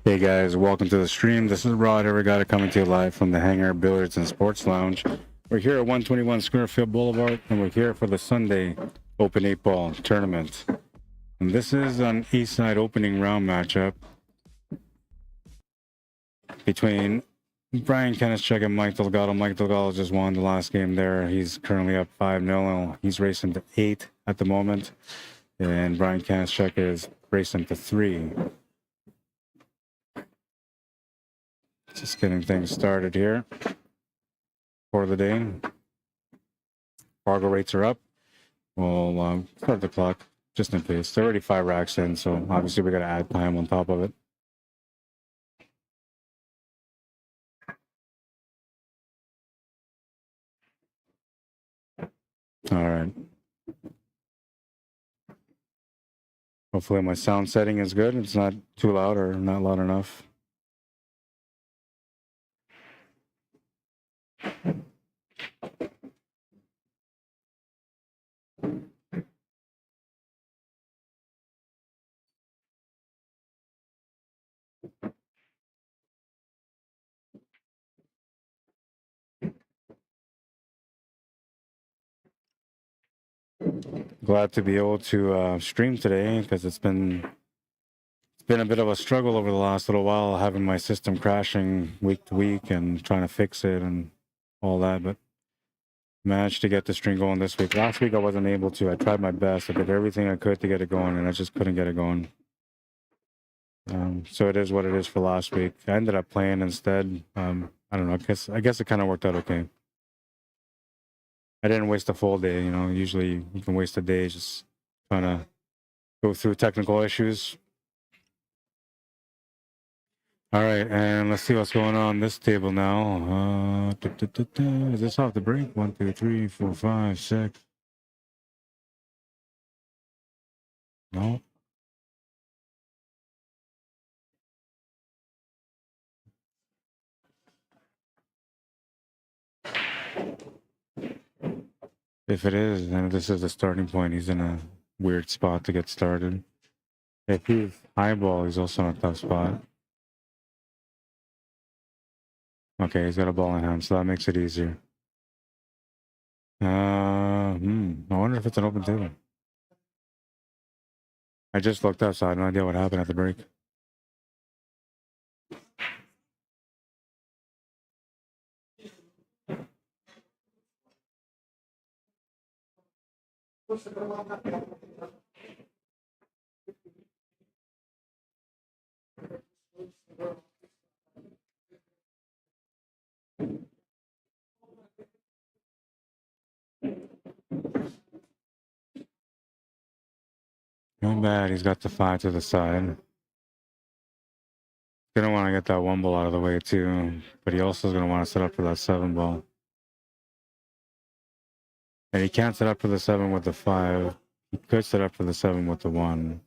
Hey guys, welcome to the stream. This is Arriagada coming to you live from the Hangar Billiards and Sports Lounge. We're here at 121 Scurfield Blvd, and we're here for the Sunday Open 8-Ball Tournament. And this is an East Side opening round matchup between Brian KENASCHUK and Mike DELGADO. Mike DELGADO just won the last game there. He's currently up 5-0. He's racing to 8 at the moment, and Brian KENASCHUK is racing to 3. Just getting things started here for the day. Fargo rates are up. We'll start the clock just in case. They're already 5 racks in, so obviously we got to add time on top of it. All right. Hopefully my sound setting is good. It's not too loud or not loud enough. Glad to be able to stream today because it's been a bit of a struggle over the last little while, having my system crashing week to week and trying to fix it and all that, but managed to get the stream going this week. Last week I wasn't able to. I tried my best. I did everything I could to get it going, and I just couldn't get it going. So it is what it is for last week. I ended up playing instead. I don't know. I guess it kind of worked out okay. I didn't waste a full day. You know, usually you can waste a day just trying to go through technical issues. All right, and let's see what's going on this table now. Is this off the break? 1, 2, 3, 4, 5, 6. No. If it is, then this is the starting point. He's in a weird spot to get started. If he's highball, he's also in a tough spot. Okay, he's got a ball in hand, so that makes it easier. I wonder if it's an open table. I just looked up, so I have no idea what happened at the break. Not bad. He's got the 5 to the side. Gonna want to get that 1 ball out of the way too, but he also is gonna want to set up for that 7 ball. And he can't set up for the 7 with the 5. He could set up for the 7 with the 1.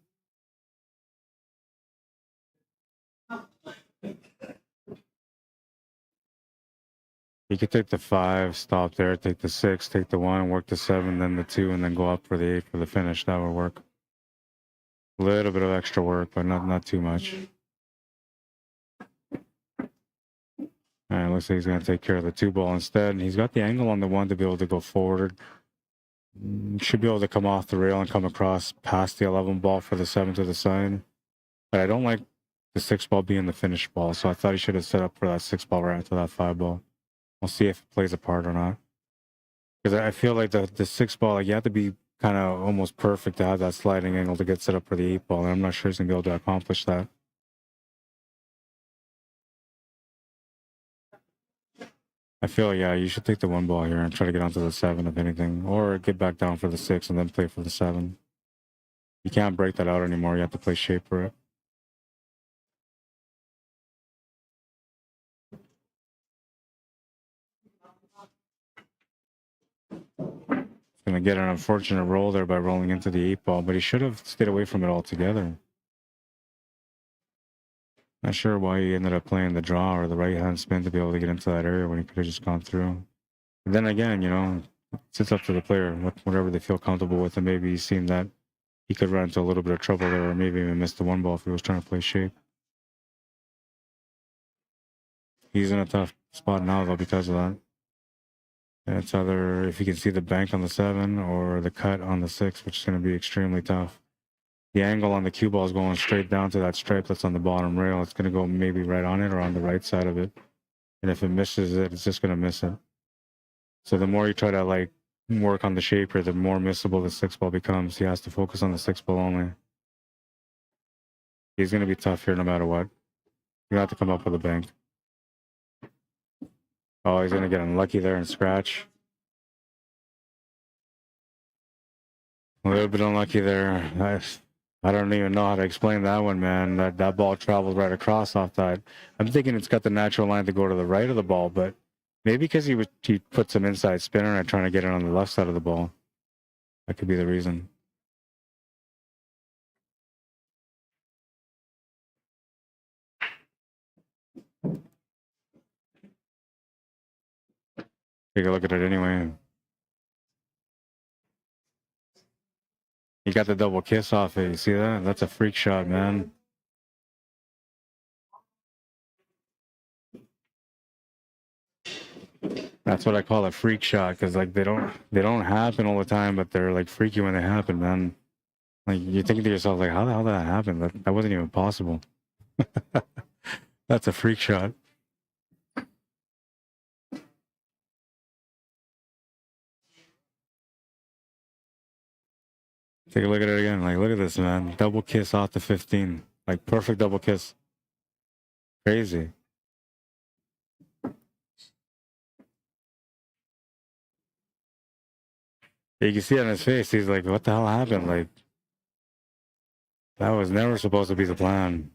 He could take the 5, stop there, take the 6, take the 1, work the 7, then the 2, and then go up for the 8 for the finish. That would work. A little bit of extra work, but not too much. All right, looks like he's going to take care of the 2 ball instead. He's got the angle on the 1 to be able to go forward. Should be able to come off the rail and come across past the 11 ball for the 7 to the side. But I don't like the 6 ball being the finish ball, so I thought he should have set up for that 6 ball right after that 5 ball. We'll see if it plays a part or not. Because I feel like the 6 ball, like, you have to be kind of almost perfect to have that sliding angle to get set up for the 8 ball, and I'm not sure he's going to be able to accomplish that. I feel, yeah, you should take the 1 ball here and try to get onto the 7 if anything, or get back down for the 6 and then play for the 7. You can't break that out anymore. You have to play shape for it. Gonna get an unfortunate roll there by rolling into the 8 ball, but he should have stayed away from it altogether. Not sure why he ended up playing the draw or the right hand spin to be able to get into that area when he could have just gone through. But then again, you know, it's up to the player, whatever they feel comfortable with, and maybe he's seen that he could run into a little bit of trouble there, or maybe even miss the 1 ball if he was trying to play shape. He's in a tough spot now though because of that. And it's either if you can see the bank on the 7 or the cut on the 6, which is going to be extremely tough. The angle on the cue ball is going straight down to that stripe that's on the bottom rail. It's going to go maybe right on it or on the right side of it. And if it misses it, it's just going to miss it. So the more you try to like work on the shaper, the more missable the 6 ball becomes. He has to focus on the 6 ball only. He's going to be tough here no matter what. You have to come up with a bank. Oh, he's going to get unlucky there and scratch. A little bit unlucky there. I don't even know how to explain that one, man. That ball traveled right across off that. I'm thinking it's got the natural line to go to the right of the ball, but maybe because he put some inside spinner and trying to get it on the left side of the ball. That could be the reason. Take a look at it anyway. He got the double kiss off it. You see that? That's a freak shot, man. That's what I call a freak shot, because like they don't happen all the time, but they're like freaky when they happen, man. Like you think to yourself, like, how the hell did that happen? That wasn't even possible. That's a freak shot. Take a look at it again. Like, look at this, man. Double kiss off the 15. Like, perfect double kiss. Crazy. You can see it on his face. He's like, what the hell happened? Like, that was never supposed to be the plan.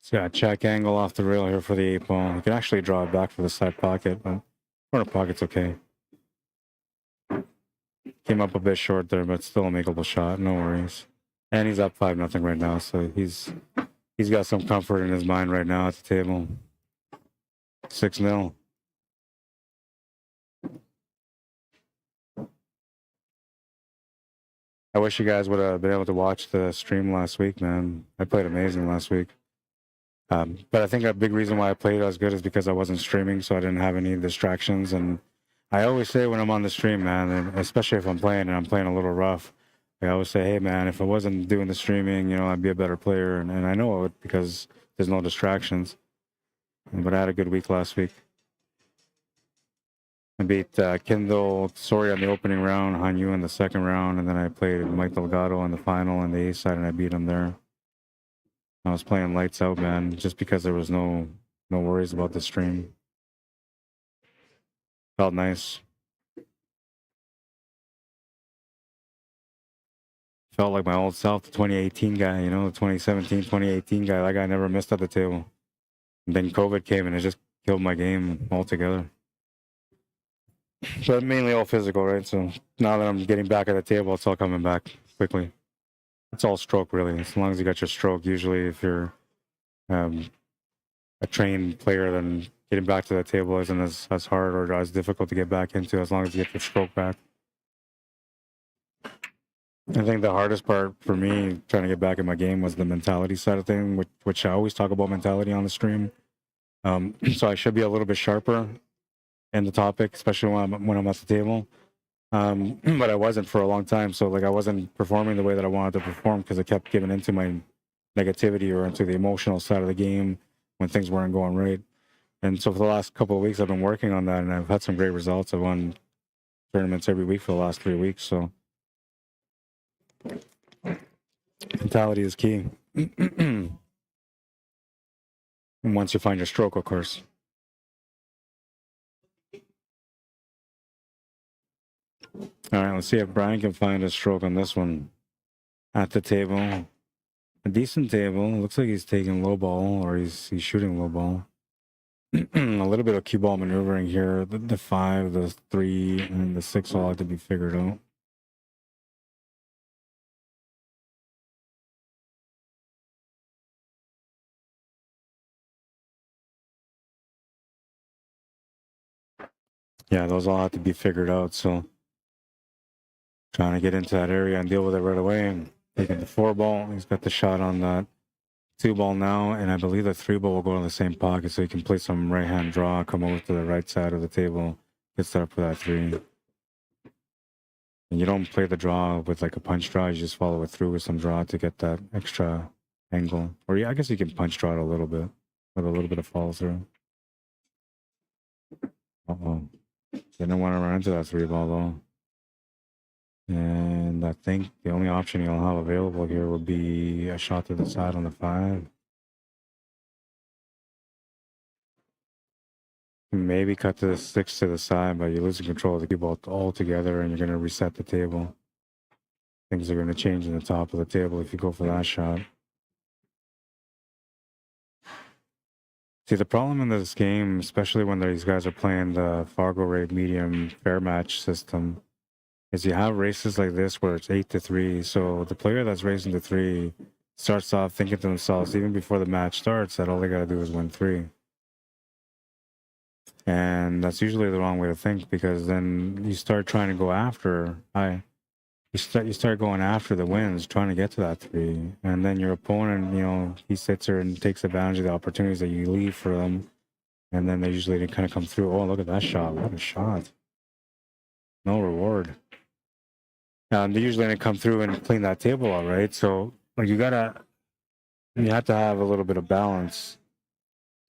So yeah, check angle off the rail here for the 8 ball. You can actually draw it back for the side pocket, but corner pocket's okay. Came up a bit short there, but still a makeable shot. No worries. And he's up 5-0 right now, so he's got some comfort in his mind right now at the table. 6-0. I wish you guys would have been able to watch the stream last week, man. I played amazing last week. But I think a big reason why I played as good is because I wasn't streaming, so I didn't have any distractions. And I always say when I'm on the stream, man, and especially if I'm playing and I'm playing a little rough, I always say, hey, man, if I wasn't doing the streaming, you know, I'd be a better player. And I know I would because there's no distractions. But I had a good week last week. I beat Kendall Sorry on the opening round, Hanyu in the second round, and then I played Mike Delgado in the final on the A side, and I beat him there. I was playing lights out, man, just because there was no worries about the stream. Felt nice. Felt like my old self, the 2018 guy, you know, the 2017, 2018 guy. That guy never missed at the table. And then COVID came and it just killed my game altogether. But mainly all physical, right? So now that I'm getting back at the table, it's all coming back quickly. It's all stroke, really. As long as you got your stroke, usually if you're a trained player, then getting back to the table isn't as hard or as difficult to get back into as long as you get your stroke back. I think the hardest part for me trying to get back in my game was the mentality side of things, which I always talk about mentality on the stream. So I should be a little bit sharper in the topic, especially when I'm at the table. But I wasn't for a long time. So like I wasn't performing the way that I wanted to perform because I kept giving into my negativity or into the emotional side of the game when things weren't going right. And so for the last couple of weeks, I've been working on that and I've had some great results. I've won tournaments every week for the last 3 weeks. So mentality is key. And once you find your stroke, of course. All right, let's see if Brian can find a stroke on this one. At the table, a decent table. Looks like he's taking low ball or he's shooting low ball. A little bit of cue ball maneuvering here. The 5, the 3, and the 6 all have to be figured out. Yeah, those all have to be figured out. So trying to get into that area and deal with it right away. And taking the 4 ball. He's got the shot on that 2 ball now, and I believe the 3 ball will go in the same pocket, so he can play some right hand draw, come over to the right side of the table, get set up for that 3. And you don't play the draw with like a punch draw, you just follow it through with some draw to get that extra angle. Or yeah, I guess you can punch draw it a little bit with a little bit of follow through. Didn't want to run into that 3 ball though. And I think the only option you'll have available here would be a shot to the side on the 5. Maybe cut to the 6 to the side, but you're losing control of the cue ball altogether, and you're going to reset the table. Things are going to change in the top of the table if you go for that shot. See, the problem in this game, especially when these guys are playing the FargoRate medium fair match system, is you have races like this where it's 8-3. So the player that's racing to 3 starts off thinking to themselves, even before the match starts, that all they got to do is win 3. And that's usually the wrong way to think, because then you start trying to go after you start going after the wins, trying to get to that 3, and then your opponent, you know, he sits there and takes advantage of the opportunities that you leave for them, and then they usually kind of come through. Oh, look at that shot! What a shot! No reward. They usually gonna come through and clean that table out, right? So like you have to have a little bit of balance.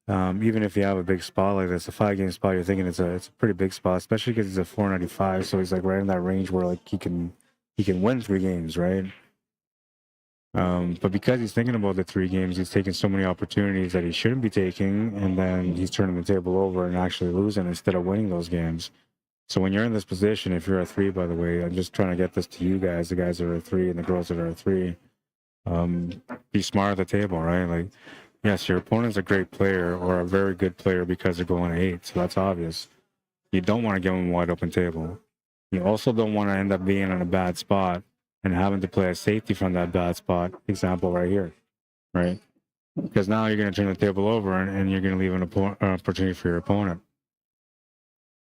Even if you have a big spot like this, a 5-game spot, you're thinking it's a pretty big spot, especially because he's a 495, so he's like right in that range where like he can win 3 games, right? But because he's thinking about the 3 games, he's taking so many opportunities that he shouldn't be taking, and then he's turning the table over and actually losing instead of winning those games. So when you're in this position, if you're a 3, by the way, I'm just trying to get this to you guys, the guys that are a 3 and the girls that are a 3, be smart at the table, right? Like, yes, your opponent's a great player or a very good player because they're going to 8, so that's obvious. You don't want to give them a wide open table. You also don't want to end up being in a bad spot and having to play a safety from that bad spot. Example right here, right? Because now you're going to turn the table over and you're going to leave an opportunity for your opponent.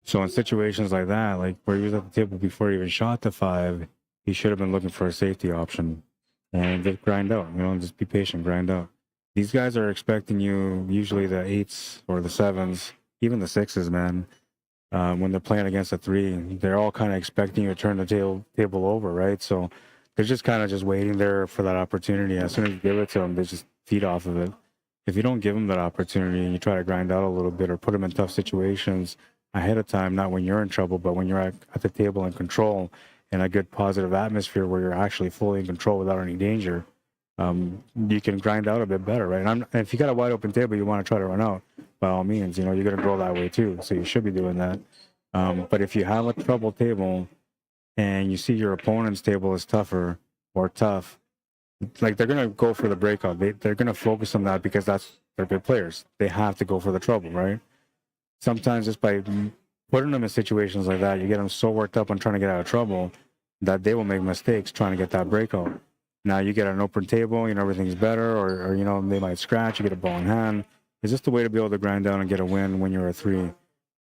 So in situations like that, like where he was at the table before he even shot the 5, he should have been looking for a safety option and just grind out, you know, just be patient, grind out. These guys are expecting you, usually the 8s or the 7s, even the 6s, man. When they're playing against a 3, they're all kind of expecting you to turn the table over, right? So they're just kind of just waiting there for that opportunity. As soon as you give it to them, they just feed off of it. If you don't give them that opportunity and you try to grind out a little bit or put them in tough situations ahead of time, not when you're in trouble, but when you're at the table in control in a good positive atmosphere where you're actually fully in control without any danger, you can grind out a bit better, right? And if you got a wide open table, you want to try to run out, by all means, you know, you're going to grow that way too. So you should be doing that. But if you have a trouble table and you see your opponent's table is tougher or tough, like they're going to go for the breakout. They're going to focus on that because they're good players. They have to go for the trouble, right? Sometimes just by putting them in situations like that, you get them so worked up on trying to get out of trouble that they will make mistakes trying to get that breakout. Now you get an open table, you know, everything's better, or you know, they might scratch, you get a ball in hand. It's just a way to be able to grind down and get a win when you're a 3.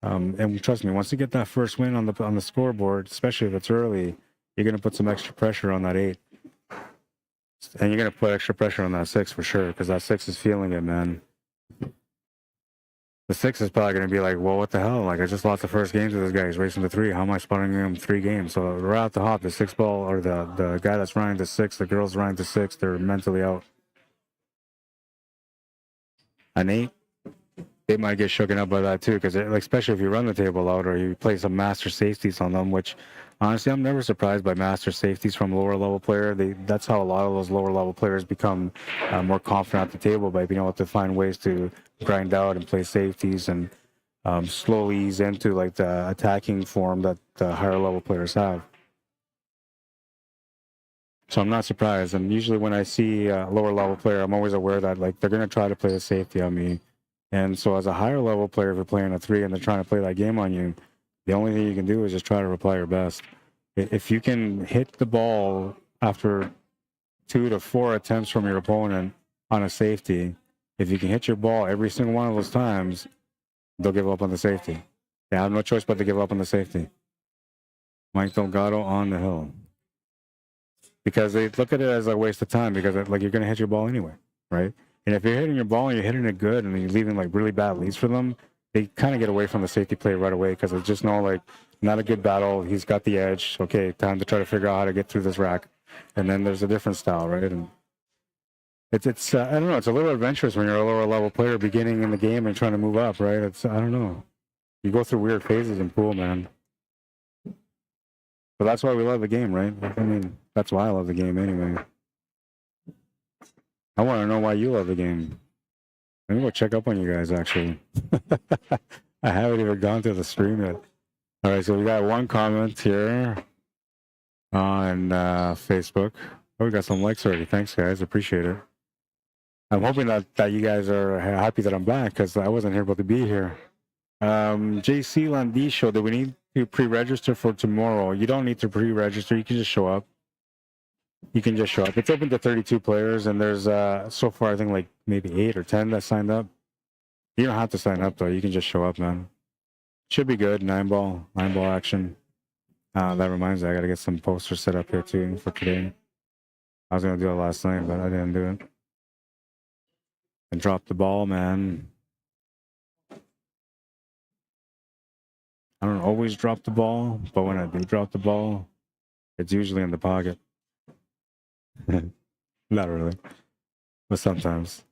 And trust me, once you get that first win on the scoreboard, especially if it's early, you're going to put some extra pressure on that 8. And you're going to put extra pressure on that 6 for sure, because that 6 is feeling it, man. The 6 is probably going to be like, well, what the hell? Like, I just lost the first game to this guy. He's racing to 3. How am I spotting him 3 games? So right out the hop, the 6 ball, or the guy that's running to 6, the girls running to 6, they're mentally out. An 8, they might get shooken up by that too, because like, especially if you run the table out or you play some master safeties on them, which honestly, I'm never surprised by master safeties from a lower level player. That's how a lot of those lower level players become more confident at the table, by being able to find ways to grind out and play safeties and slowly ease into like the attacking form that the higher level players have. So I'm not surprised. And usually when I see a lower level player, I'm always aware that like they're going to try to play a safety on me. And so as a higher level player, if you're playing a 3 and they're trying to play that game on you, the only thing you can do is just try to reply your best. If you can hit the ball after 2 to 4 attempts from your opponent on a safety, if you can hit your ball every single one of those times, they'll give up on the safety. They have no choice but to give up on the safety. Mike Delgado on the hill. Because they look at it as a waste of time because like you're going to hit your ball anyway, right? And if you're hitting your ball and you're hitting it good and you're leaving like really bad leads for them, they kind of get away from the safety play right away because it's just like not a good battle. He's got the edge. Okay, time to try to figure out how to get through this rack. And then there's a different style, right? And it's I don't know. It's a little adventurous when you're a lower level player beginning in the game and trying to move up, right? It's I don't know. You go through weird phases in pool, man. But that's why we love the game, right? I mean, that's why I love the game anyway. I want to know why you love the game. Let me go check up on you guys, actually. I haven't even gone to the stream yet. All right, so we got one comment here on Facebook. Oh, we got some likes already. Thanks, guys. Appreciate it. I'm hoping that you guys are happy that I'm back because I wasn't able to be here. JC Landisho, do we need to pre-register for tomorrow? You don't need to pre-register. You can just show up. You can just show up. It's open to 32 players, and there's so far I think like maybe 8 or 10 that signed up. You don't have to sign up though. You can just show up, man. Should be good. 9-ball action. That reminds me, I gotta get some posters set up here too for today. I was gonna do it last night, but I didn't do it. And drop the ball, man. I don't always drop the ball, but when I do drop the ball, it's usually in the pocket. Not really, but sometimes.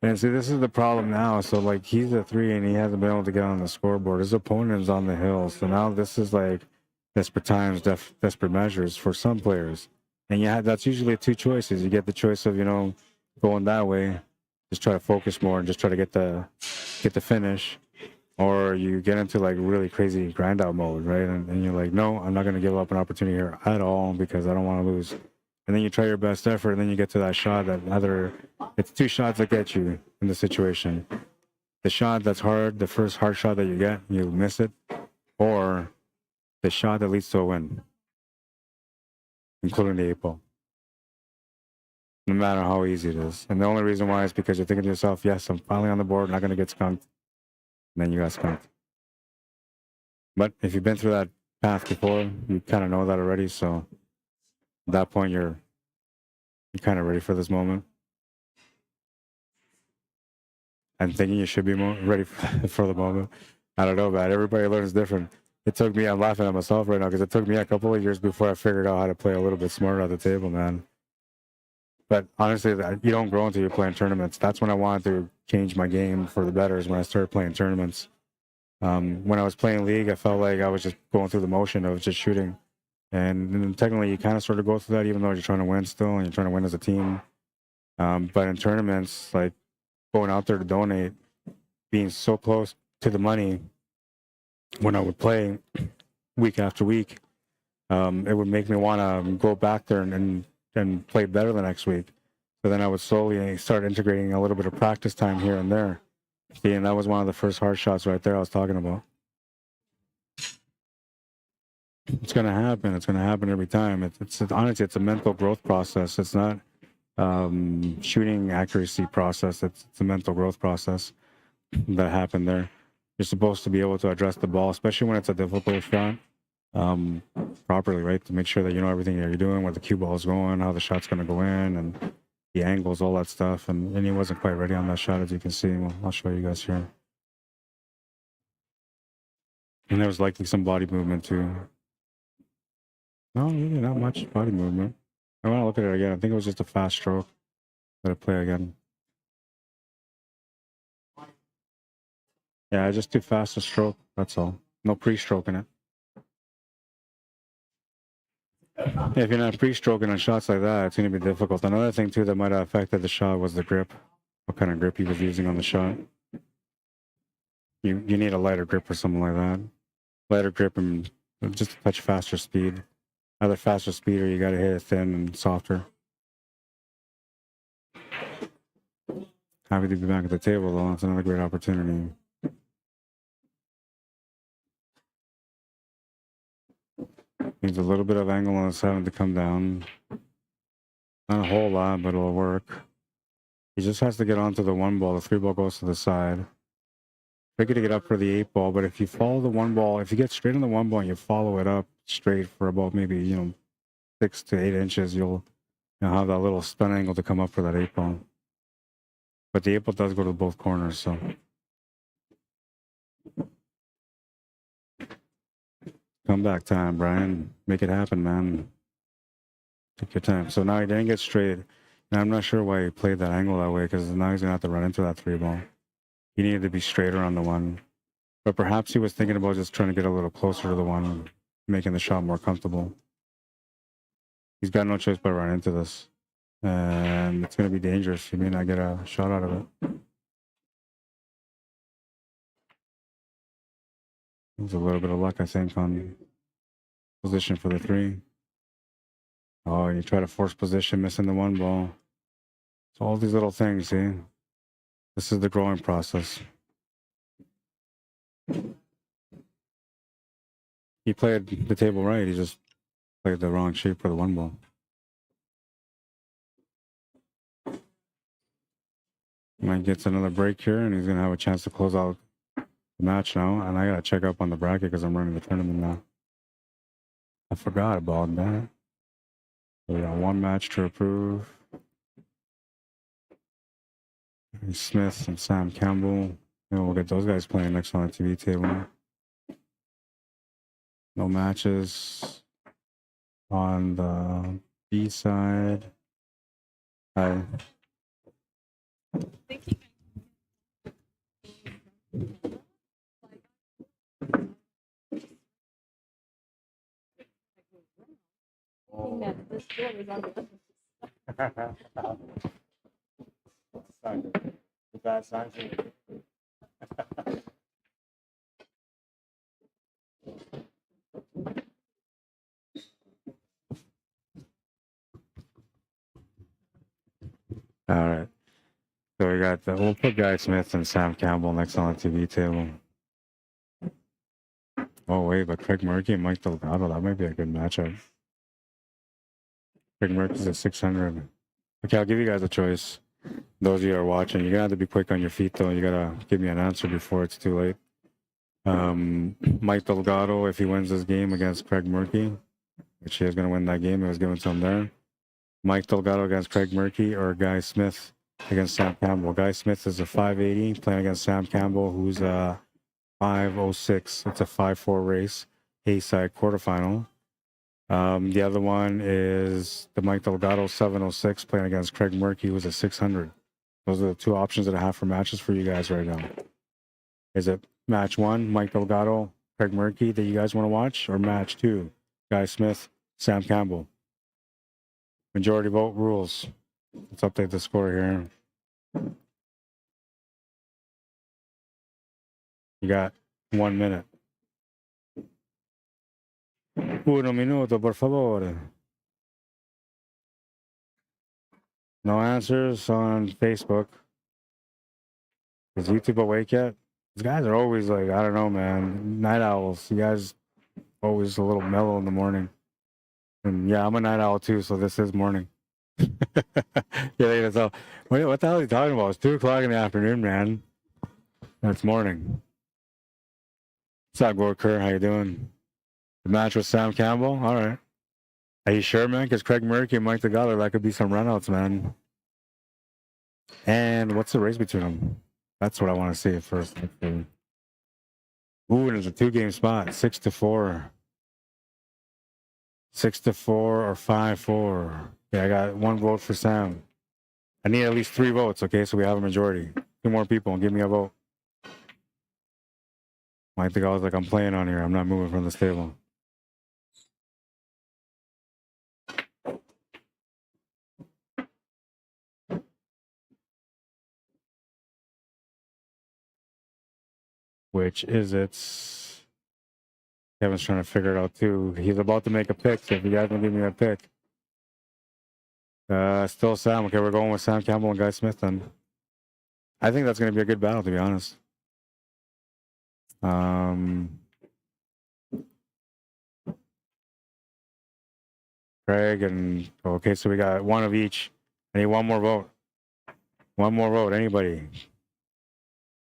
And see, this is the problem now. So, like, he's a 3 and he hasn't been able to get on the scoreboard. His opponent's on the hill. So now this is like desperate times, desperate measures for some players. And yeah, that's usually 2 choices. You get the choice of, you know, going that way, just try to focus more and just try to get the finish. Or you get into like really crazy grind out mode, right? And you're like, no, I'm not going to give up an opportunity here at all because I don't want to lose. And then you try your best effort, and then you get to that shot that either it's 2 shots that get you in the situation. The shot that's hard, the first hard shot that you get, you miss it, or the shot that leads to a win, including the 8-ball. No matter how easy it is. And the only reason why is because you're thinking to yourself, yes, I'm finally on the board, not going to get skunked. And then you got skunked. But if you've been through that path before, you kind of know that already. So at that point, you're kind of ready for this moment. And thinking you should be ready for the moment. I don't know, man. Everybody learns different. It took me, I'm laughing at myself right now because it took me a couple of years before I figured out how to play a little bit smarter at the table, man. But honestly, you don't grow until you're playing tournaments. That's when I wanted to change my game for the better, is when I started playing tournaments. When I was playing League, I felt like I was just going through the motion of just shooting. And technically, you kind of sort of go through that even though you're trying to win still and you're trying to win as a team. But in tournaments, like going out there to donate, being so close to the money when I would play week after week, it would make me want to go back there and play better the next week. So then I would slowly start integrating a little bit of practice time here and there. See, and that was one of the first hard shots right there I was talking about. It's going to happen. It's going to happen every time. It's honestly, it's a mental growth process. It's not shooting accuracy process. It's a mental growth process that happened there. You're supposed to be able to address the ball, especially when it's a difficult shot, properly, right? To make sure that you know everything that you're doing, where the cue ball is going, how the shot's going to go in, and the angles, all that stuff. And he wasn't quite ready on that shot, as you can see. Well, I'll show you guys here. And there was likely some body movement too. No, really not much body movement. I want to look at it again. I think it was just a fast stroke. Let it play again. Yeah, just too fast a stroke. That's all. No pre-stroking it. If you're not pre-stroking on shots like that, it's going to be difficult. Another thing too that might have affected the shot was the grip. What kind of grip he was using on the shot. You need a lighter grip or something like that. Lighter grip and just a touch faster speed. Either faster speed or you got to hit it thin and softer. Happy to be back at the table, though. It's another great opportunity. Needs a little bit of angle on the 7 to come down. Not a whole lot, but it'll work. He just has to get onto the 1 ball. The 3 ball goes to the side. Tricky to get up for the 8 ball, but if you follow the 1 ball, if you get straight on the 1 ball and you follow it up straight for about maybe, 6 to 8 inches, you'll have that little spin angle to come up for that 8 ball. But the 8 ball does go to both corners, so. Comeback time, Brian. Make it happen, man. Take your time. So now he didn't get straight. Now I'm not sure why he played that angle that way, because now he's going to have to run into that 3 ball. He needed to be straighter on the 1. But perhaps he was thinking about just trying to get a little closer to the 1, making the shot more comfortable. He's got no choice but to run into this. And it's going to be dangerous. He may not get a shot out of it. There's a little bit of luck, I think, on position for the 3. Oh, you try to force position, missing the 1 ball. So all these little things, see? This is the growing process. He played the table right. He just played the wrong shape for the 1 ball. Mike gets another break here, and he's going to have a chance to close out the match now. And I got to check up on the bracket because I'm running the tournament now. I forgot about that. We got 1 match to approve. Smith and Sam Campbell. We'll get those guys playing next on the TV table. No matches on the B side. Hi. This door is on the bad sign for you. All right. So we got we'll put Guy Smith and Sam Campbell next on the TV table. Oh wait, but Craig Murphy and Mike Delgado, that might be a good matchup. Craig Murphy's at 600. Okay, I'll give you guys a choice. Those of you who are watching, you're gonna have to be quick on your feet though. You gotta give me an answer before it's too late. Mike Delgado, if he wins this game against Craig Murphy, which he is gonna win that game, it was given to him there. Mike Delgado against Craig Murphy or Guy Smith against Sam Campbell. Guy Smith is a 580 playing against Sam Campbell, who's a 506. It's a 5-4 race, A-side quarterfinal. The other one is the Mike Delgado 706 playing against Craig Murphy, who's a 600. Those are the 2 options that I have for matches for you guys right now. Is it match 1, Mike Delgado, Craig Murphy, that you guys want to watch, or match 2, Guy Smith, Sam Campbell? Majority vote rules. Let's update the score here. You got 1 minute. 1 minuto, por favor. No answers on Facebook. Is YouTube awake yet? These guys are always like, I don't know, man. Night owls. You guys always a little mellow in the morning. And yeah, I'm a night owl too, so this is morning. Yeah, so wait, what the hell are you talking about? It's 2 o'clock in the afternoon, man. It's morning. What's up, Gorker? How you doing? The match with Sam Campbell? All right. Are you sure, man? Because Craig Murphy and Mike Delgado, that could be some runouts, man. And what's the race between them? That's what I want to see at first. Ooh, and it's a 2-game spot. 6-4. 6-4 or 5-4. Yeah, I got 1 vote for Sam. I need at least 3 votes, okay? So we have a majority. 2 more people and give me a vote. Mike Delgado's like, I'm playing on here. I'm not moving from this table. Which is it's Kevin's trying to figure it out too. He's about to make a pick, so if you guys can give me a pick. Still Sam. Okay, we're going with Sam Campbell and Guy Smith then. I think that's going to be a good battle, to be honest. Craig and okay, so we got one of each. I need one more vote. One more vote. Anybody?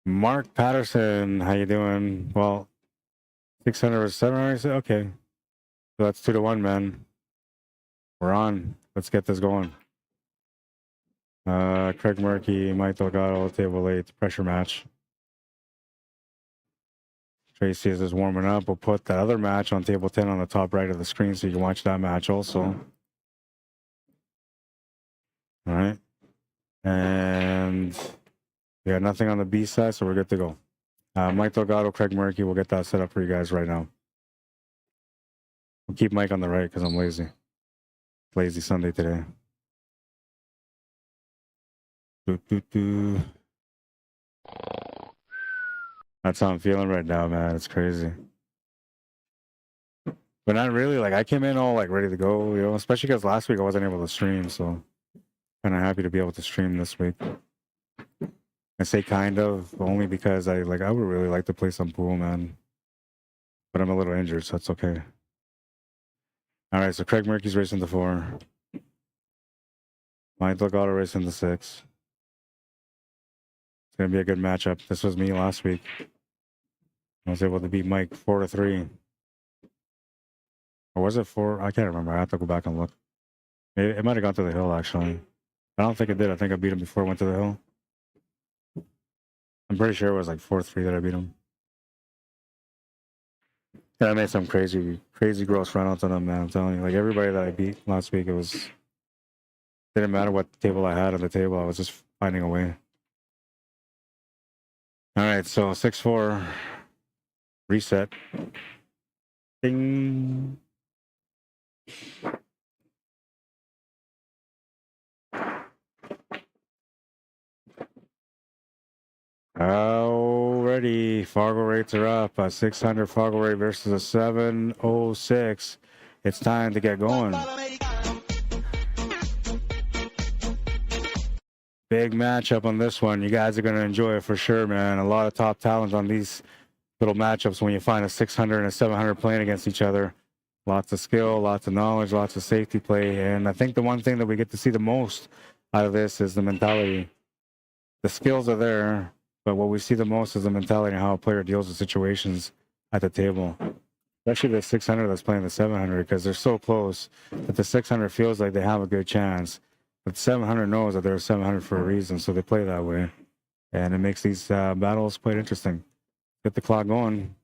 Mark Patterson, how you doing? Well, 600 or 700. Okay, so that's 2-1, man. We're on. Let's get this going. Craig Murphy, Mike Delgado, table 8, pressure match. Tracy is just warming up. We'll put that other match on table 10 on the top right of the screen so you can watch that match also. All right. And we got nothing on the B side, so we're good to go. Mike Delgado, Craig Murphy, we'll get that set up for you guys right now. We'll keep Mike on the right because I'm lazy. Lazy Sunday today. That's how I'm feeling right now, man. It's crazy. But not really. Like, I came in all like ready to go, you know, especially because last week I wasn't able to stream, so kind of happy to be able to stream this week. I say kind of only because I would really like to play some pool, man. But I'm a little injured, so that's okay. All right, so Craig Murphy's racing the 4. Mike Delgado racing the 6. It's gonna be a good matchup. This was me last week. I was able to beat Mike 4-3. Or was it 4? I can't remember. I have to go back and look. Maybe it might have gone to the hill, actually. I don't think it did. I think I beat him before I went to the hill. I'm pretty sure it was like 4-3 that I beat him. Yeah, I made some crazy gross runouts on him, man. I'm telling you. Like, everybody that I beat last week, didn't matter what table I had on the table. I was just finding a way. All right, so 6-4. Reset. Ding. Alrighty, Fargo rates are up. 600 Fargo rate versus a 706. It's time to get going. Big matchup on this one. You guys are going to enjoy it for sure, man. A lot of top talent on these little matchups when you find a 600 and a 700 playing against each other. Lots of skill, lots of knowledge, lots of safety play. And I think the one thing that we get to see the most out of this is the mentality. The skills are there, but what we see the most is the mentality and how a player deals with situations at the table. Especially the 600 that's playing the 700, because they're so close that the 600 feels like they have a good chance. But the 700 knows that they're 700 for a reason, so they play that way. And it makes these battles quite interesting. Get the clock going.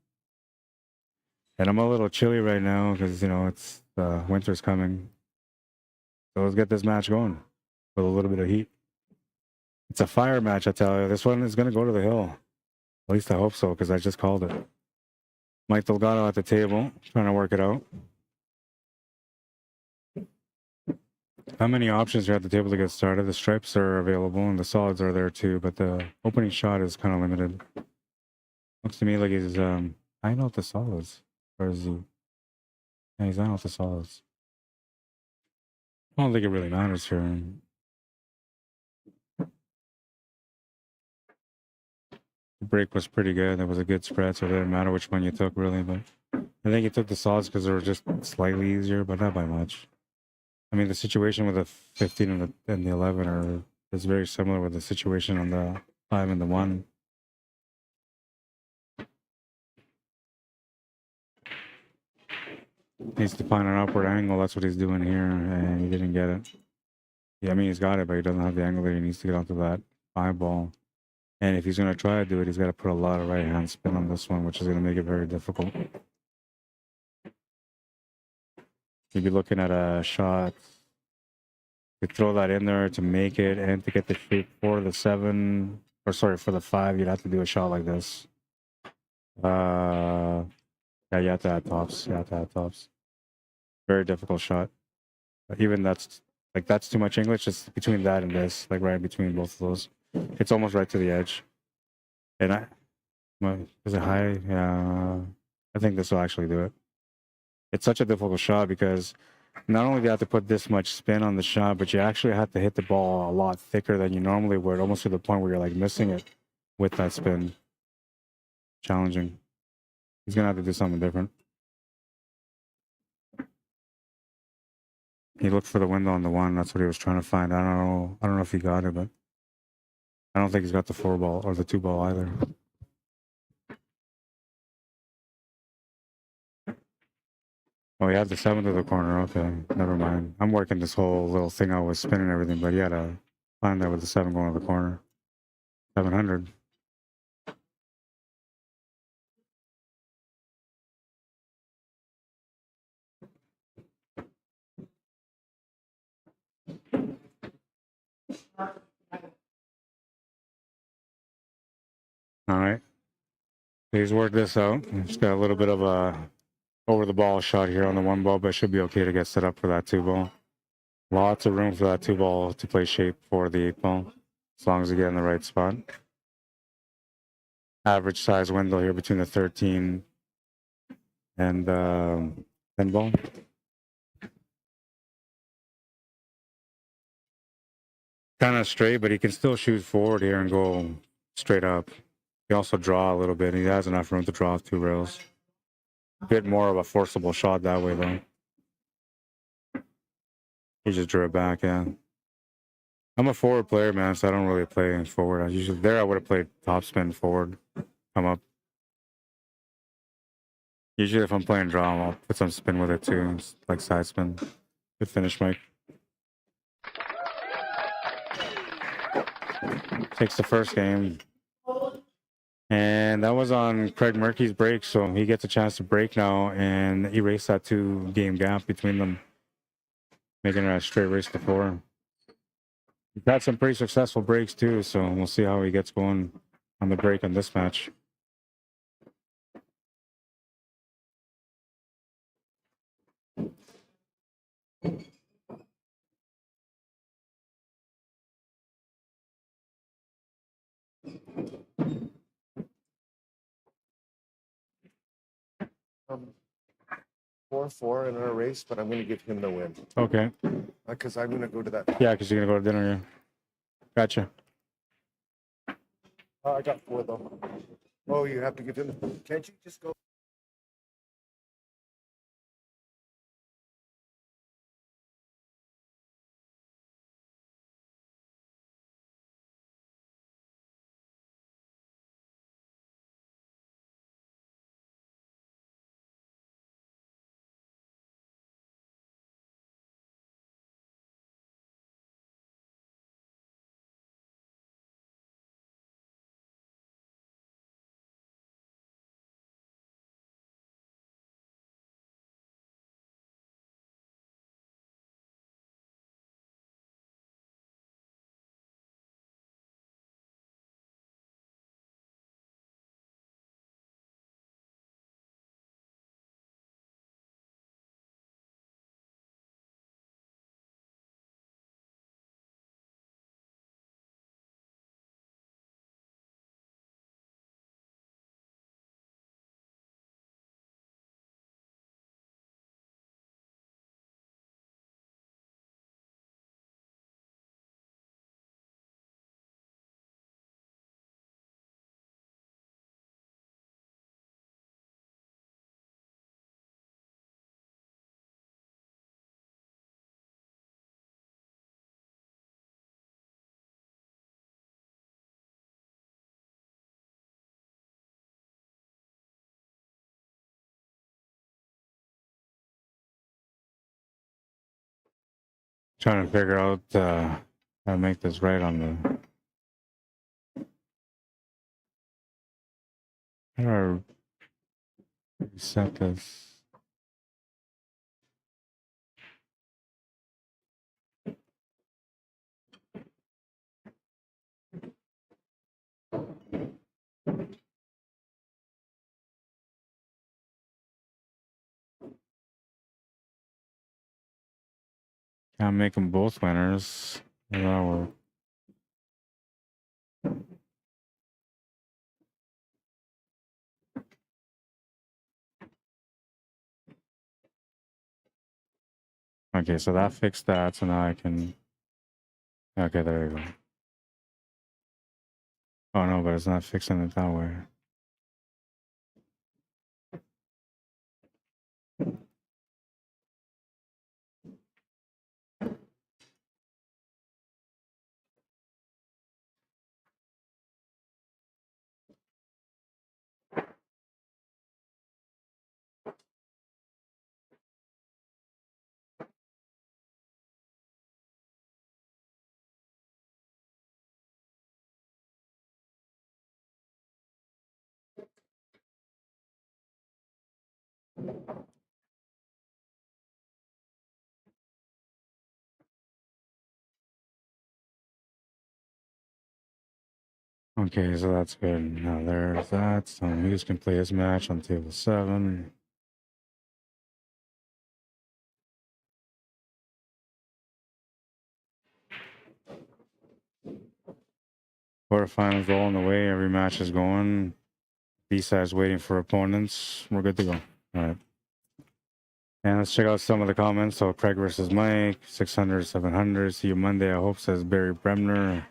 And I'm a little chilly right now because, you know, it's winter's coming. So let's get this match going with a little bit of heat. It's a fire match, I tell you. This one is going to go to the hill. At least I hope so, because I just called it. Mike Delgado at the table, trying to work it out. How many options are at the table to get started? The stripes are available and the solids are there too, but the opening shot is kind of limited. Looks to me like he's I know the solids. Or is he? Yeah, he's not the solids. I don't think it really matters here. The break was pretty good. It was a good spread, so it didn't matter which one you took really, but I think he took the solids because they were just slightly easier, but not by much. I mean, the situation with the 15 and the 11 is very similar with the situation on the 5 and the 1. Needs to find an upward angle. That's what he's doing here, and he didn't get it. Yeah, I mean, he's got it, but he doesn't have the angle that he needs to get onto that 5 ball. And if he's going to try to do it, he's got to put a lot of right-hand spin on this one, which is going to make it very difficult. You'd be looking at a shot. You throw that in there to make it and to get the shape for the 7, or sorry, for the 5, you'd have to do a shot like this. Yeah, you have to add tops. You have to add tops. Very difficult shot. But even that's too much English. It's between that and this, like right between both of those. It's almost right to the edge. And is it high? Yeah. I think this will actually do it. It's such a difficult shot because not only do you have to put this much spin on the shot, but you actually have to hit the ball a lot thicker than you normally would, almost to the point where you're like missing it with that spin. Challenging. He's gonna have to do something different. He looked for the window on the one. That's what he was trying to find. I don't know if he got it, but I don't think he's got the 4-ball or the 2-ball either. Oh, he had the 7 to the corner. Okay, never mind. I'm working this whole little thing out with spin and everything, but he had to find that with the 7 going to the corner. 700. All right. He's worked this out. He's got a little bit of a over the ball shot here on the 1 ball, but should be okay to get set up for that 2 ball. Lots of room for that 2 ball to play shape for the 8 ball, as long as you get in the right spot. Average size window here between the 13 and 10 ball. Kind of straight, but he can still shoot forward here and go straight up. He also draw a little bit. He has enough room to draw off 2 rails. A bit more of a forcible shot that way, though. He just drew it back, yeah. I'm a forward player, man, so I don't really play forward. I would have played topspin forward, come up. Usually if I'm playing draw, I'll put some spin with it too, like side spin. Good finish, Mike. Takes the first game. And that was on Craig Murphy's break, so he gets a chance to break now and erase that 2-game gap between them, making it a straight race to 4. He's had some pretty successful breaks too, so we'll see how he gets going on the break on this match. Um, 4-4 in our race, but I'm going to give him the win. Okay. Because I'm going to go to that. Yeah, because you're going to go to dinner, yeah. Gotcha. I got 4 though. Oh, you have to give him. Can't you just go? Trying to figure out how to make this right on the... How do I reset this? Can't make them both winners. That'll work. Okay, so that fixed that, so now I can... Okay, there you go. Oh no, but it's not fixing it that way. Okay, so that's good. Now there's that. So Muse can play his match on table 7. Quarterfinals rolling away. Every match is going. B-side's waiting for opponents. We're good to go. All right. And let's check out some of the comments. So Craig versus Mike, 600, 700. See you Monday, I hope, says Barry Bremner.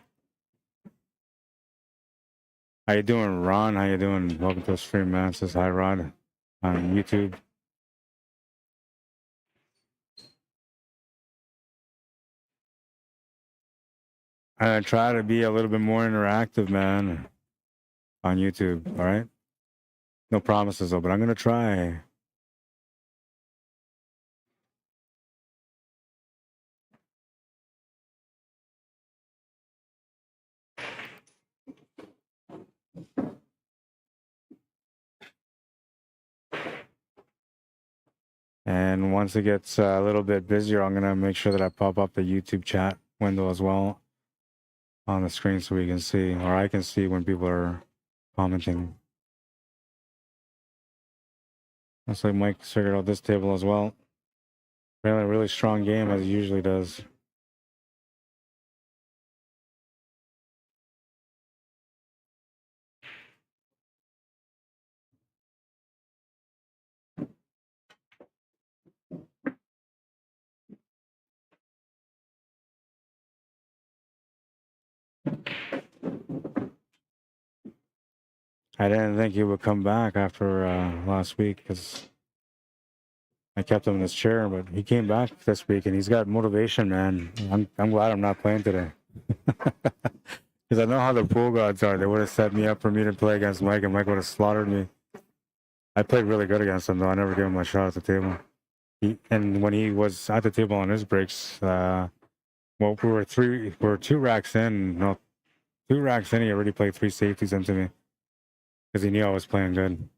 How you doing, Ron? How you doing? Welcome to the stream, man. Says hi, Rod, on YouTube. I try to be a little bit more interactive, man, on YouTube. All right. No promises though, but I'm gonna try. And once it gets a little bit busier, I'm gonna make sure that I pop up the YouTube chat window as well on the screen so we can see, or I can see when people are commenting. Looks like Mike figured out this table as well. Really, really strong game as he usually does. I didn't think he would come back after last week because I kept him in his chair, but he came back this week and he's got motivation, man. I'm glad I'm not playing today. Because I know how the pool gods are. They would have set me up for me to play against Mike, and Mike would have slaughtered me. I played really good against him, though. I never gave him a shot at the table. And when he was at the table on his breaks, well, we were 2 racks in. No, 2 racks in, he already played 3 safeties into me because he knew I was playing good.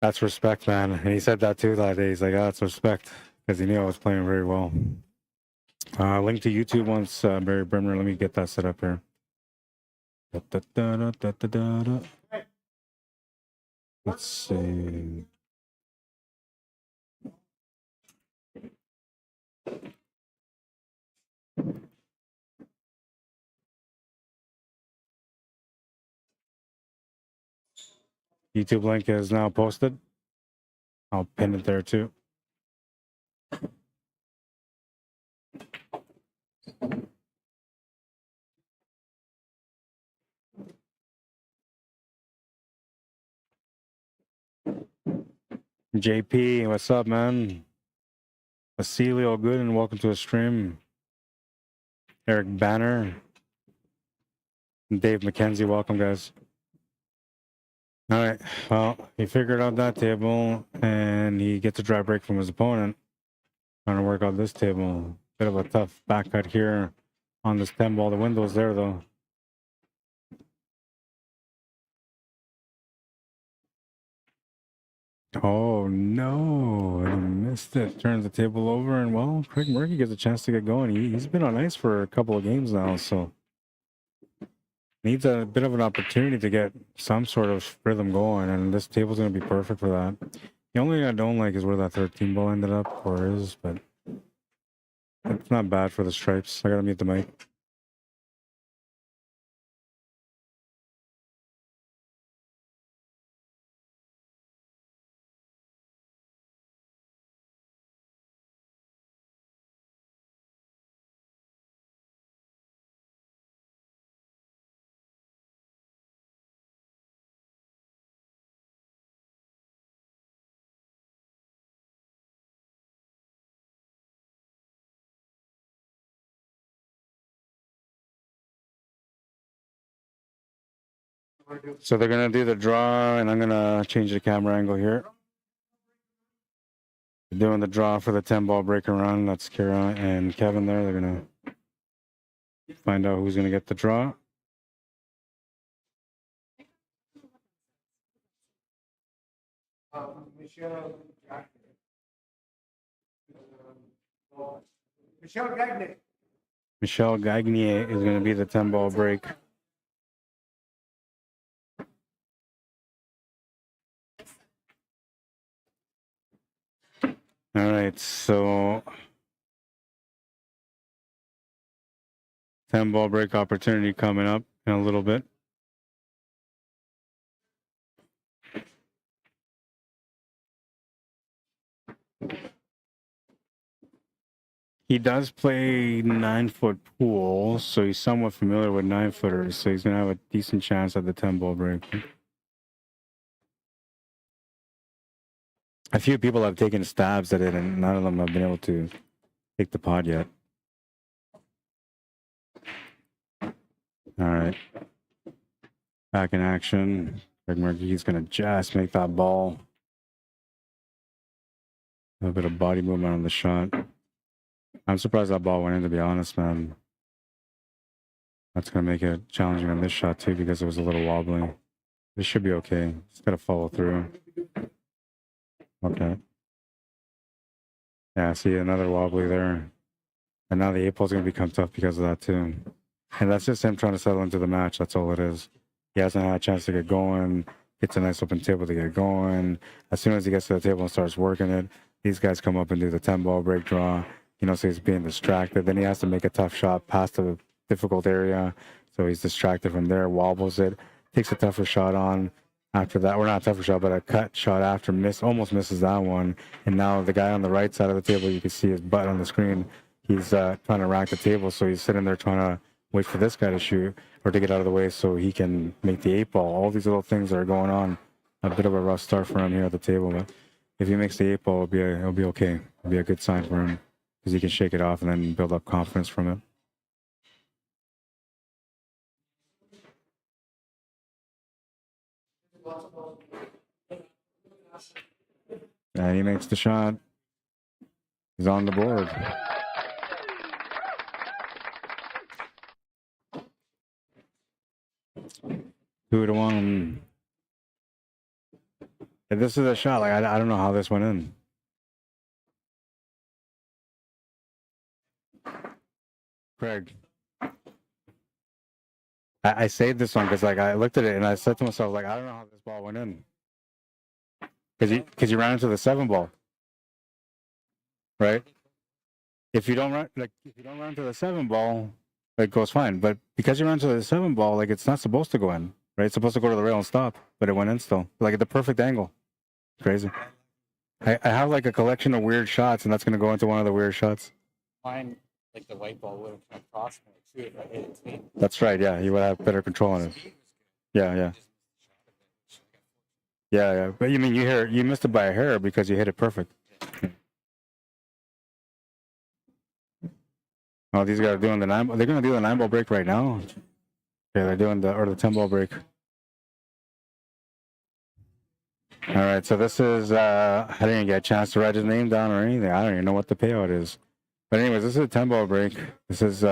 That's respect, man. And he said that too that day. He's like, oh, that's respect because he knew I was playing very well. Link to YouTube once, Barry Brimmer. Let me get that set up here. Let's see. YouTube link is now posted. I'll pin it there too. JP, what's up, man? Vasilio, good, and welcome to a stream. Eric Banner, Dave McKenzie, welcome, guys. All right, well, he figured out that table, and he gets a dry break from his opponent. Trying to work out this table. Bit of a tough back cut here on this 10 ball. The window's there, though. Oh, no. He missed it. Turns the table over, and, well, Craig Murphy gets a chance to get going. He's been on ice for a couple of games now, so needs a bit of an opportunity to get some sort of rhythm going, and this table's going to be perfect for that. The only thing I don't like is where that 13 ball ended up, or is, but it's not bad for the stripes. I got to mute the mic. So they're gonna do the draw, and I'm gonna change the camera angle here. They're doing the draw for the 10-ball breaker run. That's Kira and Kevin there. They're gonna find out who's gonna get the draw. Michelle Gagnier is gonna be the 10-ball break. All right, so 10-ball break opportunity coming up in a little bit. He does play 9-foot pool, so he's somewhat familiar with 9-footers, so he's gonna have a decent chance at the 10-ball break. A few people have taken stabs at it, and none of them have been able to take the pod yet. All right. Back in action. Greg Murphy's going to just make that ball. A bit of body movement on the shot. I'm surprised that ball went in, to be honest, man. That's going to make it challenging on this shot, too, because it was a little wobbly. This should be okay. Just got to follow through. Okay. Yeah, see, another wobbly there. And now the 8-ball's going to become tough because of that, too. And that's just him trying to settle into the match. That's all it is. He hasn't had a chance to get going. Gets a nice open table to get going. As soon as he gets to the table and starts working it, these guys come up and do the 10-ball break draw. You know, so he's being distracted. Then he has to make a tough shot past the difficult area. So he's distracted from there, wobbles it, takes a tougher shot on. After that, or not a tougher shot, but a cut shot after, almost misses that one. And now the guy on the right side of the table, you can see his butt on the screen. He's trying to rack the table, so he's sitting there trying to wait for this guy to shoot or to get out of the way so he can make the 8-ball. All these little things that are going on. A bit of a rough start for him here at the table, but if he makes the 8-ball, it'll be okay. It'll be a good sign for him because he can shake it off and then build up confidence from it. And he makes the shot. He's on the board. Two to one. If this is a shot, like I don't know how this went in. Craig. I saved this one because like I looked at it and I said to myself, like, I don't know how this ball went in. Because you ran into the 7-ball. Right? If you don't run to the 7-ball, it goes fine. But because you ran to the 7-ball, like it's not supposed to go in. Right? It's supposed to go to the rail and stop, but it went in still. Like at the perfect angle. Crazy. I have like a collection of weird shots, and that's gonna go into one of the weird shots. Mine, like the white ball would have come across me too if I hit it clean. That's right, yeah. You would have better control on it. Yeah. Yeah. But you mean you missed it by a hair because you hit it perfect. Oh, these guys are doing the 9-ball. They're gonna do the 9-ball break right now. Yeah, they're doing the 10-ball break. All right, so this is I didn't even get a chance to write his name down or anything. I don't even know what the payout is. But anyways, this is a 10-ball break. This is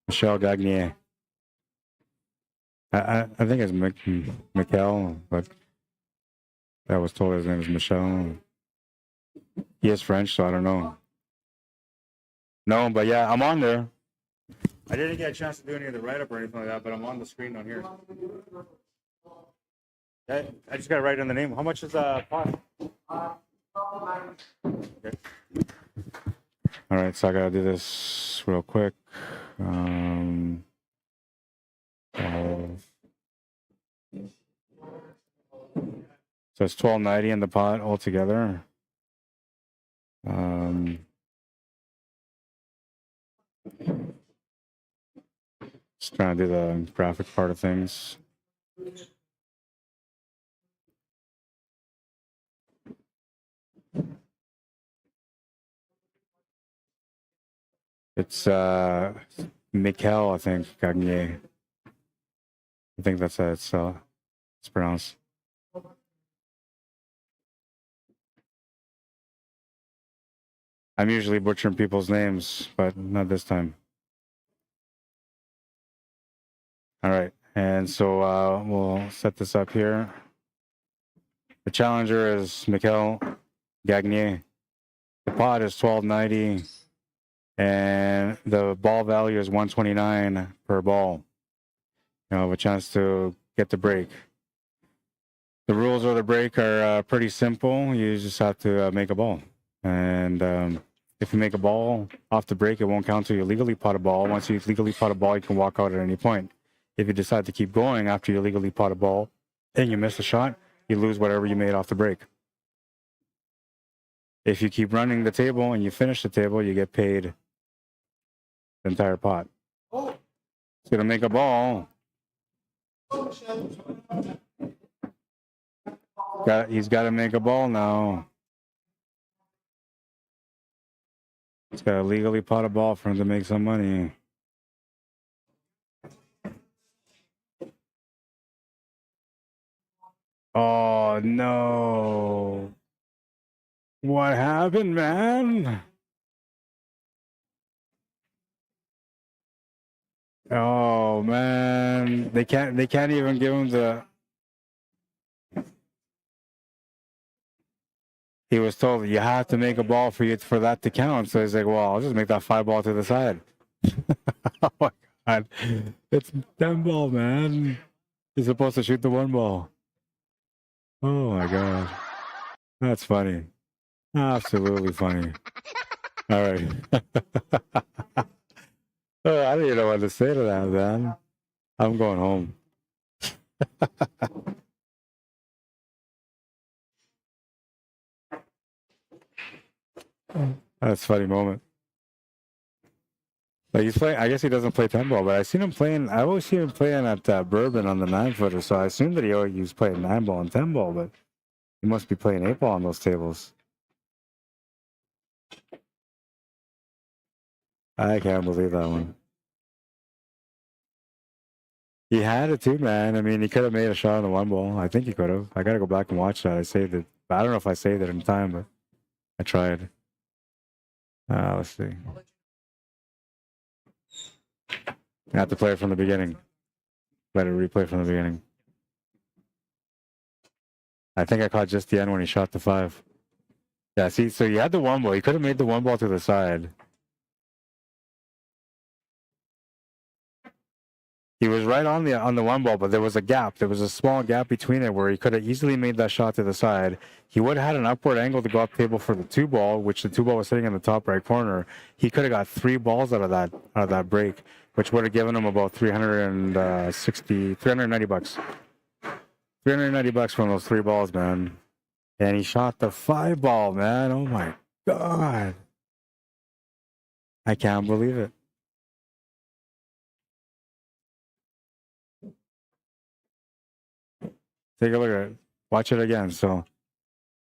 Michelle Gagnier. I think it's Mikel, but I was told his name is Michelle. He is French, so I don't know. No, but yeah, I'm on there. I didn't get a chance to do any of the write-up or anything like that, but I'm on the screen on here. I just got to write in the name. How much is pot? Okay. All right, so I got to do this real quick. So it's $12.90 in the pot altogether. Just trying to do the graphic part of things. It's Mikel, I think, Gagnier. I think that's how it's pronounced. I'm usually butchering people's names, but not this time. All right, and so we'll set this up here. The challenger is Mikel Gagnier. The pot is 1290, and the ball value is 129 per ball. You have a chance to get the break. The rules of the break are pretty simple. You just have to make a ball. And if you make a ball off the break, it won't count till you legally pot a ball. Once you legally pot a ball, you can walk out at any point. If you decide to keep going after you legally pot a ball and you miss a shot, you lose whatever you made off the break. If you keep running the table and you finish the table, you get paid the entire pot. He's gonna make a ball. He's got to make a ball now. He's got to legally pot a ball for him to make some money. Oh, no. What happened, man? Oh, man. They can't even give him the... He was told you have to make a ball for that to count. So he's like, well, I'll just make that 5 ball to the side. Oh my God. It's 10 ball, man. He's supposed to shoot the 1 ball. Oh my God. That's funny. Absolutely funny. All right. Oh, I don't even know what to say to that, man. I'm going home. That's a funny moment. Like he's playing. I guess he doesn't play 10 ball, but I seen him playing. I always see him playing at Bourbon on the 9-footer. So I assumed that he was playing 9 ball and 10 ball, but he must be playing 8 ball on those tables. I can't believe that one. He had it too, man. I mean, he could have made a shot on the 1 ball. I think he could have. I gotta go back and watch that. I saved it. But I don't know if I saved it in time, but I tried. Let's see. I have to play it from the beginning. Let it replay from the beginning. I think I caught just the end when he shot the 5. Yeah, see, so you had the 1 ball. You could have made the 1 ball to the side. He was right on the 1 ball, but there was a gap. There was a small gap between it where he could have easily made that shot to the side. He would have had an upward angle to go up table for the 2 ball, which the 2 ball was sitting in the top right corner. He could have got 3 balls out of that break, which would have given him about 390 bucks. 390 bucks from those 3 balls, man. And he shot the 5 ball, man. Oh my God. I can't believe it. Take a look at it. Watch it again. So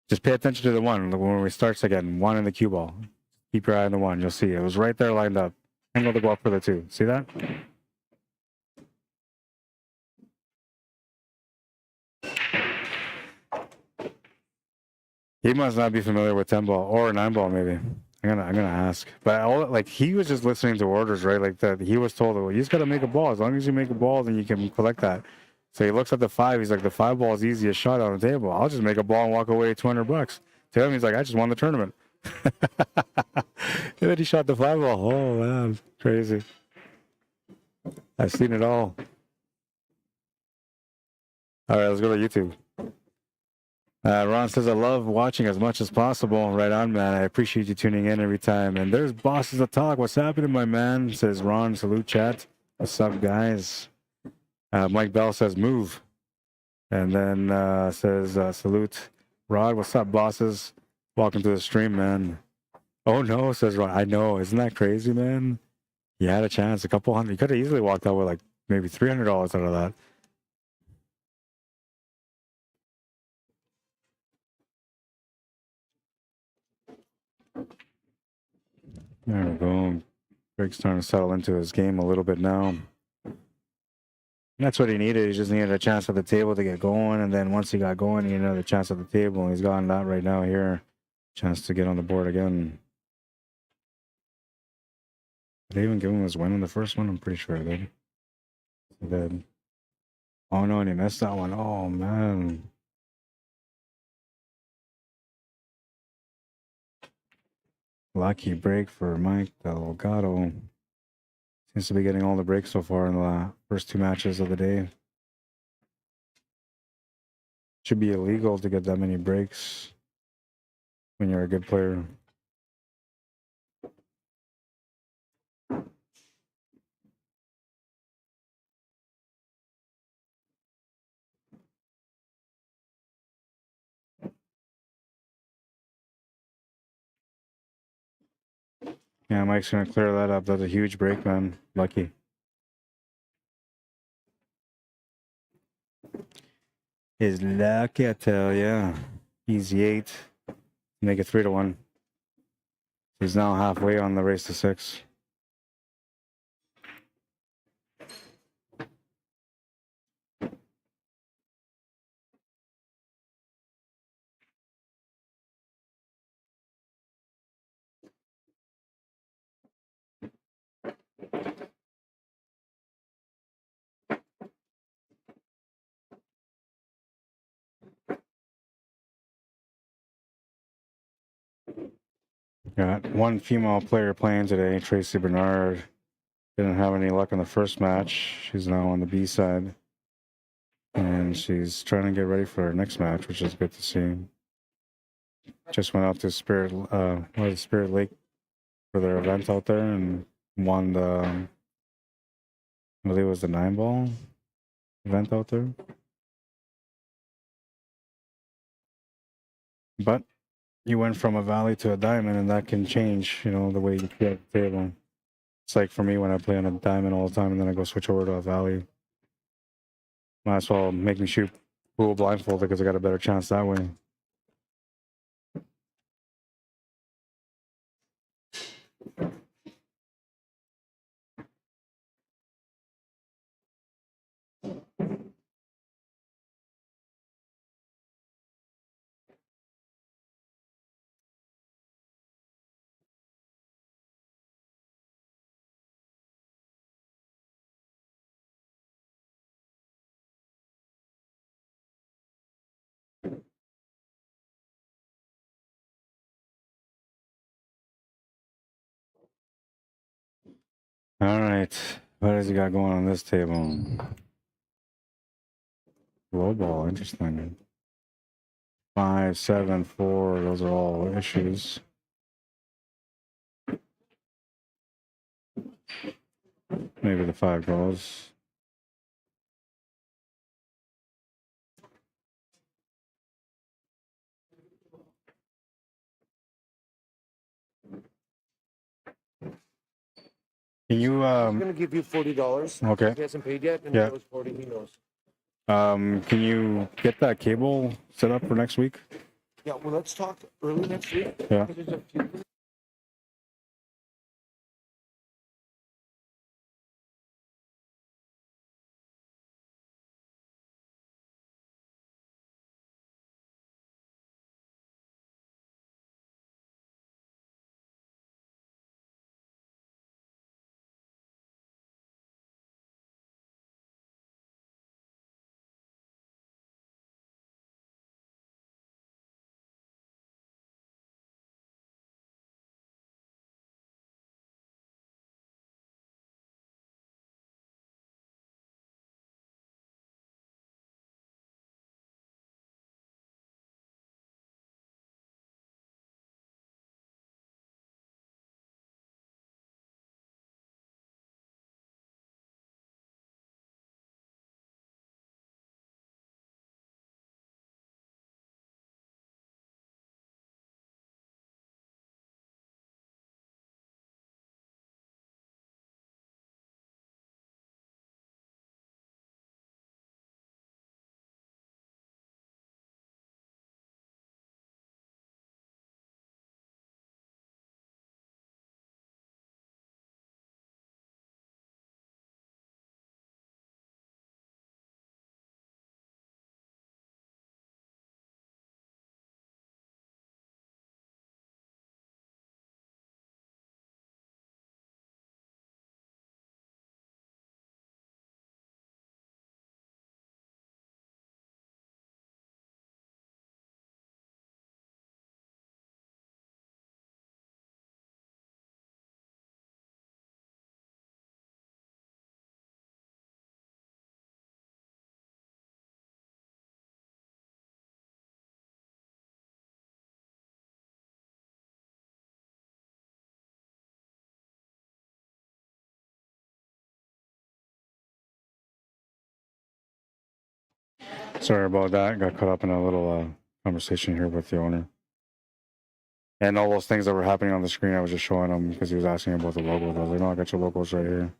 just pay attention to the 1 when it starts again. 1 in the cue ball. Keep your eye on the 1. You'll see it was right there lined up. Angle to go up for the 2. See that? He must not be familiar with 10 ball or 9 ball, maybe. I'm gonna ask. But he was just listening to orders, right? Like that. He was told, well, you just gotta make a ball. As long as you make a ball, then you can collect that. So he looks at the 5. He's like, the 5 ball is the easiest shot on the table. I'll just make a ball and walk away $200. To him, he's like, I just won the tournament. And then he shot the 5 ball. Oh man, crazy. I've seen it all. All right, let's go to YouTube. Ron says, I love watching as much as possible. Right on, man. I appreciate you tuning in every time. And there's Bosses of Talk. What's happening, my man? Says Ron, salute chat. What's up, guys? Mike Bell says, move. And then says, salute. Rod, what's up, bosses? Welcome to the stream, man. Oh, no, says Ron. I know. Isn't that crazy, man? He had a chance. A couple hundred. He could have easily walked out with like maybe $300 out of that. There we go. Greg's starting to settle into his game a little bit now. That's what he needed. He just needed a chance at the table to get going, and then once he got going, he needed another chance at the table, and he's gotten that right now here. Chance to get on the board again. Did they even give him his win in the first one? I'm pretty sure they did. He did. Oh no, and he missed that one. Oh man. Lucky break for Mike DELGADO. Seems to be getting all the breaks so far in the first 2 matches of the day. Should be illegal to get that many breaks when you're a good player. Yeah, Mike's gonna clear that up. That's a huge break, man. Lucky. Is lucky, I tell ya. Easy 8. Make it 3-1. He's now halfway on the race to 6. Got one female player playing today, Tracy Bernard. Didn't have any luck in the first match. She's now on the B side. And she's trying to get ready for her next match, which is good to see. Just went out to Spirit Lake for their event out there and won the, I believe it was the 9-ball event out there. But you went from a valley to a diamond, and that can change, you know, the way you play at the table. It's like for me when I play on a diamond all the time and then I go switch over to a valley. Might as well make me shoot pool blindfolded because I got a better chance that way. All right. What has he got going on this table? Low ball, interesting. 5, 7, 4. Those are all issues. Maybe the 5 goes. Can you I'm gonna give you $40. Okay. He hasn't paid yet, and Yeah. he knows 40. He knows. Can you get that cable set up for next week? Yeah. Well, let's talk early next week. Yeah. Because there's a few Sorry about that. Got caught up in a little conversation here with the owner. And all those things that were happening on the screen, I was just showing him because he was asking about the logo. I was like, no, I got your logos right here.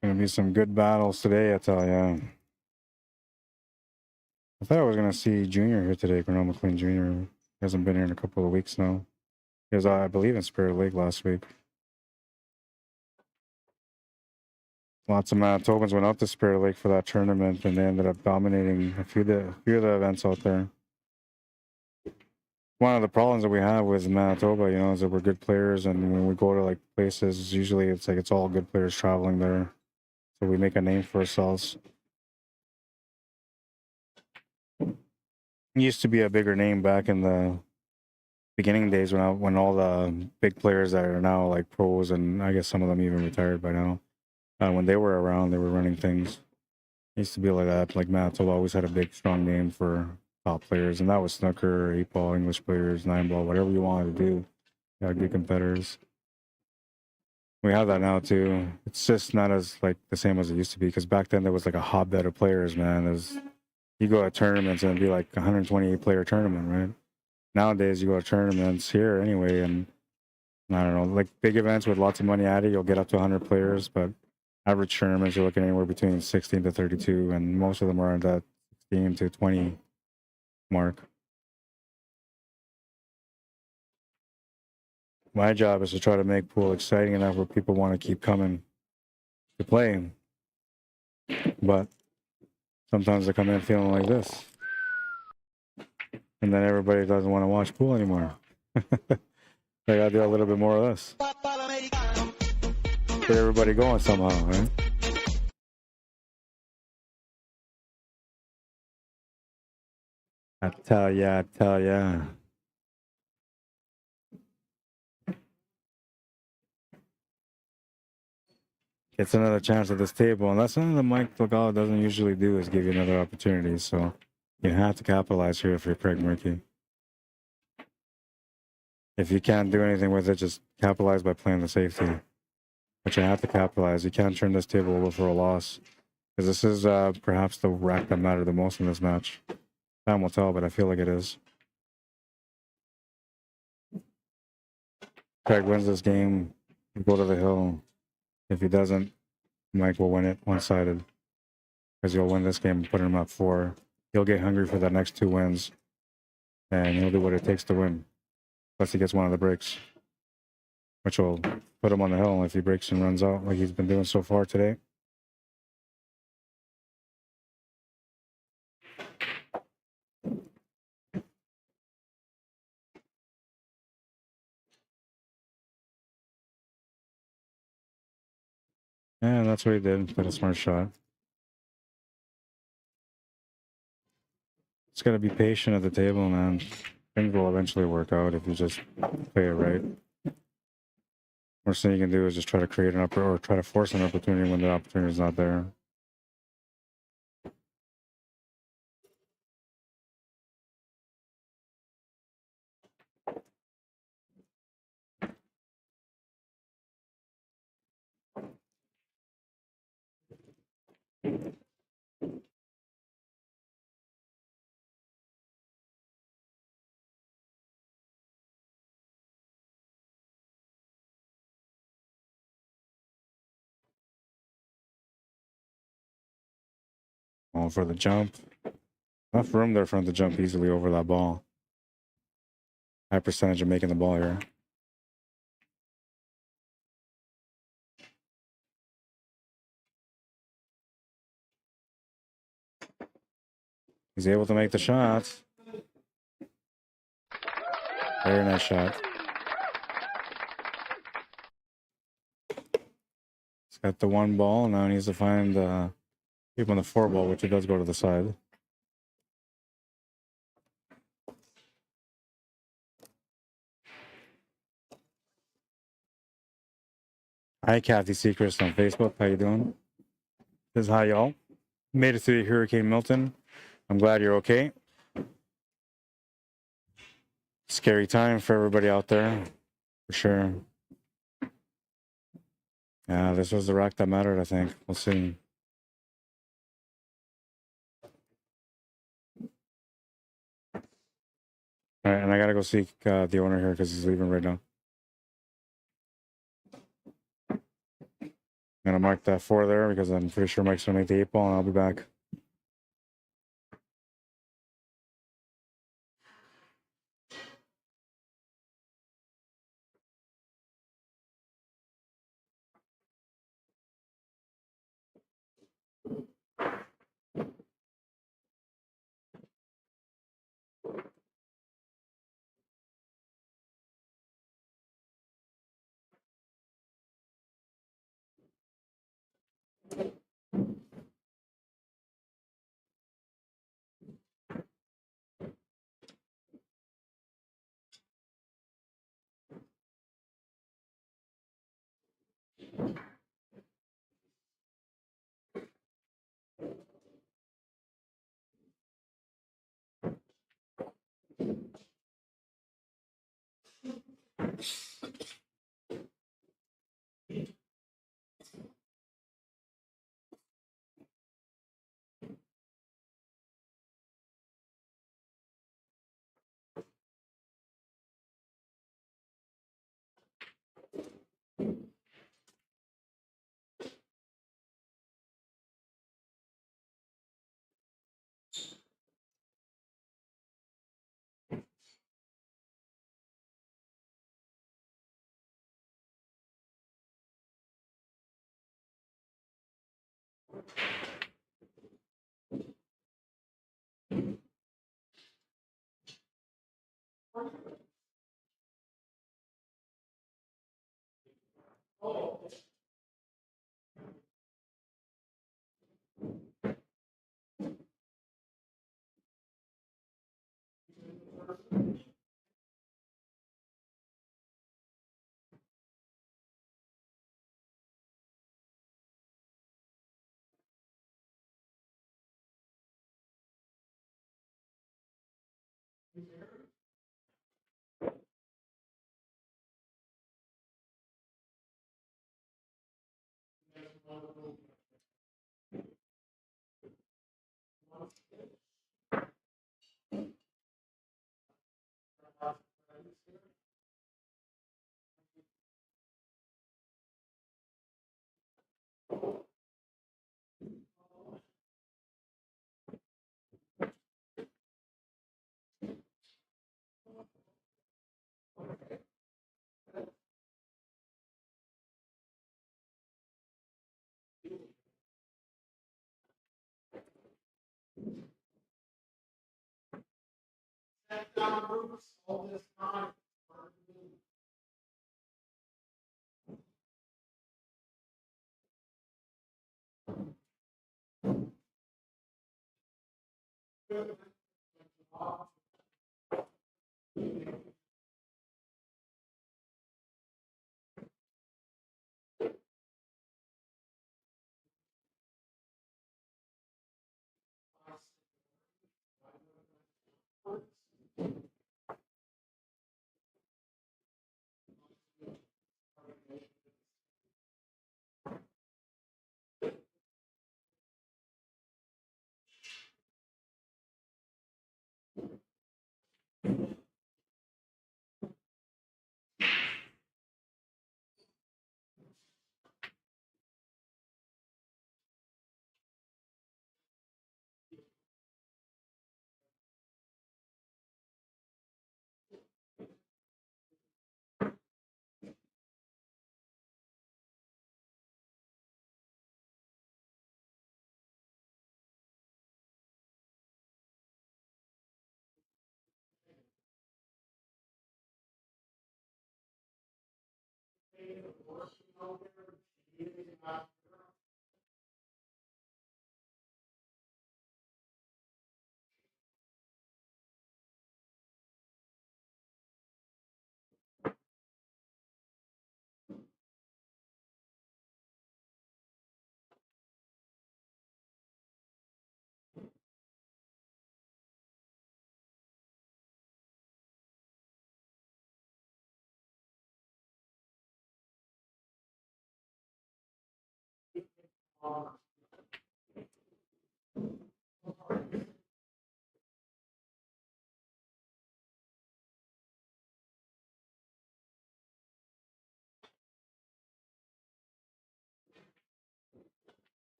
Gonna be some good battles today, I tell ya. I thought I was gonna see Junior here today, Cornell McLean Jr. He hasn't been here in a couple of weeks now. He was, I believe, in Spirit Lake last week. Lots of Manitobans went out to Spirit Lake for that tournament, and they ended up dominating a few of the events out there. One of the problems that we have with Manitoba, you know, is that we're good players, and when we go to like places, usually it's like it's all good players traveling there, so we make a name for ourselves. It used to be a bigger name back in the beginning days when all the big players that are now like pros, and I guess some of them even retired by now. When they were around, they were running things. It used to be like that. Like Manitoba always had a big, strong name for top players, and that was snooker, 8-ball, English players, 9-ball, whatever you wanted to do. You had good competitors. We have that now too. It's just not as like the same as it used to be, because back then there was like a hotbed of players, man. You go to tournaments and it'd be like 128 player tournament, right? Nowadays you go to tournaments here anyway, and I don't know, like big events with lots of money at it, you'll get up to 100 players, but average tournaments you're looking anywhere between 16 to 32, and most of them are at that 16 to 20 mark. My job is to try to make pool exciting enough where people want to keep coming to play, but sometimes they come in feeling like this, and then everybody doesn't want to watch pool anymore. They gotta do a little bit more of this. Get everybody going somehow, right? I tell ya. Gets another chance at this table, and that's something that Mike DELGADO doesn't usually do, is give you another opportunity. So you have to capitalize here if you're Craig Murphy. If you can't do anything with it, just capitalize by playing the safety. But you have to capitalize. You can't turn this table over for a loss, because this is perhaps the rack that mattered the most in this match. Time will tell, but I feel like it is. Craig wins this game, go to the hill. If he doesn't, Mike will win it one-sided, because he'll win this game and put him up 4. He'll get hungry for the next 2 wins, and he'll do what it takes to win. Plus he gets one of the breaks, which will put him on the hill if he breaks and runs out like he's been doing so far today. And that's what he did. Put a smart shot. Just got to be patient at the table, man. Things will eventually work out if you just play it right. Worst thing you can do is just try to create an or try to force an opportunity when the opportunity is not there. Going for the jump. Enough room there for him to jump easily over that ball. High percentage of making the ball here. He's able to make the shots. Very nice shot. He's got the 1 ball. Now he needs to find keep on the 4 ball, which he does go to the side. Hi, Kathy Secrets on Facebook. How you doing? Says hi, y'all. Made it through Hurricane Milton. I'm glad you're okay. Scary time for everybody out there, for sure. Yeah, this was the wreck that mattered, I think. We'll see. All right, and I gotta go seek the owner here because he's leaving right now. I'm gonna mark that 4 there because I'm pretty sure Mike's gonna make the 8 ball, and I'll be back.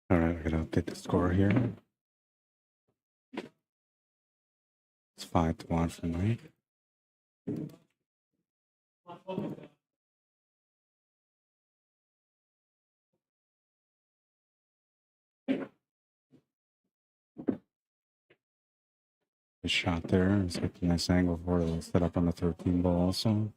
All right, I gotta update the score here. It's 5-1 for me. Good shot there. It's got a nice angle for it. Set up on the 13 ball also.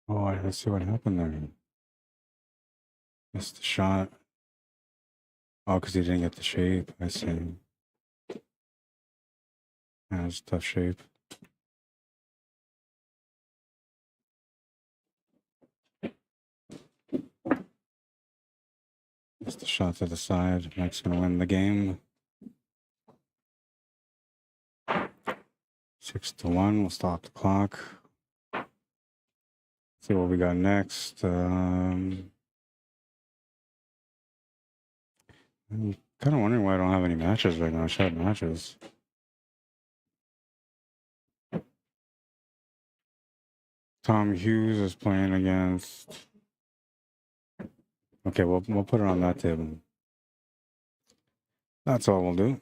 Oh, let's see what happened there. Missed the shot. Oh, because he didn't get the shape. I see. Yeah, it's a tough shape. Missed the shot to the side. Mike's going to win the game. 6-1. We'll stop the clock. See what we got next. I'm kind of wondering why I don't have any matches right now. I should have matches. Tom Hughes is playing against. Okay, we'll put it on that table. That's all we'll do.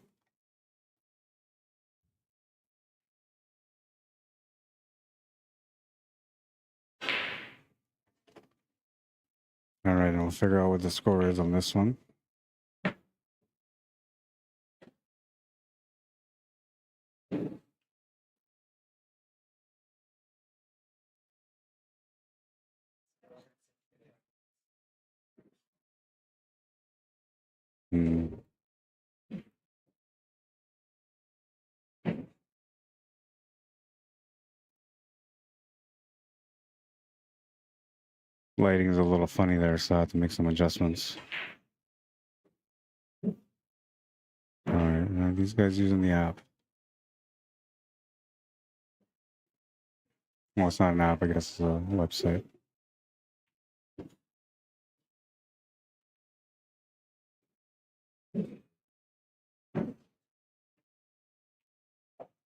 All right, and we'll figure out what the score is on this one. Hmm. Lighting is a little funny there, so I have to make some adjustments. All right, now these guys using the app. Well, it's not an app, I guess it's a website.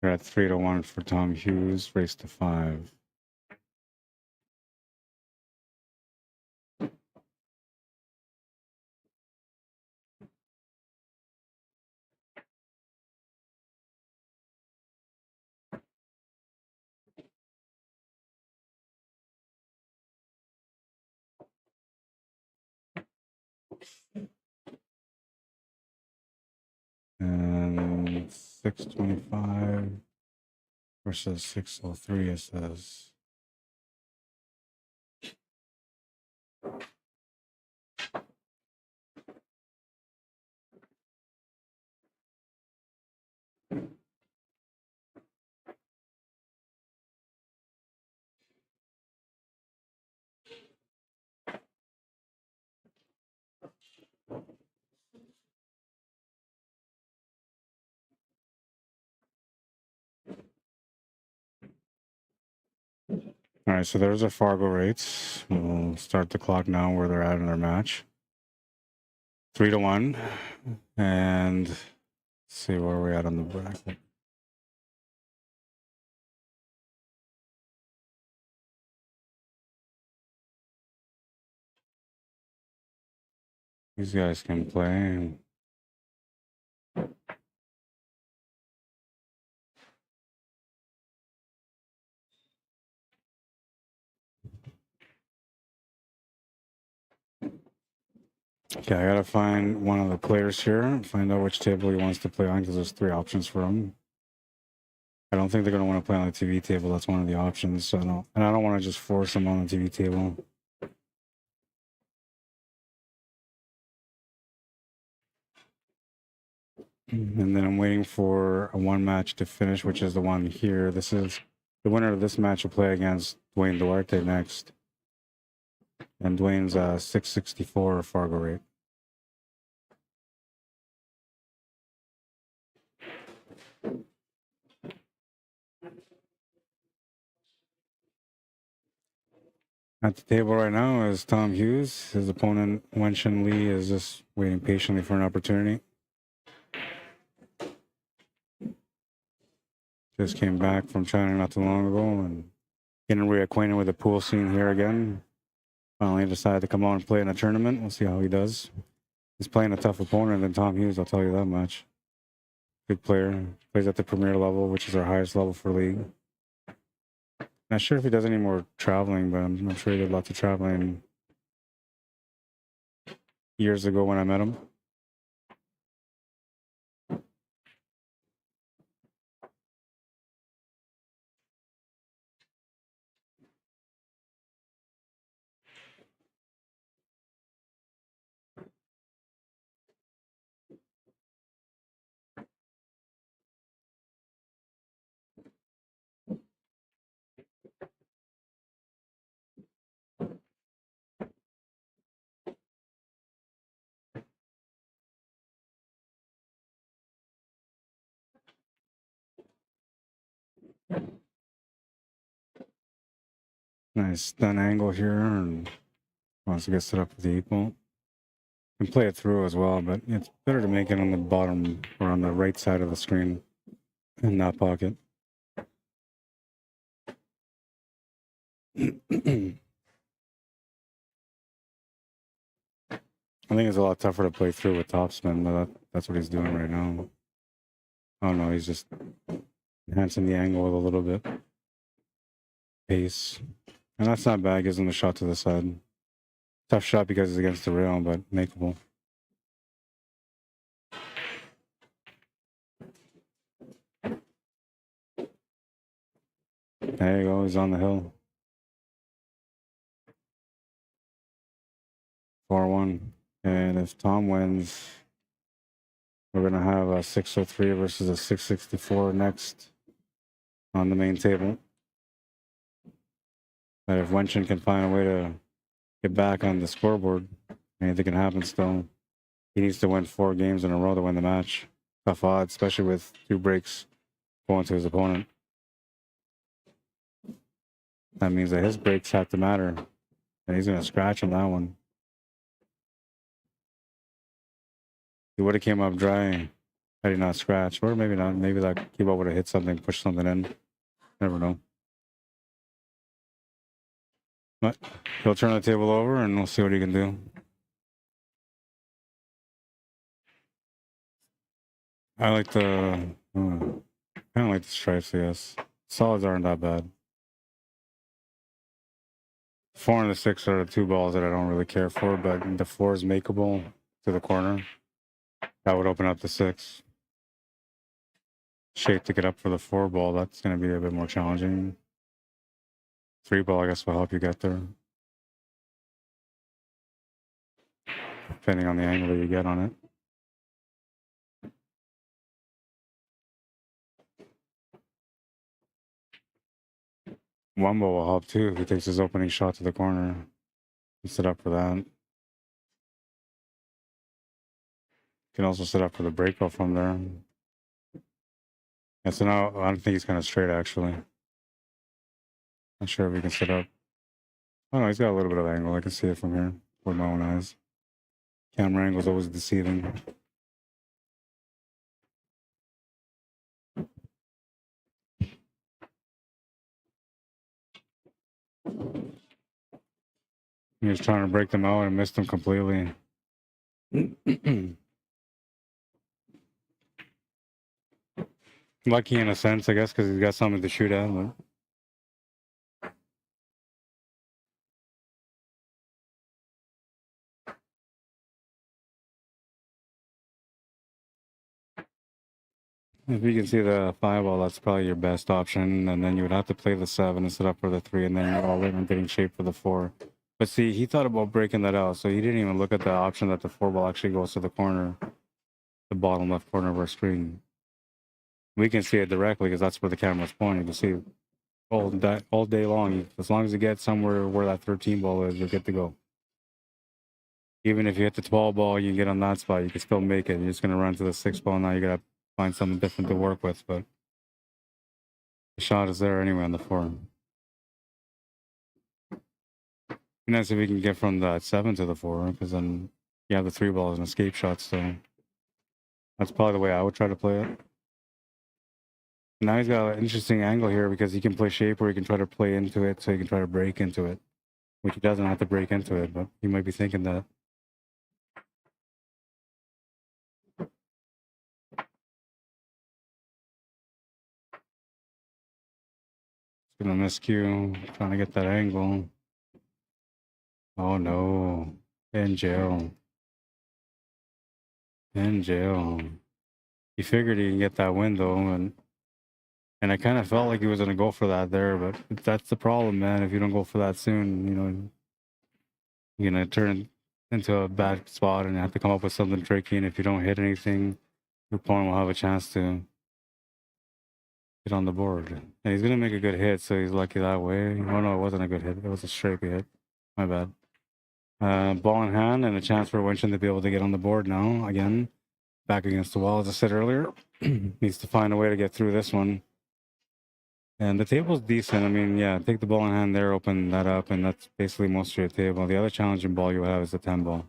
We're at 3-1 for Tom Hughes, race to 5. And 625 versus 603, it says. All right, so there's our Fargo rates. We'll start the clock now where they're at in their match. 3-1. And let's see where we're at on the bracket. These guys can play. Okay, I gotta find one of the players here, find out which table he wants to play on, because there's 3 options for him. I don't think they're gonna want to play on the TV table. That's one of the options. So I don't want to just force him on the TV table. And then I'm waiting for a 1 match to finish, which is the one here. This is the winner of this match will play against Dwayne Duarte next. And Dwayne's 664 Fargo rate. At the table right now is Tom Hughes. His opponent, Wenshin Lee, is just waiting patiently for an opportunity. Just came back from China not too long ago and getting reacquainted with the pool scene here again. Finally decided to come on and play in a tournament. We'll see how he does. He's playing a tough opponent than Tom Hughes, I'll tell you that much. Good player. Plays at the premier level, which is our highest level for league. Not sure if he does any more traveling, but I'm sure he did lots of traveling years ago when I met him. Nice stun angle here, and wants to get set up with the equal. Can play it through as well, but it's better to make it on the bottom or on the right side of the screen in that pocket. I think it's a lot tougher to play through with topspin, but that's what he's doing right now. Oh no, he's just enhancing the angle with a little bit. Pace. And that's not bad, gives him the shot to the side. Tough shot because it's against the rail, but makeable. There you go, he's on the hill. 4-1. And if Tom wins, we're going to have a 603 versus a 664 next on the main table. But if Wenshin can find a way to get back on the scoreboard, anything can happen still. He needs to win 4 games in a row to win the match. Tough odds, especially with 2 breaks going to his opponent. That means that his breaks have to matter. And he's going to scratch on that one. He would have came up dry had he not scratched. Or maybe not. Maybe that keyboard would have hit something, pushed something in. Never know. But he'll turn the table over and we'll see what he can do. I like the... kind of like the stripes, yes. Solids aren't that bad. 4 and the 6 are the 2 balls that I don't really care for, but the 4 is makeable to the corner. That would open up the 6. Shape to get up for the 4 ball, that's going to be a bit more challenging. 3 ball, I guess, will help you get there. Depending on the angle that you get on it. One ball will help too if he takes his opening shot to the corner. Set up for that. Can also set up for the breakout from there. And so now I don't think he's kind of straight actually. Not sure if he can sit up. Oh no, he's got a little bit of angle. I can see it from here with my own eyes. Camera angle is always deceiving. He was trying to break them out and missed them completely. Lucky in a sense, I guess, because he's got something to shoot at. But... if you can see the 5-ball, that's probably your best option. And then you would have to play the 7 and set up for the 3, and then you're all in and getting shape for the 4. But see, he thought about breaking that out, so he didn't even look at the option that the 4-ball actually goes to the corner, the bottom left corner of our screen. We can see it directly because that's where the camera's pointing. You can see all day long. As long as you get somewhere where that 13 ball is, you're good to go. Even if you hit the 12 ball, you get on that spot, you can still make it. You're just going to run to the 6 ball. Now you got to find something different to work with, but the shot is there anyway on the 4. Nice if we can get from that 7 to the 4, because then you have the 3 balls and escape shots. So that's probably the way I would try to play it. Now he's got an interesting angle here because he can play shape where he can try to play into it, so he can try to break into it, which he doesn't have to break into it, but he might be thinking that. He's gonna miscue, trying to get that angle. Oh no, in jail. In jail. He figured he can get that window, and I kind of felt like he was gonna go for that there, but that's the problem, man. If you don't go for that soon, you know, you're gonna turn into a bad spot and have to come up with something tricky. And if you don't hit anything, your opponent will have a chance to get on the board. And he's gonna make a good hit, so he's lucky that way. Oh no, it wasn't a good hit. It was a straight hit. My bad. Ball in hand and a chance for Winston to be able to get on the board now. Again, back against the wall, as I said earlier. Needs to find a way to get through this one. And the table's decent. I mean, yeah, take the ball in hand there, open that up, and that's basically most of your table. The other challenging ball you have is the 10 ball.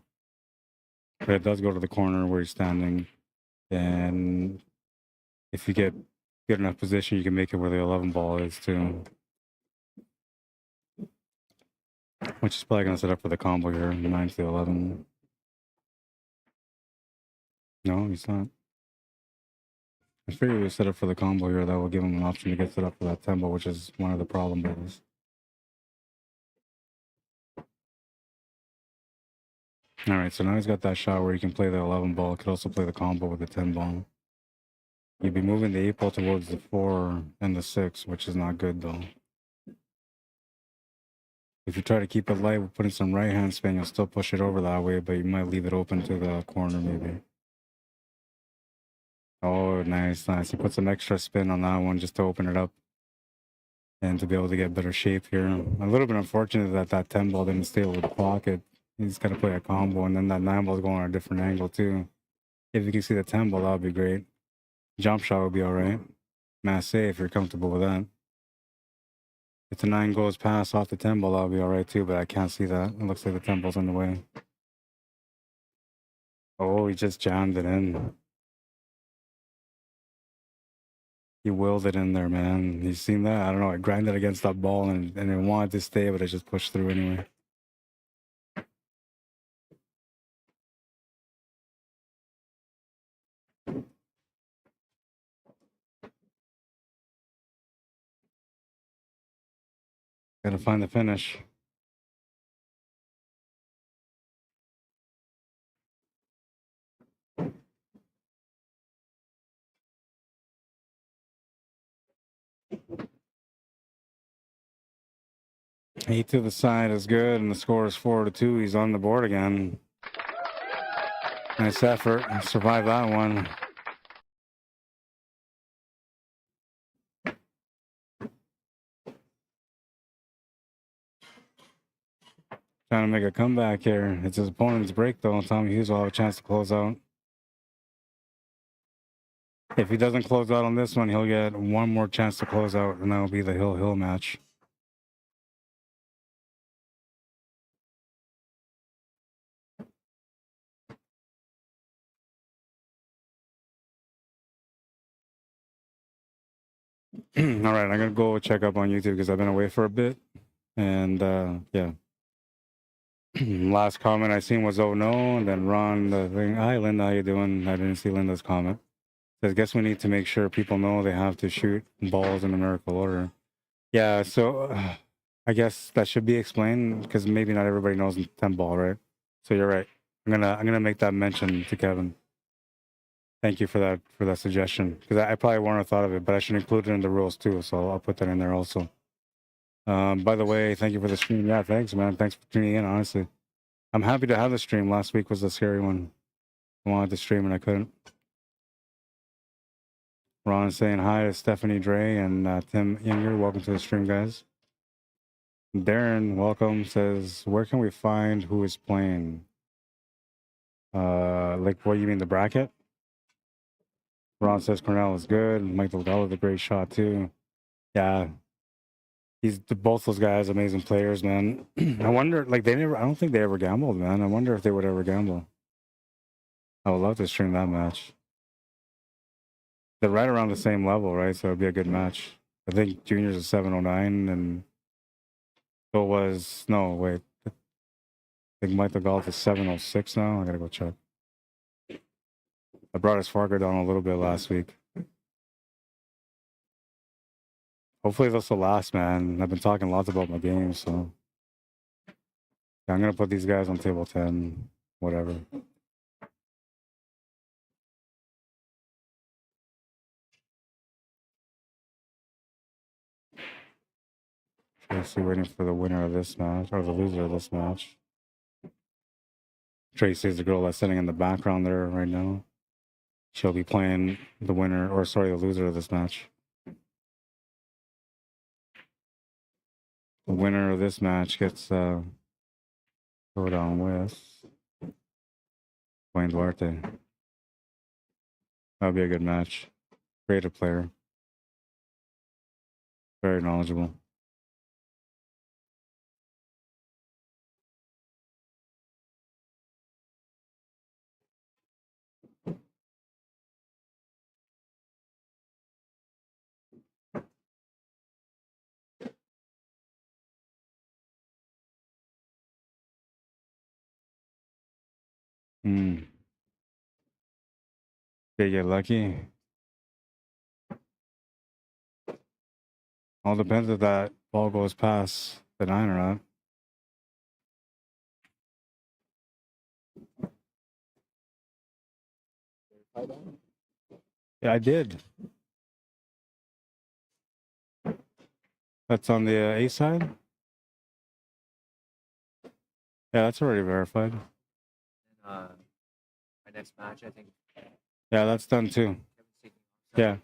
But it does go to the corner where you're standing. And if you get good enough position, you can make it where the 11 ball is too. Which is probably going to set up for the combo here, 9 to the 11. No, he's not. I figured we set up for the combo here. That will give him an option to get set up for that tempo, which is one of the problem balls. All right, so now he's got that shot where he can play the 11 ball. Could also play the combo with the 10 ball. You'd be moving the 8 ball towards the 4 and the 6, which is not good though. If you try to keep it light with putting some right hand spin, you'll still push it over that way, but you might leave it open to the corner maybe. Oh, nice, nice. He put some extra spin on that one just to open it up and to be able to get better shape here. A little bit unfortunate that that 10 ball didn't stay over the pocket. He's got to play a combo, and then that 9 ball is going on a different angle too. If you can see the 10 ball, that would be great. Jump shot would be all right. Mass save if you're comfortable with that. If the 9 goes past off the 10 ball, that'll be all right too, but I can't see that. It looks like the 10 ball's in the way. Oh, he just jammed it in. He willed it in there, man. You seen that? I don't know. It grinded against that ball and it wanted to stay, but it just pushed through anyway. Gotta find the finish. Eight to the side is good, and the score is 4-2. He's on the board again. Nice effort. Survive that one. Trying to make a comeback here. It's his opponent's break, though. Tommy Hughes will have a chance to close out. If he doesn't close out on this one, he'll get one more chance to close out, and that'll be the Hill-Hill match. All right, I'm gonna go check up on YouTube because I've been away for a bit, and yeah. Last comment I seen was "oh no," and then Ron the thing. Hi Linda, how you doing? I didn't see Linda's comment. Says guess we need to make sure people know they have to shoot balls in numerical order. Yeah, so I guess that should be explained because maybe not everybody knows 10 ball, right? So you're right. I'm gonna make that mention to Kevin. Thank you for that suggestion because I probably wouldn't have thought of it, but I should include it in the rules too. So I'll put that in there also. By the way, thank you for the stream. Yeah, thanks, man. Thanks for tuning in. Honestly, I'm happy to have the stream. Last week was a scary one. I wanted to stream and I couldn't. Ron is saying hi to Stephanie Dre and Tim Younger. Welcome to the stream, guys. Darren, welcome. Says, where can we find who is playing? Like, what you mean, the bracket? Ron says Cornell is good. Mike Delgado, the great shot too. Yeah, both those guys, amazing players, man. I wonder, like, I don't think they ever gambled, man. I wonder if they would ever gamble. I would love to stream that match. They're right around the same level, right? So it'd be a good match. I think Junior's is 709, and so was I think Mike Delgado is 706 now. I gotta go check. I brought his Fargo down a little bit last week. Hopefully this will last, man. I've been talking lots about my game, so yeah, I'm gonna put these guys on table 10, whatever. Tracy waiting for the winner of this match, or the loser of this match. Tracy is the girl that's sitting in the background there right now. She'll be playing the winner, or sorry, the loser of this match. The winner of this match gets go down with Wayne Duarte. That'll be a good match. Creative player. Very knowledgeable. Did you get lucky? All depends if that ball goes past the 9 or not. Yeah, I did. That's on the A side? Yeah, that's already verified. My next match, I think. Yeah, that's done too. Yeah.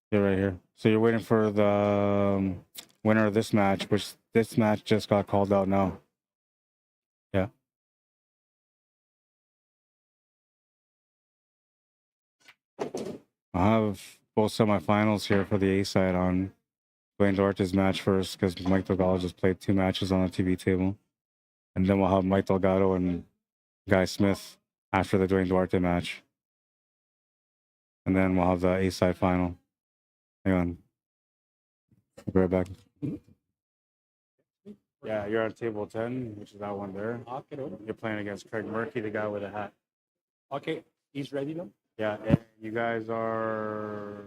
You're right here. So you're waiting for the winner of this match, which this match just got called out now. Yeah. I have both semifinals here for the A side on Dwayne Duarte's match first because Mike Delgado just played 2 matches on the TV table. And then we'll have Mike Delgado and Guy Smith after the Dwayne Duarte match. And then we'll have the A side final. Hang on. I'll be right back. Yeah, you're on table 10, which is that one there. Okay, You're playing against Craig Murphy, the guy with a hat. okay, he's ready now. Yeah, and you guys are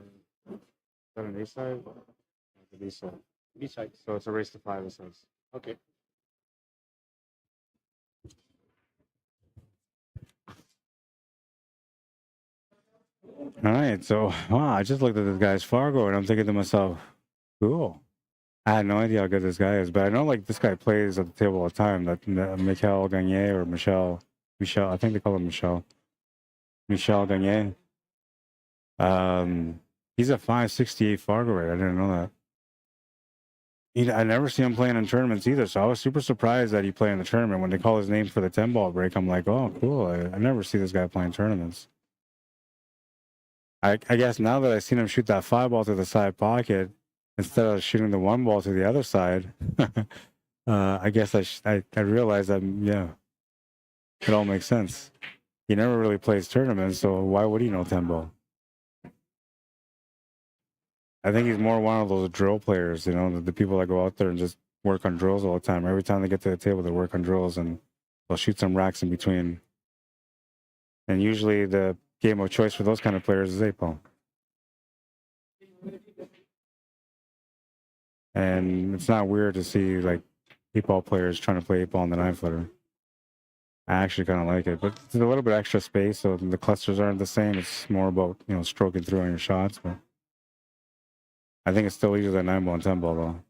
is that an A side? The B side. Besides, So it's a race to 5, it says. okay. All right, so wow, I just looked at this guy's Fargo and I'm thinking to myself, cool. I had no idea how good this guy is, but I know like this guy plays at the table all the time. That Michael Gagne or Michel, I think they call him Michel Gagne. He's a 568 Fargo rate. I didn't know that. I never see him playing in tournaments either, so I was super surprised that he played in the tournament. When they call his name for the 10 ball break, I'm like, oh, cool. I never see this guy playing tournaments. I guess now that I've seen him shoot that 5 ball to the side pocket instead of shooting the 1 ball to the other side, I guess I realized that, yeah, it all makes sense. He never really plays tournaments, so why would he know 10 ball? I think he's more one of those drill players, you know, the people that go out there and just work on drills all the time. Every time they get to the table, they work on drills and they'll shoot some racks in between. And usually the game of choice for those kind of players is 8-ball. And it's not weird to see like 8-ball players trying to play 8-ball on the 9-footer. I actually kind of like it, but it's a little bit extra space, so the clusters aren't the same. It's more about, you know, stroking through on your shots. But I think it's still easier than 9-ball and 10-ball though.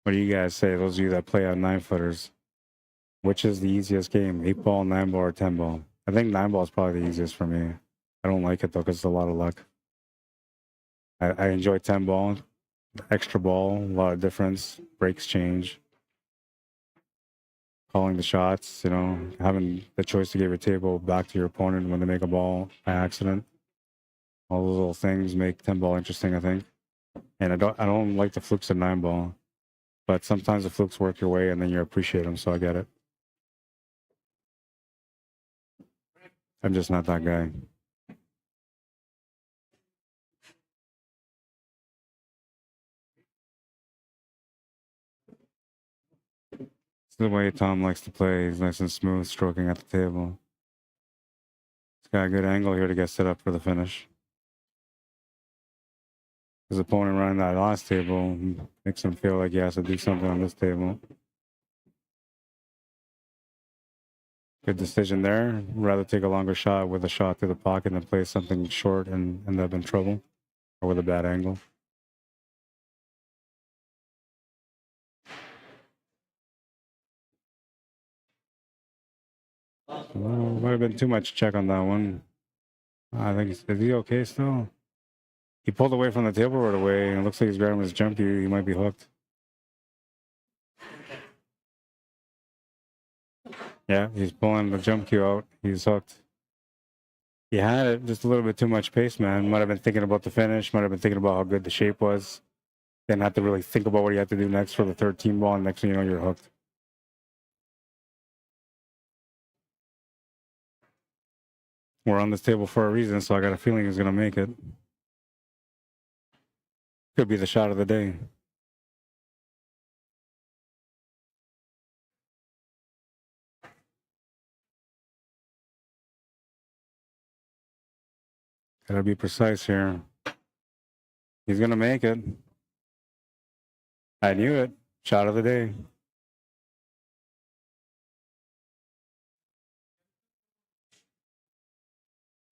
What do you guys say? Those of you that play on 9-footers, which is the easiest game? 8-ball, 9-ball, or 10-ball? I think 9-ball is probably the easiest for me. I don't like it though because it's a lot of luck. I enjoy 10-ball, extra ball, a lot of difference, breaks change, calling the shots, you know, having the choice to give your table back to your opponent when they make a ball by accident. All those little things make 10-ball interesting, I think. And I don't like the flukes of 9-ball, but sometimes the flukes work your way and then you appreciate them, so I get it. I'm just not that guy. It's the way Tom likes to play. He's nice and smooth, stroking at the table. He's got a good angle here to get set up for the finish. His opponent running that last table makes him feel like he has to do something on this table. Good decision there. Rather take a longer shot with a shot through the pocket than play something short and end up in trouble or with a bad angle. Might have been too much check on that one. I think is he okay still? He pulled away from the table right away, and it looks like he's grabbing his jump. He might be hooked. Yeah, he's pulling the jump cue out. He's hooked. He had it, just a little bit too much pace, man. Might have been thinking about the finish. Might have been thinking about how good the shape was. Didn't have to really think about what he had to do next for the 13 ball, and next thing you know, you're hooked. We're on this table for a reason, so I got a feeling he's gonna make it. Could be the shot of the day. Gotta be precise here. He's gonna make it. I knew it. Shot of the day.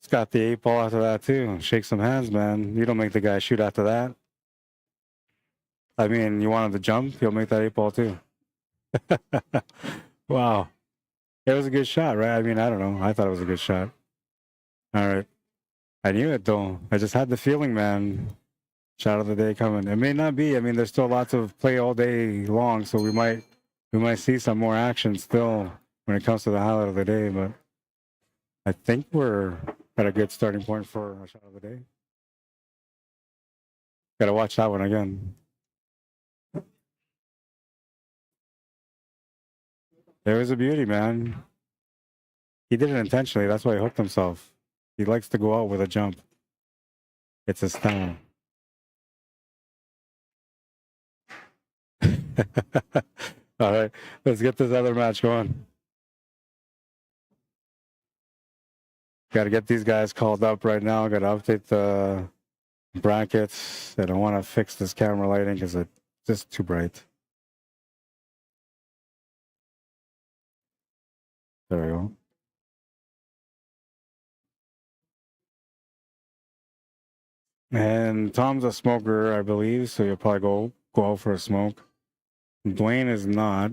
He's got the 8-ball after that too. Shake some hands, man. You don't make the guy shoot after that. I mean, you want him to jump, he'll make that 8-ball too. Wow. It was a good shot, right? I mean, I don't know. I thought it was a good shot. All right. I knew it though. I just had the feeling, man. Shot of the day coming. It may not be. I mean, there's still lots of play all day long, so we might see some more action still when it comes to the highlight of the day, but I think we're at a good starting point for a shot of the day. Gotta watch that one again. It was a beauty, man. He did it intentionally. That's why he hooked himself. He likes to go out with a jump. It's his style. All right, let's get this other match going. Got to get these guys called up right now. Got to update the brackets. I don't want to fix this camera lighting because it's just too bright. There we go. And Tom's a smoker, I believe, so you'll probably go out for a smoke. Dwayne is not,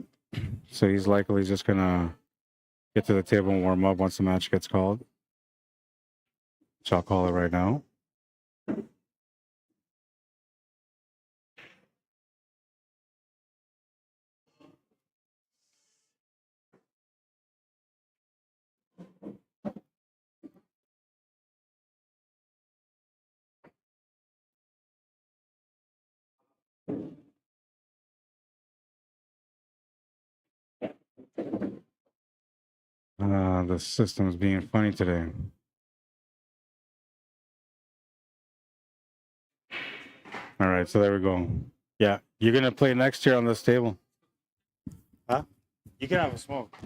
so he's likely just gonna get to the table and warm up once the match gets called. So I'll call it right now. The system's being funny today. All right, so there we go. Yeah, you're gonna play next year on this table. Huh? You can have a smoke.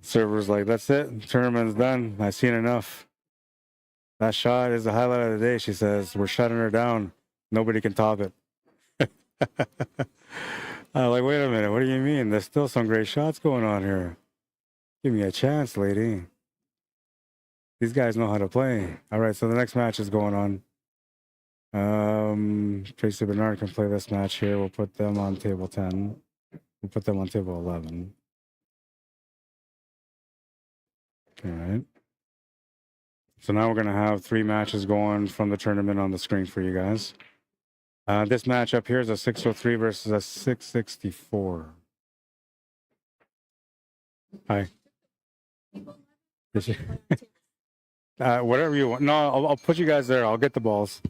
Server's like, that's it. Tournament's done. I've seen enough. That shot is the highlight of the day, she says. We're shutting her down. Nobody can top it. I'm like, wait a minute. What do you mean? There's still some great shots going on here. Give me a chance, lady. These guys know how to play. All right, so the next match is going on. Tracy Bernard can play this match here. We'll put them on table 10. We'll put them on table 11. All right. So now we're going to have 3 matches going from the tournament on the screen for you guys. This match up here is a 603 versus a 664. Hi. Whatever you want. No, I'll put you guys there. I'll get the balls.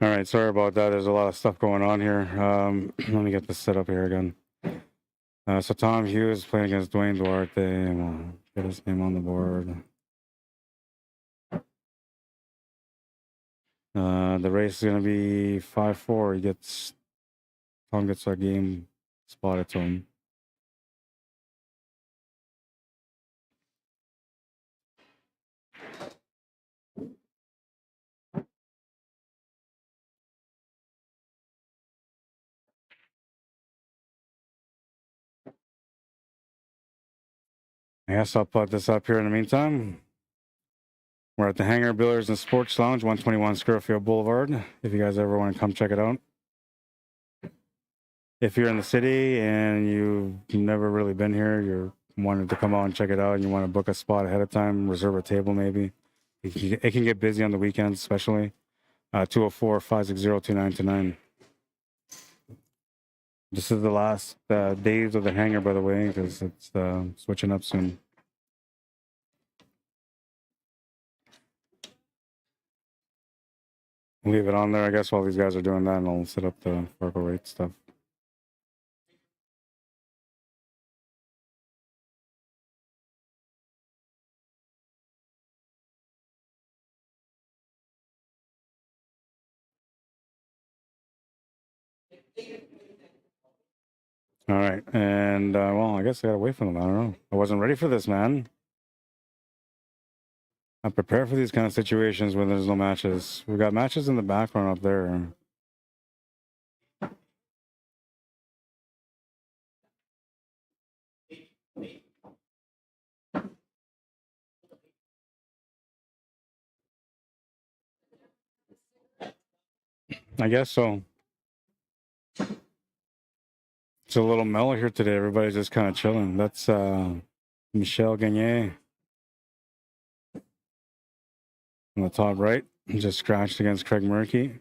All right, sorry about that. There's a lot of stuff going on here. Let me get this set up here again. So Tom Hughes playing against Dwayne Duarte. We'll get his name on the board. The race is going to be 5-4. Tom gets a game spotted to him. I guess I'll put this up here in the meantime. We're at the Hangar Billiards and Sports Lounge, 121 Scurfield Blvd. If you guys ever want to come check it out. If you're in the city and you've never really been here, you're wanting to come out and check it out, and you want to book a spot ahead of time, reserve a table maybe. It can get busy on the weekends, especially. 204-560-2929. This is the last days of the hangar, by the way, because it's switching up soon. Leave it on there, I guess, while these guys are doing that, and I'll set up the FargoRate stuff. All right, and well, I guess I gotta wait for them. I don't know. I wasn't ready for this, man. I prepare for these kind of situations when there's no matches. We got matches in the background up there. I guess so. It's a little mellow here today. Everybody's just kind of chilling. That's Michel Gagne on the top right. Just scratched against Craig Murphy.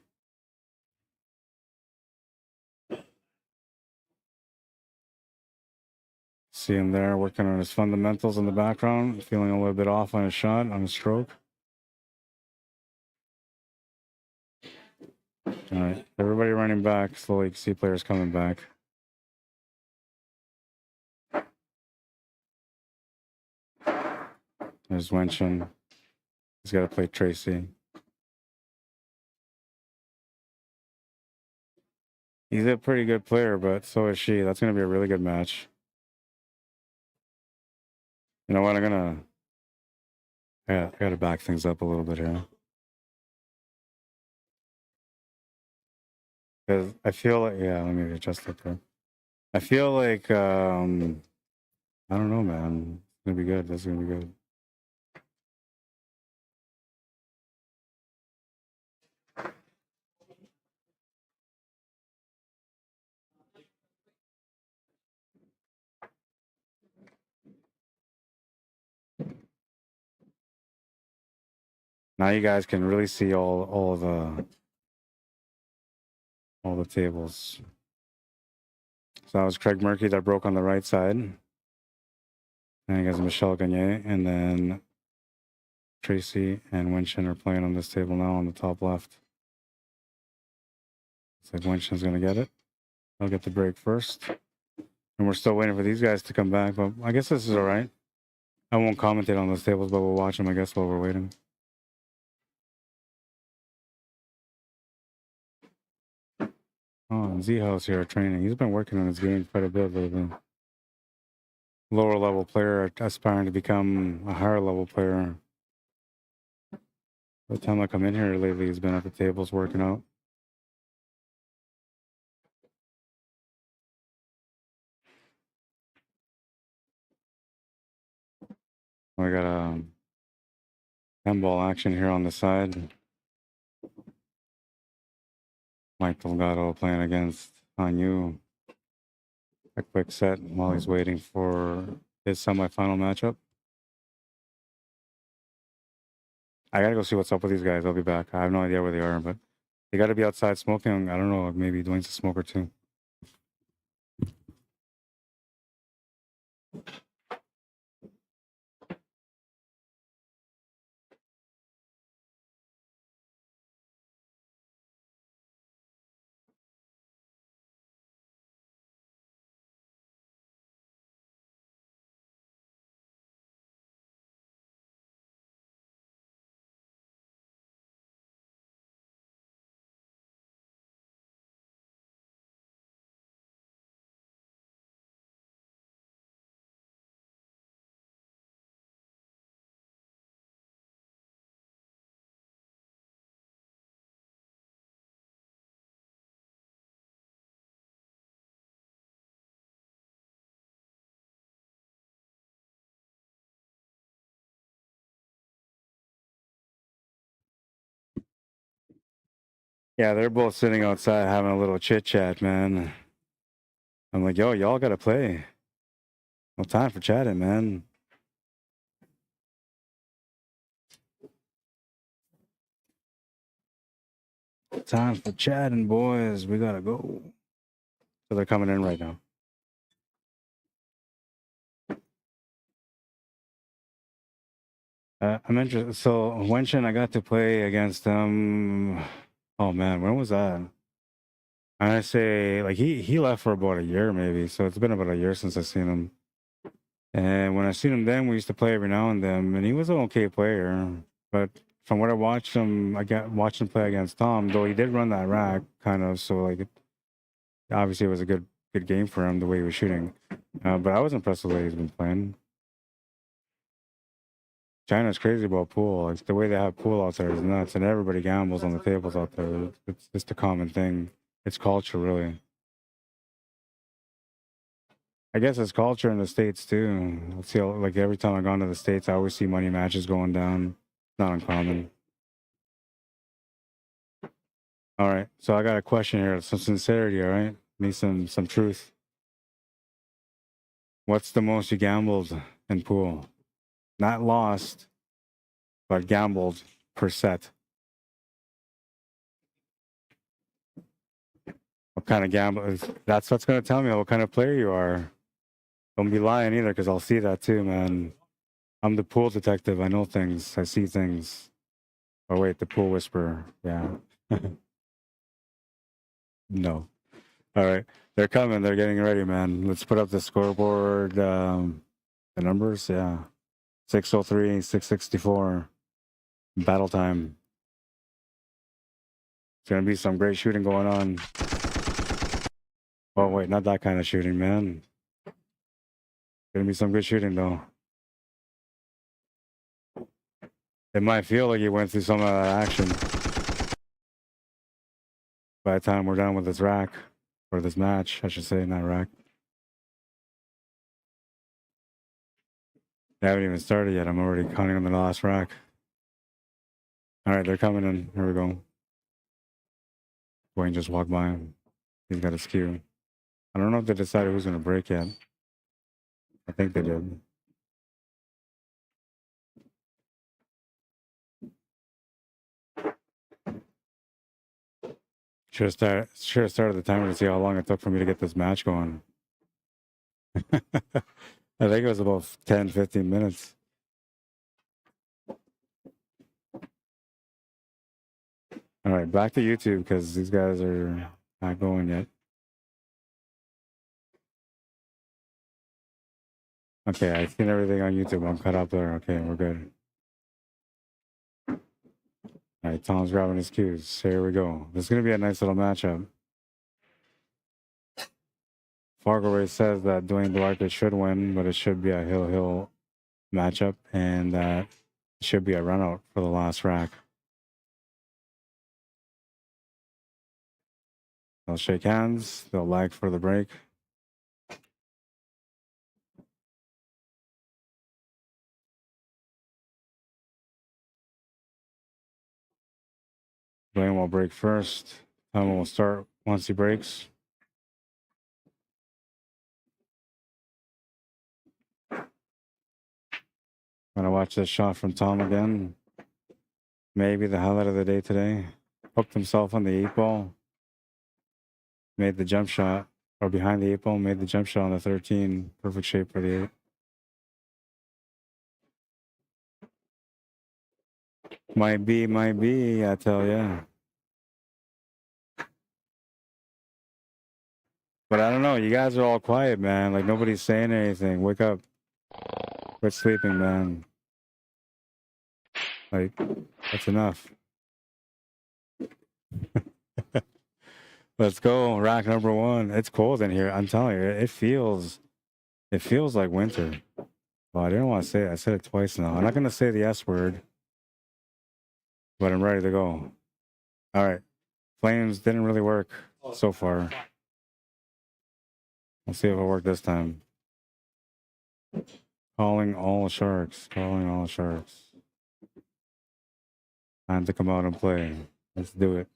See him there working on his fundamentals in the background, feeling a little bit off on his shot, on his stroke. All right, everybody running back. Slowly see players coming back. There's Wenchen. He's got to play Tracy. He's a pretty good player, but so is she. That's going to be a really good match. You know what? I got to back things up a little bit here. Because I feel like, yeah, let me adjust it there. I feel like, I don't know, man. It's going to be good. This is going to be good. Now you guys can really see all the tables. So that was Craig Murphy that broke on the right side. And you guys Michel Gagne, and then Tracy and Winston are playing on this table now on the top left. It's like Winston's gonna get it. I'll get the break first. And we're still waiting for these guys to come back, but I guess this is all right. I won't commentate on those tables, but we'll watch them, I guess, while we're waiting. Oh, and Z-House here training. He's been working on his game quite a bit lately. Lower level player aspiring to become a higher level player. By the time I come in here lately, he's been at the tables working out. We got a handball action here on the side. Mike Delgado playing against Hanyu. A quick set while he's waiting for his semifinal matchup. I gotta go see what's up with these guys. I'll be back. I have no idea where they are, but they gotta be outside smoking. I don't know, maybe Dwayne's a smoker too. Yeah, they're both sitting outside having a little chit chat, man. I'm like, yo, y'all gotta play. No time for chatting, man. Time for chatting, boys. We gotta go. So they're coming in right now. I'm interested. So Wenshin, I got to play against them. Oh man, when was that? I say like he left for about a year maybe. So it's been about a year since I've seen him. And when I seen him then, we used to play every now and then, and he was an okay player. But from what I watched him, watched him play against Tom, though he did run that rack kind of. So like, obviously it was a good game for him the way he was shooting. But I was impressed with the way he's been playing. China's crazy about pool. Like the way they have pool out there is nuts, and everybody gambles on the tables out there. It's just a common thing. It's culture, really. I guess it's culture in the States too. I see, like every time I've gone to the States, I always see money matches going down. Not uncommon. All right, so I got a question here. Some sincerity, all right? Need some truth. What's the most you gambled in pool? Not lost, but gambled per set. What kind of gamble? That's what's going to tell me what kind of player you are. Don't be lying either, because I'll see that too, man. I'm the pool detective. I know things. I see things. Oh, wait, the pool whisperer. Yeah. No. All right. They're coming. They're getting ready, man. Let's put up the scoreboard. The numbers. Yeah. 603, 664. Battle time. It's going to be some great shooting going on. Oh, wait, not that kind of shooting, man. Going to be some good shooting, though. It might feel like you went through some of that action by the time we're done with this rack, or this match, I should say, not rack. They haven't even started yet. I'm already counting on the last rack. All right, they're coming in. Here we go. Wayne just walked by him. He's got a skew. I don't know if they decided who's going to break yet. I think they did. Should have started the timer to see how long it took for me to get this match going. I think it was about 10, 15 minutes. All right, back to YouTube because these guys are not going yet. Okay, I've seen everything on YouTube. I'm cut up there. Okay, we're good. All right, Tom's grabbing his cues. Here we go. This is going to be a nice little matchup. FargoRate says that Dwayne Duarte should win, but it should be a hill matchup, and that should be a run out for the last rack. They'll shake hands. They'll lag for the break. Dwayne will break first. Tom will start once he breaks. Gonna watch this shot from Tom again. Maybe the highlight of the day today. Hooked himself on the 8-ball. Made the jump shot, or behind the 8-ball, made the jump shot on the 13. Perfect shape for the 8. Might be, I tell ya. But I don't know, you guys are all quiet, man. Like nobody's saying anything. Wake up. Quit sleeping, man. Like, that's enough. Let's go. Rack number 1. It's cold in here. I'm telling you, it feels like winter. Well, I didn't want to say it. I said it twice now. I'm not going to say the S word, but I'm ready to go. All right. Flames didn't really work so far. We'll see if it'll work this time. Calling all sharks. Calling all sharks. Time to come out and play. Let's do it.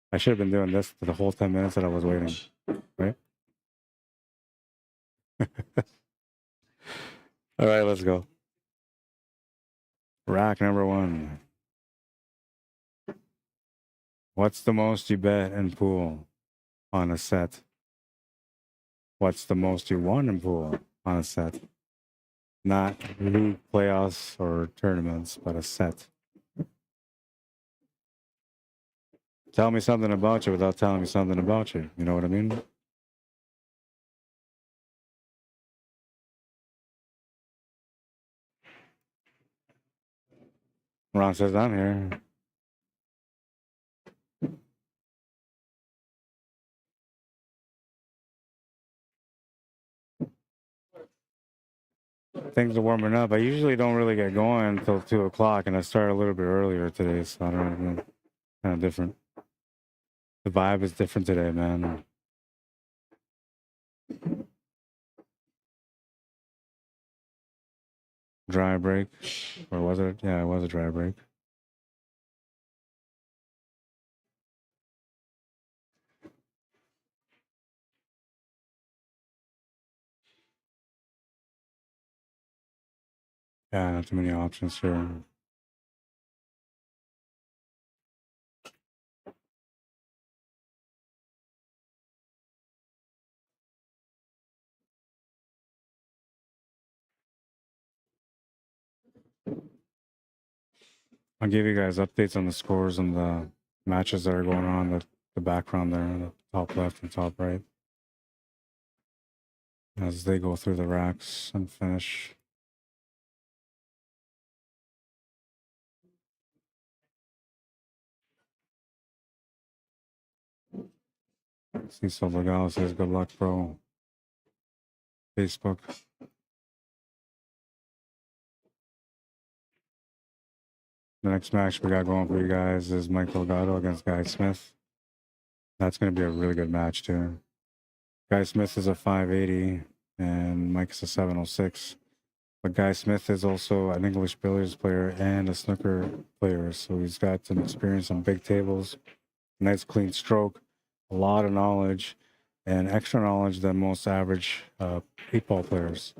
I should have been doing this for the whole 10 minutes that I was waiting. Right? All right, let's go. Rack number 1. What's the most you bet in pool? on a set. What's the most you won in pool on a set? Not league playoffs or tournaments, but a set. Tell me something about you without telling me something about you. You know what I mean? Ron says I'm here. Things are warming up. I usually don't really get going until 2 o'clock, and I started a little bit earlier today, so I don't know. Kind of different. The vibe is different today, man. Dry break, or was it? Yeah, it was a dry break. Yeah, not too many options here. I'll give you guys updates on the scores and the matches that are going on, the background there, the top left and top right, as they go through the racks and finish. Cecil Legal says, good luck, bro. Facebook. The next match we got going for you guys is Mike DELGADO against Guy Smith. That's going to be a really good match, too. Guy Smith is a 580 and Mike is a 706. But Guy Smith is also an English billiards player and a snooker player. So he's got some experience on big tables, nice clean stroke, a lot of knowledge, and extra knowledge than most average 8-ball players.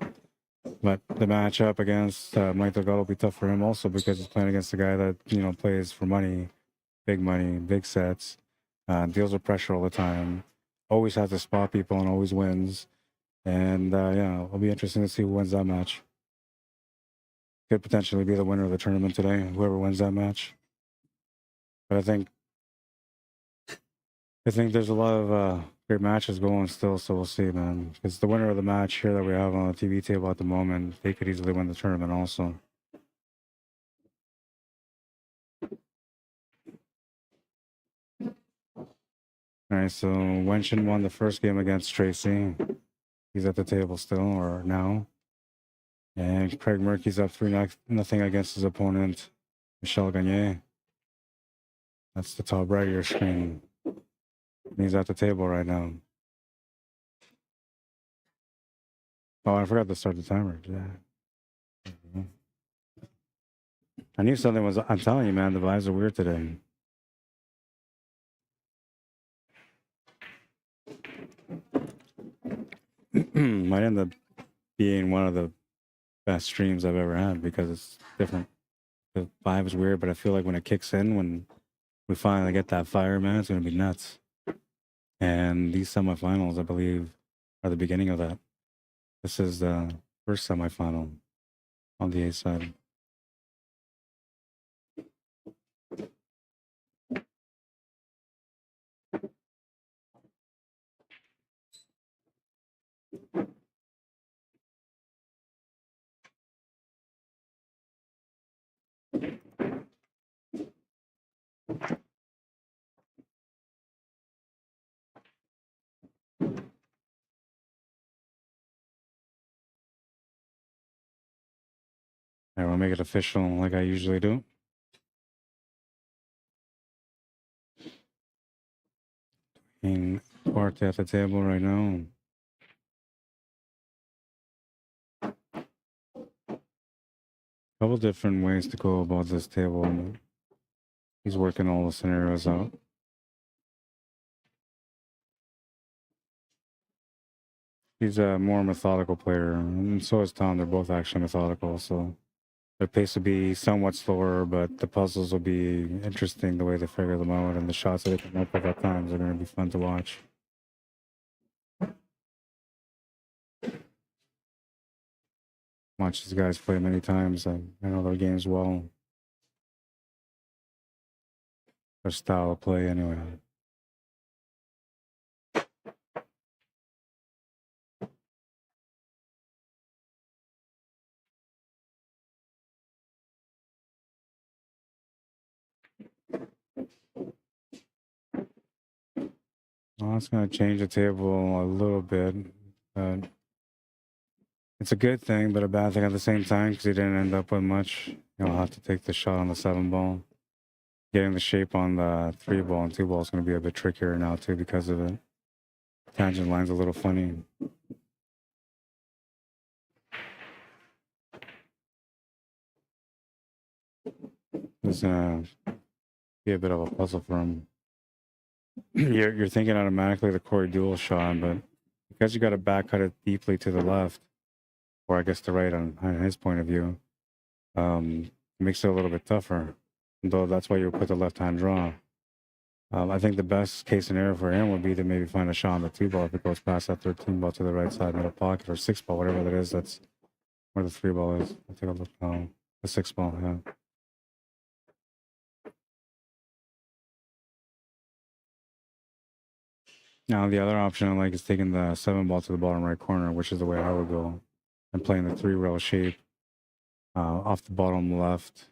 But the matchup against Mike DELGADO will be tough for him also because he's playing against a guy that, you know, plays for money, big sets, deals with pressure all the time, always has to spot people and always wins. And yeah, it'll be interesting to see who wins that match. Could potentially be the winner of the tournament today, whoever wins that match. But I think there's a lot of great matches going still, so we'll see, man. Because the winner of the match here that we have on the TV table at the moment, they could easily win the tournament also. All right, so Wenshin won the first game against Tracy. He's at the table still, or now. And Craig Murphy's up 3-0 against his opponent, Michel Gagne. That's the top right of your screen. He's at the table right now. Oh, I forgot to start the timer. Yeah. I knew something was. I'm telling you, man, the vibes are weird today. Might end up being one of the best streams I've ever had because it's different. The vibe is weird, but I feel like when it kicks in, when we finally get that fire, man, it's gonna be nuts. And these semifinals, I believe, are the beginning of that. This is the first semifinal on the A side. I will make it official like I usually do. And Quarte at the table right now. Couple different ways to go about this table. He's working all the scenarios out. He's a more methodical player, and so is Tom. They're both actually methodical, so their pace will be somewhat slower, but the puzzles will be interesting the way they figure them out, and the shots that they come up with at times are going to be fun to watch. watched these guys play many times. I know their games well. Their style of play, anyway. Well, it's going to change the table a little bit. It's a good thing, but a bad thing at the same time because he didn't end up with much. He'll have to take the shot on the 7 ball. Getting the shape on the 3 ball and 2 ball is going to be a bit trickier now, too, because of it. Tangent line's a little funny. It's going to be a bit of a puzzle for him. You're thinking automatically the Corey dual shot, but because you got to back cut it deeply to the left, or I guess the right on his point of view, it makes it a little bit tougher. Though that's why you put the left hand draw. I think the best case scenario for him would be to maybe find a shot on the 2 ball if it goes past that 13 ball to the right side middle pocket, or 6 ball, whatever that is. That's where the 3 ball is. I'll take a look now. The 6 ball, yeah. Now the other option I like is taking the 7 ball to the bottom right corner, which is the way I would go, and playing the 3 rail shape off the bottom left,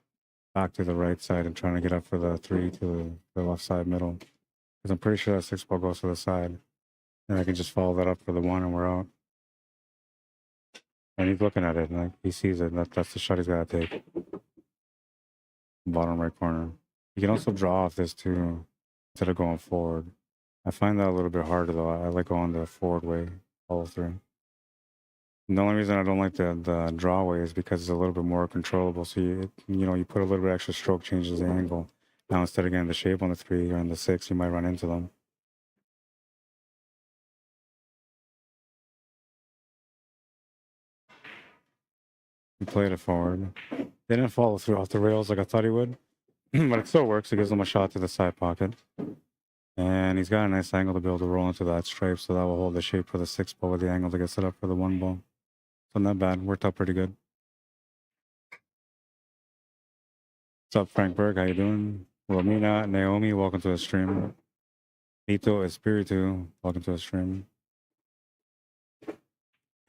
back to the right side, and trying to get up for the 3 to the left side middle. Because I'm pretty sure that 6 ball goes to the side, and I can just follow that up for the 1, and we're out. And he's looking at it, and like, he sees it. That's the shot he's got to take. Bottom right corner. You can also draw off this too, instead of going forward. I find that a little bit harder though. I like going the forward way, follow through. And the only reason I don't like the draw way is because it's a little bit more controllable. So you put a little bit extra stroke, changes the angle. Now instead of getting the shape on the 3 or on the 6, you might run into them. He played it forward. They didn't follow through off the rails like I thought he would, but it still works. It gives him a shot to the side pocket. And he's got a nice angle to be able to roll into that stripe, so that will hold the shape for the 6 ball with the angle to get set up for the 1 ball. So not bad. Worked out pretty good. What's up, Frank Berg? How you doing? Romina, Naomi, welcome to the stream. Ito Espiritu, welcome to the stream. I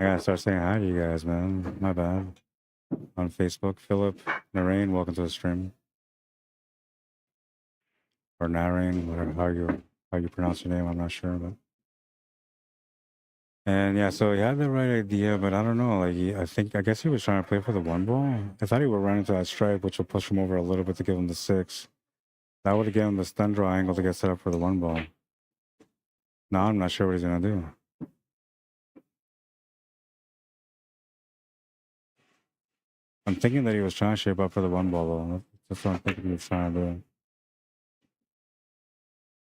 gotta start saying hi to you guys, man. My bad. On Facebook, Philip, Narain, welcome to the stream. Or Narain, whatever how you pronounce your name, I'm not sure, but. And yeah, so he had the right idea, but I don't know. Like, I guess he was trying to play for the 1 ball. I thought he would run into that stripe, which will push him over a little bit to give him the 6. That would have given him the stun draw angle to get set up for the 1 ball. Now I'm not sure what he's gonna do. I'm thinking that he was trying to shape up for the 1 ball, though. That's what I'm thinking he was trying to do.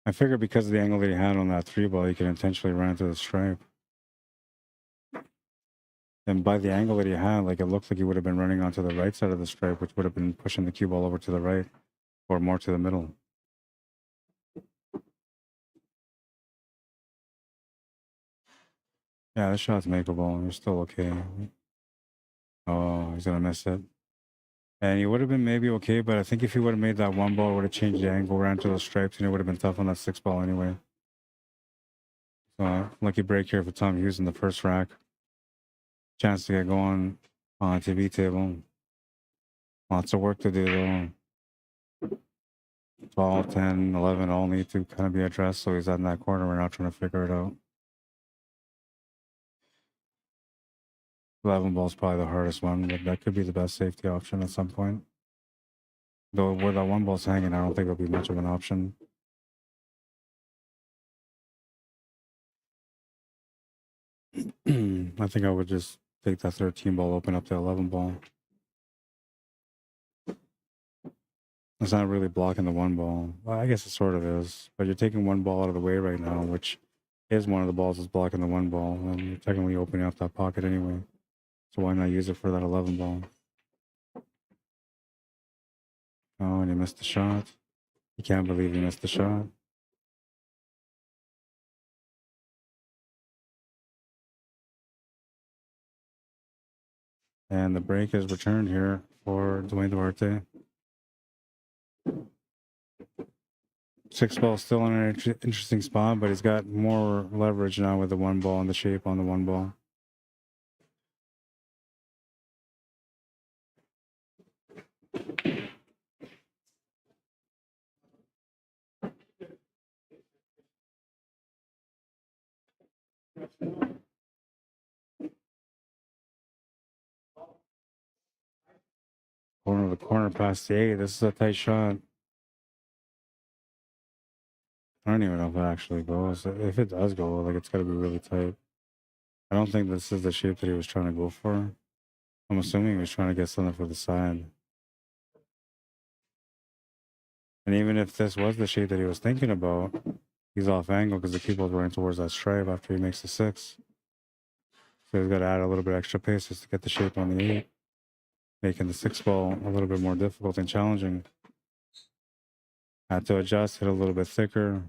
I figured because of the angle that he had on that 3 ball, he could intentionally run into the stripe. And by the angle that he had, like, it looked like he would have been running onto the right side of the stripe, which would have been pushing the cue ball over to the right or more to the middle. Yeah, this shot's makeable. You're still okay. Oh, he's gonna miss it. And he would have been maybe okay, but I think if he would have made that 1 ball, would have changed the angle, ran to the stripes, and it would have been tough on that 6 ball anyway. So lucky break here for Tom Hughes in the first rack. Chance to get going on a TV table. Lots of work to do though. 12, 10, 11 all need to kind of be addressed. So he's in that corner. We're now trying to figure it out. 11 ball is probably the hardest one, but that could be the best safety option at some point. Though where that 1 ball's hanging, I don't think it'll be much of an option. I think I would just take that 13 ball, open up the 11 ball. It's not really blocking the 1 ball. Well, I guess it sort of is, but you're taking 1 ball out of the way right now, which is one of the balls that's blocking the 1 ball, and you're technically opening up that pocket anyway. So why not use it for that 11 ball? Oh, and he missed the shot. You can't believe he missed the shot. And the break is returned here for Dwayne Duarte. 6 ball still in an interesting spot, but he's got more leverage now with the 1 ball and the shape on the 1 ball. Corner of the corner past the 8. This is a tight shot. I don't even know if it actually goes. If it does go, like, it's got to be really tight. I don't think this is the shape that he was trying to go for. I'm assuming he was trying to get something for the side. And even if this was the shape that he was thinking about, he's off angle because the cue ball's running towards that stripe after he makes the 6. So he's got to add a little bit extra pace just to get the shape on the 8, making the 6 ball a little bit more difficult and challenging. Had to adjust, hit a little bit thicker.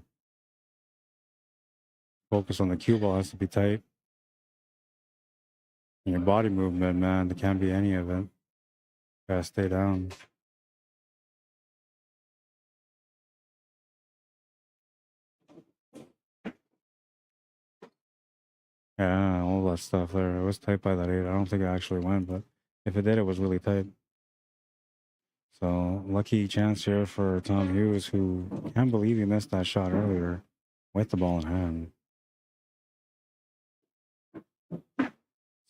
Focus on the cue ball has to be tight. And your body movement, man, there can't be any of it. Gotta stay down. Yeah, all that stuff there. It was tight by that 8. I don't think it actually went, but if it did, it was really tight. So lucky chance here for Tom Hughes, who can't believe he missed that shot earlier with the ball in hand.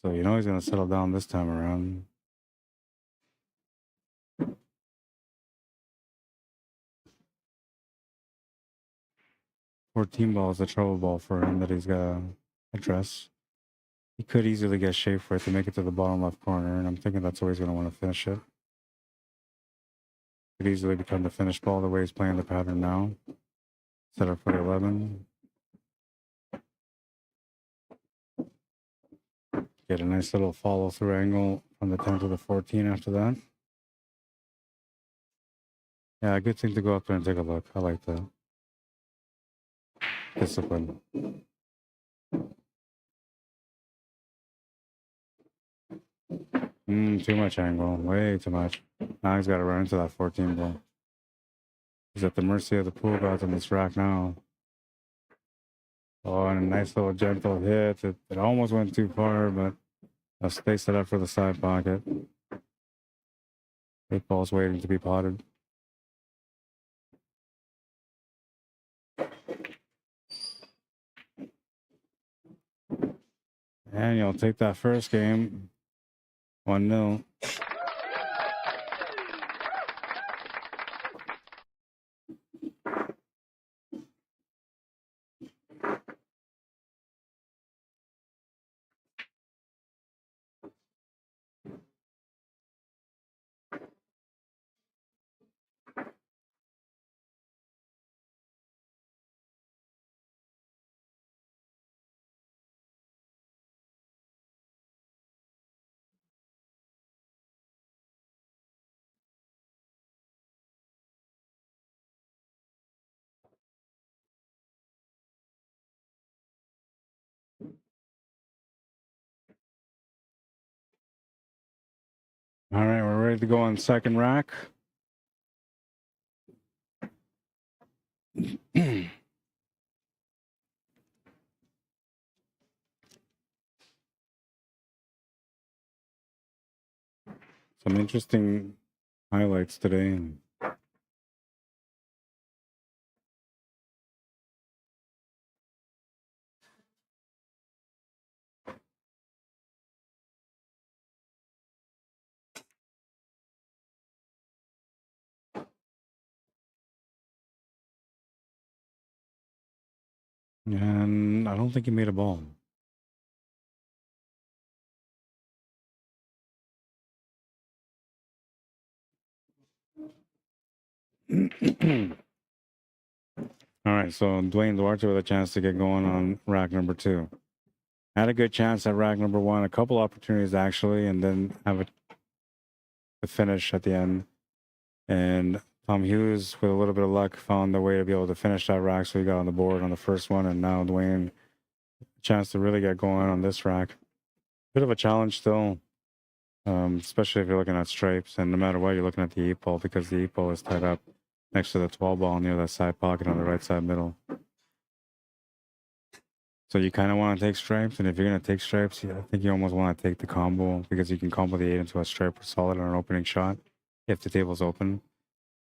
So you know he's going to settle down this time around. $14 ball is a trouble ball for him that he's got to address. He could easily get shape for it to make it to the bottom left corner, and I'm thinking that's where he's going to want to finish it. Could easily become the finish ball the way he's playing the pattern now. Set up for the 11. Get a nice little follow through angle from the 10 to the 14 after that. Yeah, good thing to go up there and take a look. I like that. Discipline. Too much angle. Way too much. Now he's got to run into that 14 ball. He's at the mercy of the pool gods on this rack now. Oh, and a nice little gentle hit. It almost went too far, but I'll stay set up for the side pocket. 8 ball's waiting to be potted. And you'll take that first game. 1-0. All right, we're ready to go on second rack. Some interesting highlights today. And I don't think he made a ball. All right, so Dwayne Duarte with a chance to get going on rack number 2. Had a good chance at rack number 1, a couple opportunities actually, and then have a finish at the end. And Tom Hughes, with a little bit of luck, found the way to be able to finish that rack, so he got on the board on the first one, and now Dwayne, a chance to really get going on this rack. Bit of a challenge still. Especially if you're looking at stripes, and no matter what, you're looking at the 8 ball because the 8 ball is tied up next to the 12 ball near that side pocket on the right side middle. So you kind of want to take stripes, and if you're going to take stripes, I think you almost want to take the combo because you can combo the 8 into a stripe or solid on an opening shot if the table's open.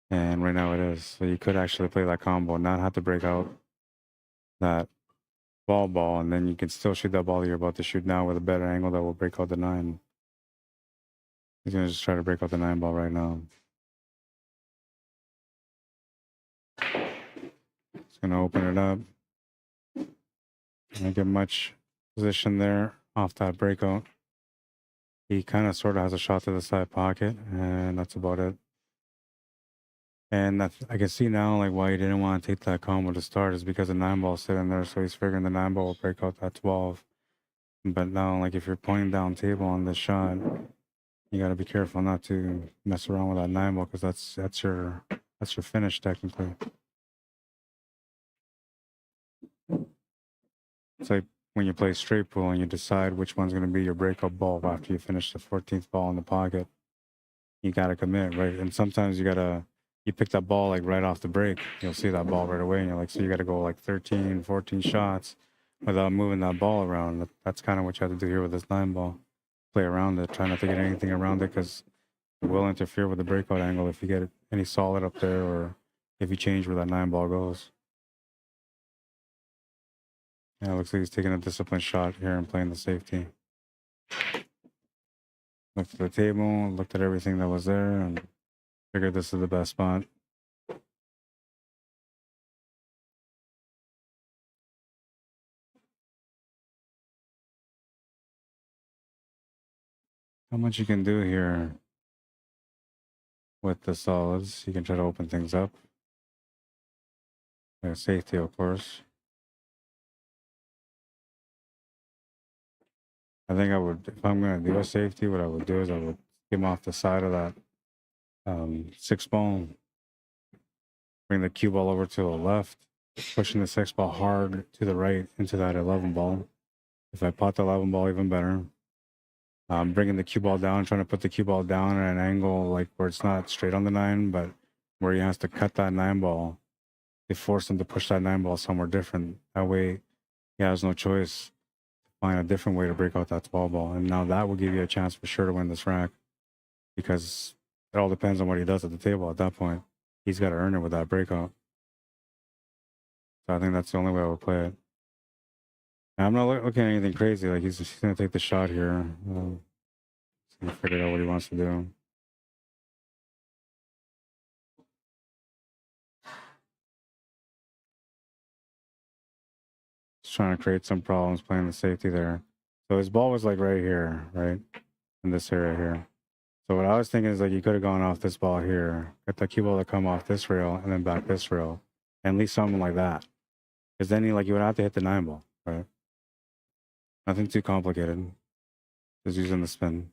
And right now it is. So you could actually play that combo, not have to break out that ball, and then you can still shoot that ball that you're about to shoot now with a better angle that will break out the 9. He's going to just try to break out the 9 ball right now. He's going to open it up. Don't get much position there off that breakout. He kind of sort of has a shot to the side pocket, and that's about it. And I can see now like why he didn't want to take that combo to start is because the 9 ball sitting there, so he's figuring the 9 ball will break out that 12. But now, like if you're pointing down table on this shot, you got to be careful not to mess around with that 9 ball because that's your finish technically. It's like when you play straight pool and you decide which one's going to be your breakout ball after you finish the 14th ball in the pocket. You got to commit, right? And sometimes you pick that ball like right off the break. You'll see that ball right away and you're like, so you got to go like 13, 14 shots without moving that ball around. That's kind of what you have to do here with this 9 ball. Play around it, try not to get anything around it because it will interfere with the breakout angle if you get any solid up there or if you change where that 9 ball goes. Yeah, it looks like he's taking a disciplined shot here and playing the safety. Looked at the table, looked at everything that was there, and figured this is the best spot. How much you can do here with the solids. You can try to open things up. Safety, of course. I think I would, if I'm going to do a safety, what I would do is I would skim off the side of that 6 ball, bring the cue ball over to the left, pushing the 6 ball hard to the right into that 11 ball. If I pot the 11 ball, even better. Bringing the cue ball down, trying to put the cue ball down at an angle like where it's not straight on the 9, but where he has to cut that 9 ball. They force him to push that 9 ball somewhere different. That way, he has no choice. Find a different way to break out that 12 ball. And now that will give you a chance for sure to win this rack because it all depends on what he does at the table at that point. He's got to earn it with that breakout. So I think that's the only way I would play it. And I'm not looking at anything crazy. Like he's going to take the shot here. He's going to figure out what he wants to do. Just trying to create some problems playing the safety there. So his ball was like right here, right? In this area here. So what I was thinking is like you could have gone off this ball here, get the cue ball to come off this rail and then back this rail, and at least something like that. Because then you would have to hit the 9 ball, right? Nothing too complicated. Just using the spin.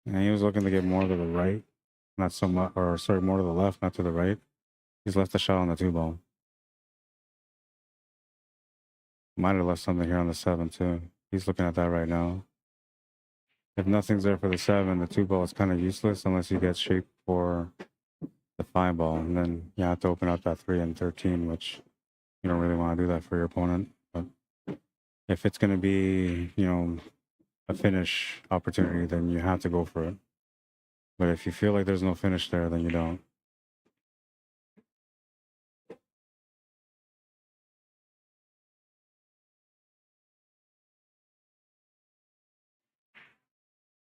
And he was looking to get more to the right, not so much, or sorry, more to the left, not to the right. He's left the shot on the 2 ball. Might have left something here on the 7 too. He's looking at that right now. If nothing's there for the 7, the 2 ball is kind of useless unless you get shape for the 5 ball. And then you have to open up that 3 and 13, which you don't really want to do that for your opponent. But if it's going to be, a finish opportunity, then you have to go for it. But if you feel like there's no finish there, then you don't.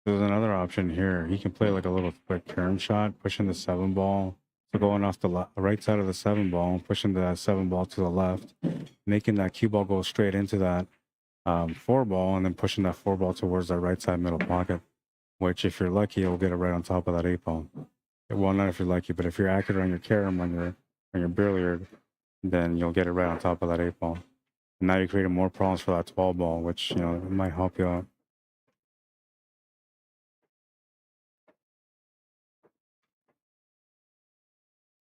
There's another option here. He can play like a little quick turn shot, pushing the 7 ball. So going off the right side of the 7 ball, pushing the 7 ball to the left, making that cue ball go straight into that 4 ball, and then pushing that 4 ball towards that right side middle pocket, which if you're lucky, you'll get it right on top of that 8 ball. Well, not if you're lucky, but if you're accurate on your carom, on your billiard, then you'll get it right on top of that 8 ball. And now you're creating more problems for that 12 ball, which, it might help you out.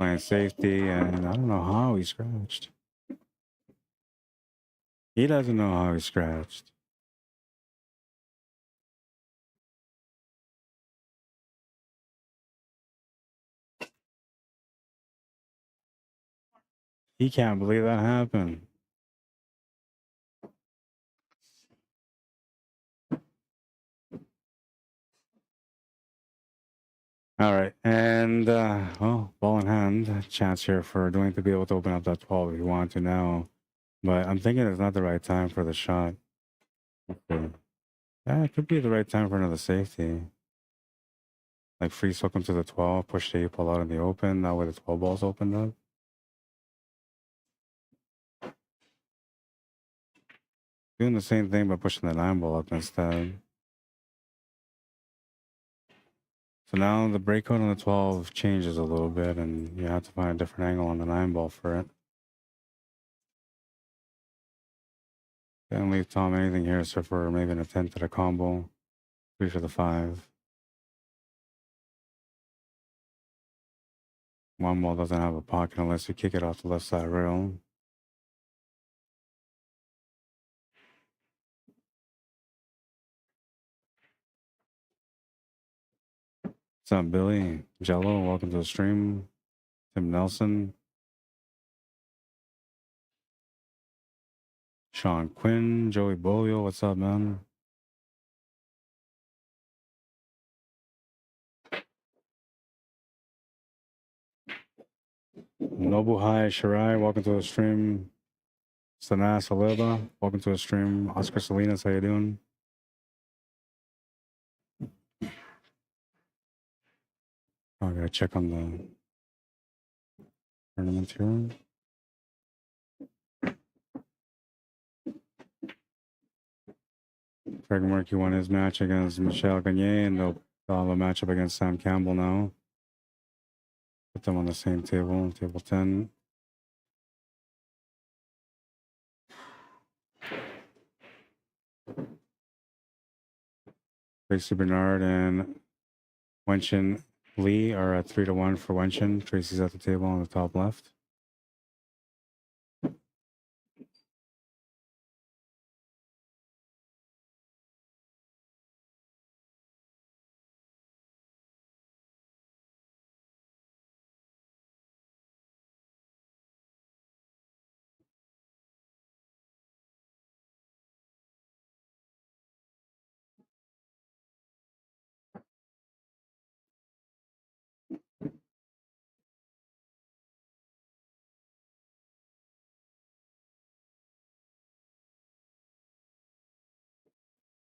Playing safety, and I don't know how he scratched. He doesn't know how he scratched. He can't believe that happened. All right, and well, ball in hand, chance here for Dwayne to be able to open up that 12 if you want to now. But I'm thinking it's not the right time for the shot. Okay. Yeah, it could be the right time for another safety. Like freeze hook him to the 12, push the 8 ball out in the open. That way the 12 ball's opened up. Doing the same thing but pushing the 9 ball up instead. So now the breakout on the 12 changes a little bit and you have to find a different angle on the 9 ball for it. Can't leave Tom anything here except for maybe an attempt at a combo. 3 for the 5. 1 ball doesn't have a pocket unless you kick it off the left side rail. What's up, Billy? Jello, welcome to the stream. Tim Nelson. Sean Quinn, Joey Bolio, what's up, man? Nobuhai Shirai, welcome to the stream. Sanas Aliba, welcome to the stream. Oscar Salinas, how you doing? I gotta check on the tournament here. Craig Murphy won his match against Michel Gagne, and they'll have a matchup against Sam Campbell now. Put them on the same table, table 10. Tracy Bernard and Wenshin Lee are at 3-1 for Wenshin. Tracy's at the table on the top left.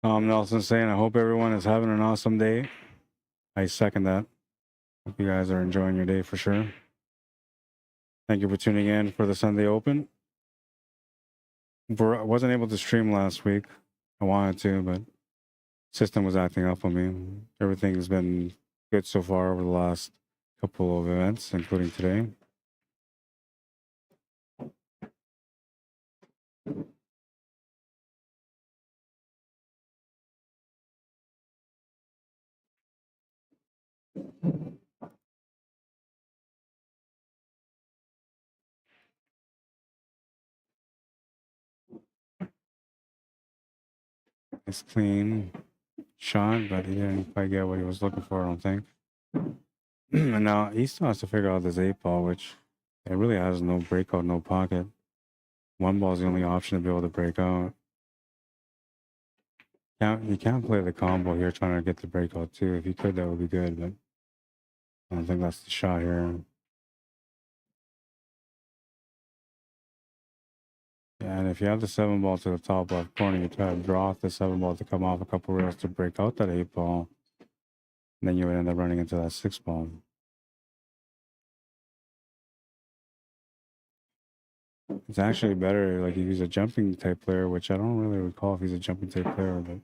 Nelson saying, I hope everyone is having an awesome day. I second that. Hope you guys are enjoying your day for sure. Thank you for tuning in for the Sunday Open. I wasn't able to stream last week. I wanted to, but system was acting up on me. Everything's been good so far over the last couple of events, including today. It's clean shot, but he didn't quite get what he was looking for, I don't think. And now he still has to figure out this 8 ball, which it really has no breakout, no pocket. 1 ball is the only option to be able to break out. You can't play the combo here trying to get the breakout too. If you could, that would be good, but I don't think that's the shot here. Yeah, and if you have the 7 ball to the top left corner, you try to draw off the 7 ball to come off a couple rails to break out that 8 ball. And then you would end up running into that 6 ball. It's actually better, like if he's a jumping type player, which I don't really recall if he's a jumping type player, but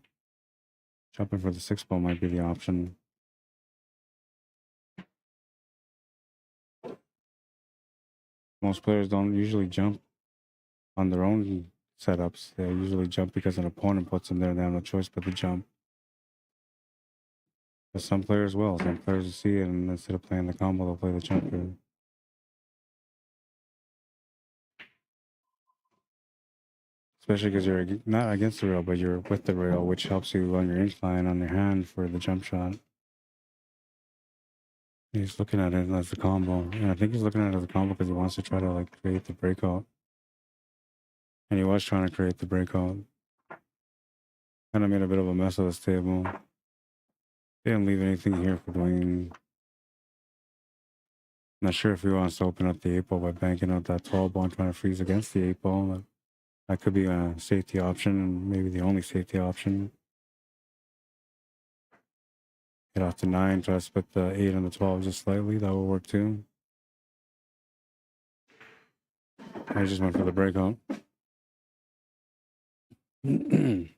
jumping for the 6 ball might be the option. Most players don't usually jump on their own setups. They usually jump because an opponent puts them there and they have no choice but to jump. But some players will. Some players will see it and instead of playing the combo, they'll play the jump here. Especially because you're not against the rail, but you're with the rail, which helps you on your incline on your hand for the jump shot. He's looking at it as a combo. And I think he's looking at it as a combo because he wants to try to like create the breakout. And he was trying to create the breakout. Kind of made a bit of a mess of this table. Didn't leave anything here for doing. Not sure if he wants to open up the 8 ball by banking out that 12 ball and trying to freeze against the 8 ball. But that could be a safety option, and maybe the only safety option. Get off to 9, try to split the 8 and the 12 just slightly. That will work too. I just went for the breakout. 8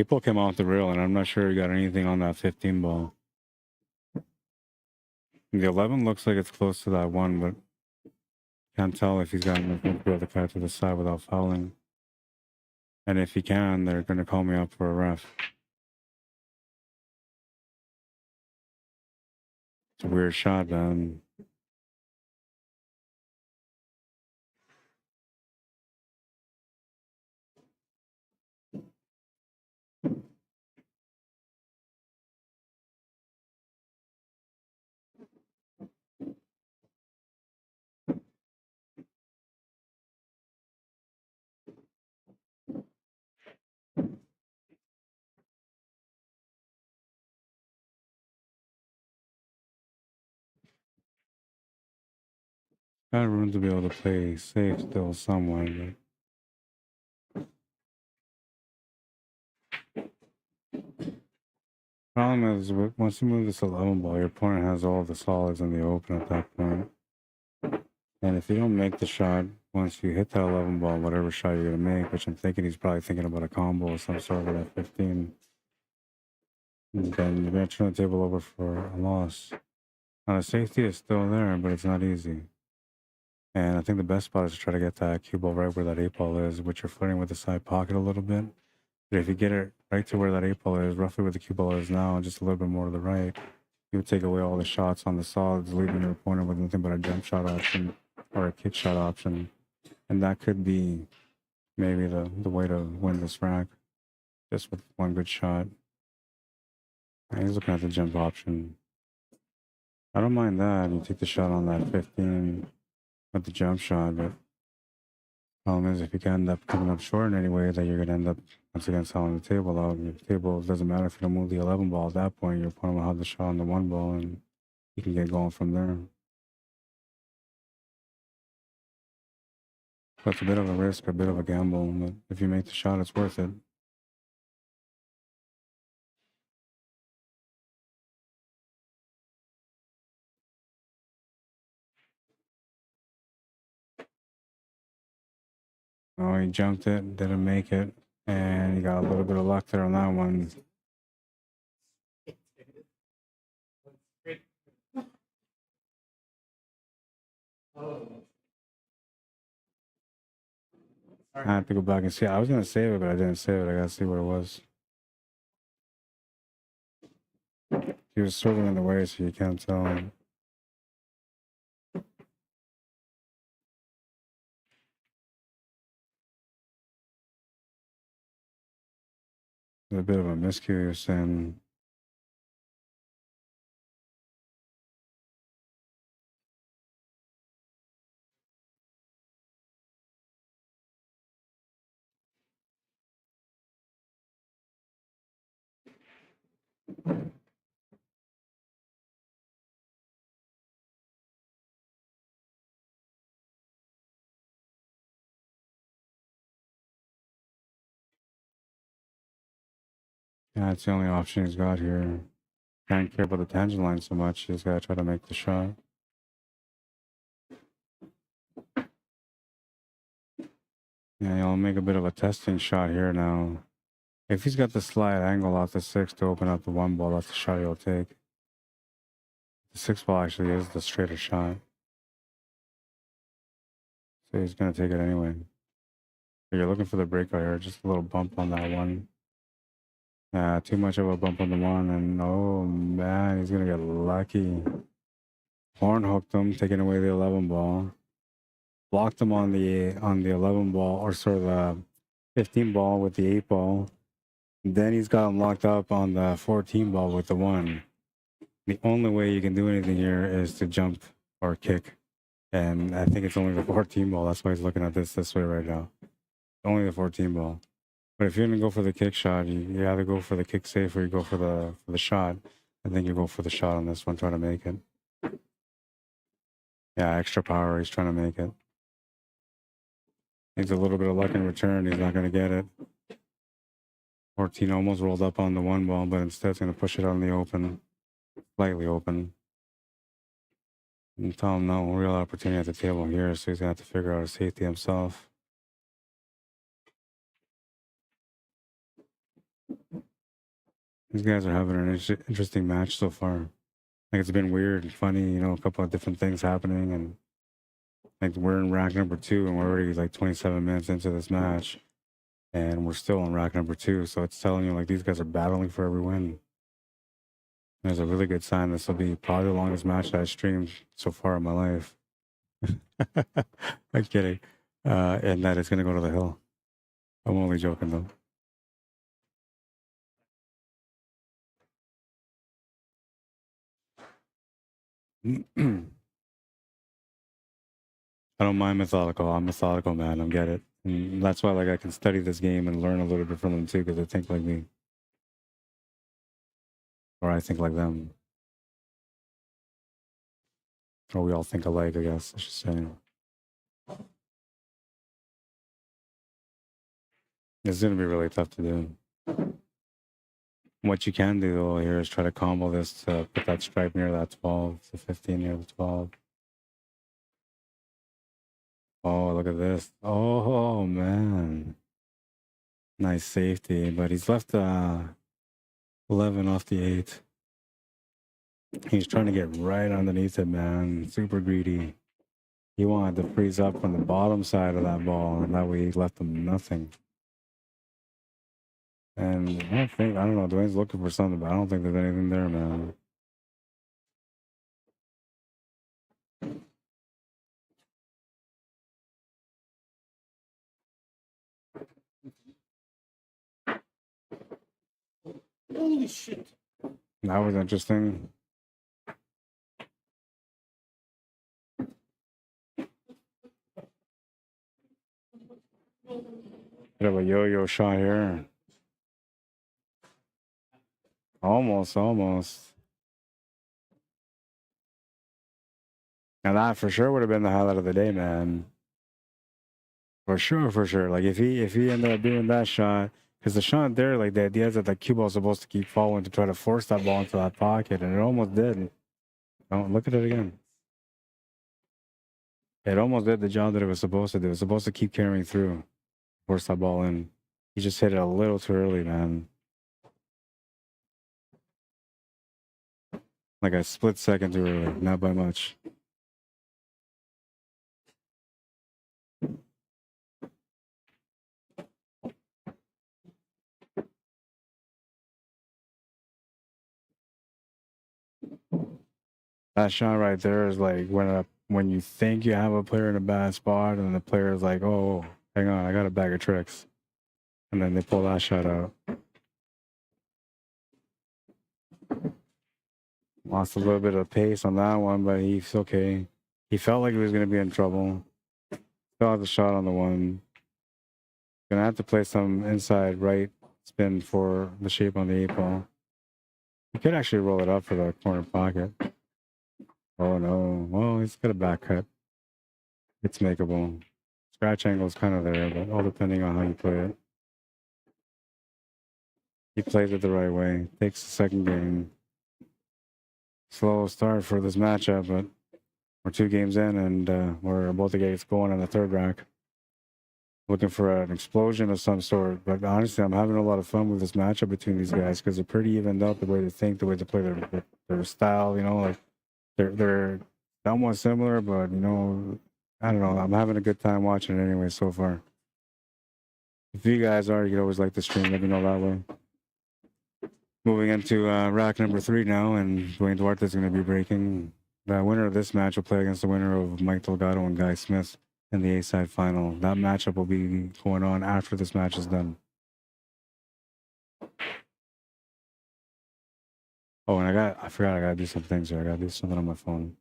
ball came off the rail, and I'm not sure he got anything on that 15 ball. The 11 looks like it's close to that 1, but can't tell if he's got enough room to be able to cut to the side without fouling. And if he can, they're going to call me up for a ref. It's a weird shot, man. Got room to be able to play safe still somewhat, but problem is once you move this 11 ball, your opponent has all the solids in the open at that point. And if you don't make the shot, once you hit that 11 ball, whatever shot you're going to make, which I'm thinking he's probably thinking about a combo or some sort of that 15, then you're going to turn the table over for a loss. Now the safety is still there, but it's not easy. And I think the best spot is to try to get that cue ball right where that 8 ball is, which you're flirting with the side pocket a little bit. But if you get it right to where that 8 ball is, roughly where the cue ball is now, just a little bit more to the right, you would take away all the shots on the solids, leaving your opponent with nothing but a jump shot option or a kick shot option. And that could be maybe the way to win this rack, just with one good shot. And he's looking at the jump option. I don't mind that. You take the shot on that 15 with the jump shot, but problem is if you can end up coming up short in any way, that you're going to end up once again selling the table out. And the table doesn't matter if you don't move the 11 ball at that point. Your opponent will have the shot on the 1 ball, and you can get going from there. So it's a bit of a risk, a bit of a gamble, but if you make the shot, it's worth it. Oh, he jumped it, didn't make it, and he got a little bit of luck there on that one. I have to go back and see. I was going to save it, but I didn't save it. I got to see what it was. He was sort of in the way, so you can't tell. A bit of a miscue, you're saying. Yeah, it's the only option he's got here. Can't care about the tangent line so much. He's got to try to make the shot. Yeah, he'll make a bit of a testing shot here now. If he's got the slide angle off the 6 to open up the 1 ball, that's the shot he'll take. The 6 ball actually is the straighter shot. So he's going to take it anyway. But you're looking for the breakout here, just a little bump on that 1. Yeah, too much of a bump on the 1, and oh man, he's going to get lucky. Horn hooked him, taking away the 11 ball. Blocked him on the 11 ball, or sort of the 15 ball with the 8 ball. Then he's got him locked up on the 14 ball with the 1. The only way you can do anything here is to jump or kick. And I think it's only the 14 ball. That's why he's looking at this way right now. Only the 14 ball. But if you're gonna go for the kick shot, you either go for the kick safe or you go for the shot. I think you go for the shot on this one, trying to make it. Yeah, extra power. He's trying to make it. Needs a little bit of luck in return. He's not gonna get it. 14 almost rolled up on the 1 ball, but instead it's gonna push it out in the open, slightly open. And tell him no real opportunity at the table here, so he's gonna have to figure out a safety himself. These guys are having an interesting match so far. Like, it's been weird and funny, you know, a couple of different things happening, and like we're in rack number 2 and we're already like 27 minutes into this match and we're still on rack number 2, so it's telling you like these guys are battling for every win. There's a really good sign this will be probably the longest match that I streamed so far in my life. I'm kidding. And that it's gonna go to the hill. I'm only joking though. I don't mind methodical. I'm methodical, man. I get it. And that's why like I can study this game and learn a little bit from them too, because they think like me. Or I think like them. Or we all think alike, I guess I should say. It's gonna be really tough to do. What you can do though here is try to combo this to put that stripe near that 12, the 15 near the 12. Oh, look at this. Oh, man. Nice safety, but he's left 11 off the 8. He's trying to get right underneath it, man. Super greedy. He wanted to freeze up on the bottom side of that ball, and that way he left him nothing. And I don't know, Dwayne's looking for something, but I don't think there's anything there, man. Holy shit. That was interesting. Bit of a yo-yo shot here. Almost. Now that for sure would have been the highlight of the day, man. For sure. Like if he ended up doing that shot, because the shot there, like the idea is that the cue ball is supposed to keep falling to try to force that ball into that pocket, and it almost did. Oh, look at it again. It almost did the job that it was supposed to do. It was supposed to keep carrying through, force that ball in. He just hit it a little too early, man. Like a split second too early, not by much. That shot right there is like when you think you have a player in a bad spot and the player is like, oh, hang on, I got a bag of tricks. And then they pull that shot out. Lost a little bit of pace on that one, but he's okay. He felt like he was going to be in trouble. Still has the shot on the 1. Gonna have to play some inside right spin for the shape on the 8 ball. He could actually roll it up for the corner pocket. Oh no. Well, he's got a back cut. It's makeable. Scratch angle is kind of there, but all depending on how you play it. He plays it the right way. Takes the second game. Slow start for this matchup, but we're 2 games in and we're about to get going on the 3rd rack. Looking for an explosion of some sort, but honestly, I'm having a lot of fun with this matchup between these guys because they're pretty evened up the way they think, the way they play their style. You know, like they're somewhat similar, but you know, I don't know. I'm having a good time watching it anyway so far. If you guys are, you can always like the stream. Let me know that way. Moving into rack number 3 now, and Dwayne Duarte is going to be breaking. The winner of this match will play against the winner of Mike Delgado and Guy Smith. in the A-side final. That matchup will be going on after this match is done. Oh, and I forgot I gotta do some things here. I gotta do something on my phone.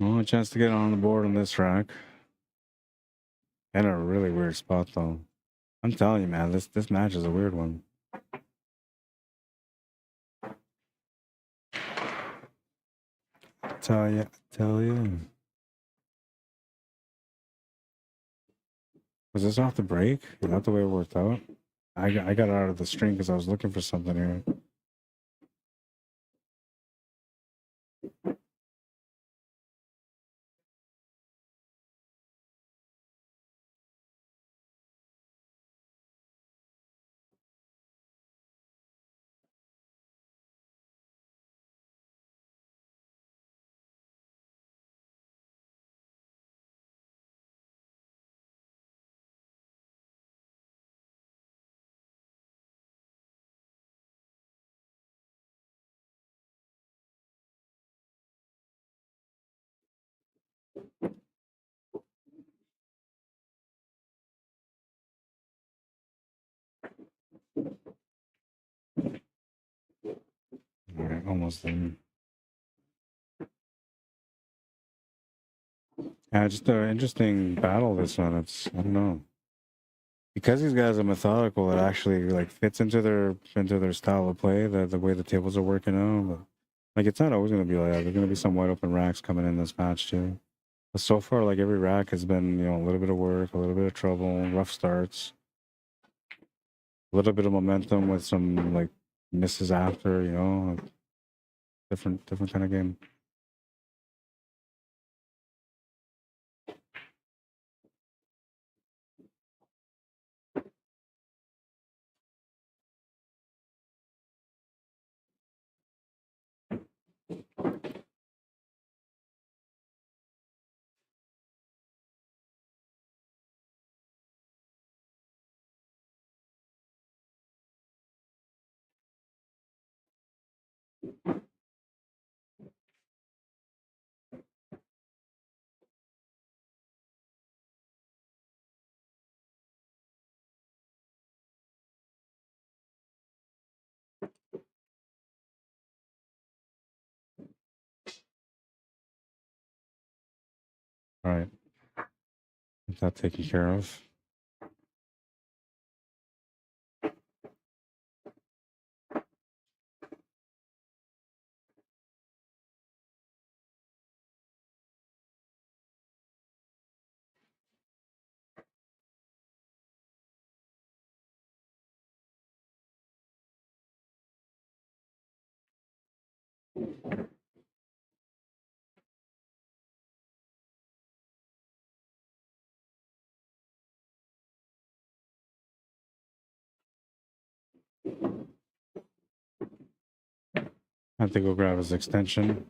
Oh, a chance to get on the board on this rack. In a really weird spot though. I'm telling you, man, this match is a weird one. Tell you. Was this off the break? Is that the way it worked out? I got out of the string because I was looking for something here. All right, almost there. Yeah, just an interesting battle. This one. It's I don't know. Because these guys are methodical, it actually like fits into their style of play, the way the tables are working out. But, like it's not always gonna be like that. There's gonna be some wide open racks coming in this match too. But so far, like every rack has been, a little bit of work, a little bit of trouble, rough starts, a little bit of momentum with some like misses after, like, different kind of game. All right, get that taken care of. I have to go grab his extension.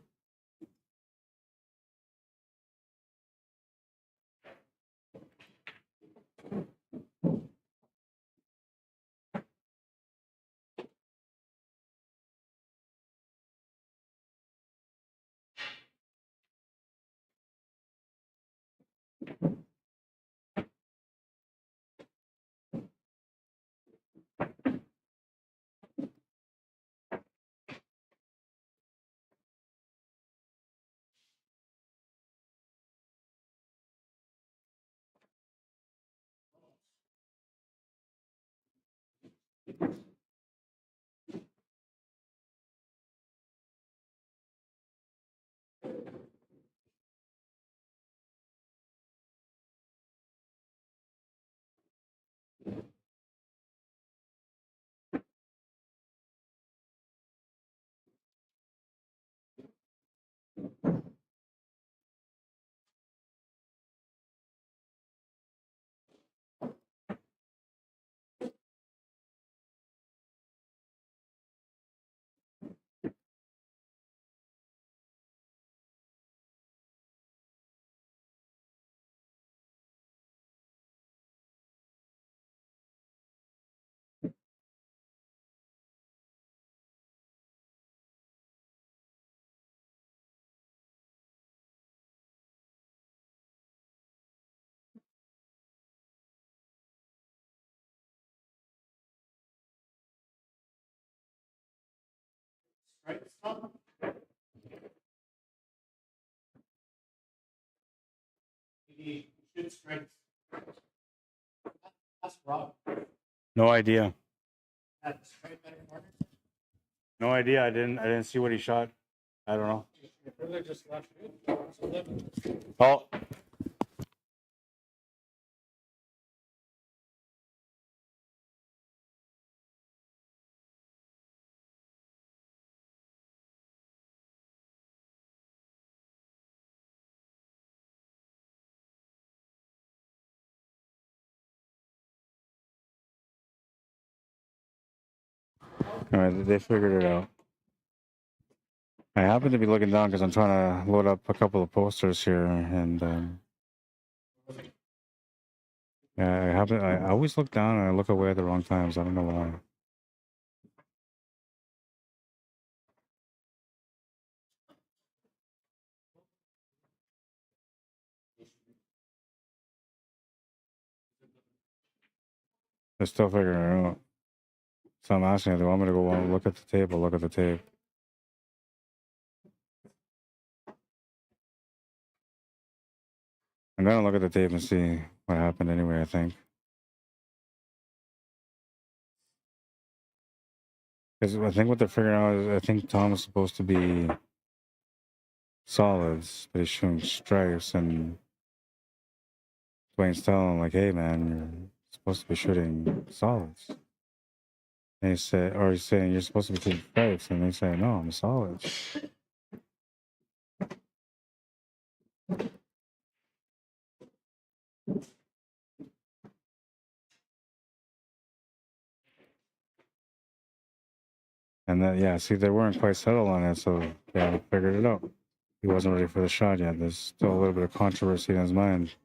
That's wrong. No idea. No idea. I didn't see what he shot. I don't know. Just left it. Oh. All right, they figured it out. I happen to be looking down because I'm trying to load up a couple of posters here, and yeah, I always look down and I look away at the wrong times. I don't know why. They're still figuring it out. So I'm asking if they want me to go look at the tape or look at the tape. I'm gonna look at the tape and see what happened anyway, I think. Because I think what they're figuring out is I think Tom is supposed to be solids, but he's shooting stripes, and Dwayne's telling him like, hey man, you're supposed to be shooting solids. And he said, or he's saying you're supposed to be shooting stripes, and they say, no, I'm solids. And then, yeah, see, they weren't quite settled on it, so they haven't figured it out. He wasn't ready for the shot yet. There's still a little bit of controversy in his mind.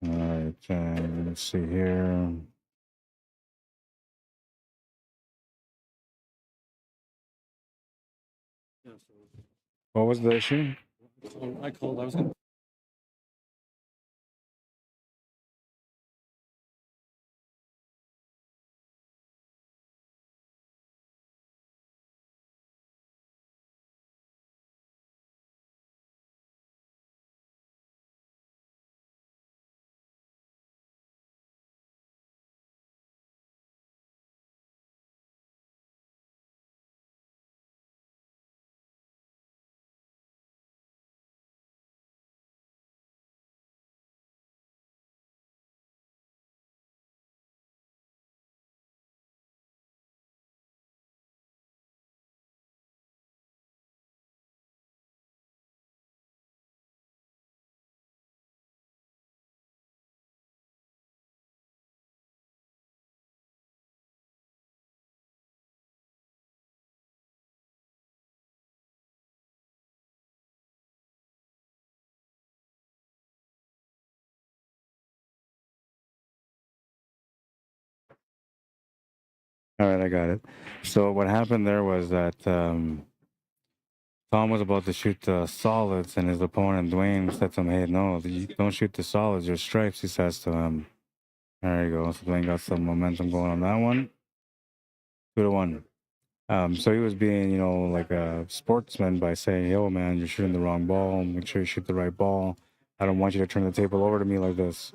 All right, let's see here. What was the issue? I called. I was going to. All right, I got it. So what happened there was that Tom was about to shoot the solids, and his opponent Dwayne said to him, "Hey, no, you don't shoot the solids, your stripes." He says to him. There you go. So Dwayne got some momentum going on that one. 2-1. So he was being, you know, like a sportsman by saying, "Yo, man, you're shooting the wrong ball. Make sure you shoot the right ball. I don't want you to turn the table over to me like this."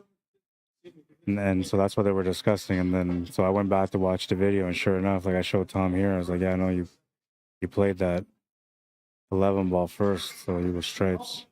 And so that's what they were discussing. And then so I went back to watch the video, and sure enough, like I showed Tom here, I was like, "Yeah, I know you played that 11 ball first, so you were stripes."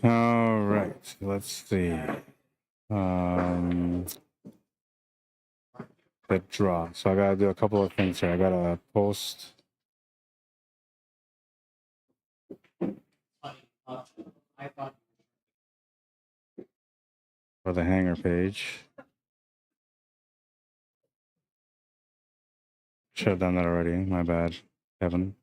All right, let's see. The draw. So I gotta do a couple of things here. I gotta post. I thought. for the hanger page. Should have done that already. My bad, Kevin.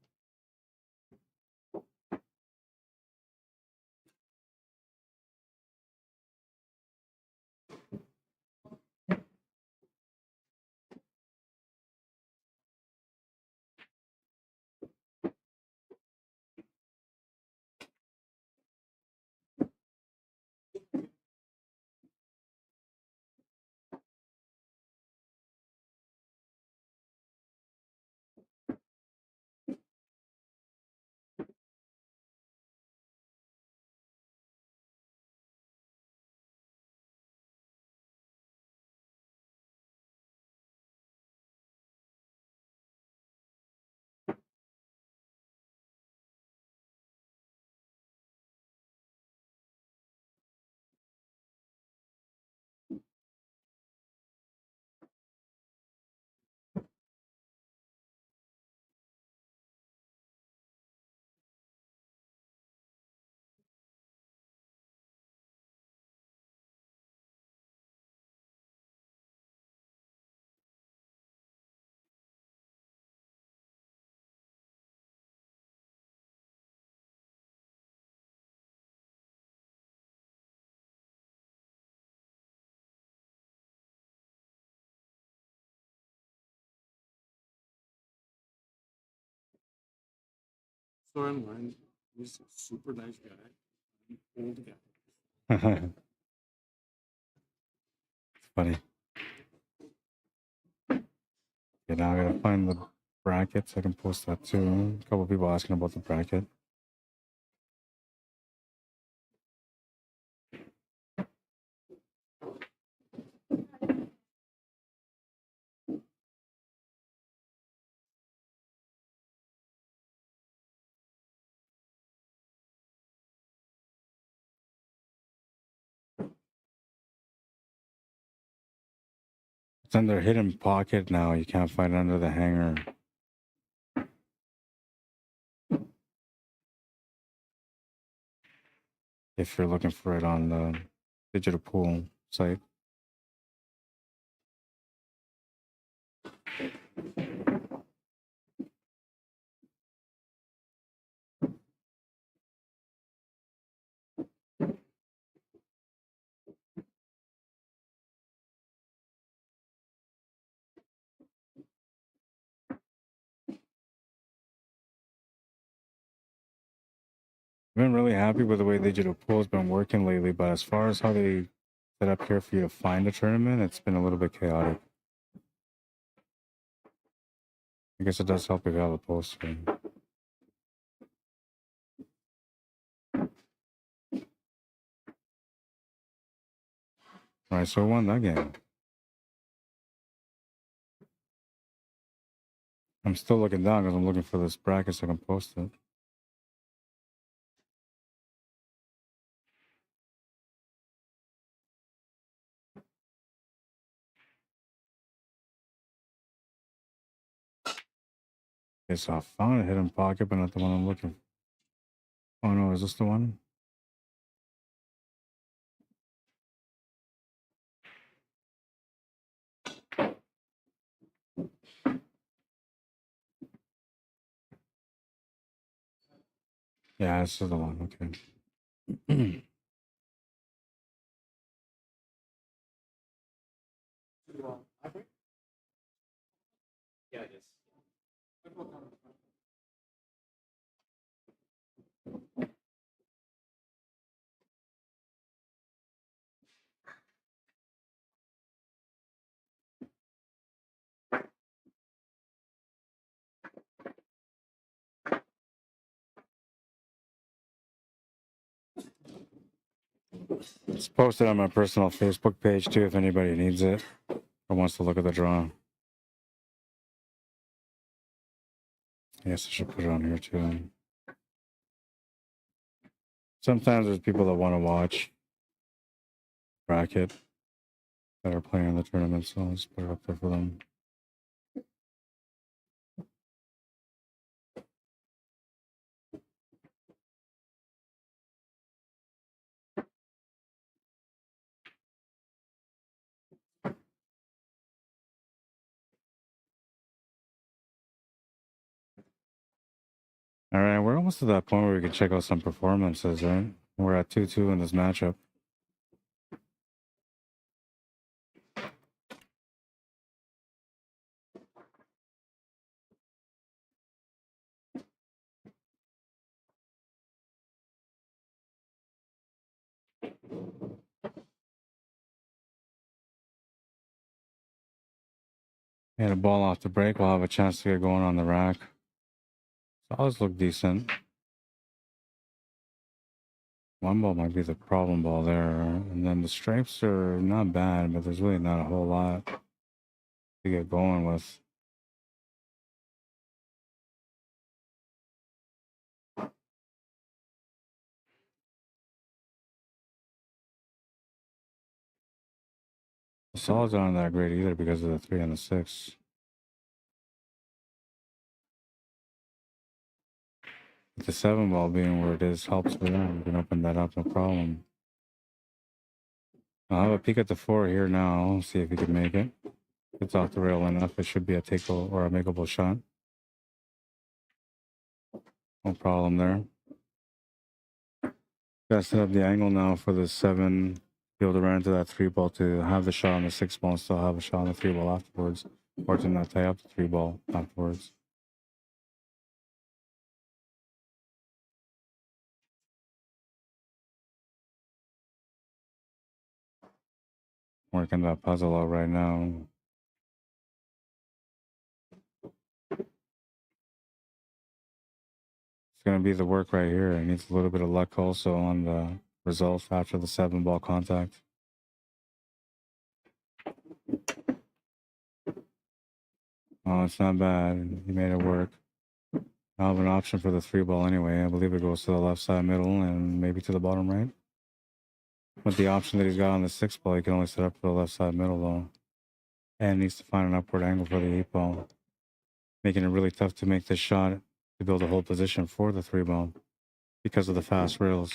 Store in line. He's a super nice guy. Old guy. It's funny. Okay, now I gotta find the brackets. I can post that too. A couple people asking about the bracket. It's under hidden pocket now. You can't find it under the hanger. If you're looking for it on the digital pool site. I've been really happy with the way digital pool's been working lately, but as far as how they set up here for you to find a tournament, it's been a little bit chaotic. I guess it does help if you have a poster. Alright, so I won that game. I'm still looking down because I'm looking for this bracket so I can post it. Okay, so I found a hidden pocket, but not the one I'm looking for. Oh no, is this the one? Yeah, this is the one. Okay. Yeah, it is. It's posted on my personal Facebook page too if anybody needs it or wants to look at the draw. Yes, I should put it on here too. Sometimes there's people that want to watch bracket that are playing in the tournament, so I'll just put it up there for them. All right, we're almost to that point where we can check out some performances, right? We're at 2-2 in this matchup. And a ball off the break. We'll have a chance to get going on the rack. Always look decent. One ball might be the problem ball there. And then the stripes are not bad, but there's really not a whole lot to get going with. The solids aren't that great either because of the 3 and the 6. With the 7 ball being where it is helps for them. You can open that up, no problem. I'll have a peek at the 4 here now. See if he can make it. It's off the rail enough. It should be a takeable or a makeable shot. No problem there. Gotta set up the angle now for the 7. Be able to run into that 3 ball to have the shot on the 6 ball and still have a shot on the 3 ball afterwards. Or to not tie up the 3 ball afterwards. Working that puzzle out right now. It's going to be the work right here. It needs a little bit of luck also on the results after the 7 ball contact. Oh, it's not bad. He made it work. I have an option for the 3 ball anyway. I believe it goes to the left side middle and maybe to the bottom right. With the option that he's got on the 6 ball, he can only set up to the left side middle though. And needs to find an upward angle for the 8 ball. Making it really tough to make this shot to build a whole position for the 3 ball because of the fast rails.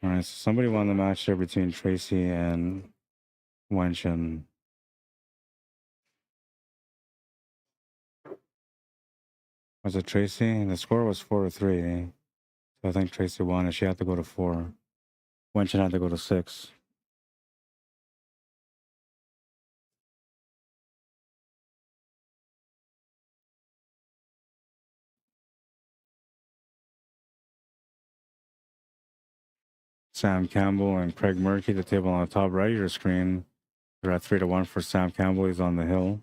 All right, so somebody won the match there between Tracy and Wenchen. Was it Tracy? And the score was 4-3. So I think Tracy won and she had to go to 4. Wenchen had to go to 6. Sam Campbell and Craig Murphy, the table on the top right of your screen. They're at 3-1 for Sam Campbell. He's on the hill.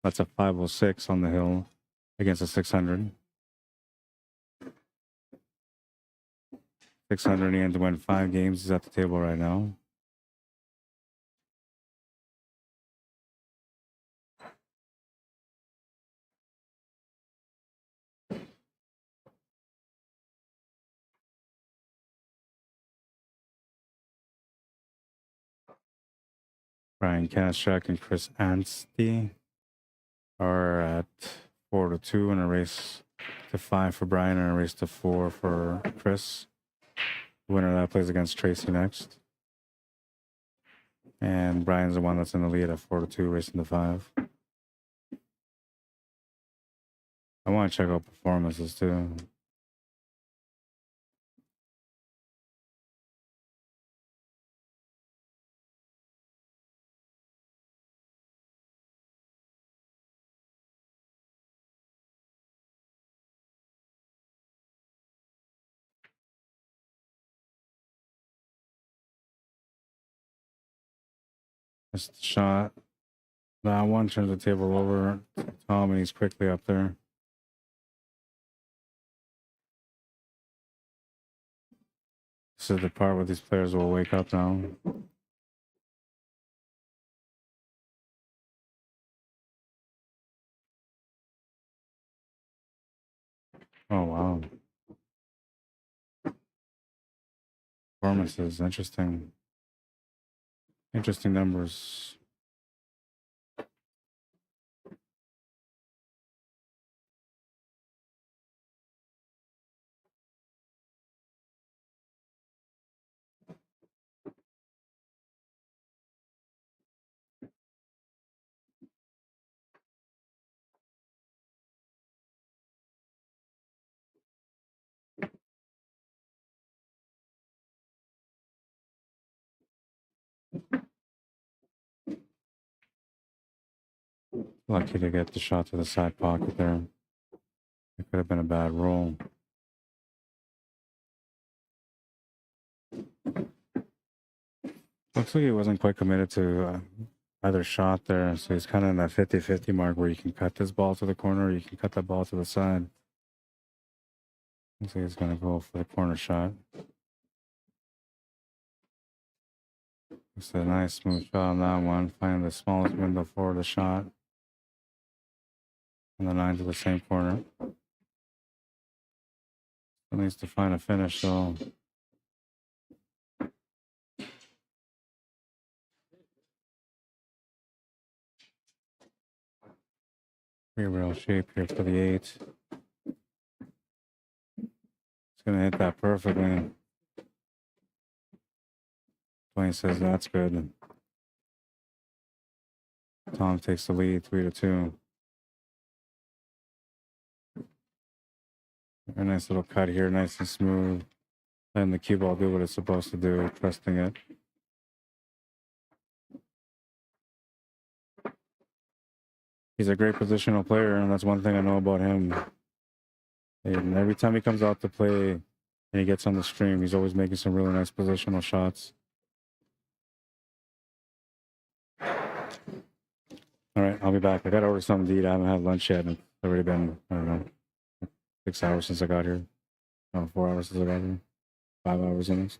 That's a 506 on the hill against a 600. 600, he had to win 5 games. He's at the table right now. Brian KENASCHUK and Chris Anstey are at 4-2 in a race to 5 for Brian and a race to 4 for Chris. The winner of that plays against Tracy next. And Brian's the one that's in the lead at 4-2, racing to 5. I want to check out performances too. Just the shot. That one turns the table over. Tom, and he's quickly up there. This is the part where these players will wake up now. Oh, wow. Performances, interesting. Interesting numbers. Lucky to get the shot to the side pocket there. It could have been a bad roll. Looks like he wasn't quite committed to either shot there. So he's kind of in that 50-50 mark where you can cut this ball to the corner or you can cut that ball to the side. Looks like he's going to go for the corner shot. It's a nice smooth shot on that one. Finding the smallest window for the shot. And the 9 to the same corner. Still needs to find a finish though. Real shape here for the 8. It's going to hit that perfectly. Dwayne says that's good. Tom takes the lead 3-2. A nice little cut here, nice and smooth. And the cue ball do what it's supposed to do, trusting it. He's a great positional player, and that's one thing I know about him. And every time he comes out to play and he gets on the stream, he's always making some really nice positional shots. All right, I'll be back. I got to order something to eat. I haven't had lunch yet. It's already been, I don't know, 6 hours since I got here. No, 4 hours since I got here. 5 hours almost.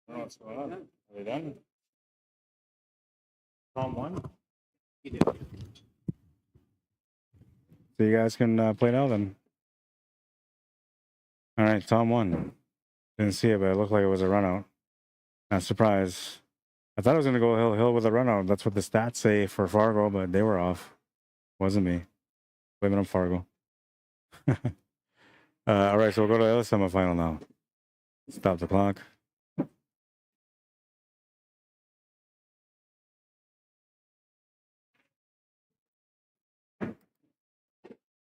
Oh, what's going on? Are they done? Tom one. So you guys can play now then. All right, Tom won. Didn't see it, but it looked like it was a run out. Not surprised. I thought I was going to go hill with a run out. That's what the stats say for Fargo, but they were off. Wasn't me. Blame it on Fargo. All right, so we'll go to the other semifinal now. Stop the clock.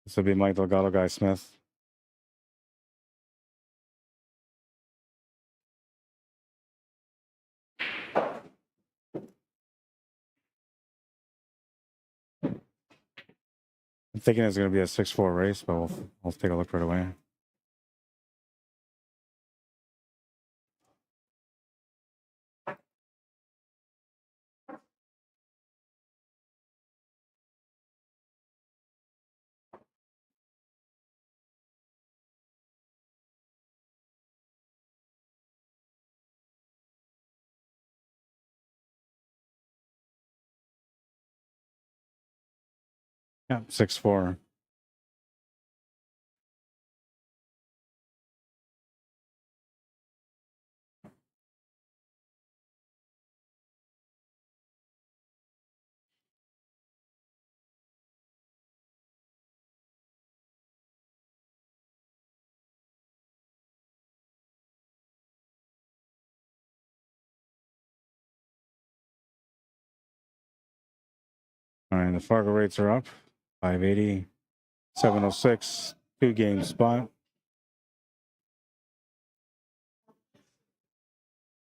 This will be Mike Delgado, Guy Smith. I'm thinking it's going to be a 6-4 race, but we'll take a look right away. Yeah, 6-4. All right, the Fargo rates are up. 580, 706, 2-game spot.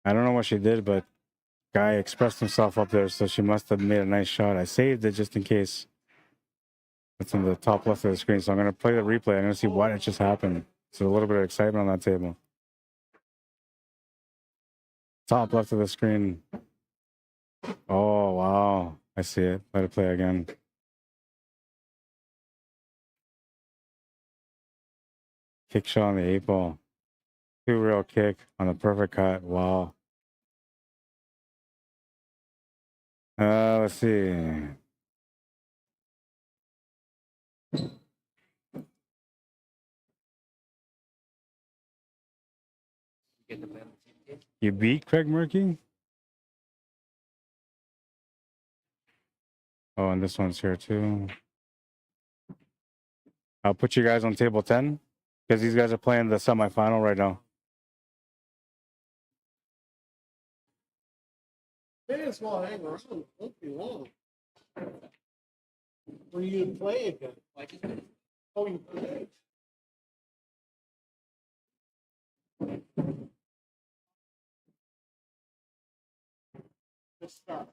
I don't know what she did, but Guy expressed himself up there, so she must have made a nice shot. I saved it just in case. It's in the top left of the screen, so I'm going to play the replay. I'm going to see what just happened. So a little bit of excitement on that table. Top left of the screen. Oh, wow. I see it. Let it play again. Kick shot on the 8-ball. 2-rail kick on the perfect cut. Wow. Let's see. You beat Craig Murphy? Oh, and this one's here too. I'll put you guys on table 10 because these guys are playing the semifinal right now. May as well hang around. Won't be long. When you play again. Oh, you play. Let's start.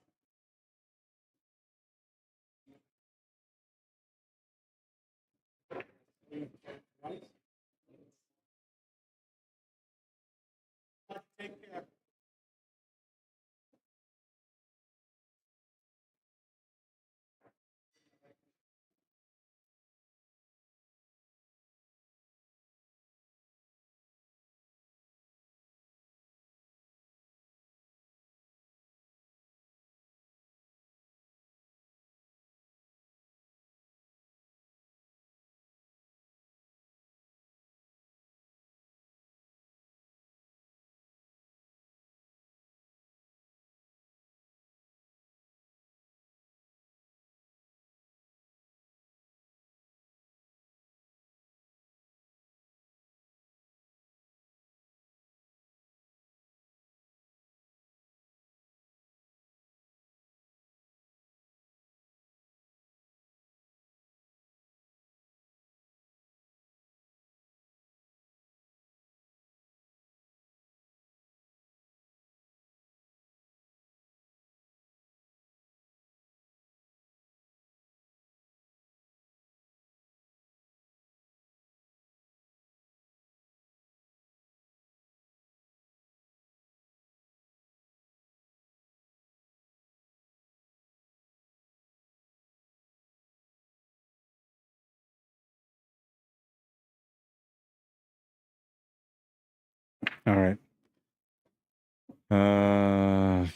All right.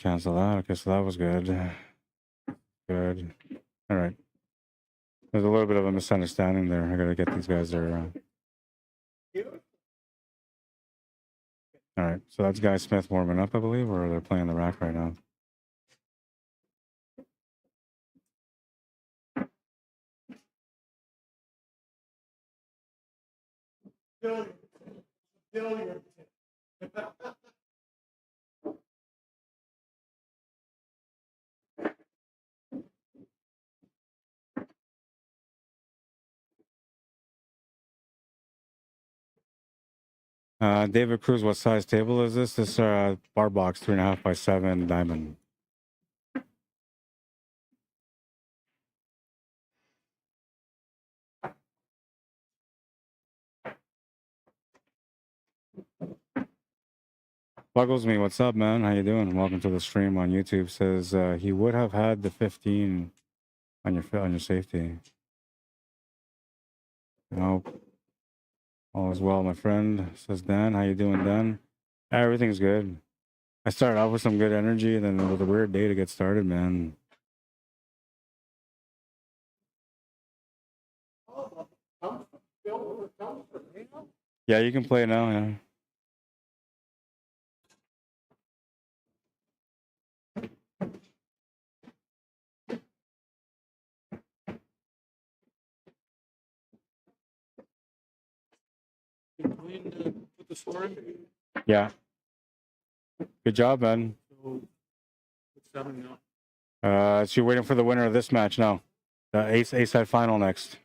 Cancel that. Okay, so that was good. Good. All right. There's a little bit of a misunderstanding there. I gotta get these guys there. All right. So that's Guy Smith warming up, I believe, or they're playing the rack right now. David Cruz, what size table is this? This bar box, 3.5 by 7 diamond. Buggles me, what's up, man? How you doing? Welcome to the stream on YouTube. Says he would have had the 15 on your safety. Nope. All is well, my friend. Says Dan. How you doing, Dan? Everything's good. I started off with some good energy, and then it was a weird day to get started, man. Yeah, you can play now, yeah. Put the score in. Yeah. Good job, man. So it's 7 now. So you're waiting for the winner of this match now. The A-side final next.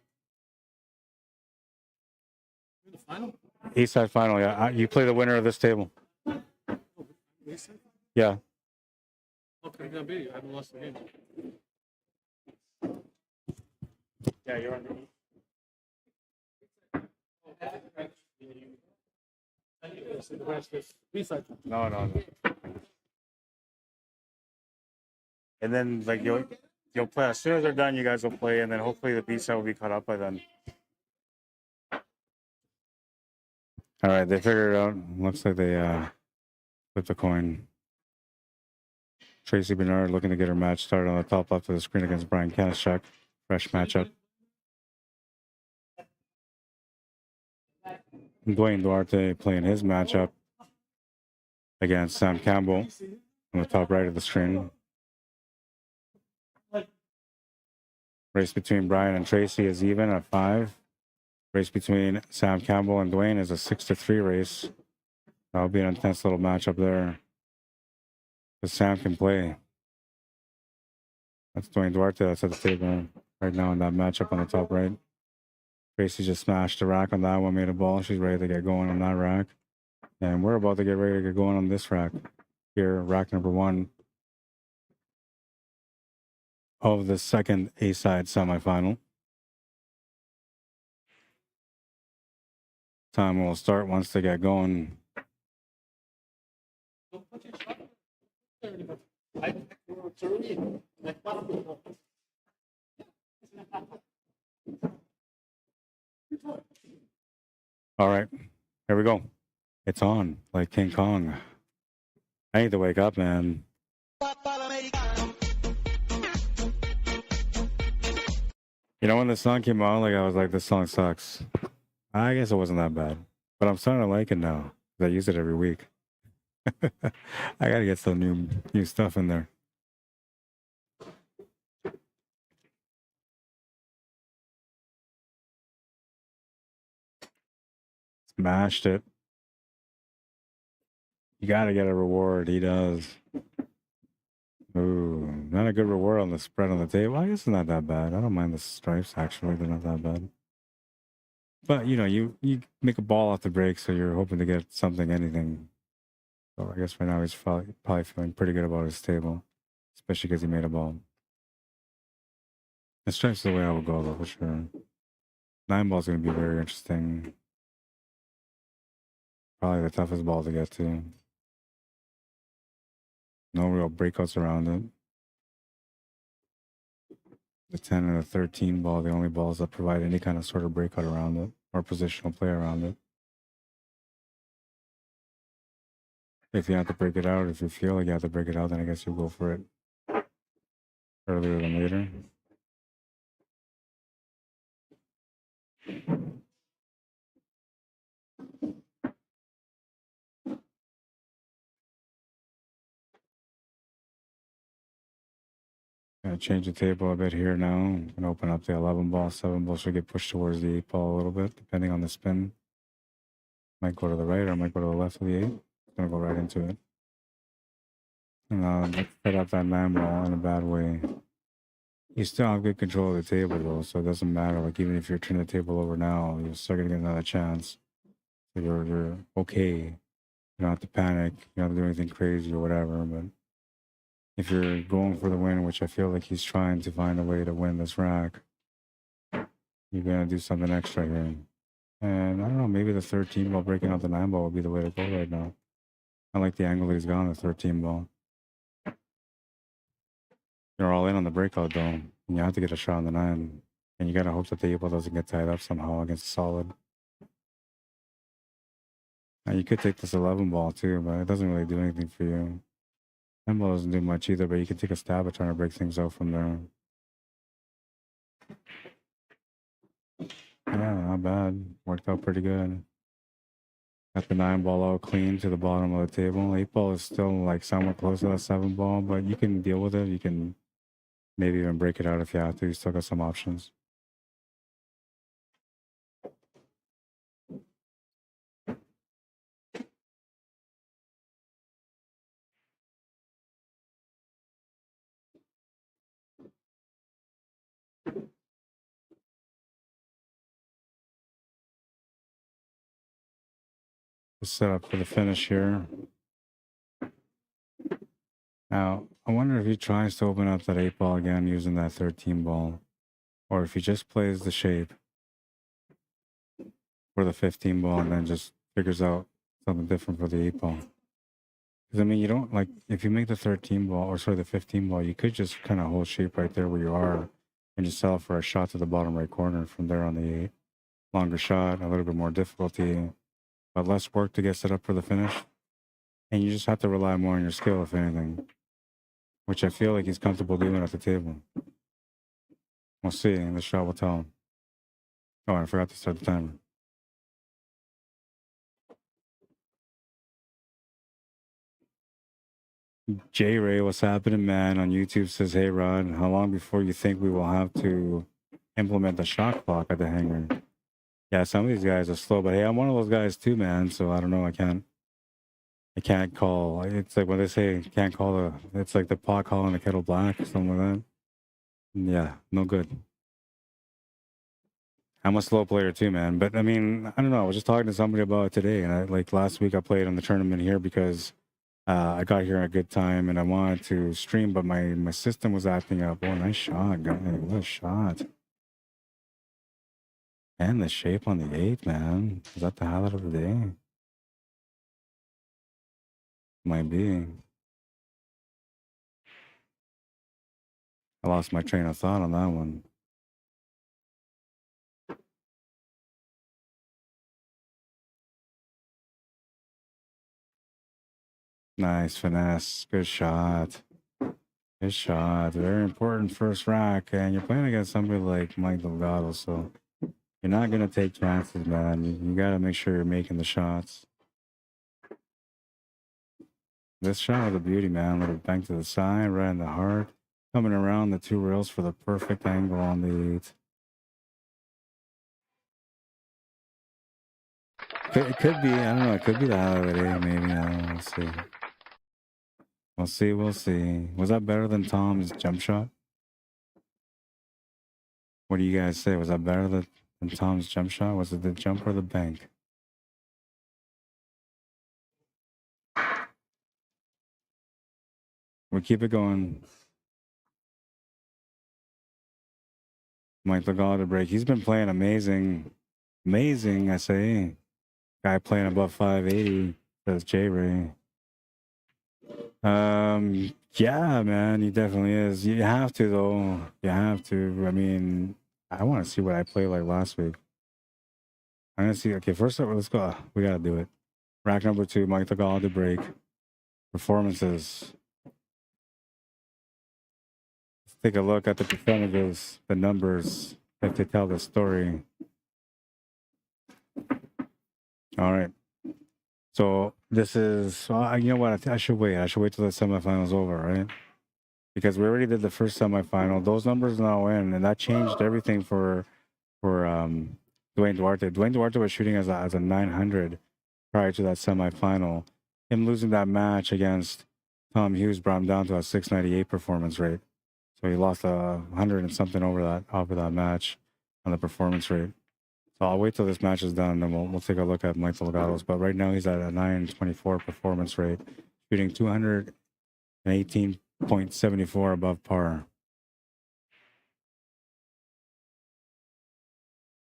The final? A-side final, yeah. You play the winner of this table. Yeah. Okay, gonna be. I haven't lost the game. Yeah, you're on. The rest is B-side. No. And then like you'll play as soon as they're done. You guys will play, and then hopefully the B side will be caught up by then. All right, they figured it out. Looks like they flipped the coin. Tracy Bernard looking to get her match started on the top left of the screen against Brian KENASCHUK. Fresh matchup. Dwayne Duarte playing his matchup against Sam Campbell on the top right of the screen. Race between Brian and Tracy is even at 5. Race between Sam Campbell and Dwayne is a 6-3 race. That'll be an intense little matchup there. Because Sam can play. That's Dwayne Duarte that's at the table right now in that matchup on the top right. Tracy just smashed the rack on that one, made a ball. She's ready to get going on that rack. And we're about to get ready to get going on this rack. Here, rack number 1 of the second A-side semifinal. Time will start once they get going. All right, here we go. It's on like King Kong. I need to wake up, man. You know, when the song came out, like I was like, this song sucks. I guess it wasn't that bad, but I'm starting to like it now. I use it every week. I gotta get some new stuff in there. Smashed it. You gotta get a reward. He does. Ooh, not a good reward on the spread on the table. I guess it's not that bad. I don't mind the stripes, actually. They're not that bad. But, you know, you make a ball off the break, so you're hoping to get something, anything. So I guess right now he's probably feeling pretty good about his table, especially because he made a ball. The stripes is the way I would go, though, for sure. 9 ball is going to be very interesting. Probably the toughest ball to get to. No real breakouts around it. The 10 and the 13 ball, the only balls that provide any kind of sort of breakout around it or positional play around it. If you have to break it out, if you feel like you have to break it out, then I guess you go for it earlier than later. Gonna change the table a bit here now. I'm gonna open up the 11 ball. 7 ball should get pushed towards the 8 ball a little bit, depending on the spin. Might go to the right or might go to the left of the 8. It's gonna go right into it. And let's set up that 9 ball in a bad way. You still have good control of the table though, so it doesn't matter. Like even if you're turning the table over now, you're still gonna get another chance. So you're okay. You don't have to panic. You don't have to do anything crazy or whatever. But if you're going for the win, which I feel like he's trying to find a way to win this rack, you're gonna do something extra here. And I don't know, maybe the 13 ball breaking out the 9 ball would be the way to go right now. I like the angle that he's got on the 13 ball. You're all in on the breakout though. And you have to get a shot on the 9. And you gotta hope that the 8 ball doesn't get tied up somehow against a solid. Now you could take this 11 ball too, but it doesn't really do anything for you. 10 ball doesn't do much either, but you can take a stab at trying to break things out from there. Yeah, not bad. Worked out pretty good. Got the 9 ball out clean to the bottom of the table. 8 ball is still like somewhat close to that 7 ball, but you can deal with it. You can maybe even break it out if you have to. You still got some options. Set up for the finish here. Now, I wonder if he tries to open up that 8 ball again using that 13 ball, or if he just plays the shape for the 15 ball and then just figures out something different for the 8 ball. Because I mean, you don't like, if you make the 13 ball, or sorry, the 15 ball, you could just kind of hold shape right there where you are and just settle for a shot to the bottom right corner from there on the 8. Longer shot, a little bit more difficulty, but less work to get set up for the finish. And you just have to rely more on your skill, if anything, which I feel like he's comfortable doing at the table. We'll see. The shot will tell him. Oh, I forgot to start the timer. J Ray, what's happening, man? On YouTube says, hey, Rod, how long before you think we will have to implement the shot clock at the hangar? Yeah, some of these guys are slow, but hey, I'm one of those guys too, man. So I don't know. I can't call. It's like when they say can't call it's like the pot calling the kettle black or something like that. Yeah, no good. I'm a slow player too, man. But I mean, I don't know. I was just talking to somebody about it today, and like last week I played on the tournament here because I got here at a good time and I wanted to stream, but my system was acting up. Oh, nice shot, guy. What a shot. And the shape on the 8, man. Is that the highlight of the day? Might be. I lost my train of thought on that one. Nice finesse. Good shot. Good shot. Very important first rack. And you're playing against somebody like Mike Delgado, so you're not going to take chances, man. You got to make sure you're making the shots. This shot was a beauty, man. Little bank to the side, right in the heart. Coming around the 2 rails for the perfect angle on the 8. It could be, I don't know, it could be the highlight of the day, maybe. I don't know, we'll see. We'll see, we'll see. Was that better than Tom's jump shot? What do you guys say? Was that better than Tom's jump shot? Was it the jump or the bank? We keep it going. Mike Delgado to break. He's been playing amazing. Amazing, I say. Guy playing above 580. Says J Ray. Yeah, man, he definitely is. You have to, though. You have to. I mean, I want to see what I played like last week. I'm gonna see. Okay, first up, let's go. We gotta do it. Rack number 2, Mike Delgado to break. performances. Let's take a look at the percentages, the numbers, if they tell the story. All right. So this is, you know what? I should wait. I should wait till the semifinals over, right? Because we already did the first semifinal. Those numbers now in, and that changed everything for Dwayne Duarte. Dwayne Duarte was shooting as a 900 prior to that semifinal. Him losing that match against Tom Hughes brought him down to a 698 performance rate. So he lost 100 and something over that match on the performance rate. So I'll wait till this match is done, and then we'll take a look at Mike Delgado's. But right now he's at a 924 performance rate, shooting 218.74 above par.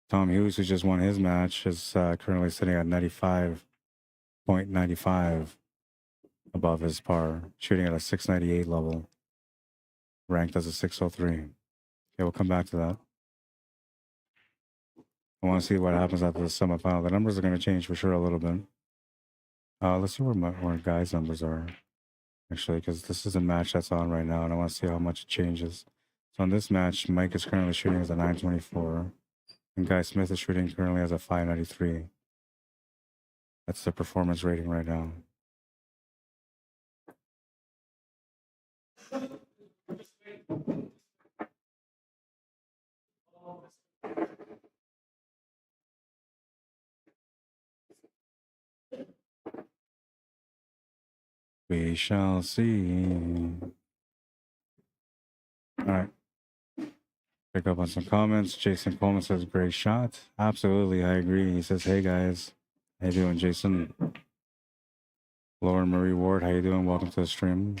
Tom Hughes, who just won his match, is currently sitting at 95.95 above his par, shooting at a 698 level, ranked as a 603. Okay, we'll come back to that. I want to see what happens after the semifinal. The numbers are going to change for sure a little bit. Let's see where guys' numbers are, actually, because this is a match that's on right now, and I want to see how much it changes. So on this match, Mike is currently shooting as a 924, and Guy Smith is shooting currently as a 593. That's the performance rating right now. We shall see. All right. Pick up on some comments. Jason Coleman says, great shot. Absolutely, I agree. He says, hey guys. How you doing, Jason? Lauren Marie Ward, how you doing? Welcome to the stream.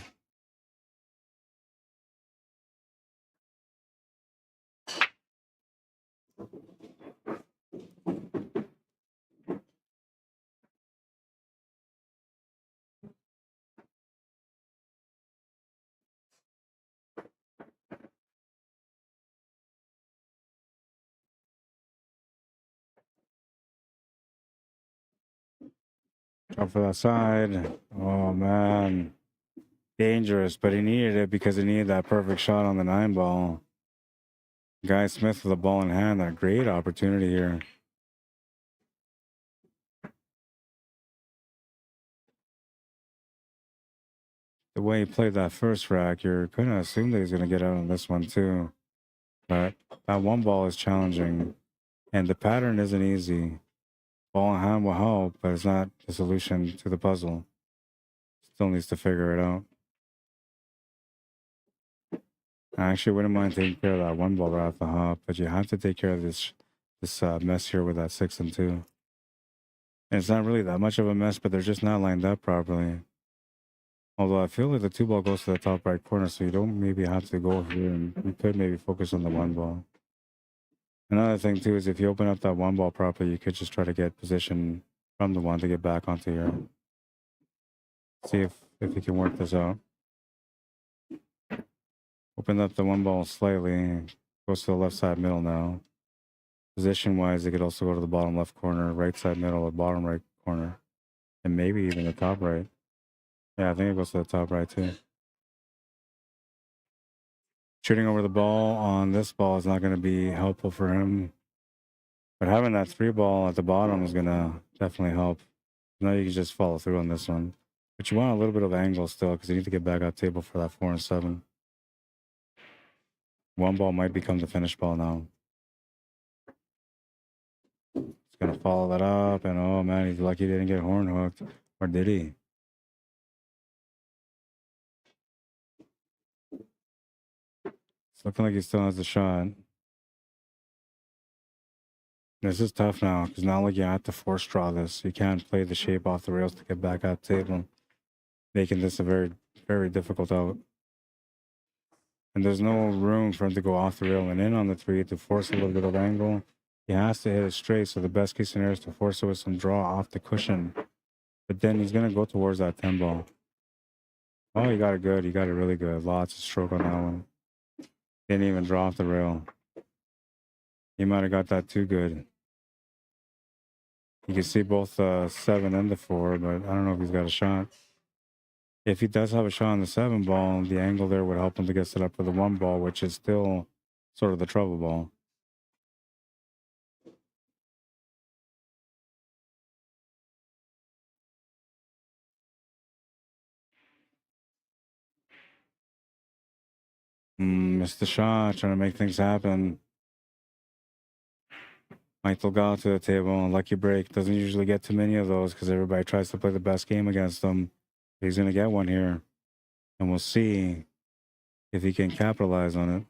Up for that side. Oh man. Dangerous, but he needed it because he needed that perfect shot on the 9 ball. Guy Smith with the ball in hand. A great opportunity here. The way he played that first rack, you're going to assume that he's going to get out on this one too. But that 1 ball is challenging. And the pattern isn't easy. Ball in hand will help, but it's not the solution to the puzzle. Still needs to figure it out. I actually wouldn't mind taking care of that 1 ball right off the hop, but you have to take care of this mess here with that 6 and 2. And it's not really that much of a mess, but they're just not lined up properly. Although I feel like the 2 ball goes to the top right corner, so you don't maybe have to go here, and you could maybe focus on the 1 ball. Another thing too is if you open up that 1 ball properly, you could just try to get position from the 1 to get back onto your. See if you can work this out. Open up the 1 ball slightly, goes to the left side middle now. Position wise, it could also go to the bottom left corner, right side middle, or bottom right corner, and maybe even the top right. Yeah, I think it goes to the top right too. Shooting over the ball on this ball is not going to be helpful for him. But having that 3 ball at the bottom is going to definitely help. Now you can just follow through on this one. But you want a little bit of angle still because you need to get back out table for that 4 and 7. 1 ball might become the finish ball now. He's going to follow that up. And oh man, he's lucky he didn't get horn hooked. Or did he? It's looking like he still has the shot. This is tough now because now like you have to force draw this. You can't play the shape off the rails to get back out table, making this a very, very difficult out. And there's no room for him to go off the rail and in on the 3 to force a little bit of angle. He has to hit it straight. So the best case scenario is to force it with some draw off the cushion. But then he's going to go towards that 10 ball. Oh, he got it good. He got it really good. Lots of stroke on that one. Didn't even draw off the rail. He might have got that too good. You can see both the 7 and the 4, but I don't know if he's got a shot. If he does have a shot on the 7 ball, the angle there would help him to get set up for the 1 ball, which is still sort of the trouble ball. Missed the shot, trying to make things happen. Mike Delgado to the table. Lucky break. Doesn't usually get too many of those because everybody tries to play the best game against him. He's going to get one here. And we'll see if he can capitalize on it.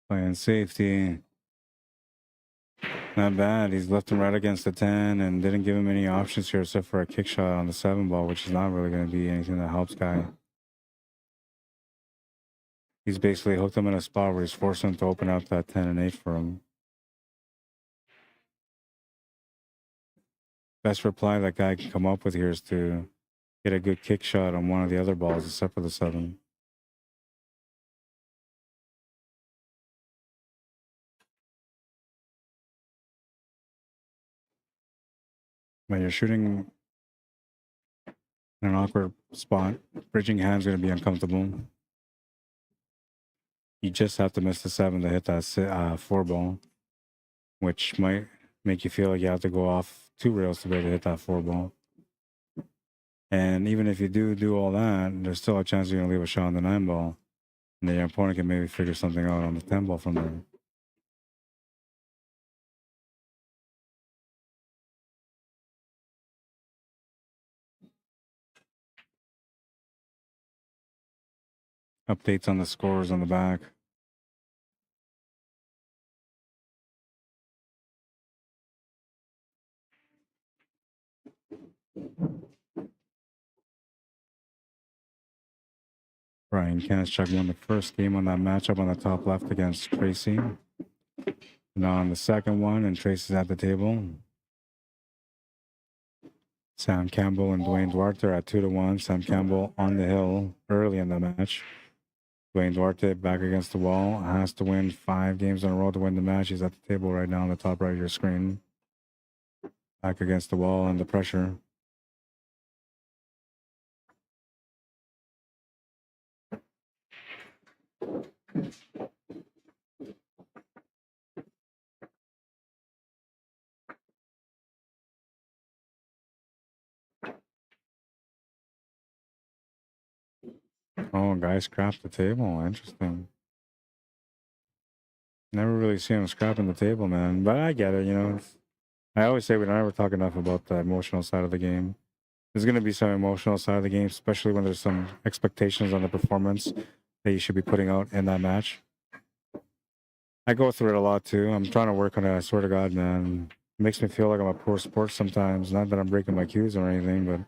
Playing safety. Not bad. He's left and right against the 10 and didn't give him any options here except for a kick shot on the 7 ball, which is not really going to be anything that helps guy. He's basically hooked him in a spot where he's forcing him to open up that 10 and 8 for him. Best reply that guy can come up with here is to get a good kick shot on one of the other balls except for the 7. When you're shooting in an awkward spot, bridging hand's going to be uncomfortable. You just have to miss the 7 to hit that 4 ball, which might make you feel like you have to go off 2 rails to be able to hit that 4 ball. And even if you do all that, there's still a chance you're going to leave a shot on the 9 ball. And then your opponent can maybe figure something out on the 10 ball from there. Updates on the scores on the back. Brian KENASCHUK won the first game on that matchup on the top left against Tracy. Now on the second one, and Tracy's at the table. Sam Campbell and Dwayne Duarte at 2-1. Sam Campbell on the hill early in the match. Dwayne Duarte back against the wall. Has to win 5 games in a row to win the match. He's at the table right now on the top right of your screen. Back against the wall under pressure. Oh, guys scrapped the table. Interesting. Never really see him scrapping the table, man. But I get it, you know. I always say we don't ever talk enough about the emotional side of the game. There's going to be some emotional side of the game, especially when there's some expectations on the performance that you should be putting out in that match. I go through it a lot too. I'm trying to work on it. I swear to God, man. It makes me feel like I'm a poor sport sometimes. Not that I'm breaking my cues or anything, but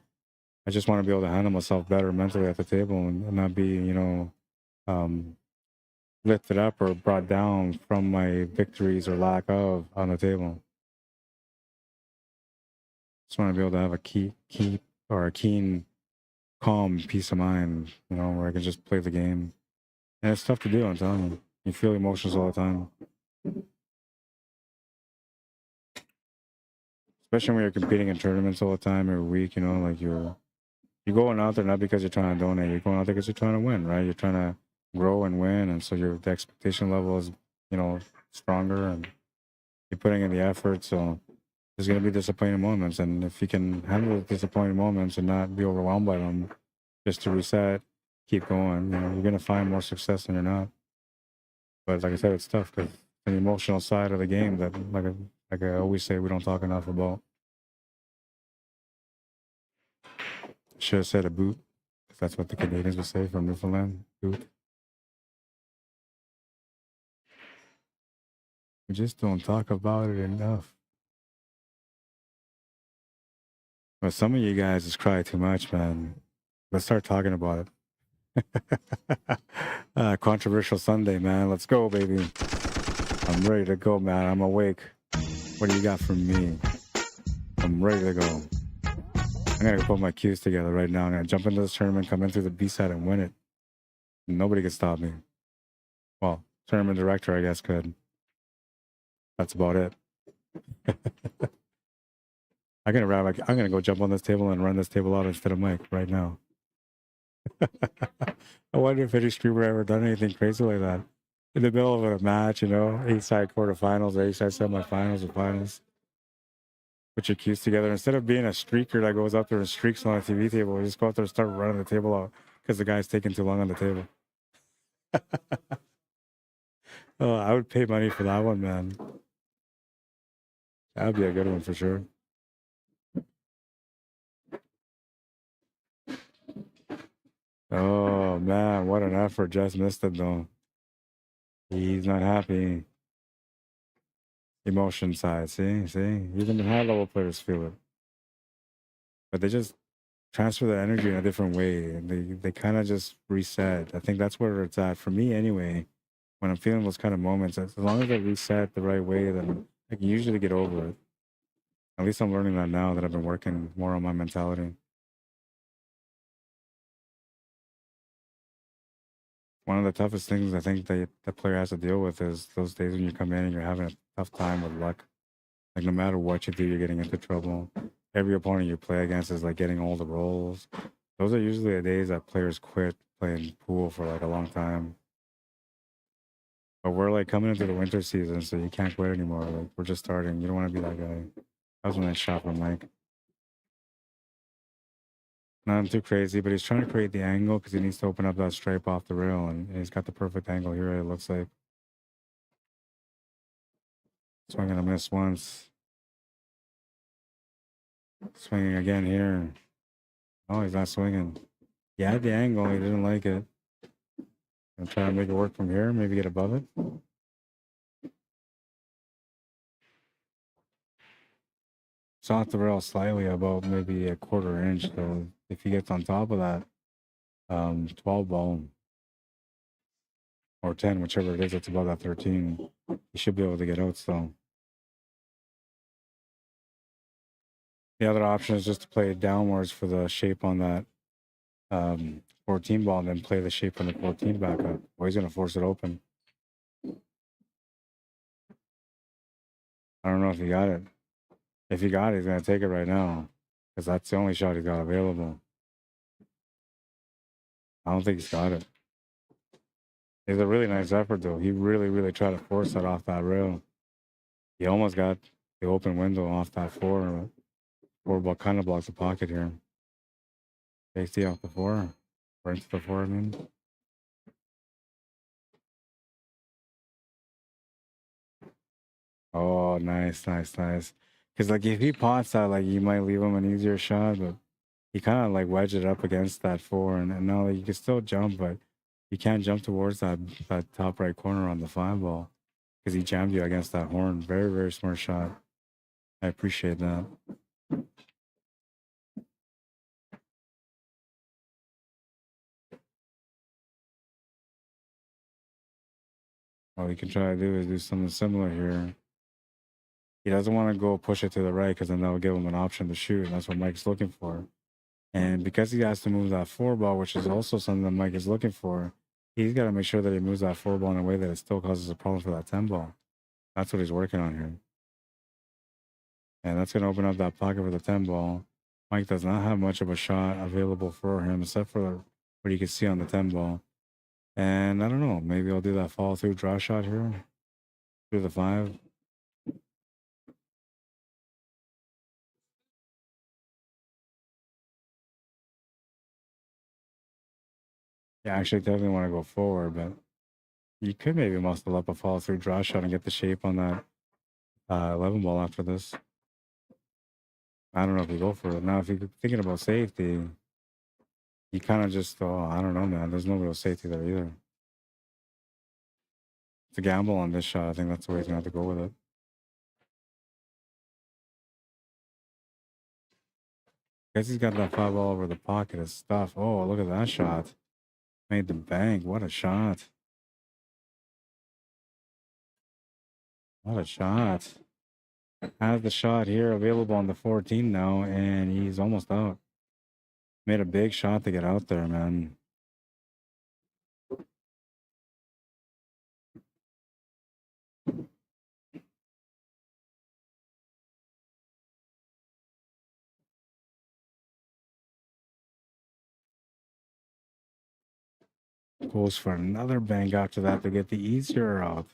I just want to be able to handle myself better mentally at the table and not be, you know, lifted up or brought down from my victories or lack of on the table. Just want to be able to have a keen, calm peace of mind, you know, where I can just play the game. And it's tough to do, I'm telling you. You feel emotions all the time. Especially when you're competing in tournaments all the time every week, you know, like you're going out there not because you're trying to donate, you're going out there because you're trying to win, right? You're trying to grow and win, and so the expectation level is, you know, stronger, and you're putting in the effort, so there's going to be disappointing moments, and if you can handle the disappointing moments and not be overwhelmed by them, just to reset, keep going, you know, you're going to find more success than you're not. But like I said, it's tough because the emotional side of the game that, like I always say, we don't talk enough about. Should have said a boot, because that's what the Canadians would say from Newfoundland, boot. We just don't talk about it enough. But some of you guys just cry too much, man. Let's start talking about it. Controversial Sunday, man. Let's go, baby. I'm ready to go, man. I'm awake. What do you got for me? I'm ready to go. I'm gonna go put my cues together right now. I'm gonna jump into this tournament, come in through the B side and win it. Nobody can stop me. Well, tournament director, I guess, could. That's about it. I'm gonna go jump on this table and run this table out instead of Mike right now. I wonder if any streamer ever done anything crazy like that. In the middle of a match, you know, A-side quarterfinals, or A-side semifinals or finals. Put your cues together. Instead of being a streaker that goes up there and streaks on a TV table, you just go out there and start running the table out because the guy's taking too long on the table. Oh, I would pay money for that one, man. That would be a good one for sure. Oh, man, what an effort. Just missed it, though. He's not happy. Emotion side, see? Even the high-level players feel it. But they just transfer their energy in a different way. And they kind of just reset. I think that's where it's at. For me, anyway, when I'm feeling those kind of moments, as long as I reset the right way, then I can usually get over it. At least I'm learning that now that I've been working more on my mentality. One of the toughest things I think that the player has to deal with is those days when you come in and you're having a tough time with luck. Like no matter what you do, you're getting into trouble. Every opponent you play against is like getting all the rolls. Those are usually the days that players quit playing pool for like a long time. But we're like coming into the winter season, so you can't quit anymore. Like we're just starting. You don't want to be that guy. That was a nice shot from Mike. Nothing too crazy, but he's trying to create the angle because he needs to open up that stripe off the rail, and he's got the perfect angle here, it looks like. Swinging a miss once. Swinging again here. Oh, he's not swinging. He had the angle, he didn't like it. I'm trying to make it work from here, maybe get above it. It's off the rail slightly, about maybe a 1/4 inch. So if he gets on top of that 12 ball or 10, whichever it is, it's above that 13, he should be able to get out still. The other option is just to play it downwards for the shape on that 14 ball and then play the shape on the 14 back up. Or he's going to force it open. I don't know if he got it. If he got it, he's going to take it right now because that's the only shot he's got available. I don't think he's got it. It's a really nice effort, though. He really tried to force that off that rail. He almost got the open window off that 4 ball, kind of blocks the pocket here. Safety off the 4. Or into the 4, I mean. Oh, nice. Because, like, if he pots that, like, you might leave him an easier shot, but he kind of, like, wedged it up against that 4. And now, like, you can still jump, but you can't jump towards that top right corner on the 5 ball because he jammed you against that horn. Very smart shot. I appreciate that. All he can try to do is do something similar here. He doesn't want to go push it to the right because then that will give him an option to shoot. And that's what Mike's looking for. And because he has to move that 4 ball, which is also something that Mike is looking for, he's got to make sure that he moves that 4 ball in a way that it still causes a problem for that 10 ball. That's what he's working on here. And that's going to open up that pocket for the 10 ball. Mike does not have much of a shot available for him, except for what you can see on the 10 ball. And I don't know, maybe I'll do that follow through draw shot here through the 5. Yeah, I actually definitely want to go forward, but you could maybe muscle up a follow through draw shot and get the shape on that 11 ball after this. I don't know if you go for it. Now, if you're thinking about safety, you kind of just, I don't know, man. There's no real safety there either. It's a gamble on this shot. I think that's the way he's going to have to go with it. Guess he's got that 5 ball over the pocket of stuff. Oh, look at that shot. Made the bank. What a shot. What a shot. Has the shot here available on the 14 now, and he's almost out. Made a big shot to get out there, man. Goes for another bank after that to get the easier out.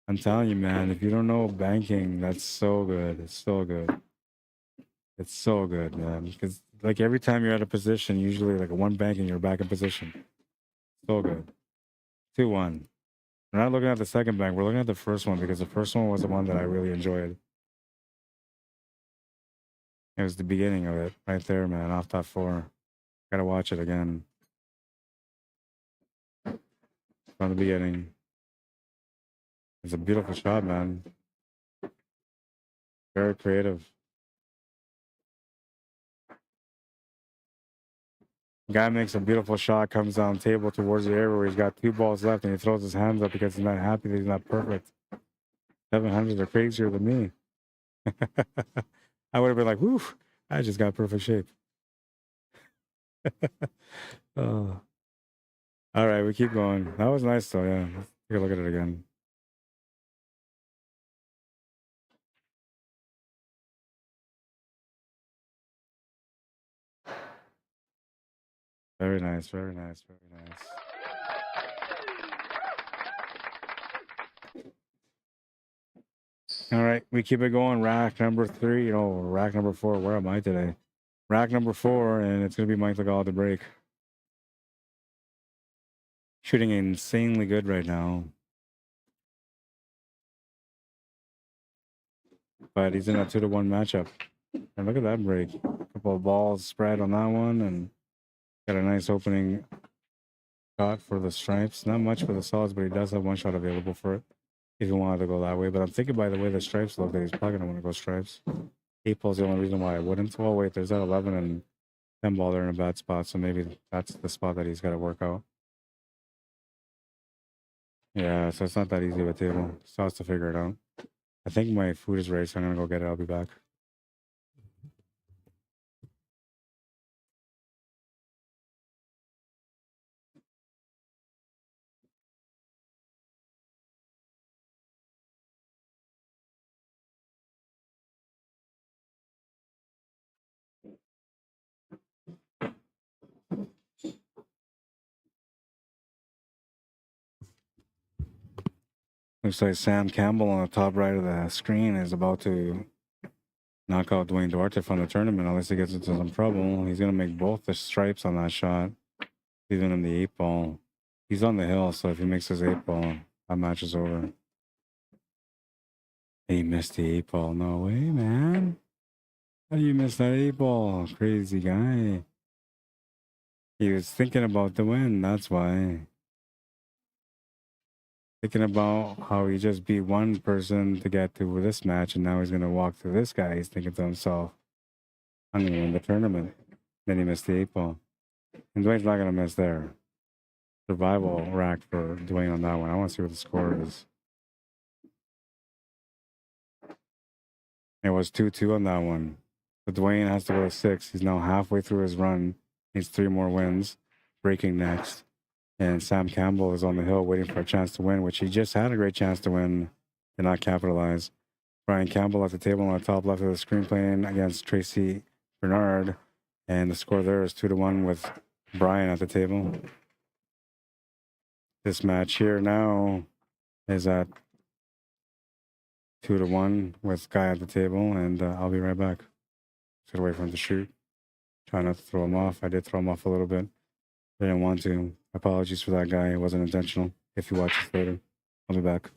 I'm telling you, man, if you don't know banking, that's so good. It's so good. It's so good, man. Because like every time you're at a position, usually like a one banking, you're back in position. So good. 2-1. We're not looking at the second bank. We're looking at the first one because the first one was the one that I really enjoyed. It was the beginning of it right there, man. Off that 4. Gotta watch it again. From the beginning. It's a beautiful shot, man. Very creative. Guy makes a beautiful shot, comes down table towards the area where he's got 2 balls left, and he throws his hands up because he's not happy that he's not perfect. 700s are crazier than me. I would have been like, whew, I just got perfect shape. Oh. All right, we keep going. That was nice, though, yeah. Let's take a look at it again. Very nice, very nice, very nice. All right, we keep it going. Rack number 3, rack number 4. Where am I today? Rack number 4, and it's going to be Mike Legal to break. Shooting insanely good right now. But he's in a 2-1 matchup. And look at that break. A couple of balls spread on that one, and got a nice opening shot for the stripes. Not much for the solids, but he does have 1 shot available for it if he wanted to go that way. But I'm thinking by the way the stripes look that he's probably going to want to go stripes. 8 ball's the only reason why I wouldn't. Oh, wait, there's that 11 and 10 ball. They're in a bad spot, so maybe that's the spot that he's got to work out. Yeah, so it's not that easy of a table. Still has to figure it out. I think my food is ready, so I'm going to go get it. I'll be back. Looks like Sam Campbell on the top right of the screen is about to knock out Dwayne Duarte from the tournament unless he gets into some trouble. He's going to make both the stripes on that shot, leaving him the 8 ball. He's on the hill, so if he makes his 8 ball, that match is over. He missed the 8 ball. No way, man. How do you miss that 8 ball? Crazy guy. He was thinking about the win, that's why. Thinking about how he just beat one person to get to this match, and now he's going to walk through this guy. He's thinking to himself, I'm going to win the tournament. Then he missed the 8 ball. And Dwayne's not going to miss there. Survival rack for Dwayne on that one. I want to see what the score is. It was 2-2 on that one. But Dwayne has to go to 6. He's now halfway through his run. Needs 3 more wins. Breaking next. And Sam Campbell is on the hill waiting for a chance to win, which he just had a great chance to win and not capitalize. Brian Campbell at the table on the top left of the screen playing against Tracy Bernard. And the score there is 2-1 with Brian at the table. This match here now is at 2-1 with Guy at the table, and I'll be right back. Just gotta wait for him to shoot. Try not to throw him off. I did throw him off a little bit. I didn't want to. Apologies for that, guy. It wasn't intentional. If you watch this later, I'll be back.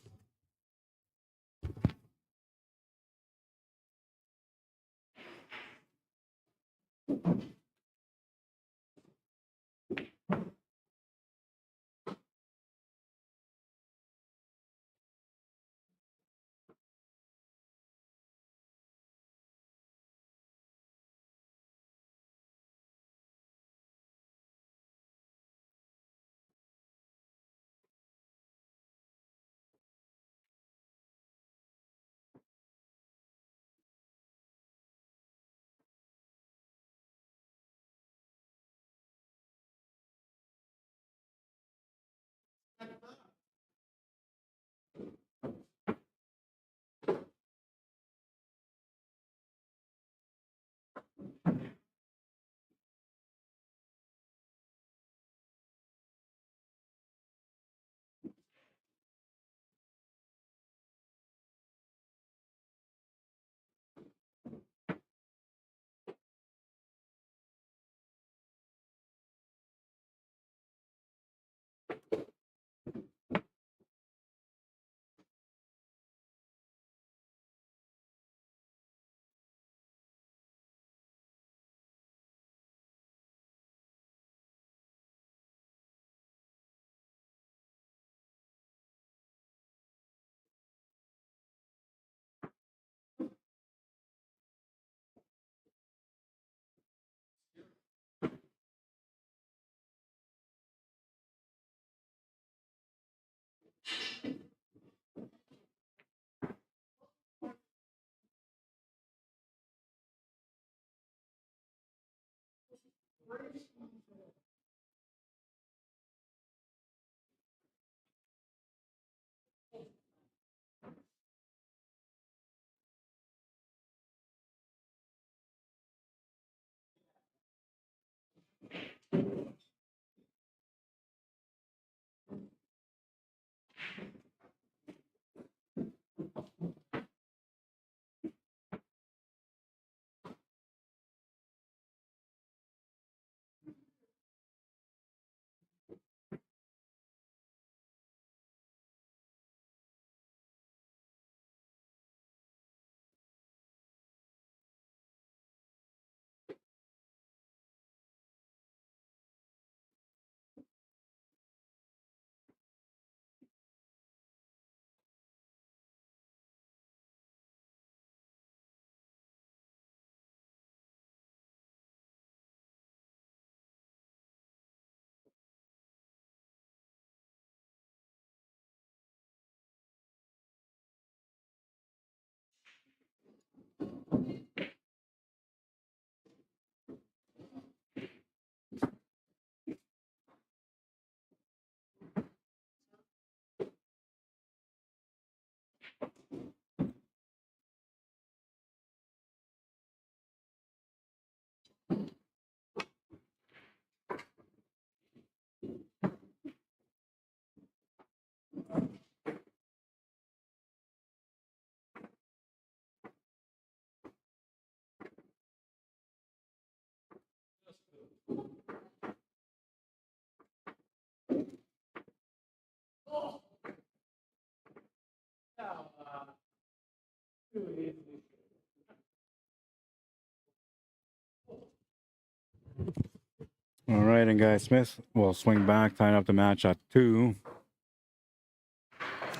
All right, and Guy Smith will swing back, tying up the match at 2.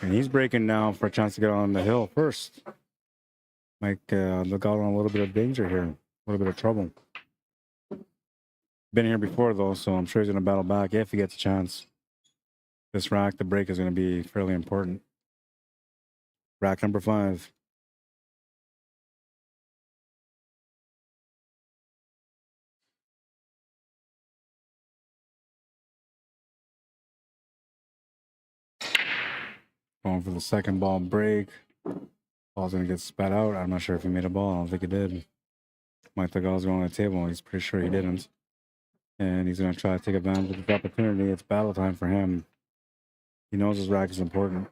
And he's breaking now for a chance to get on the hill first. Might look out on a little bit of danger here, a little bit of trouble. Been here before though, so I'm sure he's going to battle back if he gets a chance. This rack, the break is going to be fairly important. Rack number 5. Going for the second ball break. Ball's going to get spat out. I'm not sure if he made a ball. I don't think he did. Might think I was going on the table. He's pretty sure he didn't. And he's going to try to take advantage of this opportunity. It's battle time for him. He knows his rack is important.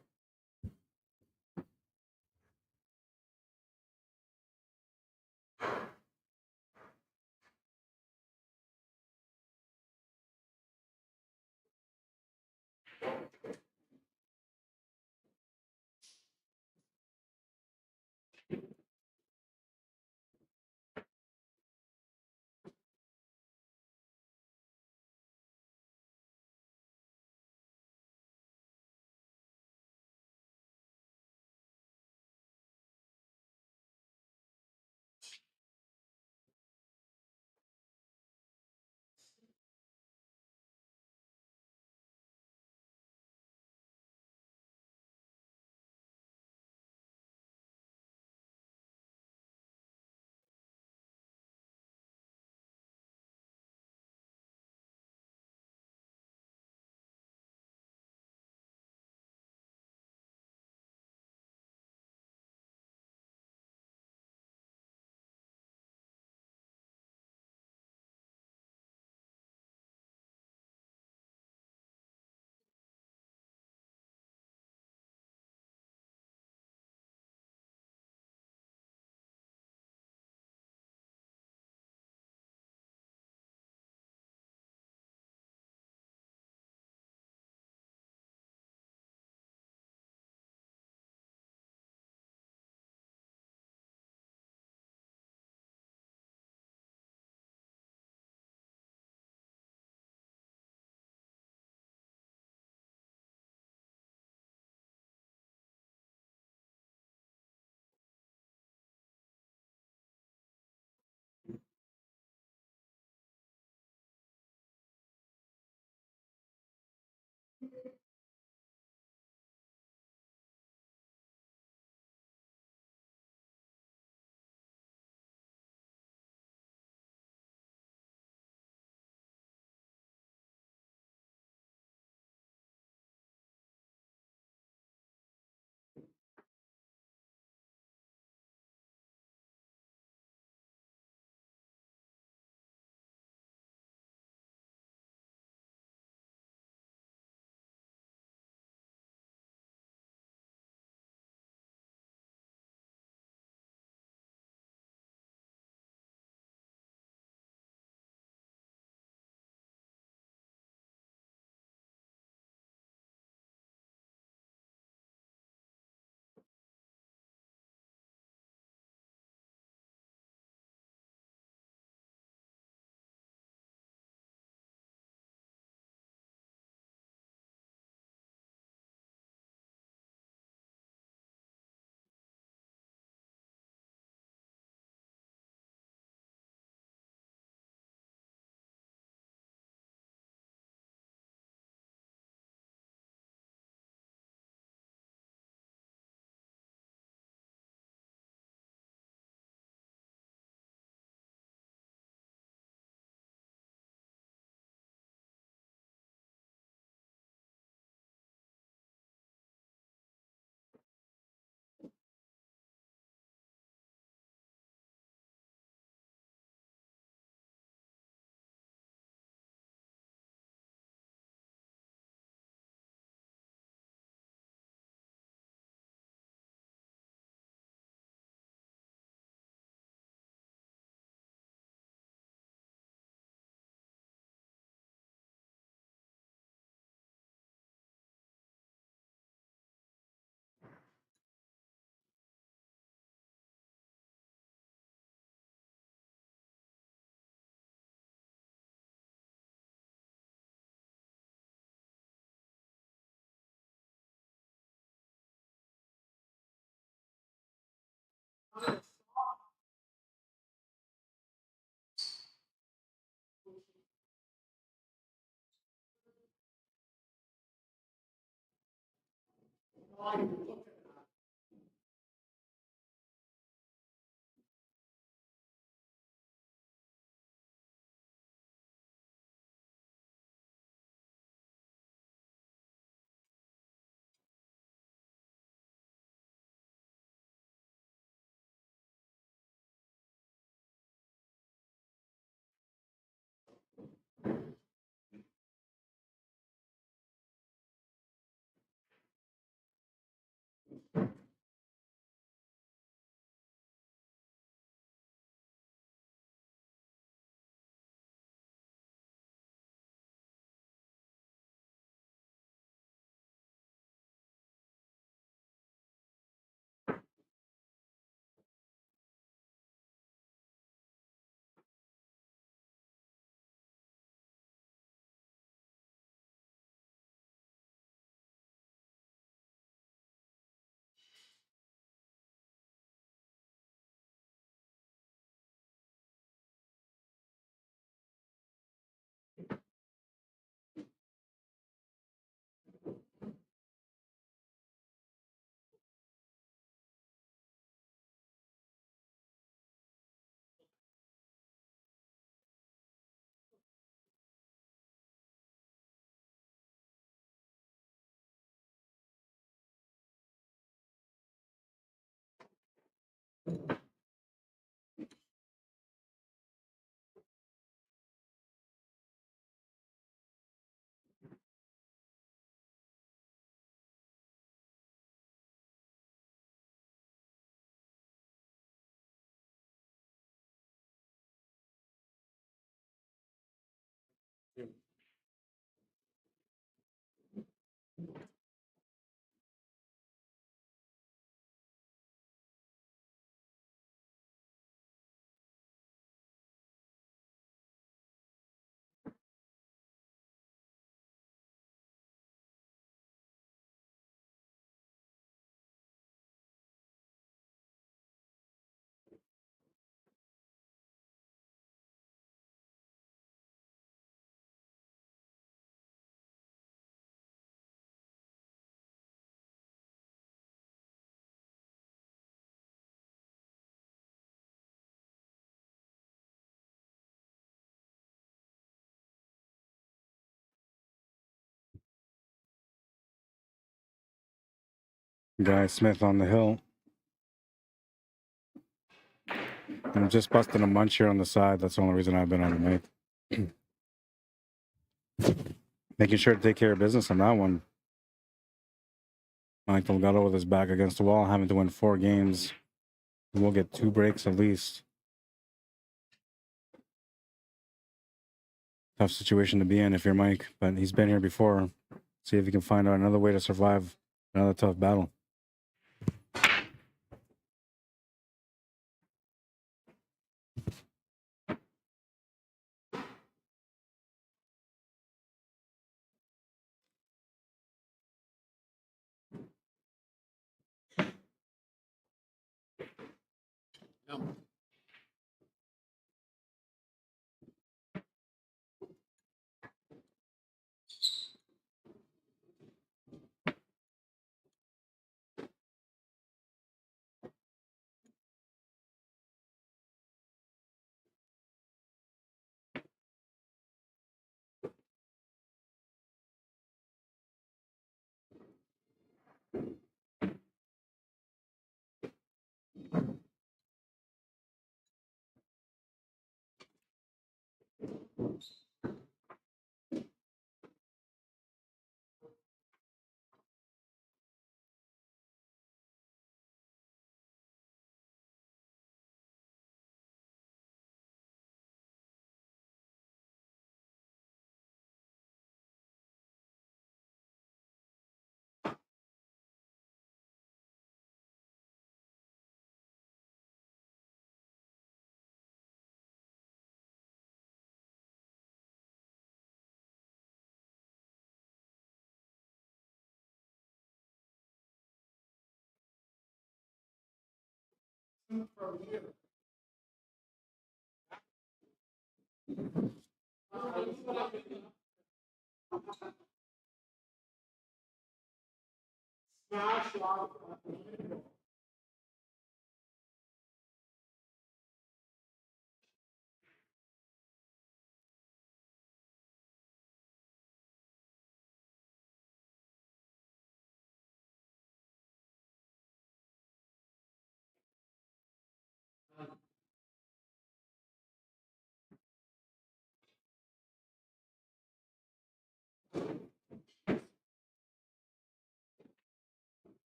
Guy Smith on the hill. I'm just busting a munch here on the side. That's the only reason I've been on the mate. Making sure to take care of business on that one. Mike DELGADO with his back against the wall, having to win 4 games. We'll get 2 breaks at least. Tough situation to be in if you're Mike, but he's been here before. See if he can find out another way to survive another tough battle.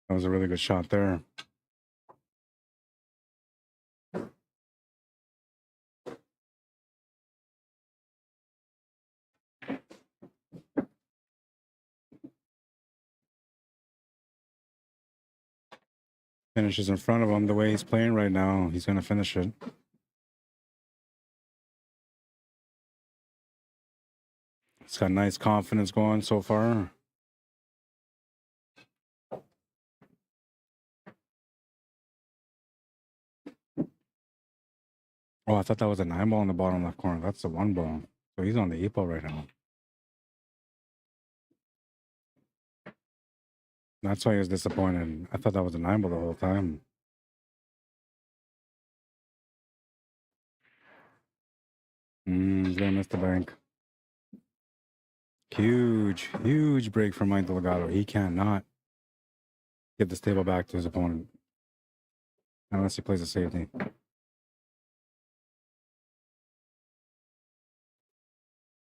That was a really good shot there. Finishes in front of him. The way he's playing right now, he's going to finish it. He's got nice confidence going so far. Oh, I thought that was a 9 ball in the bottom left corner. That's the 1 ball. So he's on the 8 ball right now. That's why he was disappointed. I thought that was a 9 ball the whole time. He's gonna miss the bank. Huge break from Mike DELGADO. He cannot give this table back to his opponent unless he plays a safety.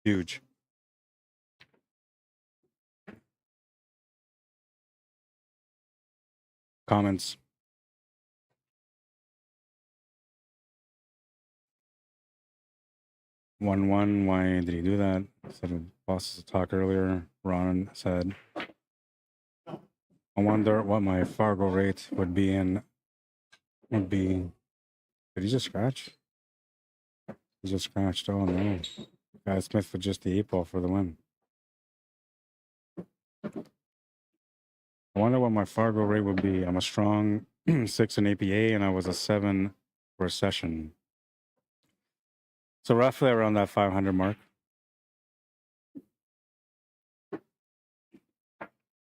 Huge. Comments. One. Why did he do that? Said the boss's talk earlier. Ron said, I wonder what my Fargo rate would be in. Would be. Did he just scratch? He just scratched. Oh no. Guy Smith with just the 8 ball for the win. I wonder what my Fargo rate would be. I'm a strong 6 in APA and I was a 7 for a session. So roughly around that 500 mark.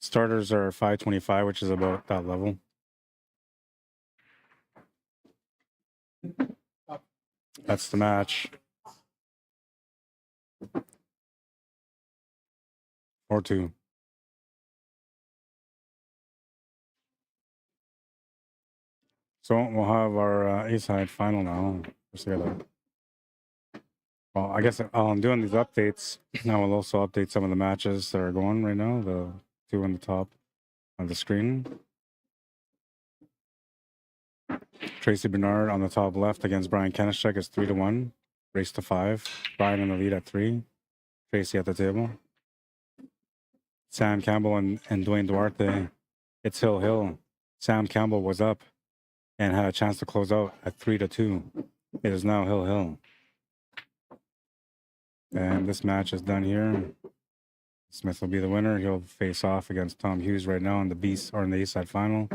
Starters are 525, which is about that level. That's the match. 4-2. So we'll have our A-side final now. Just together. Well, I guess while I'm doing these updates, I will also update some of the matches that are going right now. The two on the top of the screen. Tracy Bernard on the top left against Brian KENASCHUK is 3-1. Race to 5. Brian in the lead at 3. Tracy at the table. Sam Campbell and Dwayne Duarte. It's Hill. Sam Campbell was up and had a chance to close out at 3-2. It is now Hill. And this match is done here. Smith will be the winner. He'll face off against Tom Hughes right now in the the A-side final.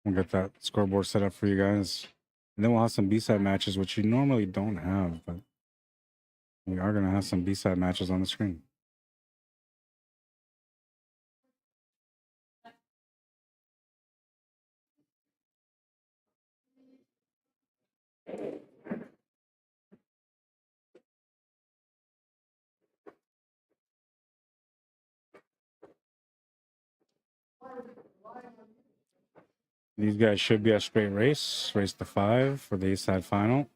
We'll get that scoreboard set up for you guys. And then we'll have some B-side matches, which you normally don't have, but we are going to have some B-side matches on the screen. These guys should be a straight race. Race to 5 for the A-side final.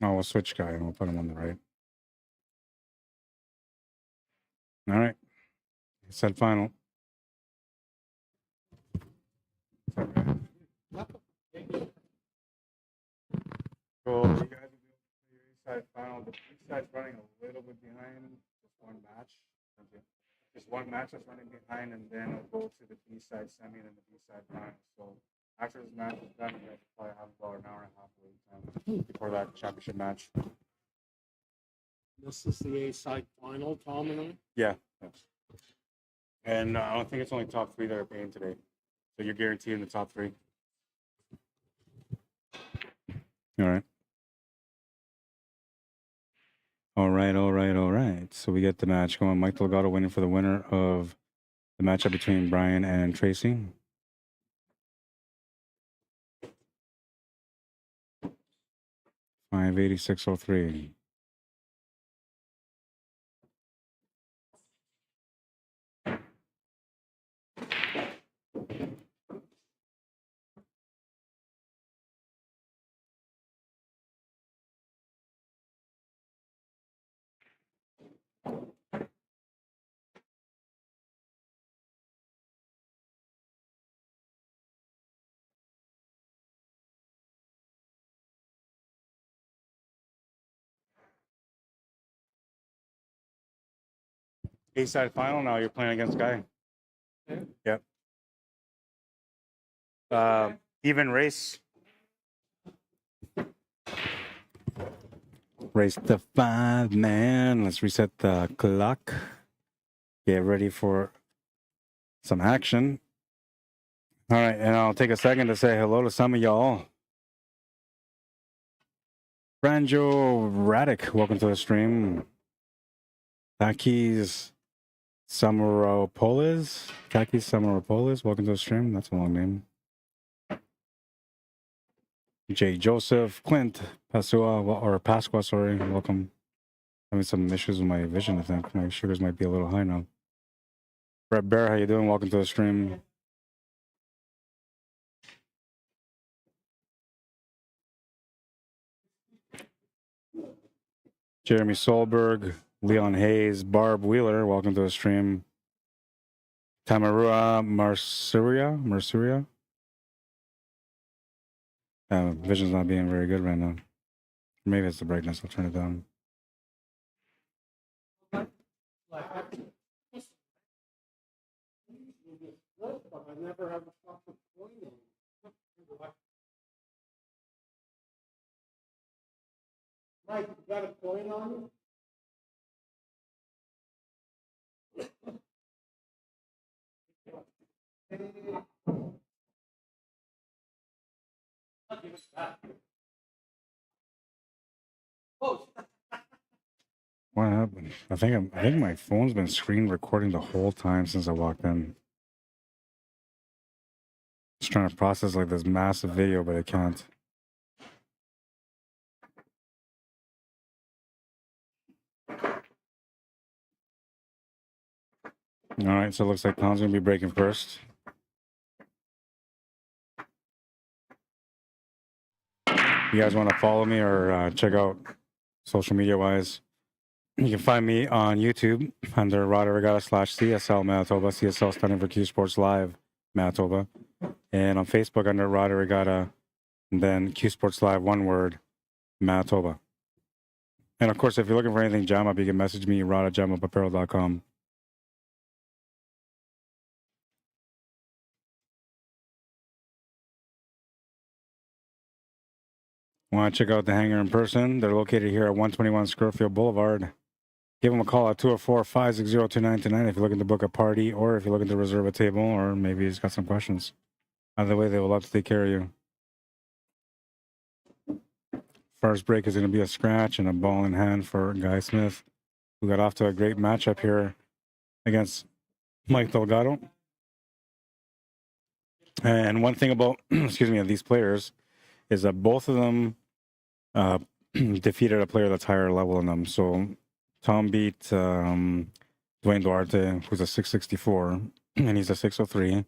Oh, we'll switch guy and we'll put him on the right. All right. Set final. So you guys will be able to play your A-side final. The B-side's running a little bit behind. Just one match. Just one match that's running behind, and then it'll go to the B-side semi and then the B-side final. So after this match is done, you guys probably have about an hour and a half wait time before that championship match. This is the A-side final, Tom and I. Yeah. And I don't think it's only top 3 that are paying today. So you're guaranteeing the top 3. All right. All right. So we get the match going. Mike DELGADO winning for the winner of the matchup between Brian and Tracy. $586.03. A-side final now. You're playing against Guy. Yeah. Yep. Even race. Race to 5, man. Let's reset the clock. Get ready for some action. All right, and I'll take a second to say hello to some of y'all. Franjo Radic, welcome to the stream. Takis Samaropolis, welcome to the stream. That's a long name. Jay Joseph, Clint Pasqua, sorry, welcome. Having some issues with my vision, I think. My sugars might be a little high now. Brett Bear, how you doing? Welcome to the stream. Jeremy Solberg, Leon Hayes, Barb Wheeler, welcome to the stream. Tamarua Mercuria. Vision's not being very good right now. Maybe it's the brightness. I'll turn it down. I never have a fucking coin on. Mike, you got a coin on you? What happened? I think my phone's been screen recording the whole time since I walked in. Just trying to process like this massive video, but I can't. All right, so it looks like Tom's gonna be breaking first. You guys want to follow me or check out social media wise? You can find me on YouTube under Arriagada /CSL Manitoba. CSL standing for Q Sports Live Manitoba, and on Facebook under Arriagada, and then Q Sports Live, one word, Manitoba. And of course, if you're looking for anything jam up, you can message me rod@jamupapparel.com. Want to check out the hangar in person? They're located here at 121 Scurfield Blvd. Give them a call at 204-560-2929 if you're looking to book a party or if you're looking to reserve a table or maybe you've got some questions. Either way, they will love to take care of you. First break is going to be a scratch and a ball in hand for Guy Smith, who got off to a great matchup here against Mike Delgado. And one thing about, excuse me, these players is that both of them defeated a player that's higher level than them. So Tom beat Dwayne Duarte, who's a 664, and he's a 603.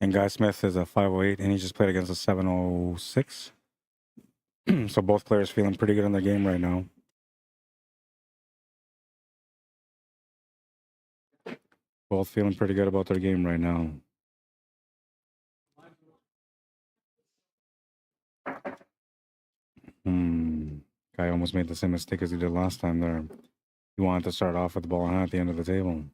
And Guy Smith is a 508, and he just played against a 706. So both players feeling pretty good in their game right now. Both feeling pretty good about their game right now. Guy almost made the same mistake as he did last time there. He wanted to start off with the ball in hand at the end of the table.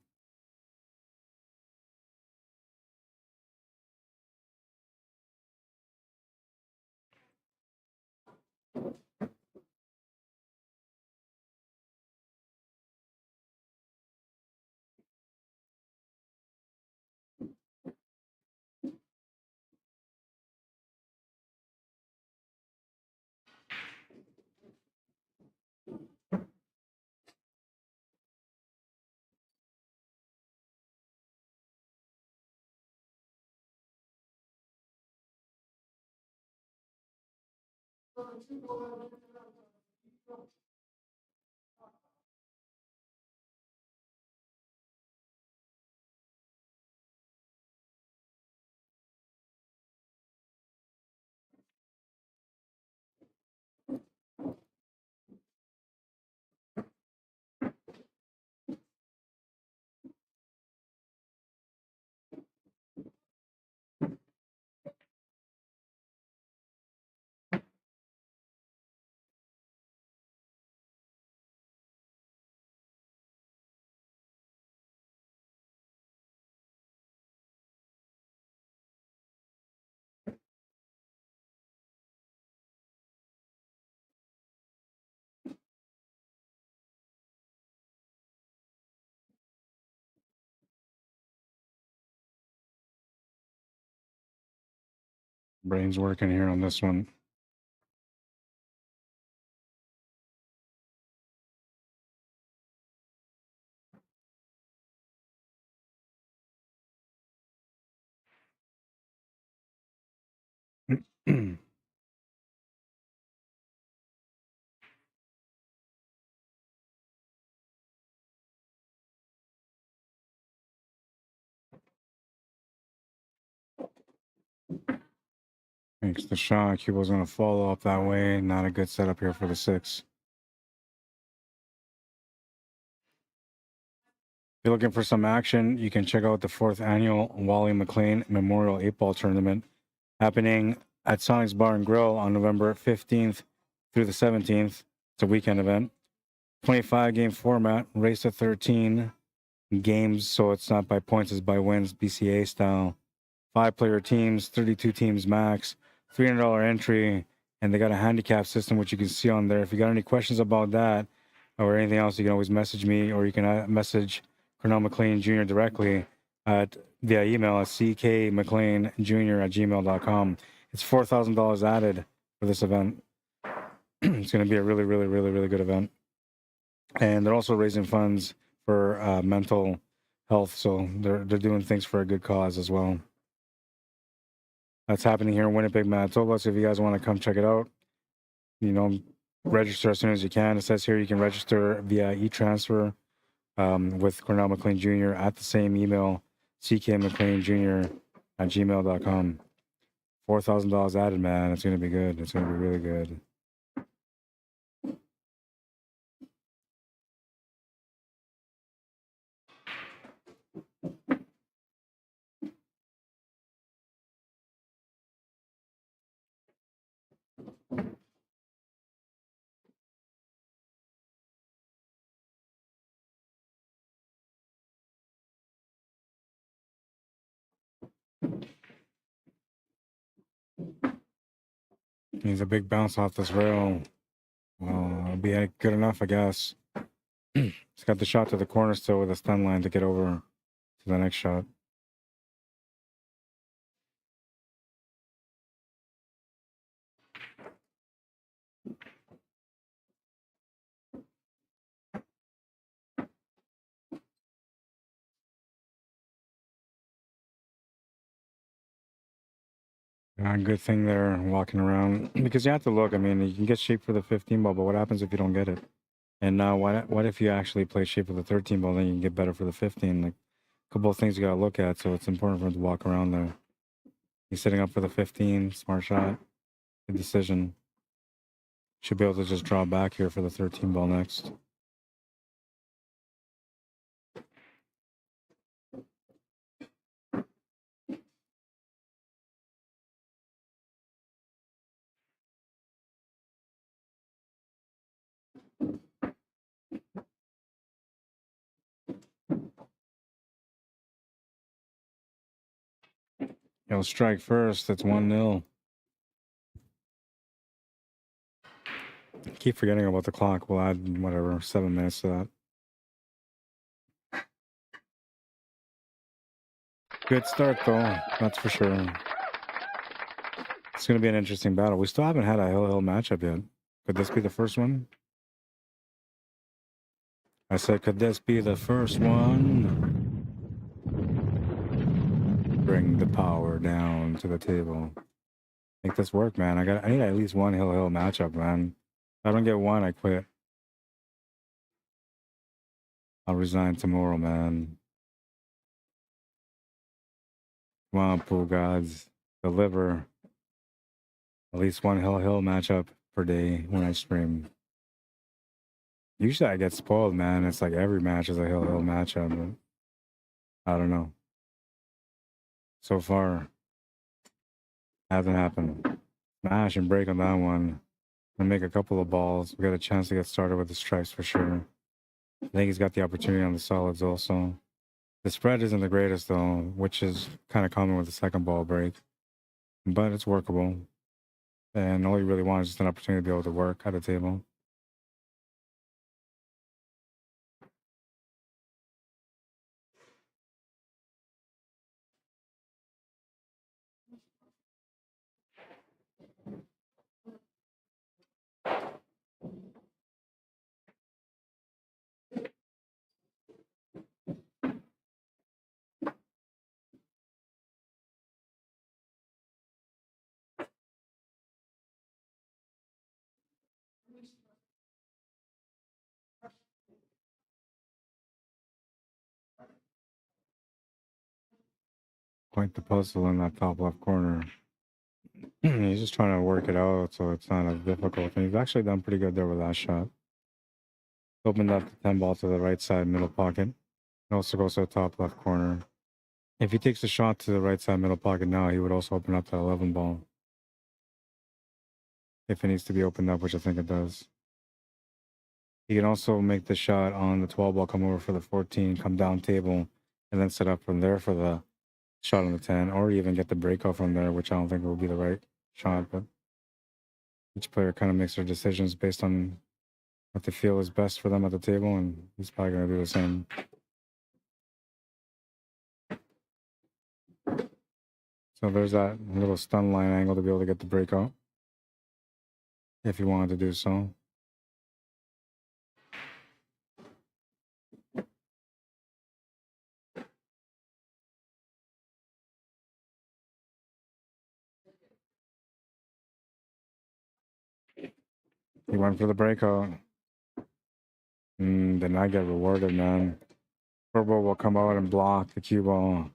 Brain's working here on this one. Thanks the shot. Cubo's going to follow up that way. Not a good setup here for the 6. If you're looking for some action, you can check out the 4th annual Wally McLean Memorial 8-Ball Tournament happening at Sonic's Bar and Grill on November 15th through the 17th. It's a weekend event. 25 game format, race to 13 games, so it's not by points, it's by wins, BCA style. 5-player teams, 32 teams max, $300 entry, and they got a handicap system, which you can see on there. If you got any questions about that or anything else, you can always message me, or you can message Cornell McLean Jr. directly at via email at ckmcleanjr@gmail.com. It's $4,000 added for this event. It's going to be a really, really, really, really good event. And they're also raising funds for mental health, so they're doing things for a good cause as well. That's happening here in Winnipeg, Manitoba. So if you guys want to come check it out, you know, register as soon as you can. It says here you can register via e-transfer with Cornell McLean Jr. at the same email, ckmcleanjr@gmail.com. $4,000 added, man. It's going to be good. It's going to be really good. Needs a big bounce off this rail. Well, it'll be good enough, I guess. It's got the shot to the corner still with a stun line to get over to the next shot. Good thing they're walking around because you have to look. I mean, you can get shape for the 15 ball, but what happens if you don't get it? And now, what if you actually play shape for the 13 ball? Then you can get better for the 15. Like a couple of things you gotta look at. So it's important for him to walk around there. He's sitting up for the 15. Smart shot. Good decision. Should be able to just draw back here for the 13 ball next. He'll strike first. It's 1-0. Keep forgetting about the clock. We'll add whatever 7 minutes to that. Good start though, that's for sure. It's going to be an interesting battle. We still haven't had a hill matchup yet. Could this be the first one? I said, could this be the first one? Bring the power down to the table. Make this work, man. I need at least one hill matchup, man. If I don't get one, I quit. I'll resign tomorrow, man. Come on, pool gods. Deliver at least one hill matchup per day when I stream. Usually I get spoiled, man. It's like every match is a hill matchup, but I don't know. So far, hasn't happened. Smash and break on that one. And make a couple of balls. We got a chance to get started with the stripes for sure. I think he's got the opportunity on the solids also. The spread isn't the greatest though, which is kind of common with the second ball break. But it's workable. And all you really want is just an opportunity to be able to work at a table. Quite the puzzle in that top left corner. He's just trying to work it out so it's not as difficult. And he's actually done pretty good there with that shot. Opened up the 10 ball to the right side middle pocket. It also goes to the top left corner. If he takes the shot to the right side middle pocket now, he would also open up the 11 ball. If it needs to be opened up, which I think it does. He can also make the shot on the 12 ball, come over for the 14, come down table, and then set up from there for the shot on the 10, or even get the breakout from there, which I don't think will be the right shot. But each player kind of makes their decisions based on what they feel is best for them at the table, and he's probably going to do the same. So there's that little stun line angle to be able to get the breakout, if you wanted to do so. He went for the breakout. Then I get rewarded, man. Turbo will come out and block the cue ball.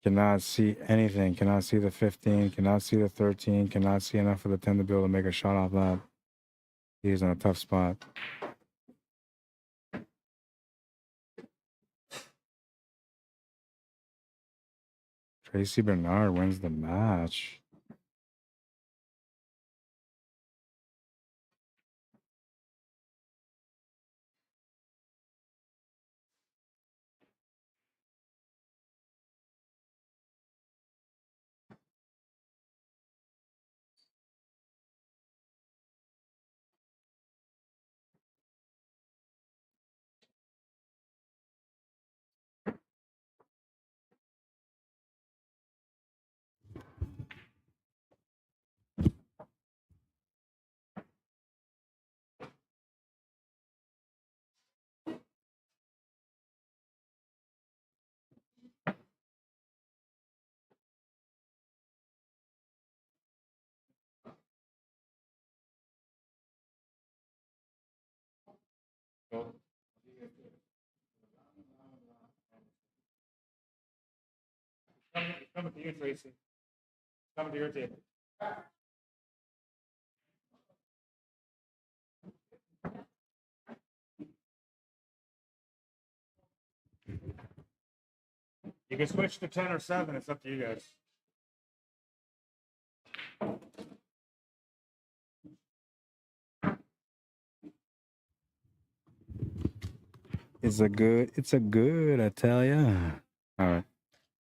Cannot see anything. Cannot see the 15. Cannot see the 13. Cannot see enough of the 10 to be able to make a shot off that. He's in a tough spot. Tracy Bernard wins the match. Coming to you, Tracy. Coming to your table. You can switch to 10 or 7. It's up to you guys. It's a good, I tell ya. All right.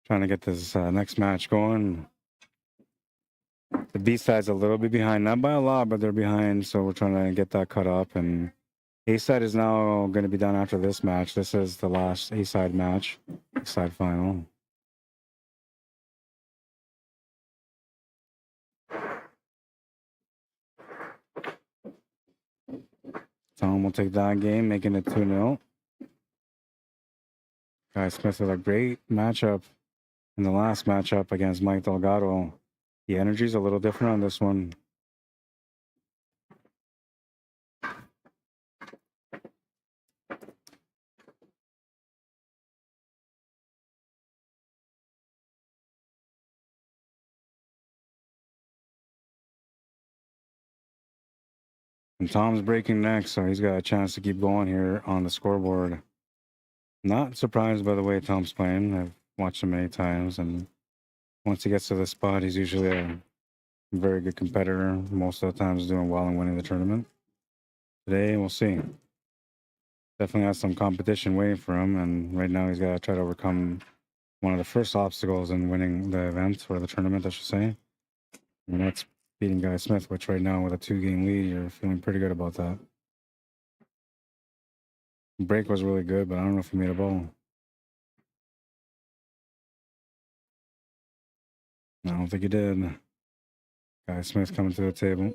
Trying to get this next match going. The B side's a little bit behind, not by a lot, but they're behind. So we're trying to get that cut up. And A side is now going to be done after this match. This is the last A side match, A side final. Tom will take that game, making it 2-0. Guy Smith with a great matchup in the last matchup against Mike Delgado. The energy's a little different on this one. And Tom's breaking next, so he's got a chance to keep going here on the scoreboard. Not surprised by the way Tom's playing. I've watched him many times, and once he gets to the spot, he's usually a very good competitor. Most of the times doing well and winning the tournament. Today, we'll see. Definitely has some competition waiting for him, and right now he's got to try to overcome one of the first obstacles in winning the event, or the tournament, I should say. And that's beating Guy Smith, which right now with a 2-game lead, you're feeling pretty good about that. The break was really good, but I don't know if he made a ball. I don't think he did. Guy Smith coming to the table.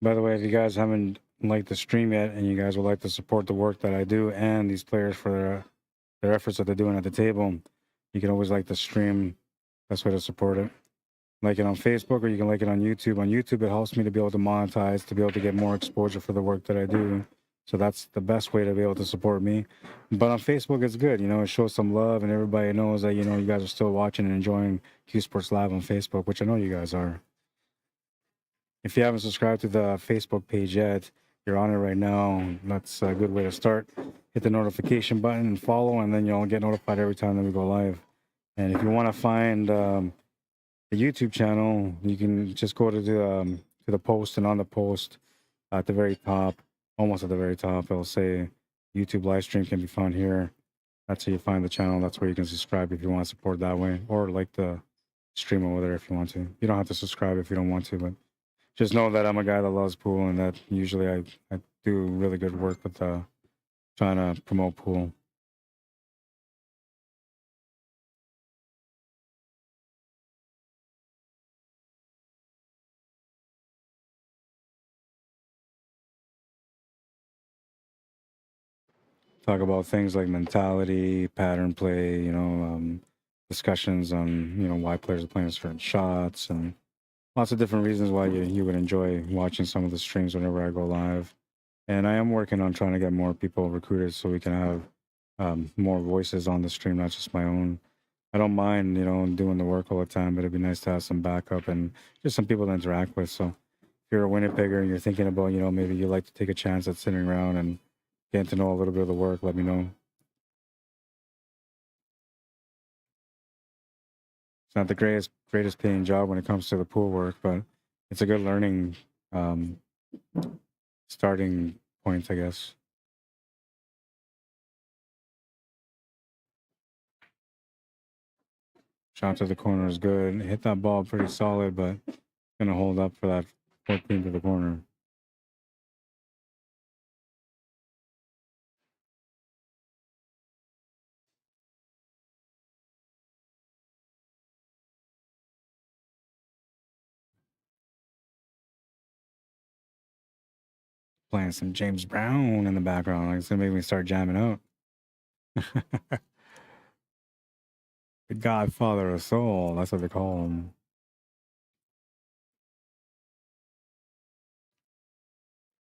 By the way, if you guys haven't liked the stream yet and you guys would like to support the work that I do and these players for their efforts that they're doing at the table, you can always like the stream. Best way to support it. like it on Facebook, or you can like it on YouTube. On YouTube, it helps me to be able to monetize, to be able to get more exposure for the work that I do. So that's the best way to be able to support me. But on Facebook, it's good. You know, it shows some love, and everybody knows that, you know, you guys are still watching and enjoying Q Sports Live on Facebook, which I know you guys are. If you haven't subscribed to the Facebook page yet, you're on it right now. That's a good way to start. Hit the notification button and follow, and then you'll get notified every time that we go live. And if you want to find the YouTube channel, you can just go to the post, and on the post at the very top, almost at the very top, it'll say YouTube live stream can be found here. That's how you find the channel. That's where you can subscribe if you want to support that way, or like the stream over there if you want to. You don't have to subscribe if you don't want to, but just know that I'm a guy that loves pool, and that usually I do really good work with trying to promote pool. Talk about things like mentality, pattern play, you know, discussions on, you know, why players are playing certain shots, and lots of different reasons why you would enjoy watching some of the streams whenever I go live. And I am working on trying to get more people recruited so we can have more voices on the stream, not just my own. I don't mind, you know, doing the work all the time, but it'd be nice to have some backup and just some people to interact with. So if you're a Winnipegger and you're thinking about, you know, maybe you like to take a chance at sitting around and getting to know a little bit of the work, let me know. It's not the greatest paying job when it comes to the pool work, but it's a good learning starting point, I guess. Shot to the corner is good. Hit that ball pretty solid, but gonna hold up for that 14 to the corner. Playing some James Brown in the background. Like, it's gonna make me start jamming out. The Godfather of Soul. That's what they call him.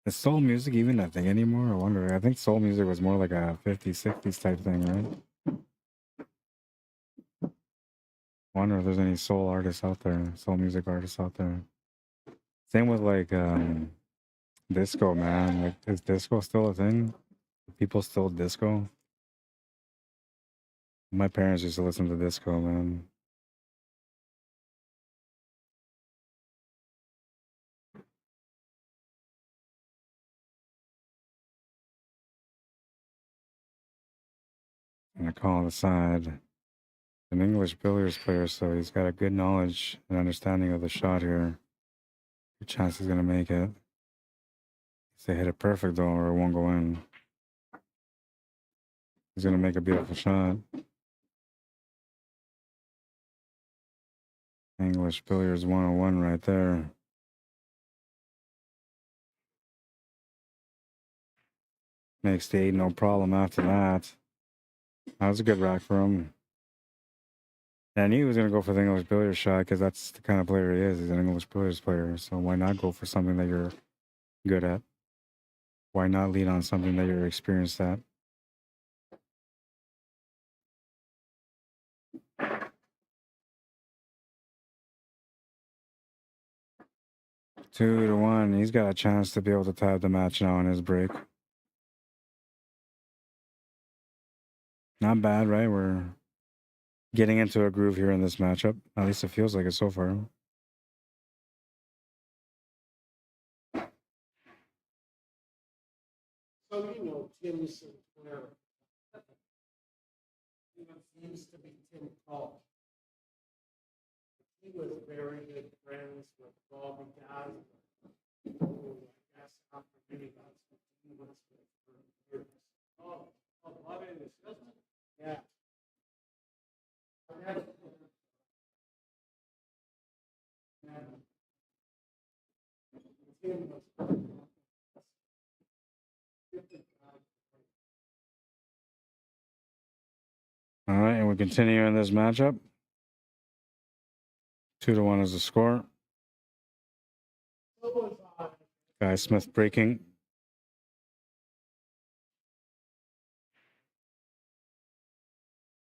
Is soul music even a thing anymore? I wonder. I think soul music was more like a 50s, 60s type thing, right? I wonder if there's any soul artists out there, soul music artists out there. Same with like disco, man. Like, is disco still a thing? Do people still disco? My parents used to listen to disco, man. And I call on the side an English billiards player, so he's got a good knowledge and understanding of the shot here. Good chance he's gonna make it. If they hit it perfect though, or it won't go in. He's gonna make a beautiful shot. English Billiards 101 right there. Makes the 8 no problem after that. That was a good rack for him. And I knew he was going to go for the English Billiards shot because that's the kind of player he is. He's an English Billiards player. So why not go for something that you're good at? Why not lean on something that you're experienced at? Two to one. He's got a chance to be able to tie the match now on his break. Not bad, right? We're getting into a groove here in this matchup. At least it feels like it so far. So you know Tim Sinclair. He used to be Tim Call. He was very good friends with Bobby Gaz. Oh, I guess after many months, he was with for years. Oh, Bobby and his sister? Yeah. Tim was All right, and we continue in this matchup. 2-1 is the score. Guy Smith breaking.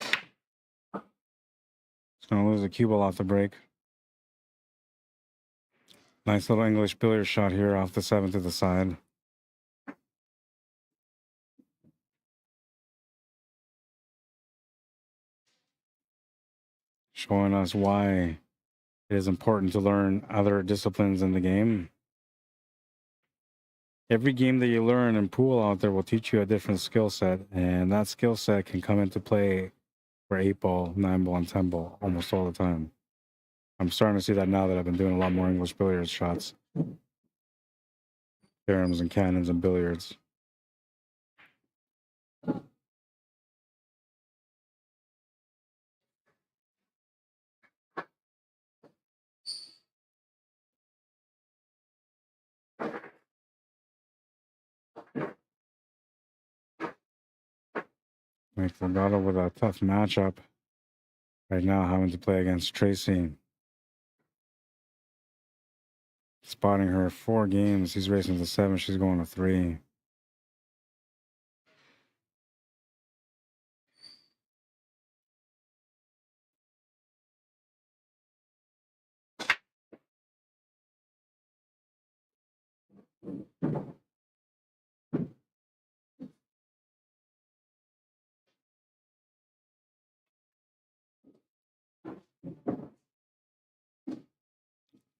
He's going to lose the cue ball off the break. Nice little English billiard shot here off the 7 to the side. Showing us why it is important to learn other disciplines in the game. Every game that you learn in pool out there will teach you a different skill set, and that skill set can come into play for 8-ball, 9-ball, and 10-ball almost all the time. I'm starting to see that now that I've been doing a lot more English billiards shots. Theorems and cannons and billiards. Like Delgado with a tough matchup right now, having to play against Tracy. Spotting her 4 games. He's racing to 7. She's going to 3.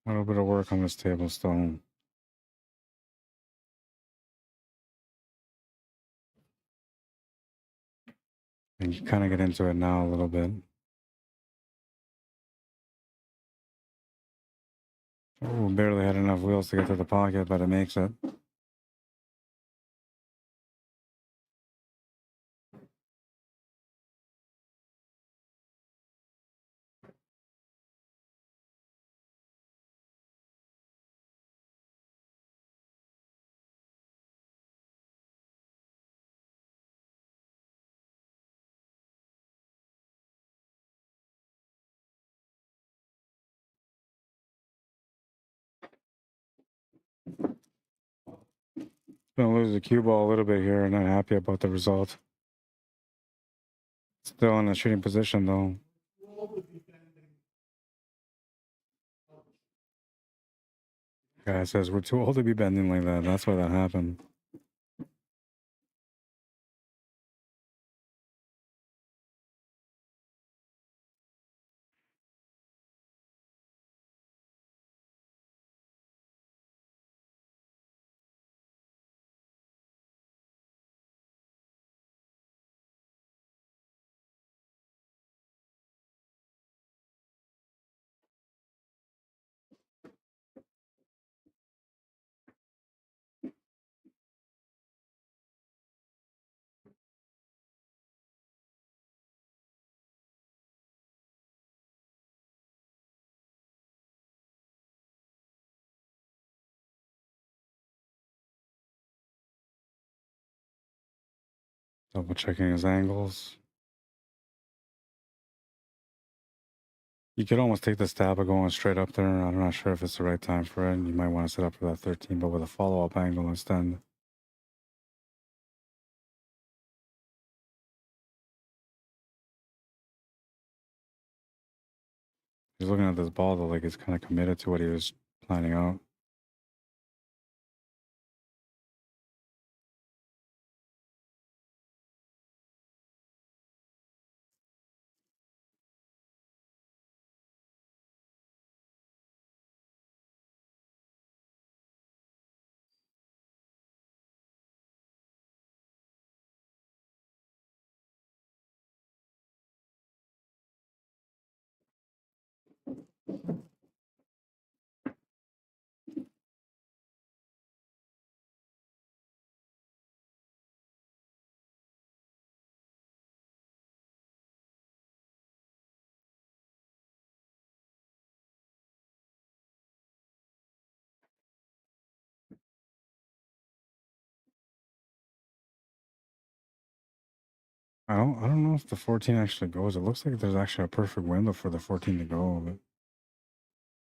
A little bit of work on this table still. And you kind of get into it now a little bit. Oh, barely had enough wheels to get to the pocket, but it makes it. Gonna lose the cue ball a little bit here. Not happy about the result. Still in a shooting position though. Guy says we're too old to be bending like that. That's why that happened. Double checking his angles. You could almost take the stab of going straight up there. I'm not sure if it's the right time for it. You might want to set up for that 13, but with a follow-up angle instead. He's looking at this ball though, like he's kind of committed to what he was planning out. I don't know if the 14 actually goes. It looks like there's actually a perfect window for the 14 to go. But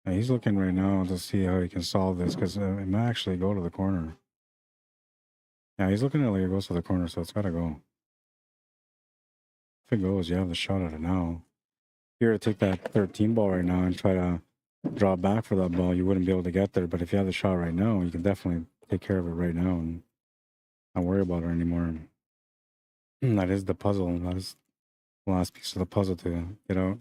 Yeah, he's looking right now to see how he can solve this because it might actually go to the corner. Yeah, he's looking at it like it goes to the corner, so it's got to go. If it goes, you have the shot at it now. If you were to take that 13 ball right now and try to draw back for that ball, you wouldn't be able to get there. But if you have the shot right now, you can definitely take care of it right now and not worry about it anymore. That is the puzzle. That is the last piece of the puzzle to get out.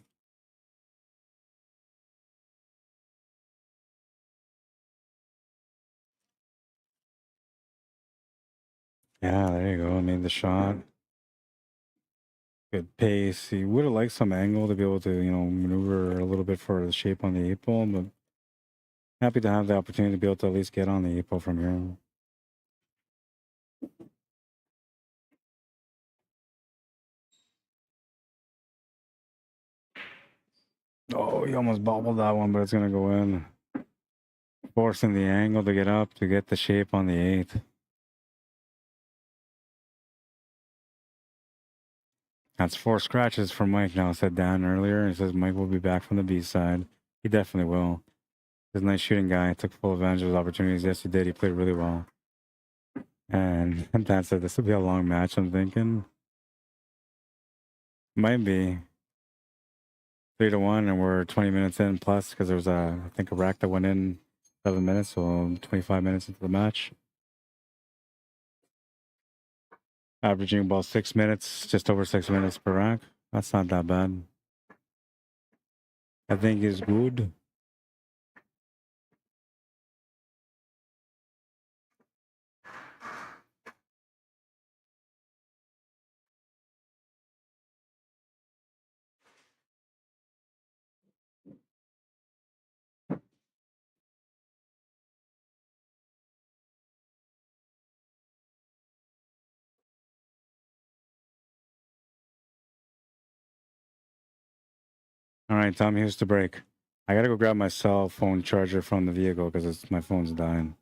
Yeah, there you go. Made the shot. Good pace. He would have liked some angle to be able to, maneuver a little bit for the shape on the 8 ball, but happy to have the opportunity to be able to at least get on the 8 ball from here. Oh, he almost bobbled that one, but it's going to go in. Forcing the angle to get up to get the shape on the 8. That's 4 scratches for Mike now, said Dan earlier. He says Mike will be back from the B side. He definitely will. He's a nice shooting guy. Took full advantage of his opportunities. Yes, he did. He played really well. And Dan said this will be a long match, I'm thinking. Might be 3-1, and we're 20 minutes in plus because there was I think a rack that went in 7 minutes, so 25 minutes into the match. Averaging about 6 minutes, just over 6 minutes per rack. That's not that bad. I think is good. All right, Tom, here's the break. I gotta go grab my cell phone charger from the vehicle because my phone's dying.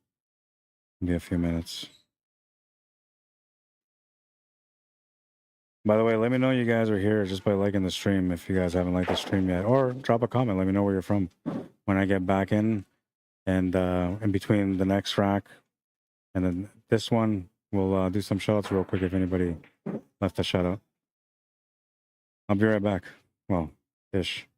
Be a few minutes. By the way, let me know you guys are here just by liking the stream if you guys haven't liked the stream yet, or drop a comment. Let me know where you're from when I get back in, and in between the next rack and then this one, we'll do some shoutouts real quick if anybody left a shout out. I'll be right back. Well, ish.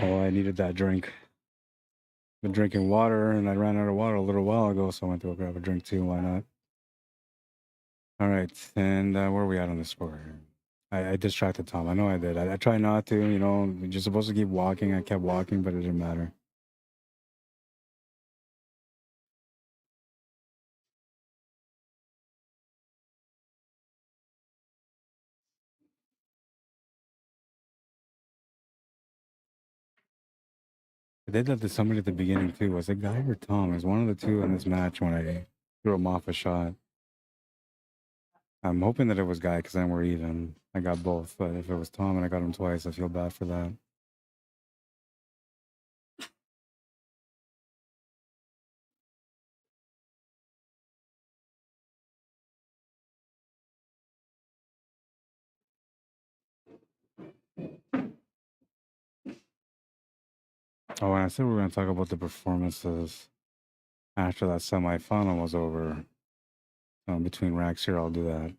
Oh, I needed that drink. Been drinking water, and I ran out of water a little while ago, so I went to go grab a drink too. Why not? All right, and where are we at on the score? I distracted Tom. I know I did. I try not to. You know, you're supposed to keep walking. I kept walking, but it didn't matter. I did that to somebody at the beginning too. Was it Guy or Tom? It was one of the two in this match when I threw him off a shot. I'm hoping that it was Guy because then we're even. I got both, but if it was Tom and I got him twice, I feel bad for that. Oh, and I said we were going to talk about the performances after that semifinal was over. Between racks here, I'll do that.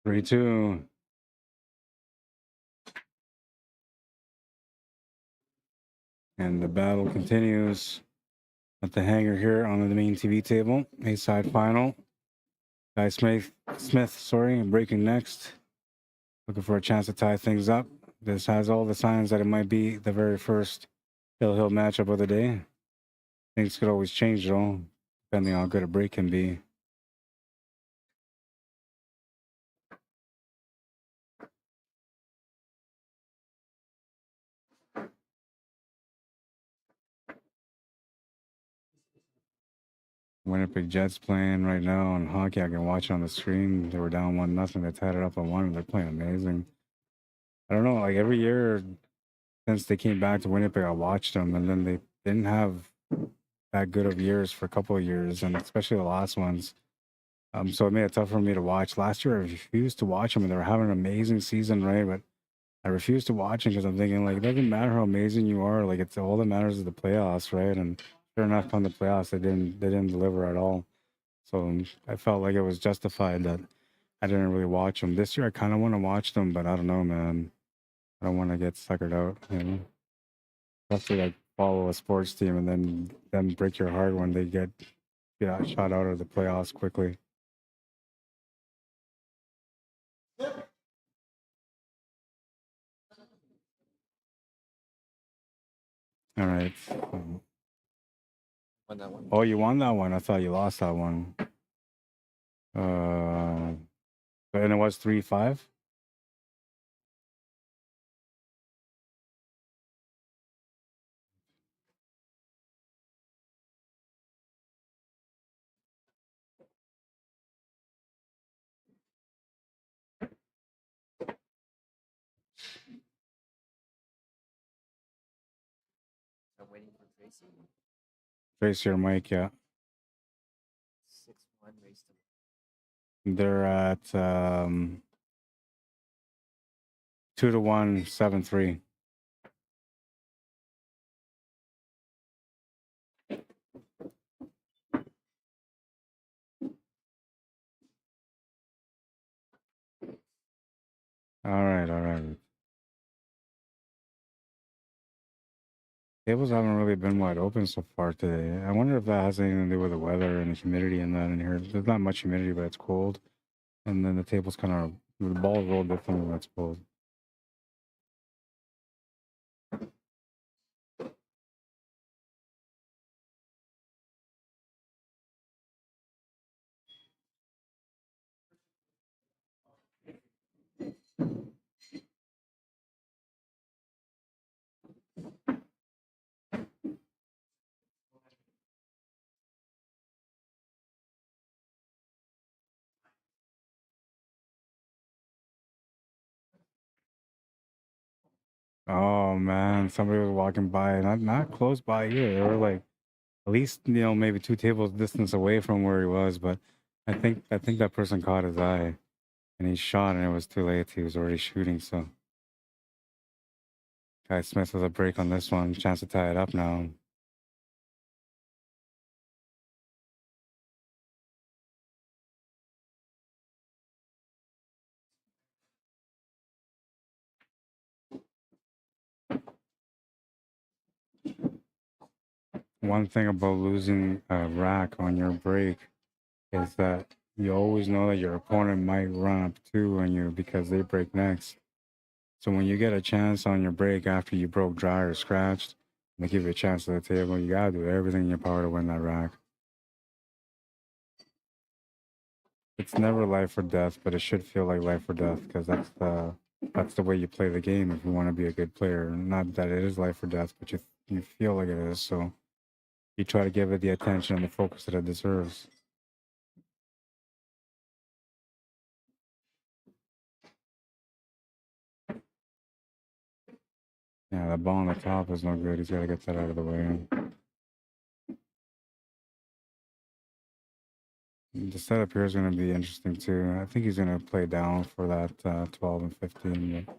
Three, two. And the battle continues at the hangar here on the main TV table. A-side final. Guy Smith, breaking next. Looking for a chance to tie things up. This has all the signs that it might be the very first hill matchup of the day. Things could always change though, depending on how good a break can be. Winnipeg Jets playing right now on hockey. I can watch it on the screen. They were down 1-0. They tied it up on 1. They're playing amazing. I don't know, like every year since they came back to Winnipeg, I watched them, and then they didn't have that good of years for a couple of years, and especially the last ones. So it made it tough for me to watch. Last year, I refused to watch them, and they were having an amazing season, right? But I refused to watch them because I'm thinking, like, it doesn't matter how amazing you are. Like, it's all that matters is the playoffs, right? And sure enough, on the playoffs, they didn't deliver at all. So I felt like it was justified that I didn't really watch them. This year, I kind of want to watch them, but I don't know, man. I don't want to get suckered out, you know? Have to like follow a sports team and then break your heart when they get shot out of the playoffs quickly. All right. Won that one. Oh, you won that one. I thought you lost that one. And it was 3-5. I'm waiting for Tracy. Trace your mic, yeah. 6-1 race to They're at 2-1, 7-3. All right, all right. Tables haven't really been wide open so far today. I wonder if that has anything to do with the weather and the humidity and that in here. There's not much humidity, but it's cold. And then the table's kind of, the ball rolled differently when it's cold. Oh man, somebody was walking by, not close by either. They were like at least, you know, maybe 2 tables distance away from where he was, but I think that person caught his eye and he shot and it was too late. He was already shooting, so Guy Smith with a break on this one. Chance to tie it up now. One thing about losing a rack on your break is that you always know that your opponent might run up 2 on you because they break next. So when you get a chance on your break after you broke dry or scratched, and they give you a chance at the table, you gotta do everything in your power to win that rack. It's never life or death, but it should feel like life or death because that's the way you play the game if you want to be a good player. Not that it is life or death, but you feel like it is. So you try to give it the attention and the focus that it deserves. Yeah, that ball on the top is no good. He's got to get that out of the way. The setup here is going to be interesting too. I think he's going to play down for that 12 and 15. But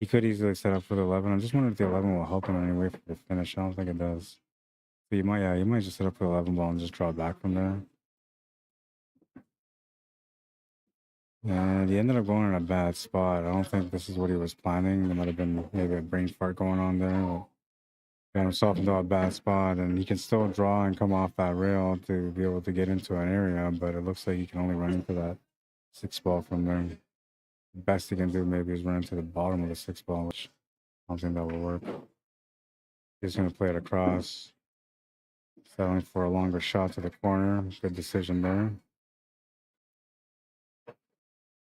he could easily set up for the 11. I'm just wondering if the 11 will help him in any way for the finish. I don't think it does. So you might just set up for the 11 ball and just draw back from there. And he ended up going in a bad spot. I don't think this is what he was planning. There might have been maybe a brain fart going on there. But got himself into a bad spot, and he can still draw and come off that rail to be able to get into an area, but it looks like he can only run into that 6 ball from there. The best he can do maybe is run into the bottom of the 6 ball, which I don't think that will work. He's going to play it across, settling for a longer shot to the corner. Good decision there.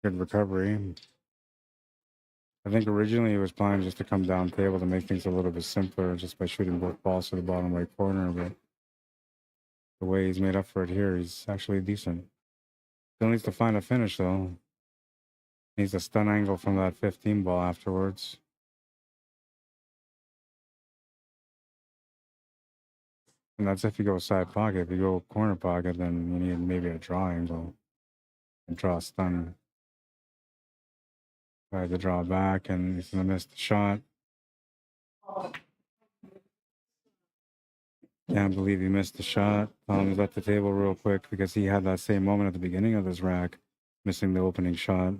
Good recovery. I think originally he was planning just to come down table to make things a little bit simpler just by shooting both balls to the bottom right corner, but the way he's made up for it here, he's actually decent. Still needs to find a finish though. Needs a stun angle from that 15 ball afterwards. And that's if you go side pocket. If you go corner pocket, then you need maybe a draw angle and draw a stun. Tried to draw back and he's gonna miss the shot. Can't believe he missed the shot. He's at the table real quick because he had that same moment at the beginning of this rack, missing the opening shot.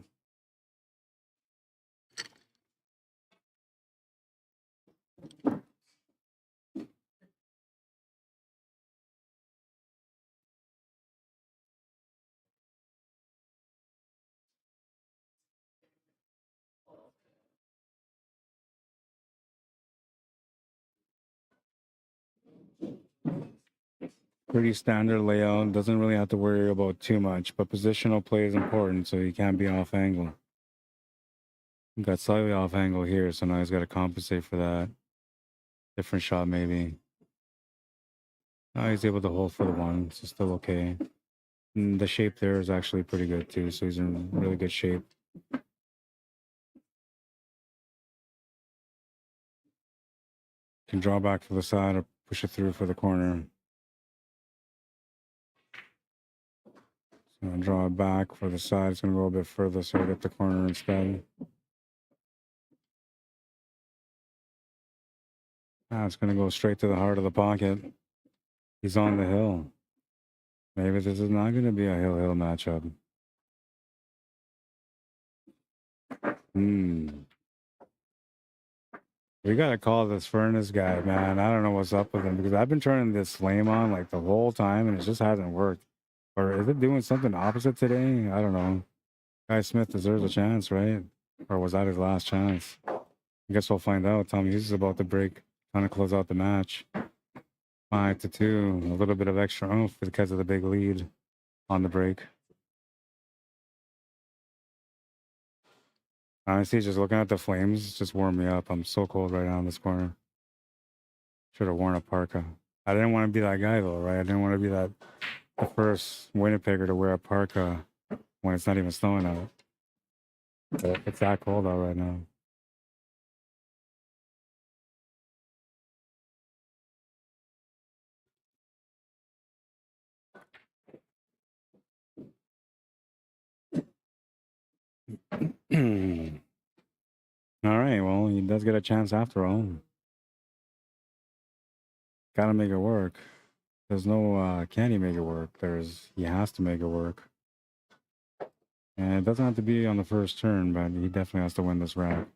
Pretty standard layout. Doesn't really have to worry about too much, but positional play is important, so you can't be off angle. Got slightly off angle here, so now he's got to compensate for that. Different shot, maybe. Now he's able to hold for the 1, so still okay. And the shape there is actually pretty good too, so he's in really good shape. Can draw back to the side or push it through for the corner. So draw it back for the side. It's going to go a bit further so I get the corner instead. Ah, it's going to go straight to the heart of the pocket. He's on the hill. Maybe this is not going to be a hill-hill matchup. We got to call this furnace guy, man. I don't know what's up with him because I've been turning this flame on like the whole time and it just hasn't worked. Or is it doing something opposite today? I don't know. Guy Smith deserves a chance, right? Or was that his last chance? I guess we'll find out. Tom Hughes is about to break, trying to close out the match. 5-2. A little bit of extra oomph because of the big lead on the break. Honestly, just looking at the flames just warmed me up. I'm so cold right now in this corner. Should have worn a parka. I didn't want to be that guy though, right? I didn't want to be the first Winnipegger to wear a parka when it's not even snowing out. But it's that cold out right now. All right, well, he does get a chance after all. Gotta make it work. There's no, can he make it work? He has to make it work. And it doesn't have to be on the first turn, but he definitely has to win this rack.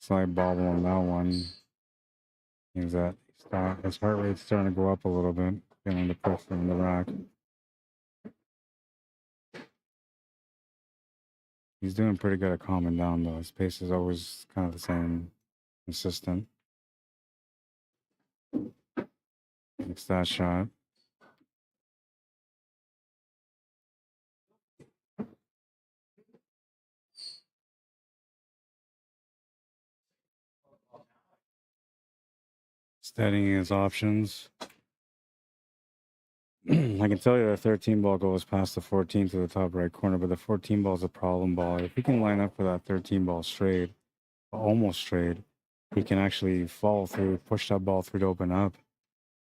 Slide bobble on that one. Means that his heart rate's starting to go up a little bit, feeling the pressure in the rack. He's doing pretty good at calming down though. His pace is always kind of the same, consistent. Makes that shot. Studying his options. I can tell you the 13 ball goes past the 14 to the top right corner, but the 14 ball is a problem ball. If he can line up for that 13 ball straight, almost straight, he can actually fall through, push that ball through to open up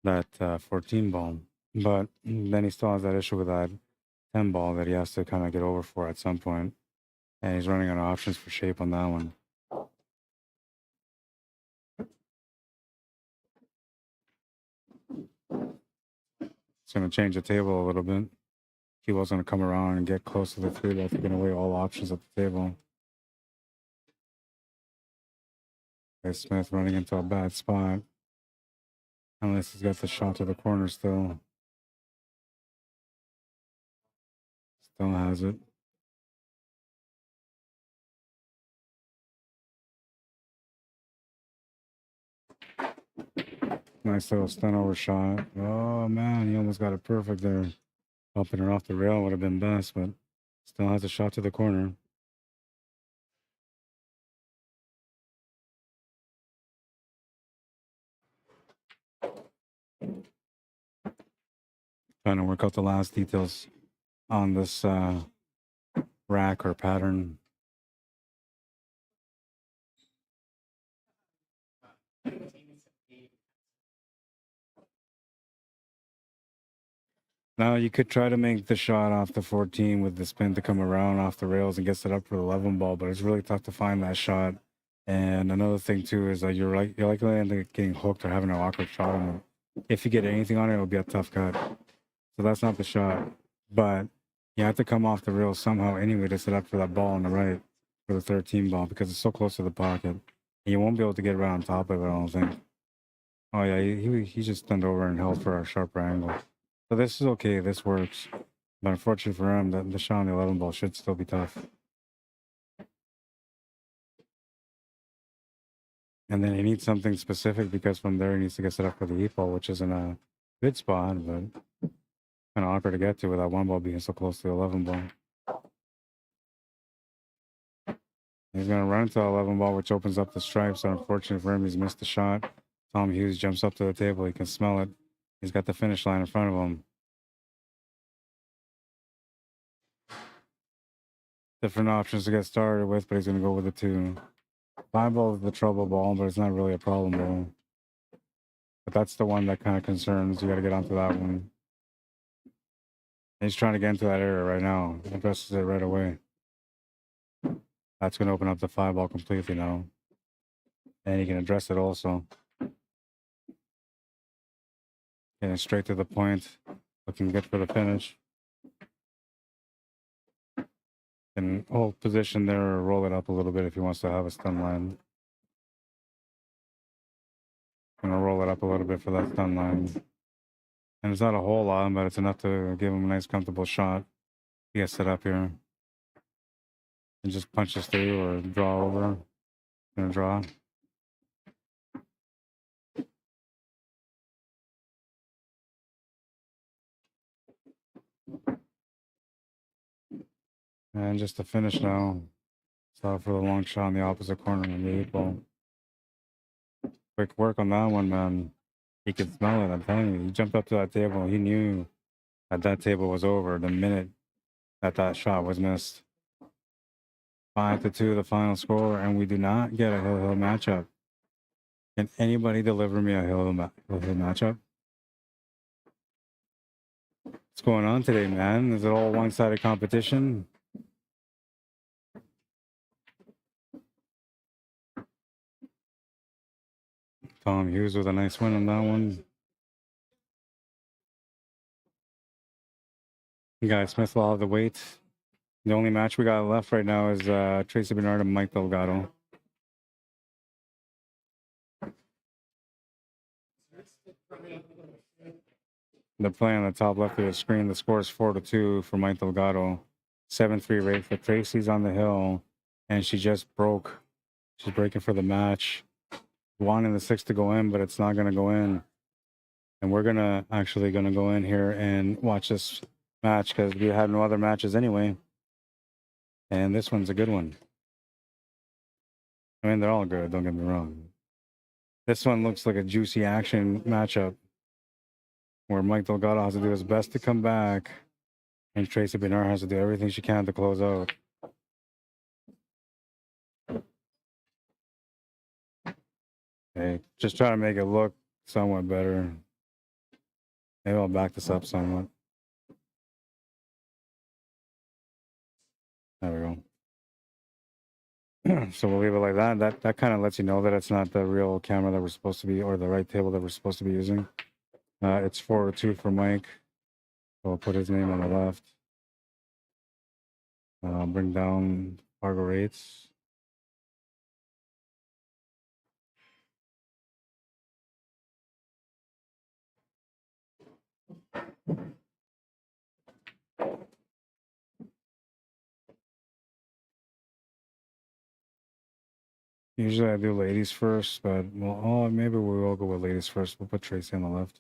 that 14 ball. But then he still has that issue with that 10 ball that he has to kind of get over for at some point. And he's running out of options for shape on that one. It's going to change the table a little bit. He was going to come around and get close to the 3 ball, taking away all options at the table. Okay, Smith running into a bad spot. Unless he's got the shot to the corner still. Still has it. Nice little stun over shot. Oh man, he almost got it perfect there. Bumping her off the rail would have been best, but still has a shot to the corner. Trying to work out the last details on this rack or pattern. Now you could try to make the shot off the 14 with the spin to come around off the rails and gets it up for the 11 ball, but it's really tough to find that shot. And another thing too is that you're likely to end up getting hooked or having an awkward shot on it. If you get anything on it, it'll be a tough cut. So that's not the shot. But you have to come off the rails somehow anyway to set up for that ball on the right for the 13 ball because it's so close to the pocket. And you won't be able to get right on top of it, I don't think. Oh yeah, he just turned over and held for a sharper angle. So this is okay, this works. But unfortunately for him, the shot on the 11 ball should still be tough. And then he needs something specific because from there he needs to get set up for the 8 ball, which is in a good spot, but kind of awkward to get to with that 1 ball being so close to the 11 ball. He's going to run into the 11 ball, which opens up the stripes. So unfortunately for him, he's missed the shot. Tom Hughes jumps up to the table. He can smell it. He's got the finish line in front of him. Different options to get started with, but he's going to go with the 2. 5 ball is the trouble ball, but it's not really a problem ball. But that's the one that kind of concerns. You got to get onto that one. He's trying to get into that area right now. He addresses it right away. That's going to open up the 5-ball completely now. And he can address it also. Getting straight to the point. Looking good for the finish. Can hold position there or roll it up a little bit if he wants to have a stun line. Gonna roll it up a little bit for that stun line. And it's not a whole lot, but it's enough to give him a nice comfortable shot. He gets set up here. And just punches through or draw over. Gonna draw. And just to finish now. So for the long shot in the opposite corner in the 8-ball. Quick work on that one, man. He could smell it, I'm telling you. He jumped up to that table. He knew that that table was over the minute that that shot was missed. 5-2, the final score, and we do not get a hill-hill matchup. Can anybody deliver me a hill-hill matchup? What's going on today, man? Is it all one-sided competition? Tom Hughes with a nice win on that one. Guy Smith will have the weight. The only match we got left right now is Tracy Bernard and Mike Delgado. They're playing on the top left of the screen. The score is 4-2 for Mike Delgado. 7-3 rate for Tracy's on the hill. And she just broke. She's breaking for the match. Wanting the 6 to go in, but it's not going to go in. And we're actually going to go in here and watch this match because we have no other matches anyway. And this one's a good one. I mean, they're all good, don't get me wrong. This one looks like a juicy action matchup where Mike Delgado has to do his best to come back and Tracy Bernard has to do everything she can to close out. Okay, just try to make it look somewhat better. Maybe I'll back this up somewhat. There we go. So we'll leave it like that. That kind of lets you know that it's not the real camera that we're supposed to be, or the right table that we're supposed to be using. It's 4-2 for Mike. So I'll put his name on the left. Bring down FargoRates. Usually I do ladies first, but well, maybe we will go with ladies first. We'll put Tracy on the left.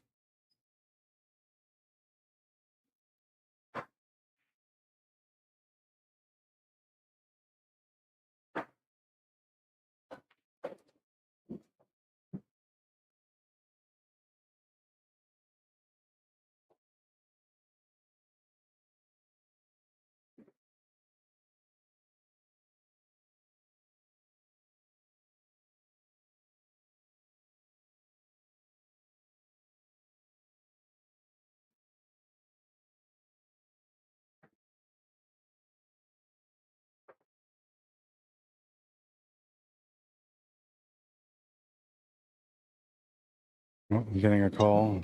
Oh, I'm getting a call.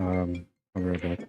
I'll be right back.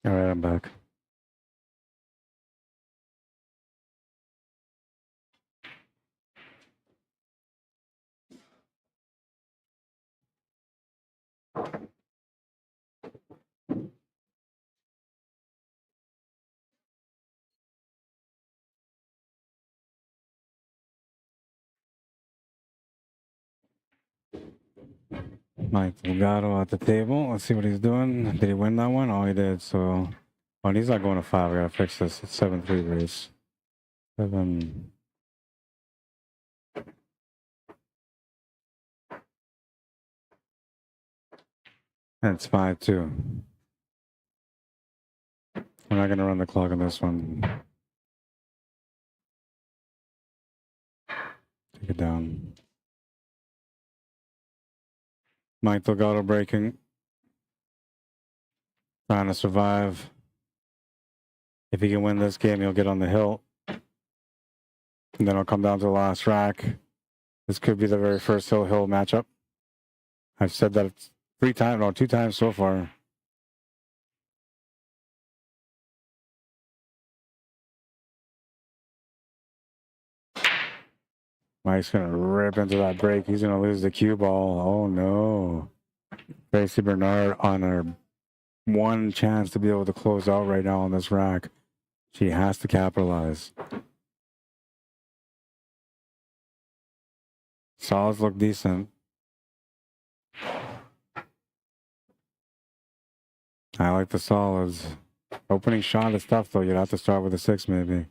All right, I'm back. Mike Delgado at the table. Let's see what he's doing. Did he win that one? Oh, he did. So, oh, he's not going to 5. We gotta fix this. It's 7-3 race. 7. And it's 5-2. We're not gonna run the clock on this one. Take it down. Mike Delgado breaking. Trying to survive. If he can win this game, he'll get on the hill. And then I'll come down to the last rack. This could be the very first hill matchup. I've said that 2 times so far. Mike's gonna rip into that break. He's gonna lose the cue ball. Oh no. Tracy Bernard on her one chance to be able to close out right now on this rack. She has to capitalize. Solids look decent. I like the solids. Opening shot is tough though. You'd have to start with a 6 maybe.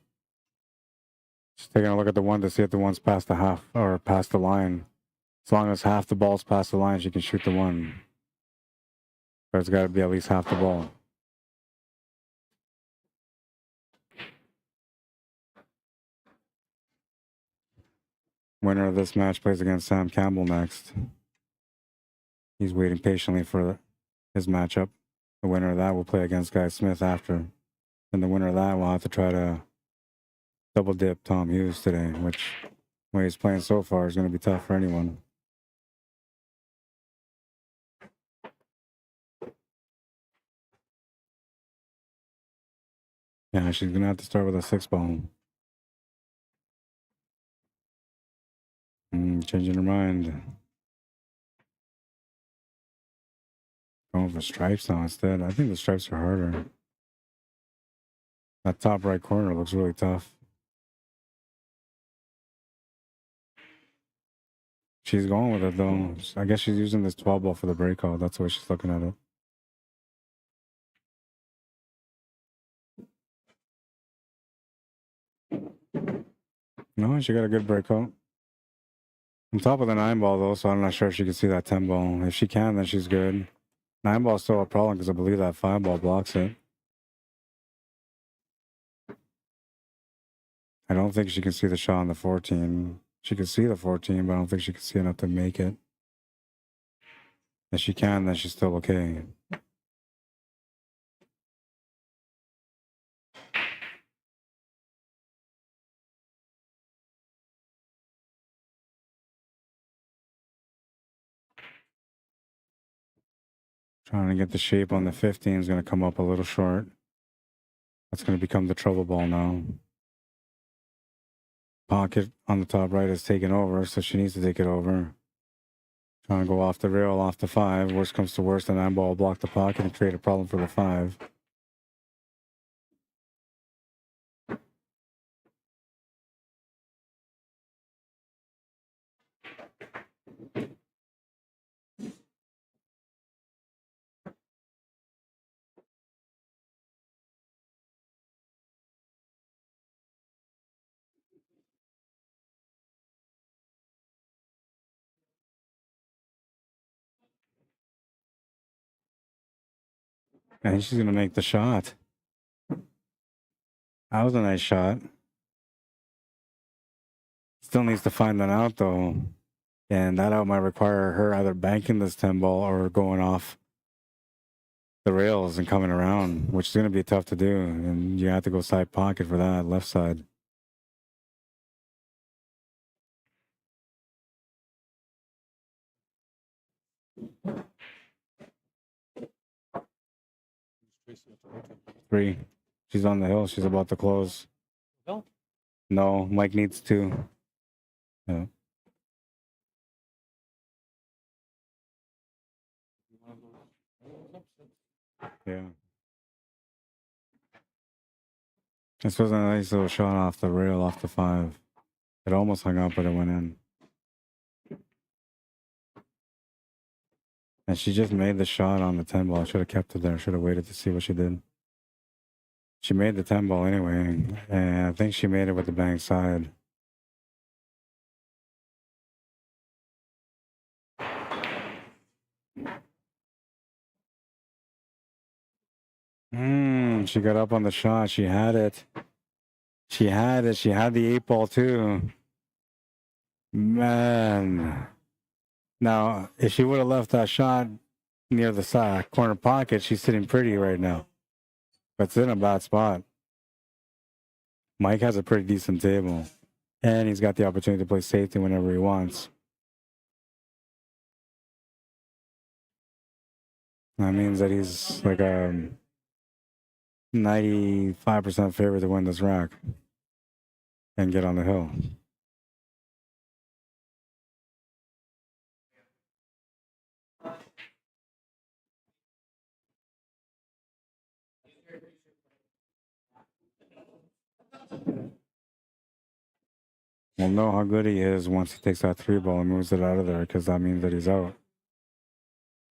Just taking a look at the 1 to see if the 1's past the half or past the line. As long as half the ball's past the line, she can shoot the 1. But it's got to be at least half the ball. Winner of this match plays against Sam Campbell next. He's waiting patiently for his matchup. The winner of that will play against Guy Smith after. And the winner of that will have to try to double dip Tom Hughes today, which, when he's playing so far, is going to be tough for anyone. Yeah, she's going to have to start with a 6 ball. Changing her mind. Going for stripes now instead. I think the stripes are harder. That top right corner looks really tough. She's going with it though. I guess she's using this 12 ball for the breakout. That's the way she's looking at it. No, she got a good breakout. On top of the 9 ball though, so I'm not sure if she can see that 10 ball. If she can, then she's good. 9 ball's still a problem because I believe that 5 ball blocks it. I don't think she can see the shot on the 14. She can see the 14, but I don't think she can see enough to make it. If she can, then she's still okay. Trying to get the shape on the 15 is going to come up a little short. That's going to become the trouble ball now. Pocket on the top right is taken over, so she needs to take it over. Trying to go off the rail, off the 5. Worst comes to worst, the 9 ball will block the pocket and create a problem for the 5. And she's going to make the shot. That was a nice shot. Still needs to find that out though. And that out might require her either banking this 10 ball or going off the rails and coming around, which is going to be tough to do. And you have to go side pocket for that, left side. Tracy with the right hand. 3. She's on the hill. She's about to close. Hill? No, Mike needs 2. Yeah. Yeah. This was a nice little shot off the rail, off the 5. It almost hung up, but it went in. And she just made the shot on the 10 ball. I should have kept it there. Should have waited to see what she did. She made the 10 ball anyway, and I think she made it with the bank side. She got up on the shot. She had it. She had it. She had the 8 ball too. Man. Now, if she would have left that shot near the side corner pocket, she's sitting pretty right now. But it's in a bad spot. Mike has a pretty decent table. And he's got the opportunity to play safety whenever he wants. That means that he's like a 95% favorite to win this rack and get on the hill. We'll know how good he is once he takes that 3 ball and moves it out of there, because that means that he's out.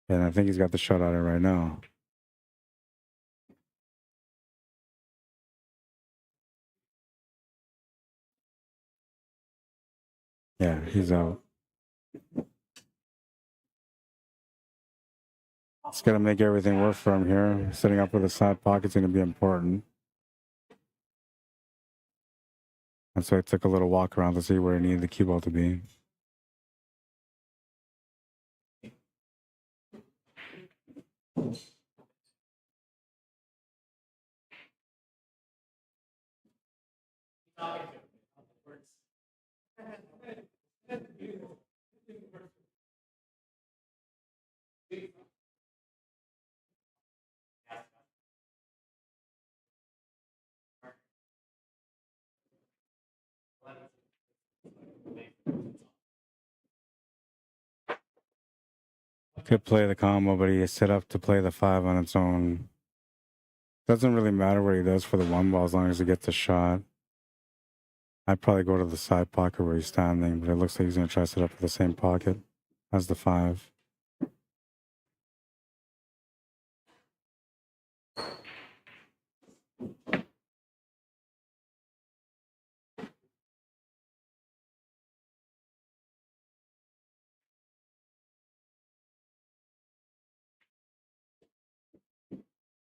And I think he's got the shot at it right now. Yeah, he's out. It's got to make everything work for him here. Setting up with a side pocket's going to be important. And so I took a little walk around to see where he needed the cue ball to be. Could play the combo, but he is set up to play the 5 on its own. Doesn't really matter what he does for the 1 ball as long as he gets a shot. I'd probably go to the side pocket where he's standing, but it looks like he's going to try to set up for the same pocket as the 5.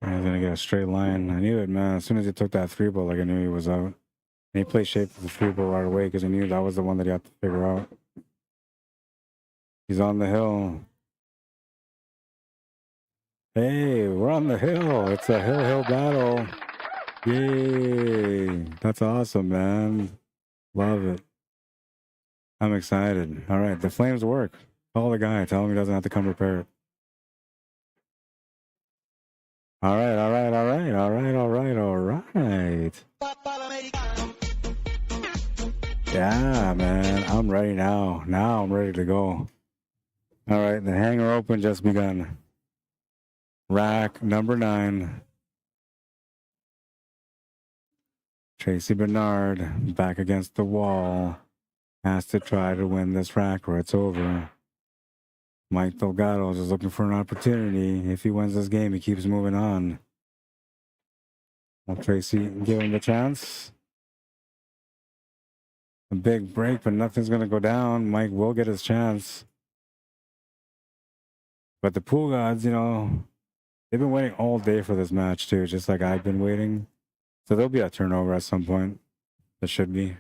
And he's going to get a straight line. I knew it, man. As soon as he took that 3 ball, like I knew he was out. And he played shape for the 3 ball right away because he knew that was the one that he had to figure out. He's on the hill. Hey, we're on the hill. It's a hill battle. Yay. That's awesome, man. Love it. I'm excited. All right, the flames work. Call the guy. Tell him he doesn't have to come prepared. All right, all right, all right, all right, all right, all right. Yeah, man. I'm ready now. Now I'm ready to go. All right, the Hangar Open just begun. Rack number 9. Tracy Bernard back against the wall. Has to try to win this rack or it's over. Mike Delgado is looking for an opportunity. If he wins this game, he keeps moving on. Will Tracy give him the chance? A big break, but nothing's going to go down. Mike will get his chance. But the pool gods, you know, they've been waiting all day for this match too, just like I've been waiting. So there'll be a turnover at some point. There should be.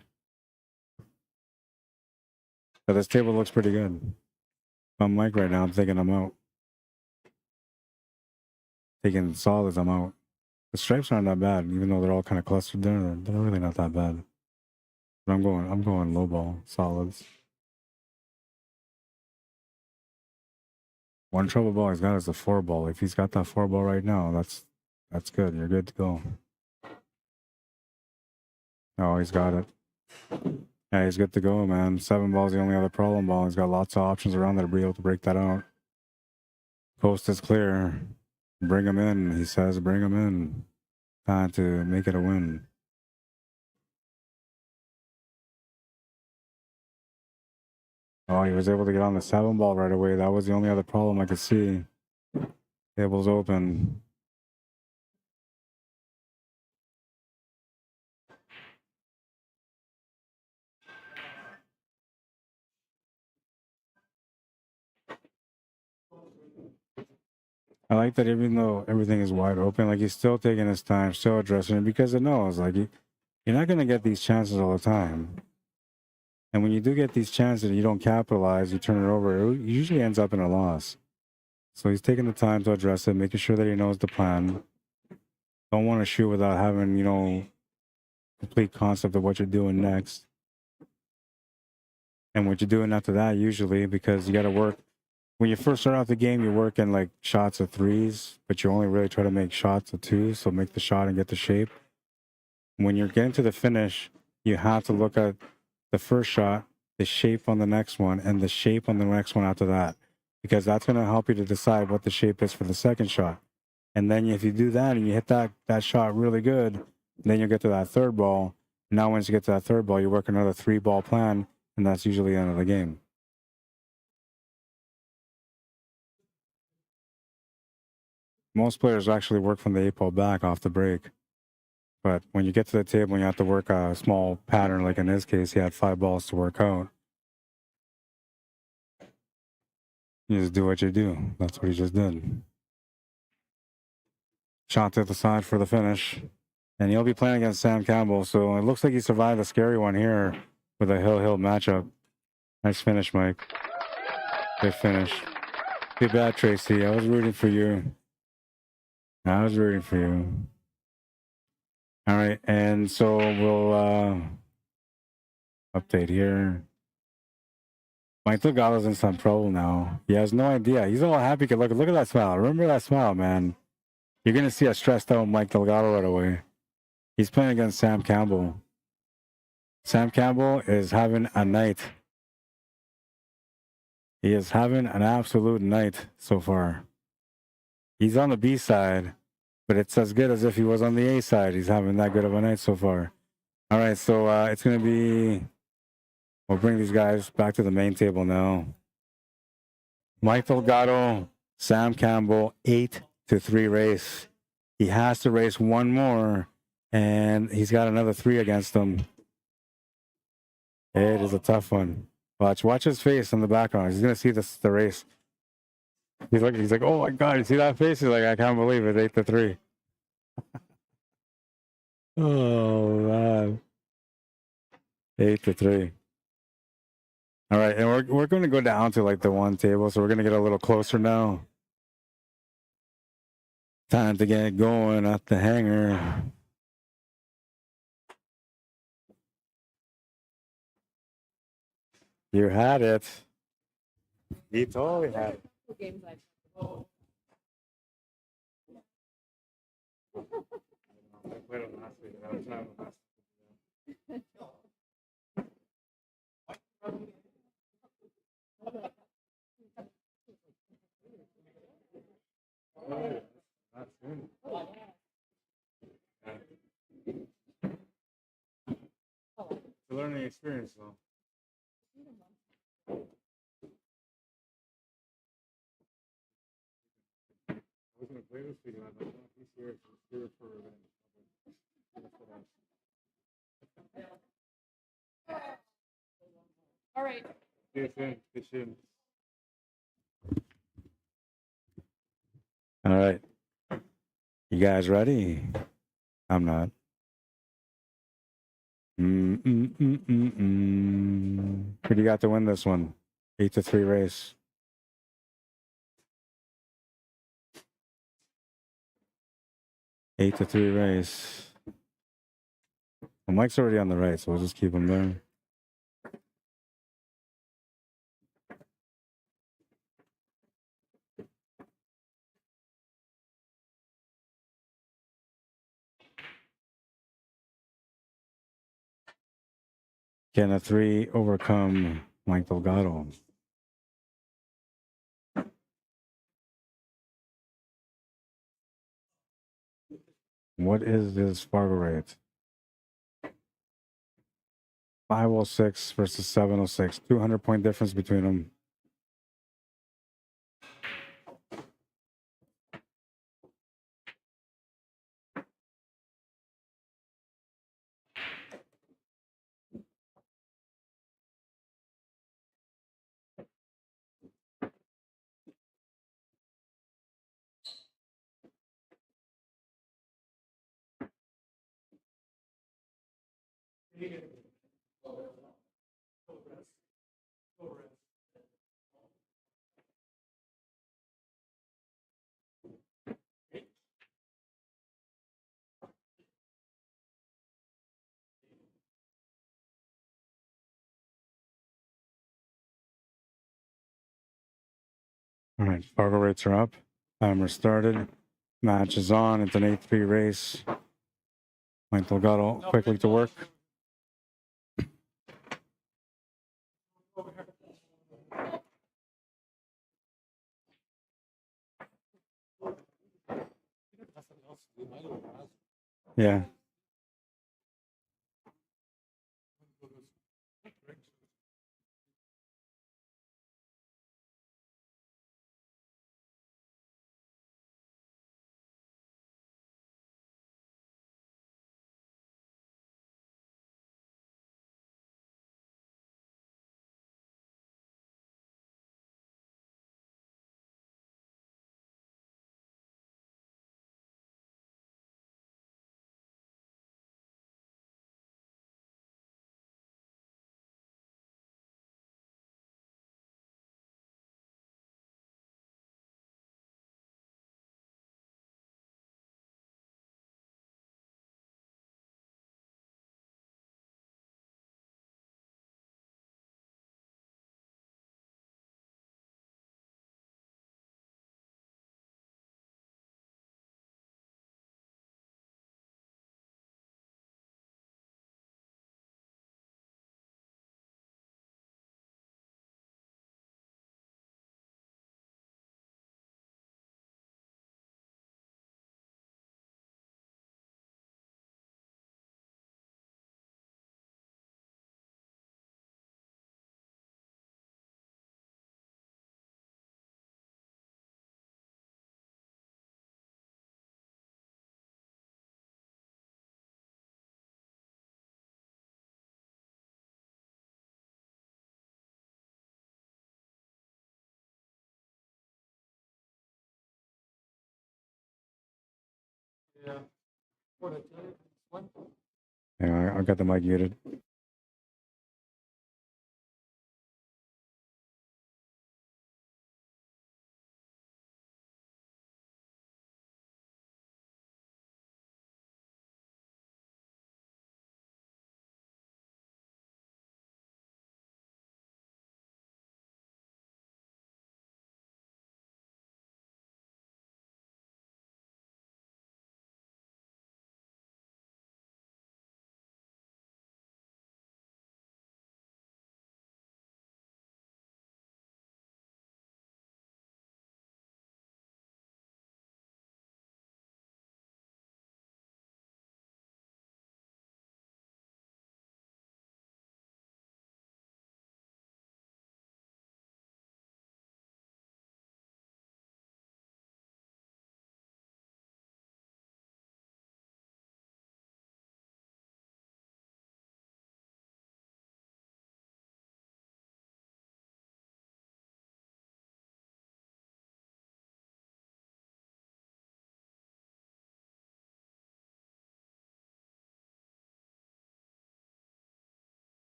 But this table looks pretty good. If I'm Mike right now, I'm thinking I'm out. Taking solids, I'm out. The stripes aren't that bad, even though they're all kind of clustered there. They're really not that bad. But I'm going low ball, solids. One trouble ball he's got is the 4 ball. If he's got that 4 ball right now, that's That's good. You're good to go. Oh, he's got it. Yeah, he's good to go, man. 7 ball's the only other problem ball. He's got lots of options around there to be able to break that out. Coast is clear. Bring him in, he says. Bring him in. Time to make it a win. Oh, he was able to get on the 7 ball right away. That was the only other problem I could see. Table's open. I like that even though everything is wide open, like he's still taking his time, still addressing it because it knows, like, you're not going to get these chances all the time. And when you do get these chances and you don't capitalize, you turn it over, it usually ends up in a loss. So he's taking the time to address it, making sure that he knows the plan. Don't want to shoot without having, you know, complete concept of what you're doing next. And what you're doing after that, usually, because you got to work. When you first start out the game, you're working like shots of 3s, but you only really try to make shots of 2s. So make the shot and get the shape. When you're getting to the finish, you have to look at the first shot, the shape on the next one, and the shape on the next one after that, because that's going to help you to decide what the shape is for the second shot. And then if you do that and you hit that shot really good, then you'll get to that 3rd ball. Now, once you get to that 3rd ball, you work another 3-ball plan, and that's usually the end of the game. Most players actually work from the 8-ball back off the break. But when you get to the table and you have to work a small pattern, like in his case, he had 5 balls to work out. You just do what you do. That's what he just did. Shot to the side for the finish. And he'll be playing against Sam Campbell. So it looks like he survived a scary one here with a hill-hill matchup. Nice finish, Mike. Good finish. Too bad, Tracy. I was rooting for you. I was rooting for you. All right, and so we'll update here. Mike DELGADO's in some trouble now. He has no idea. He's all happy. Look at that smile. Remember that smile, man. You're going to see a stressed out Mike DELGADO right away. He's playing against Sam Campbell. Sam Campbell is having a night. He is having an absolute night so far. He's on the B side, but it's as good as if he was on the A side. He's having that good of a night so far. All right, so it's going to be... We'll bring these guys back to the main table now. Mike DELGADO, Sam Campbell, 8-3 race. He has to race one more, and he's got another 3 against him. It is a tough one. Watch his face in the background. He's gonna see the race. He's like, oh my God, you see that face? He's like, I can't believe it, 8-3. Oh man. 8-3. All right, and we're going to go down to like the 1 table, so we're going to get a little closer now. Time to get going at the hangar. You had it. You totally had it. It's a learning experience, though. I was going to play this video, but I don't think it's here for revenge. All right. All right. You guys ready? I'm not. Who do you got to win this one? 8-3 race. Eight to 3 race. Well, Mike's already on the right, so we'll just keep him there. Can a 3 overcome Mike Delgado? What is this Fargo rate? 506 versus 706. 200-point difference between them. All right, Fargo rates are up. Timer started. Match is on. It's an 8-3 race. Mike Delgado quickly to work. Yeah. Yeah, I got the mic muted.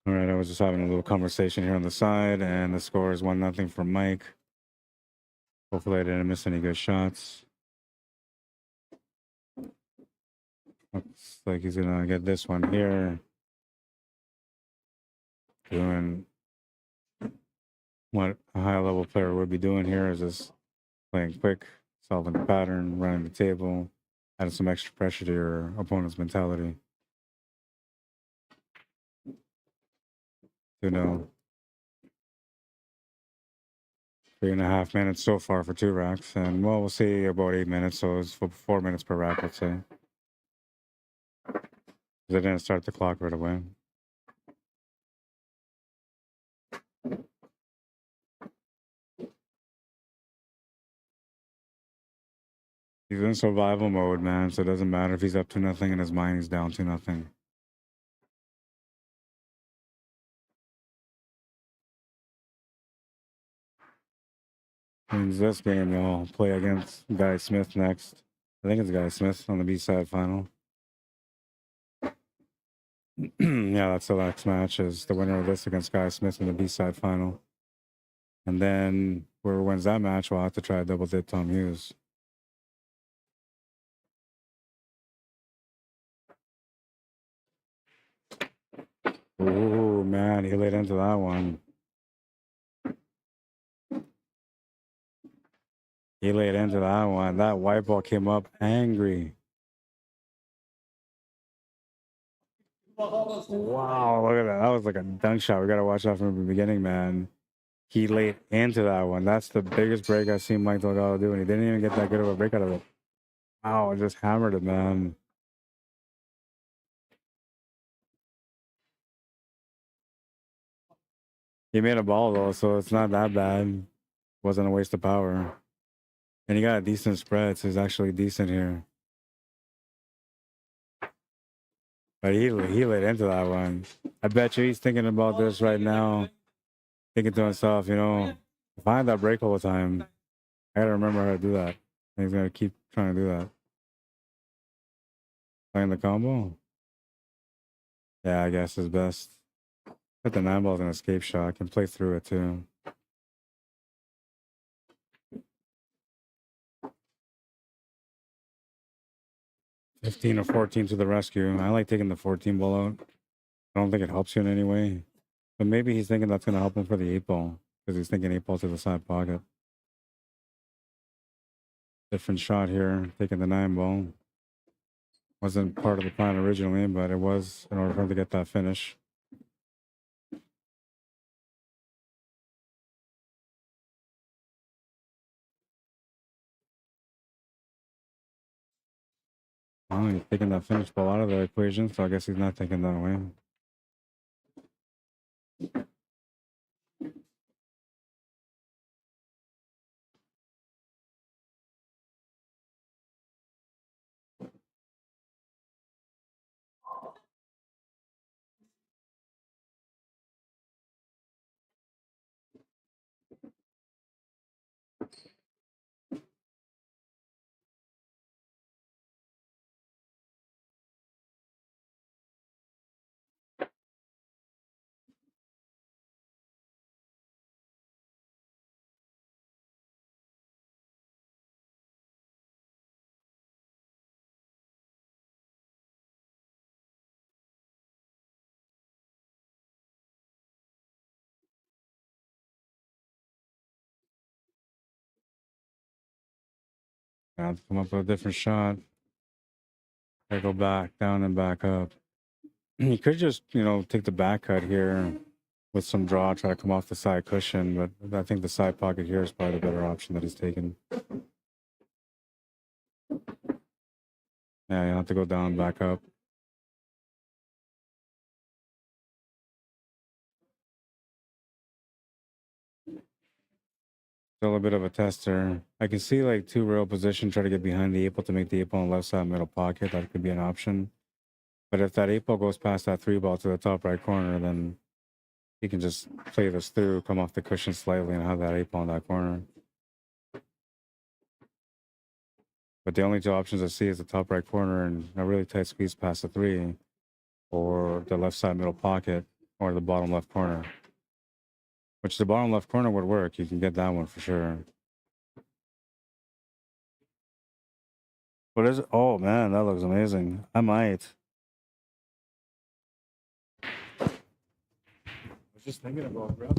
All right, I was just having a little conversation here on the side, and the score is 1-0 for Mike. Hopefully I didn't miss any good shots. Looks like he's gonna get this one here. Doing what a high level player would be doing here is just playing quick, solving the pattern, running the table, adding some extra pressure to your opponent's mentality. 2-0. 3.5 minutes so far for 2 racks, and well, we'll see about 8 minutes, so it's 4 minutes per rack, let's say. They didn't start the clock right away. He's in survival mode, man, so it doesn't matter if he's up 2-0 in his mind, he's down 2-0. Means this game, you'll play against Guy Smith next. I think it's Guy Smith on the B-side final. Yeah, that's the next match, is the winner of this against Guy Smith in the B-side final. And then whoever wins that match will have to try a double dip Tom Hughes. Ooh, man, he laid into that one. He laid into that one. That white ball came up angry. Wow, look at that. That was like a dunk shot. We got to watch that from the beginning, man. He laid into that one. That's the biggest break I've seen Mike Delgado do, and he didn't even get that good of a break out of it. Wow, just hammered it, man. He made a ball, though, so it's not that bad. Wasn't a waste of power. And he got a decent spread, so he's actually decent here. But he laid into that one. I bet you he's thinking about this right now. Thinking to himself, you know, if I had that break all the time, I gotta remember how to do that. And he's gonna keep trying to do that. Playing the combo? Yeah, I guess is best. Put the 9 ball's an escape shot. I can play through it too. $15 or $14 to the rescue. I like taking the 14 ball out. I don't think it helps you in any way. But maybe he's thinking that's gonna help him for the 8 ball. Because he's thinking 8 ball to the side pocket. Different shot here, taking the 9 ball. Wasn't part of the plan originally, but it was in order for him to get that finish. Oh, he's taking that finish ball out of the equation, so I guess he's not taking that away. I have to come up with a different shot. I go back, down, and back up. He could just, you know, take the back cut here with some draw, try to come off the side cushion, but I think the side pocket here is probably the better option that he's taken. Yeah, you have to go down, back up. Still a bit of a tester. I can see like 2 rail position, try to get behind the 8 ball to make the 8 ball on the left side middle pocket. That could be an option. But if that 8 ball goes past that 3 ball to the top right corner, then he can just play this through, come off the cushion slightly, and have that 8 ball in that corner. But the only 2 options I see is the top right corner and a really tight squeeze past the 3, or the left side middle pocket. or the bottom left corner. Which the bottom left corner would work. You can get that one for sure. What is it? Oh man, that looks amazing. I might. I was just thinking about, bro.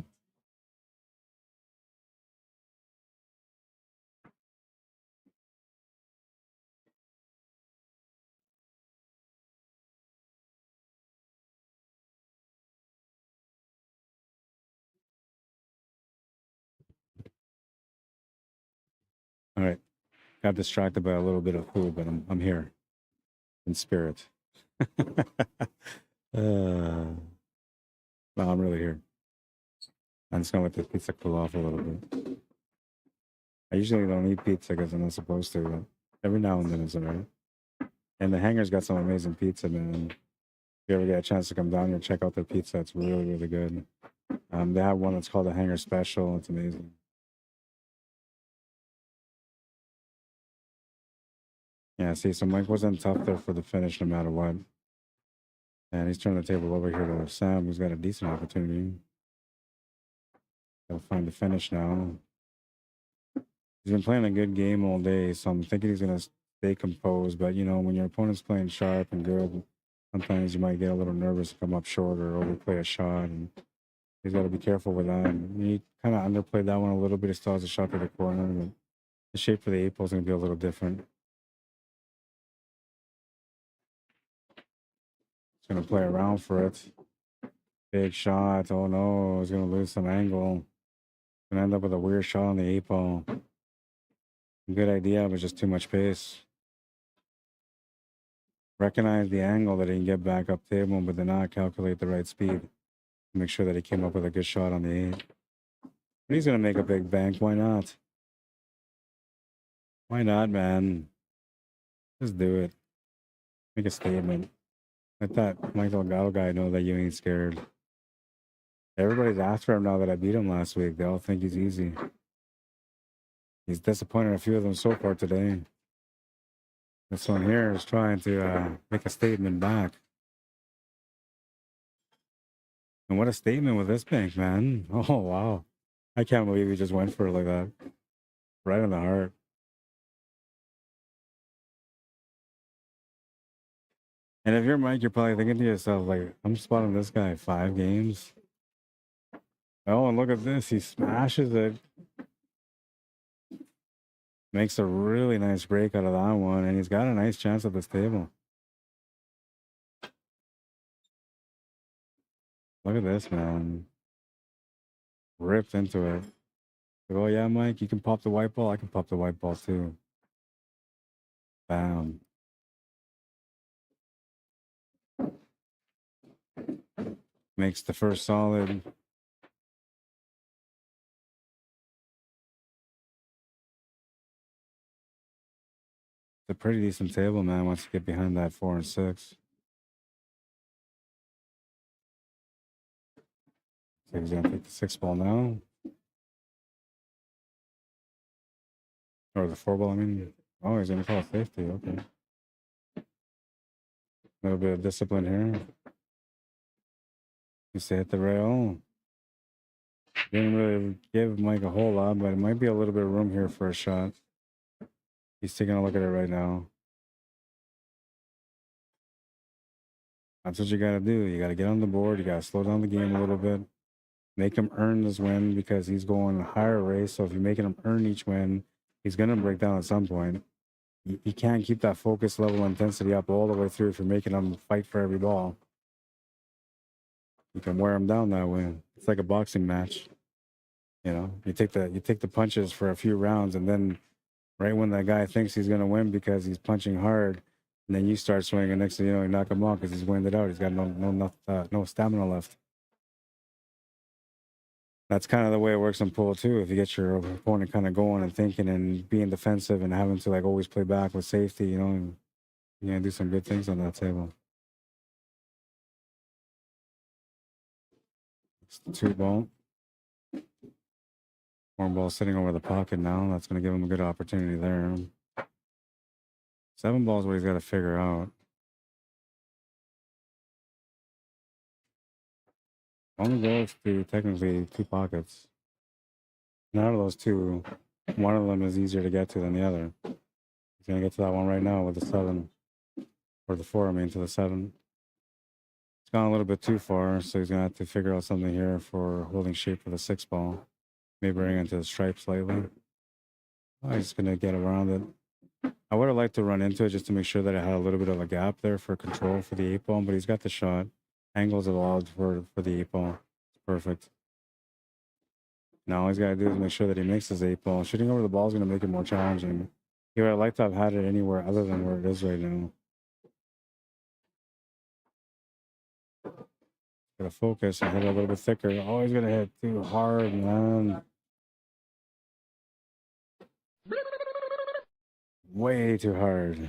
All right. Got distracted by a little bit of food, but I'm here in spirit. No, I'm really here. I'm just gonna let this pizza cool off a little bit. I usually don't eat pizza because I'm not supposed to, but every now and then it's alright. And the Hangar's got some amazing pizza, man. If you ever get a chance to come down here, check out their pizza. It's really, really good. They have one that's called the Hangar Special. It's amazing. Yeah, see, so Mike wasn't tough there for the finish no matter what. And he's turning the table over here to Sam, who's got a decent opportunity. He'll find the finish now. He's been playing a good game all day, so I'm thinking he's going to stay composed. But, you know, when your opponent's playing sharp and good, sometimes you might get a little nervous and come up short or overplay a shot. And he's got to be careful with that. And he kind of underplayed that one a little bit. He still has a shot to the corner, but the shape for the 8 ball is going to be a little different. He's going to play around for it. Big shot. Oh no, he's going to lose some angle. Going to end up with a weird shot on the 8 ball. Good idea, but just too much pace. Recognize the angle that he can get back up table, but then not calculate the right speed. Make sure that he came up with a good shot on the 8. But he's going to make a big bank. Why not? Why not, man? Just do it. Make a statement. Let that Mike Delgado guy know that you ain't scared. Everybody's after him now that I beat him last week. They all think he's easy. He's disappointed a few of them so far today. This one here is trying to make a statement back. And what a statement with this bank, man. Oh, wow. I can't believe he just went for it like that. Right in the heart. And if you're Mike, you're probably thinking to yourself, like, I'm spotting this guy 5 games. Oh, and look at this. He smashes it. Makes a really nice break out of that one. And he's got a nice chance at this table. Look at this, man. Ripped into it. Like, oh, yeah, Mike, you can pop the white ball. I can pop the white ball, too. Bam. Makes the first solid. It's a pretty decent table, man, once you get behind that 4 and 6. So he's going to take the 6 ball now. Or the 4 ball, I mean. Oh, he's going to call it safety. Okay. A little bit of discipline here. You say hit the rail. Didn't really give Mike a whole lot, but it might be a little bit of room here for a shot. He's taking a look at it right now. That's what you got to do. You got to get on the board. You got to slow down the game a little bit. Make him earn this win because he's going higher race. So if you're making him earn each win, he's going to break down at some point. You can't keep that focus level intensity up all the way through if you're making him fight for every ball. You can wear him down that way. It's like a boxing match. You know, you take the punches for a few rounds, and then right when that guy thinks he's going to win because he's punching hard, and then you start swinging, and next thing you know, you knock him off because he's winded out. He's got no stamina left. That's kind of the way it works in pool too. If you get your opponent kind of going and thinking and being defensive and having to like always play back with safety, you know, and you're gonna do some good things on that table. It's the 2 ball. 4 ball sitting over the pocket now. That's gonna give him a good opportunity there. 7 ball is what he's got to figure out. Only goes to technically 2 pockets. And out of those 2, one of them is easier to get to than the other. He's gonna get to that one right now with the 7. Or the 4, I mean, to the 7. It's gone a little bit too far, so he's gonna have to figure out something here for holding shape for the 6 ball. Maybe bring it into the stripe slightly. Oh, he's gonna get around it. I would have liked to run into it just to make sure that it had a little bit of a gap there for control for the 8 ball, but he's got the shot. Angles allowed for the 8 ball. It's perfect. Now all he's got to do is make sure that he makes his 8 ball. Shooting over the ball is going to make it more challenging. He would have liked to have had it anywhere other than where it is right now. Gotta focus and hit it a little bit thicker. Oh, he's gonna hit too hard, man. Way too hard.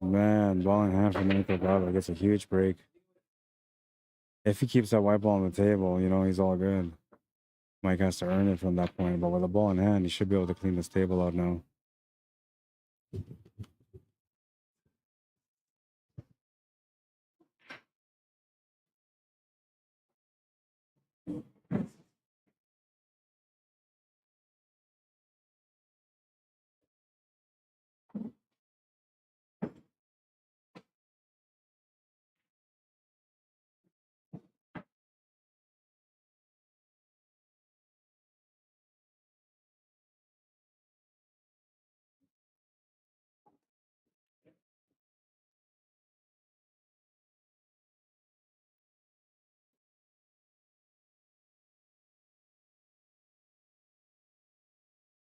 Man, ball in hand for Manitoba gets a huge break. If he keeps that white ball on the table, you know, he's all good. Mike has to earn it from that point, but with a ball in hand, he should be able to clean this table out now.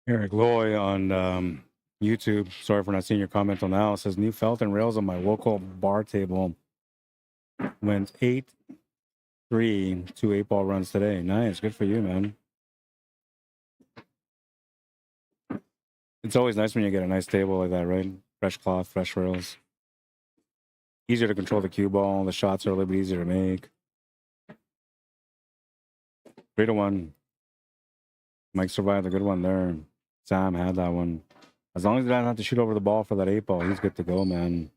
Eric Loy on YouTube. Sorry for not seeing your comment on that. It says new felt and rails on my local bar table. Went 8-3 2 8-ball runs today. Nice, good for you, man. It's always nice when you get a nice table like that, right? Fresh cloth, fresh rails. Easier to control the cue ball. The shots are a little bit easier to make. 3-1. Mike survived a good one there. Sam had that one. As long as he doesn't have to shoot over the ball for that 8-ball, he's good to go, man.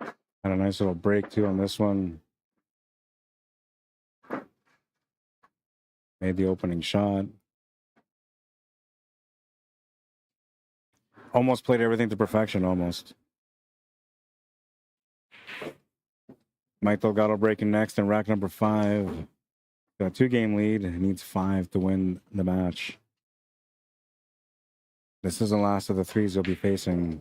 Had a nice little break too on this one. Made the opening shot. Almost played everything to perfection, almost. Mike Delgado breaking next in rack number 5. Got a 2-game lead. Needs 5 to win the match. This is the last of the 3s he'll be facing.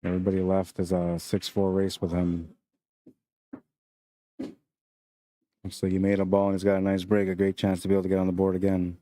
Everybody left is a 6-4 race with him. Looks like he made a ball and he's got a nice break. A great chance to be able to get on the board again.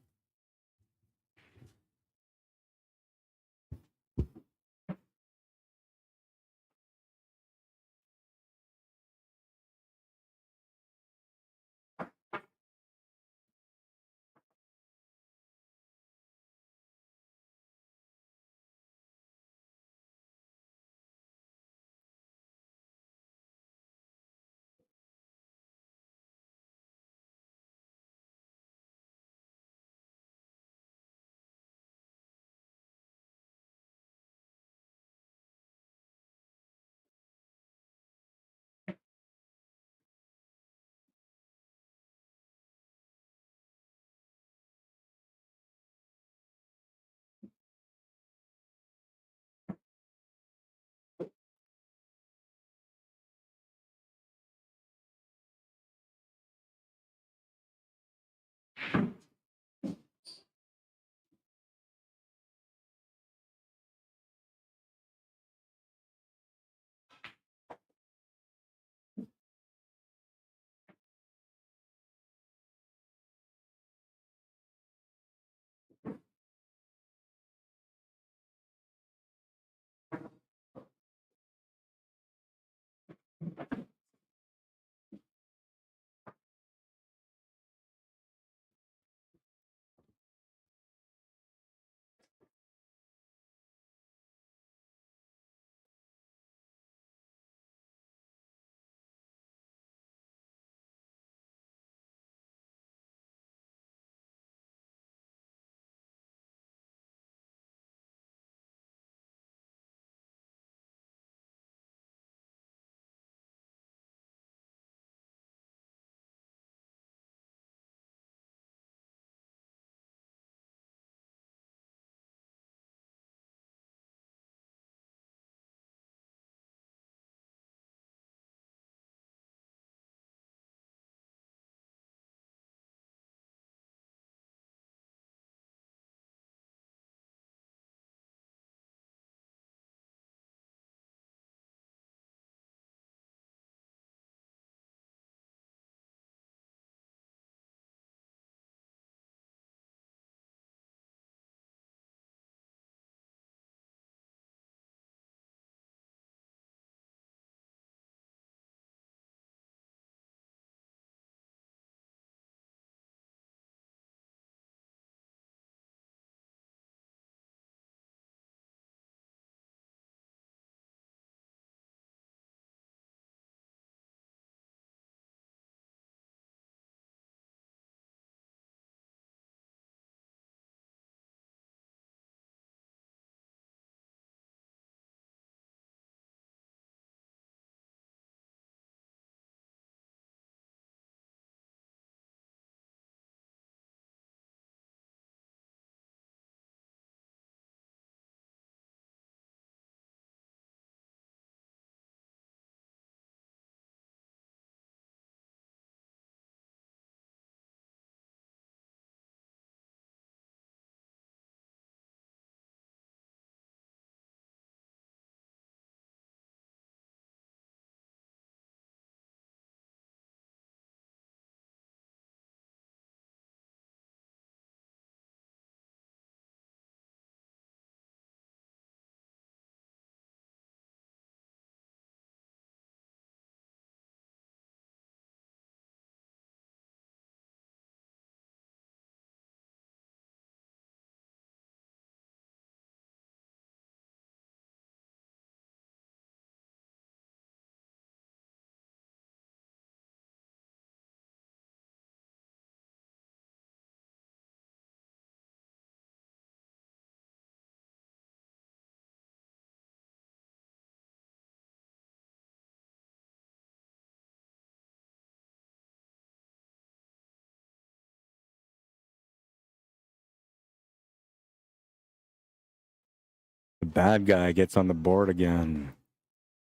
The bad guy gets on the board again.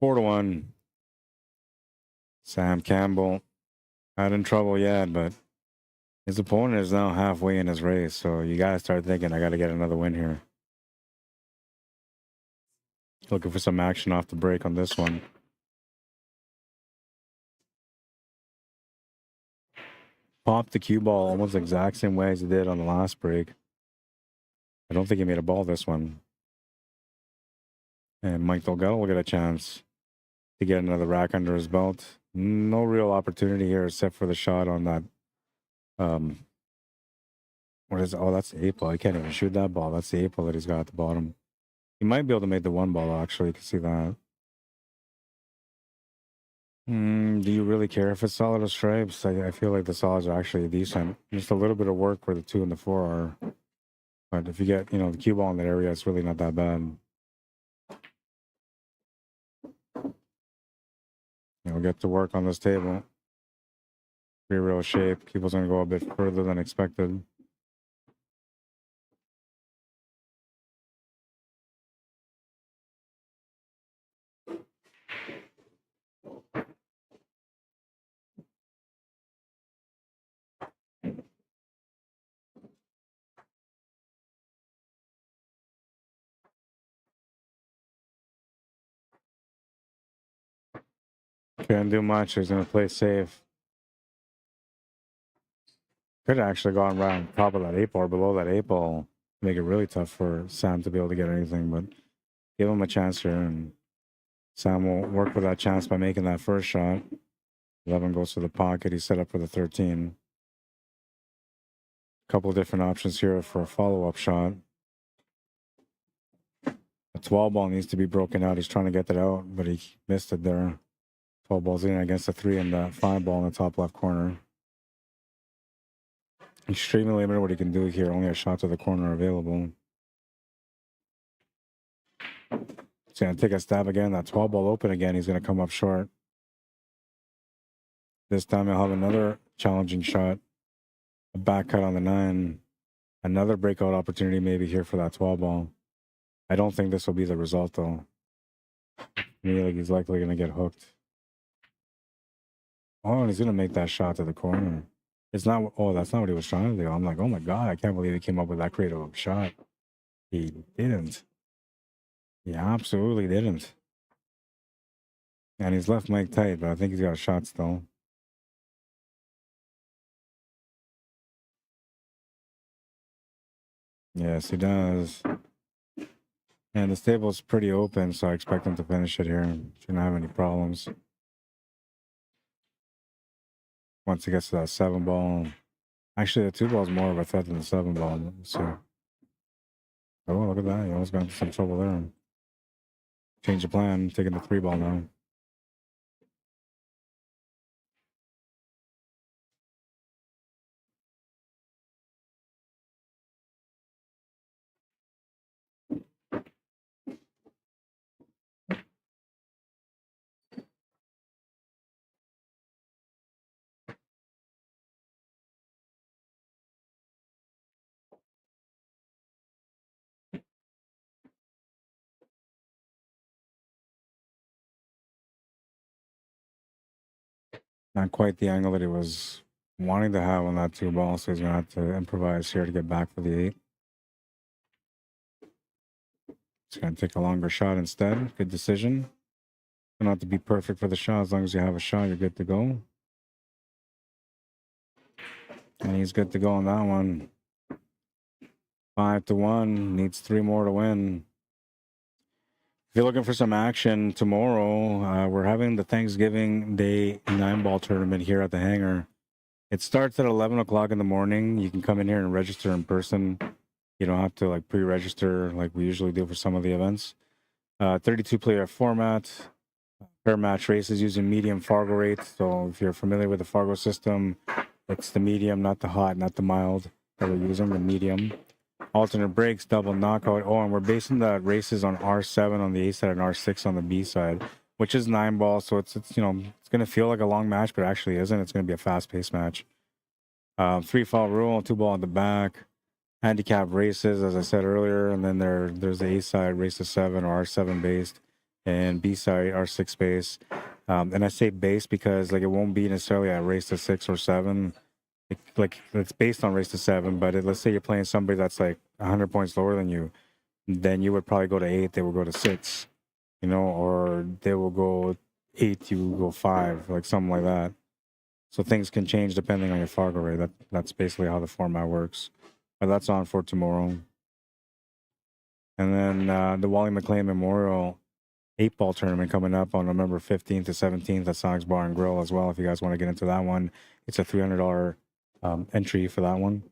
4-1. Sam Campbell. Not in trouble yet, but his opponent is now halfway in his race, so you gotta start thinking, I gotta get another win here. Looking for some action off the break on this one. Popped the cue ball almost the exact same way as he did on the last break. I don't think he made a ball this one. And Mike Delgado will get a chance to get another rack under his belt. No real opportunity here except for the shot on that. What is? Oh, that's the 8-ball. He can't even shoot that ball. That's the 8-ball that he's got at the bottom. He might be able to make the 1-ball actually. You can see that. Do you really care if it's solid or stripes? I feel like the solids are actually decent. Just a little bit of work where the 2 and the 4 are. But if you get, the cue ball in that area, it's really not that bad. We'll get to work on this table. Pretty real shape. People's going to go a bit further than expected. Couldn't do much. He's going to play safe. Could have actually gone right on top of that 8-ball, below that 8-ball. Make it really tough for Sam to be able to get anything, but give him a chance here, and Sam will work with that chance by making that first shot. 11 goes to the pocket. He's set up for the 13. Couple different options here for a follow-up shot. The 12 ball needs to be broken out. He's trying to get that out, but he missed it there. 12 balls in against the 3 and the 5 ball in the top left corner. Extremely limited what he can do here. Only a shot to the corner available. He's going to take a stab again. That 12 ball open again. He's going to come up short. This time he'll have another challenging shot. A back cut on the 9. Another breakout opportunity maybe here for that 12 ball. I don't think this will be the result though. I feel like he's likely going to get hooked. Oh, and he's going to make that shot to the corner. It's not, oh, that's not what he was trying to do. I'm like, oh my God, I can't believe he came up with that creative of a shot. He didn't. He absolutely didn't. And he's left Mike tight, but I think he's got a shot still. Yes, he does. And this table's pretty open, so I expect him to finish it here. Shouldn't have any problems. Once he gets to that 7 ball. Actually, the 2 ball is more of a threat than the 7 ball. So, oh, look at that. He almost got into some trouble there. Change the plan, taking the 3 ball now. Not quite the angle that he was wanting to have on that 2 ball, so he's going to have to improvise here to get back for the 8. He's going to take a longer shot instead. Good decision. Not to be perfect for the shot. As long as you have a shot, you're good to go. And he's good to go on that one. 5-1. Needs 3 more to win. If you're looking for some action tomorrow, we're having the Thanksgiving Day 9-ball tournament here at the Hangar. It starts at 11 o'clock in the morning. You can come in here and register in person. You don't have to pre-register like we usually do for some of the events. 32-player format. Fair match races using medium FargoRate. So if you're familiar with the Fargo system, it's the medium, not the hot, not the mild that we're using, the medium. Alternate breaks, double knockout. Oh, and we're basing the races on R7 on the A side and R6 on the B side, which is 9 balls. So it's it's going to feel like a long match, but it actually isn't. It's going to be a fast-paced match. 3-foul rule, 2 ball at the back. handicap races, as I said earlier, and then there's the A side race to 7 or R7 based, and B side R6 based. And I say base because like it won't be necessarily at race to 6 or 7. Like it's based on race to 7, but let's say you're playing somebody that's like 100 points lower than you, then you would probably go to 8. They will go to 6, you know, or they will go 8. You will go 5, like something like that. So things can change depending on your Fargo rate. That's basically how the format works. But that's on for tomorrow. And then the Wally McLean Memorial 8-ball tournament coming up on November 15th to 17th at Sonic's Bar and Grill as well. If you guys want to get into that one, it's a $300 entry for that one.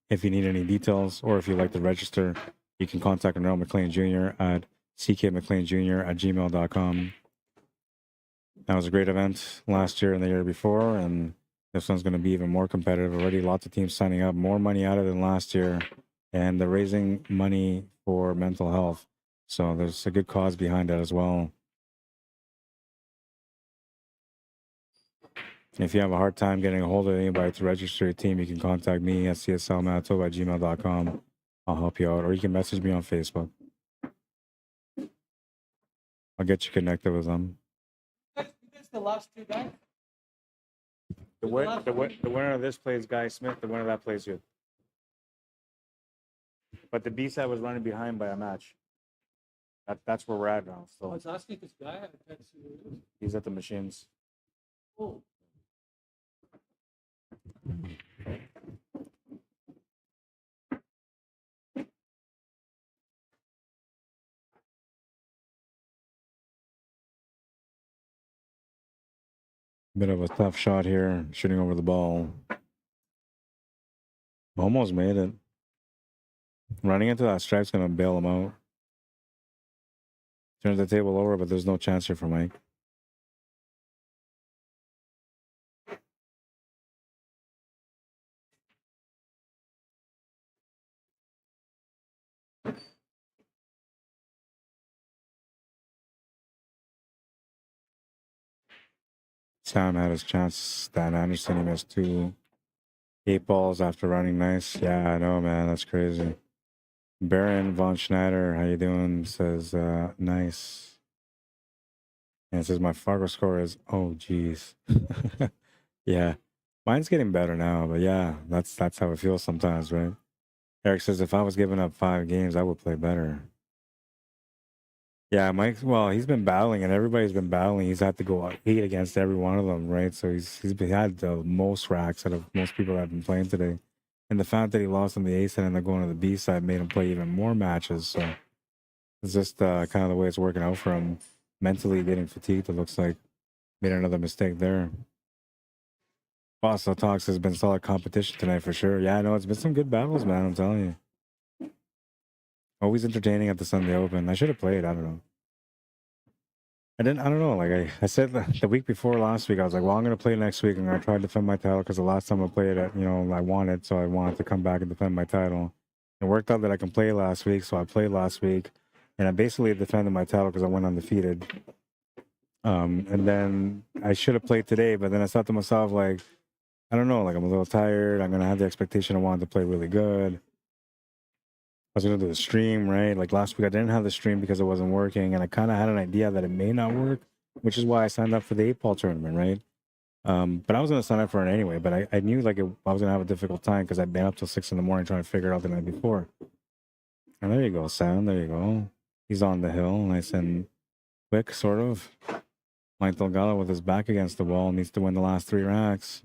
If you need any details or if you'd like to register, you can contact Arnell McLean Jr. at ckmcleanjr@gmail.com. That was a great event last year and the year before, and this one's going to be even more competitive. Already lots of teams signing up, more money added than last year, and they're raising money for mental health. So there's a good cause behind it as well. If you have a hard time getting a hold of anybody to register your team, you can contact me at CSLMANITOBA@gmail.com. I'll help you out, or you can message me on Facebook. I'll get you connected with them. That's the last two guys. The winner of this plays Guy Smith. The winner of that plays you. But the B side was running behind by a match. That's where we're at now. I So was asking this guy. I can't see who it is. he's at the machines. Oh, Bit of a tough shot here, shooting over the ball. Almost made it. Running into that stripe's gonna bail him out. Turns the table over, but there's no chance here for Mike. Sam had his chance. Stan Anderson, he missed 2 8-balls after running nice. Yeah, I know, man. That's crazy. Baron von Schneider, how you doing? Says nice. And it says my Fargo score is geez. Yeah. Mine's getting better now, but yeah, that's how it feels sometimes, right? Eric says if I was giving up 5 games, I would play better. Yeah, Mike. Well, he's been battling, and everybody's been battling. He's had to go 8 against every one of them, right? So he's had the most racks out of most people that have been playing today. And the fact that he lost on the A side and then going to the B side made him play even more matches. So it's just kind of the way it's working out for him. Mentally getting fatigued, it looks like. Made another mistake there. Fossil Talks has been solid competition tonight for sure. Yeah, I know it's been some good battles, man. I'm telling you. Always entertaining at the Sunday Open. I should have played. I don't know. I don't know. Like I said the week before last week, I was like, well, I'm going to play next week. I'm going to try to defend my title because the last time I played it, you know, I won it. So I wanted to come back and defend my title. It worked out that I can play last week. So I played last week. And I basically defended my title because I went undefeated. And then I should have played today. But then I thought to myself, like, I don't know. Like, I'm a little tired. I'm going to have the expectation I wanted to play really good. I was going to do the stream, right? Like last week, I didn't have the stream because it wasn't working. And I kind of had an idea that it may not work, which is why I signed up for the 8-ball tournament, right? But I was going to sign up for it anyway. But I knew like I was going to have a difficult time because I'd been up till 6 in the morning trying to figure it out the night before. And there you go, Sam. There you go. He's on the hill, nice and quick, sort of. Mike Delgado with his back against the wall needs to win the last 3 racks.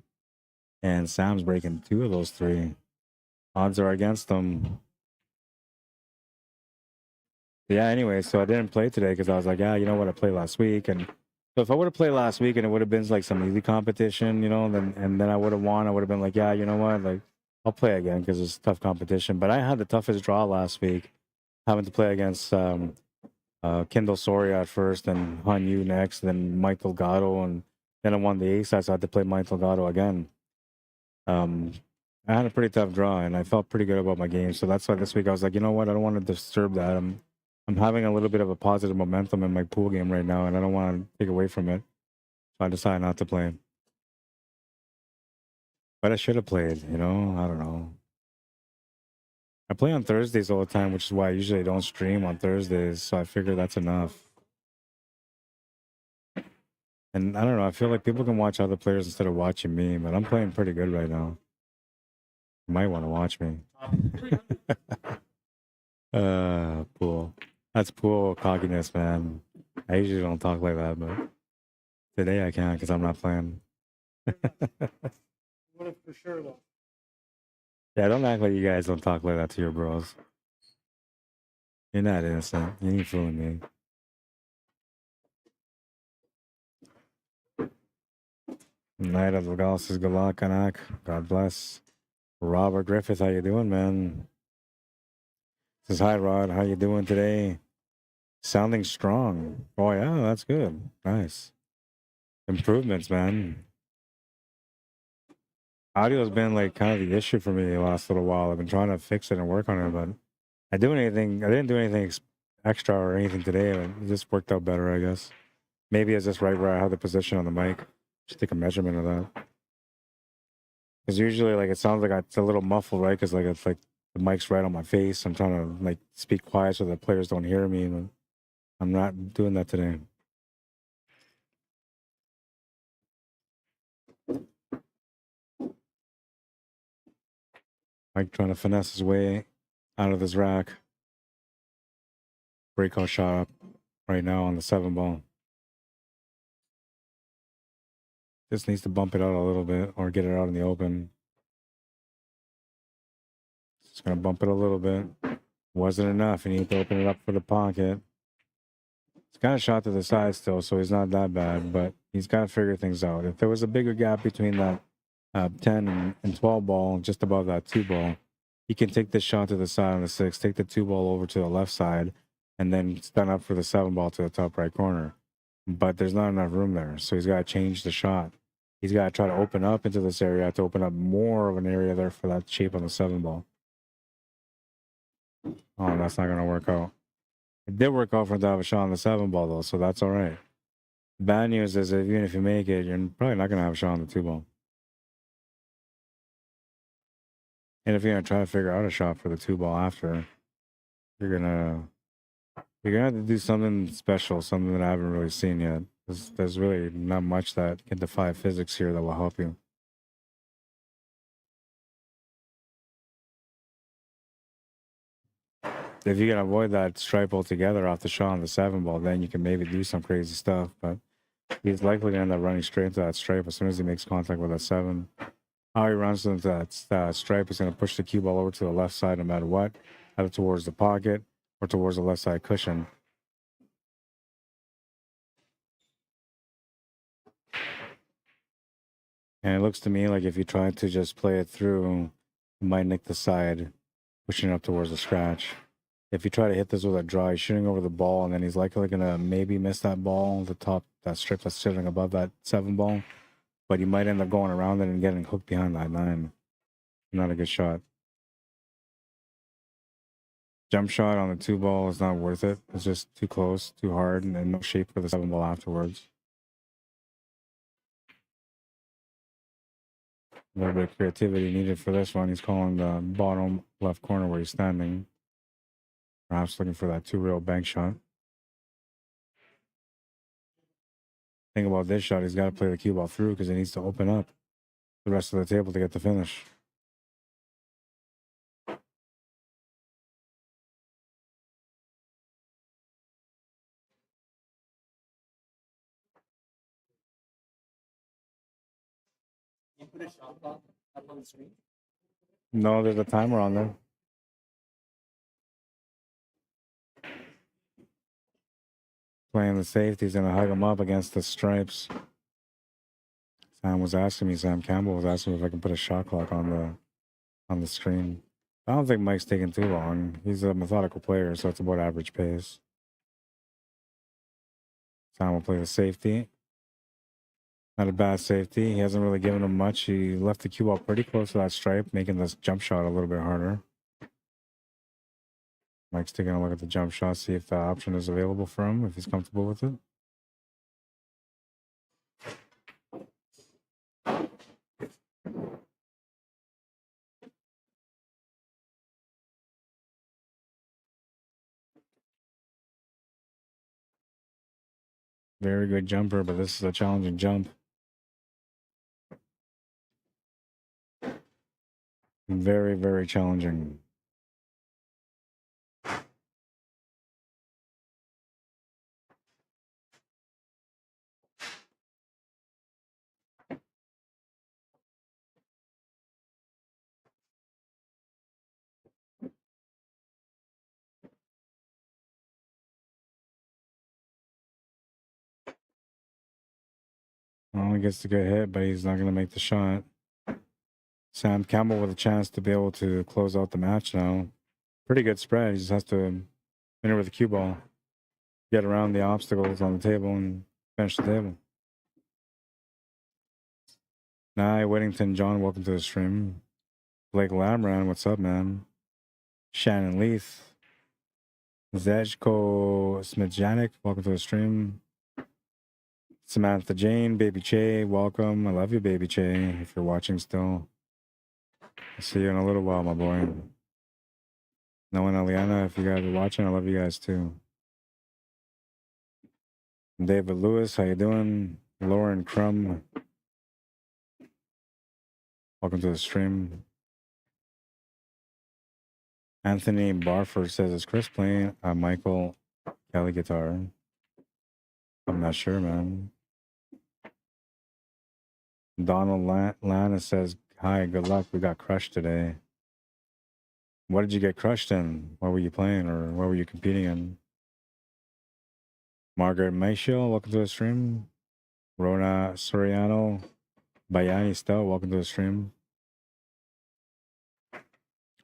And Sam's breaking 2 of those 3. Odds are against him. Yeah, anyway, so I didn't play today because I was like, yeah, you know what, I played last week. And so if I would have played last week and it would have been like some easy competition, you know, then I would have won. I would have been like, yeah, you know what, like I'll play again because it's tough competition. But I had the toughest draw last week, having to play against Kendall Soria at first and Han Yu next, then Mike Delgado, and then I won the A side, so I had to play Mike Delgado again. I had a pretty tough draw and I felt pretty good about my game. So that's why this week I was like, you know what, I don't want to disturb that. I'm having a little bit of a positive momentum in my pool game right now, and I don't want to take away from it. So I decided not to play. But I should have played, you know? I don't know. I play on Thursdays all the time, which is why I usually don't stream on Thursdays. So I figure that's enough. And I don't know. I feel like people can watch other players instead of watching me, but I'm playing pretty good right now. You might want to watch me. Pool. That's pool cockiness, man. I usually don't talk like that, but today I can because I'm not playing. What if for sure though? Yeah, don't act like you guys don't talk like that to your bros. You're not innocent. You ain't fooling me. Night of the Gauss is good luck, Kanak. God bless. Robert Griffith, how you doing, man? Says hi, Rod. How you doing today? Sounding strong. Oh yeah, that's good. Nice. Improvements, man. Audio's been like kind of the issue for me the last little while. I've been trying to fix it and work on it, but I didn't do anything extra or anything today. It just worked out better, I guess. Maybe it's just right where I have the position on the mic. Just take a measurement of that. Because usually, like, it sounds like it's a little muffled, right? Because like it's like the mic's right on my face. I'm trying to like speak quiet so the players don't hear me, but I'm not doing that today. Mike trying to finesse his way out of this rack. Breakout shot up right now on the 7 ball. Just needs to bump it out a little bit or get it out in the open. Just gonna bump it a little bit. Wasn't enough. You need to open it up for the pocket. It's kind of shot to the side still, so he's not that bad, but he's got to figure things out. If there was a bigger gap between that 10 and 12 ball, just above that 2 ball, he can take this shot to the side on the 6, take the 2 ball over to the left side, and then stand up for the 7 ball to the top right corner. But there's not enough room there, so he's got to change the shot. He's got to try to open up into this area to open up more of an area there for that shape on the 7 ball. Oh, that's not going to work out. It did work out for him to have a shot on the 7 ball, though, so that's all right. Bad news is even if you make it, you're probably not going to have a shot on the 2 ball. And if you're going to try to figure out a shot for the 2 ball after, you're going to have to do something special, something that I haven't really seen yet. There's really not much that can defy physics here that will help you. If you can avoid that stripe altogether off the shot on the 7 ball, then you can maybe do some crazy stuff. But he's likely to end up running straight into that stripe as soon as he makes contact with that 7. How he runs into that stripe is going to push the cue ball over to the left side no matter what, either towards the pocket or towards the left side cushion. And it looks to me like if you try to just play it through, you might nick the side, pushing it up towards the scratch. If you try to hit this with a draw, he's shooting over the ball, and then he's likely going to maybe miss that ball, the top, that strip that's sitting above that 7 ball. But he might end up going around it and getting hooked behind that 9. Not a good shot. Jump shot on the 2 ball is not worth it. It's just too close, too hard, and no shape for the 7 ball afterwards. A little bit of creativity needed for this one. He's calling the bottom left corner where he's standing. Perhaps looking for that 2 rail bank shot. Thing about this shot, he's got to play the cue ball through because he needs to open up the rest of the table to get the finish. You put a shot clock up on the screen? No, there's a timer on there. Playing the safety, he's going to hug him up against the stripes. Sam Campbell was asking me if I can put a shot clock on the screen. I don't think Mike's taking too long. He's a methodical player, so it's about average pace. Sam will play the safety. Not a bad safety. He hasn't really given him much. He left the cue ball pretty close to that stripe, making this jump shot a little bit harder. Mike's taking a look at the jump shot, see if that option is available for him, if he's comfortable with it. Very good jumper, but this is a challenging jump. Very, very challenging. Well, he gets to get hit, but he's not going to make the shot. Sam Campbell with a chance to be able to close out the match now. Pretty good spread. He just has to win it with a cue ball. Get around the obstacles on the table and finish the table. Nye Whittington John, welcome to the stream. Blake Lamran, what's up, man? Shannon Leith. Zejko Smidjanik, welcome to the stream. Samantha Jane, Baby Che, welcome. I love you, Baby Che, if you're watching still. I'll see you in a little while, my boy. Noah and Eliana, if you guys are watching, I love you guys too. David Lewis, how you doing? Lauren Crum, welcome to the stream. Anthony Barford says, is Chris playing a Michael Kelly guitar? I'm not sure, man. Donald Lana says, hi, good luck. We got crushed today. What did you get crushed in? What were you playing or what were you competing in? Margaret Mayshel, welcome to the stream. Rona Soriano, Bayani Stel, welcome to the stream.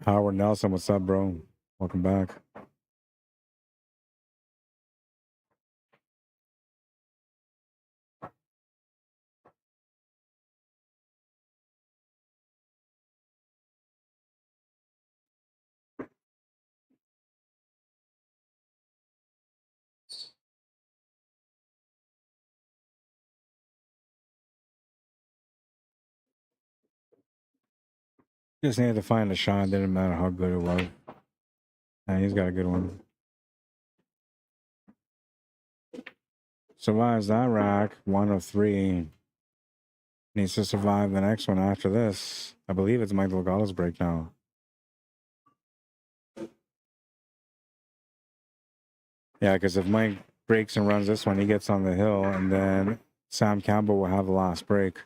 Howard Nelson, what's up, bro? Welcome back. Just needed to find a shot. Didn't matter how good it was. And he's got a good one. Survives that rack, 1 of 3. Needs to survive the next one after this. I believe it's Mike Delgado's break now. Yeah, because if Mike breaks and runs this one, he gets on the hill, and then Sam Campbell will have the last break.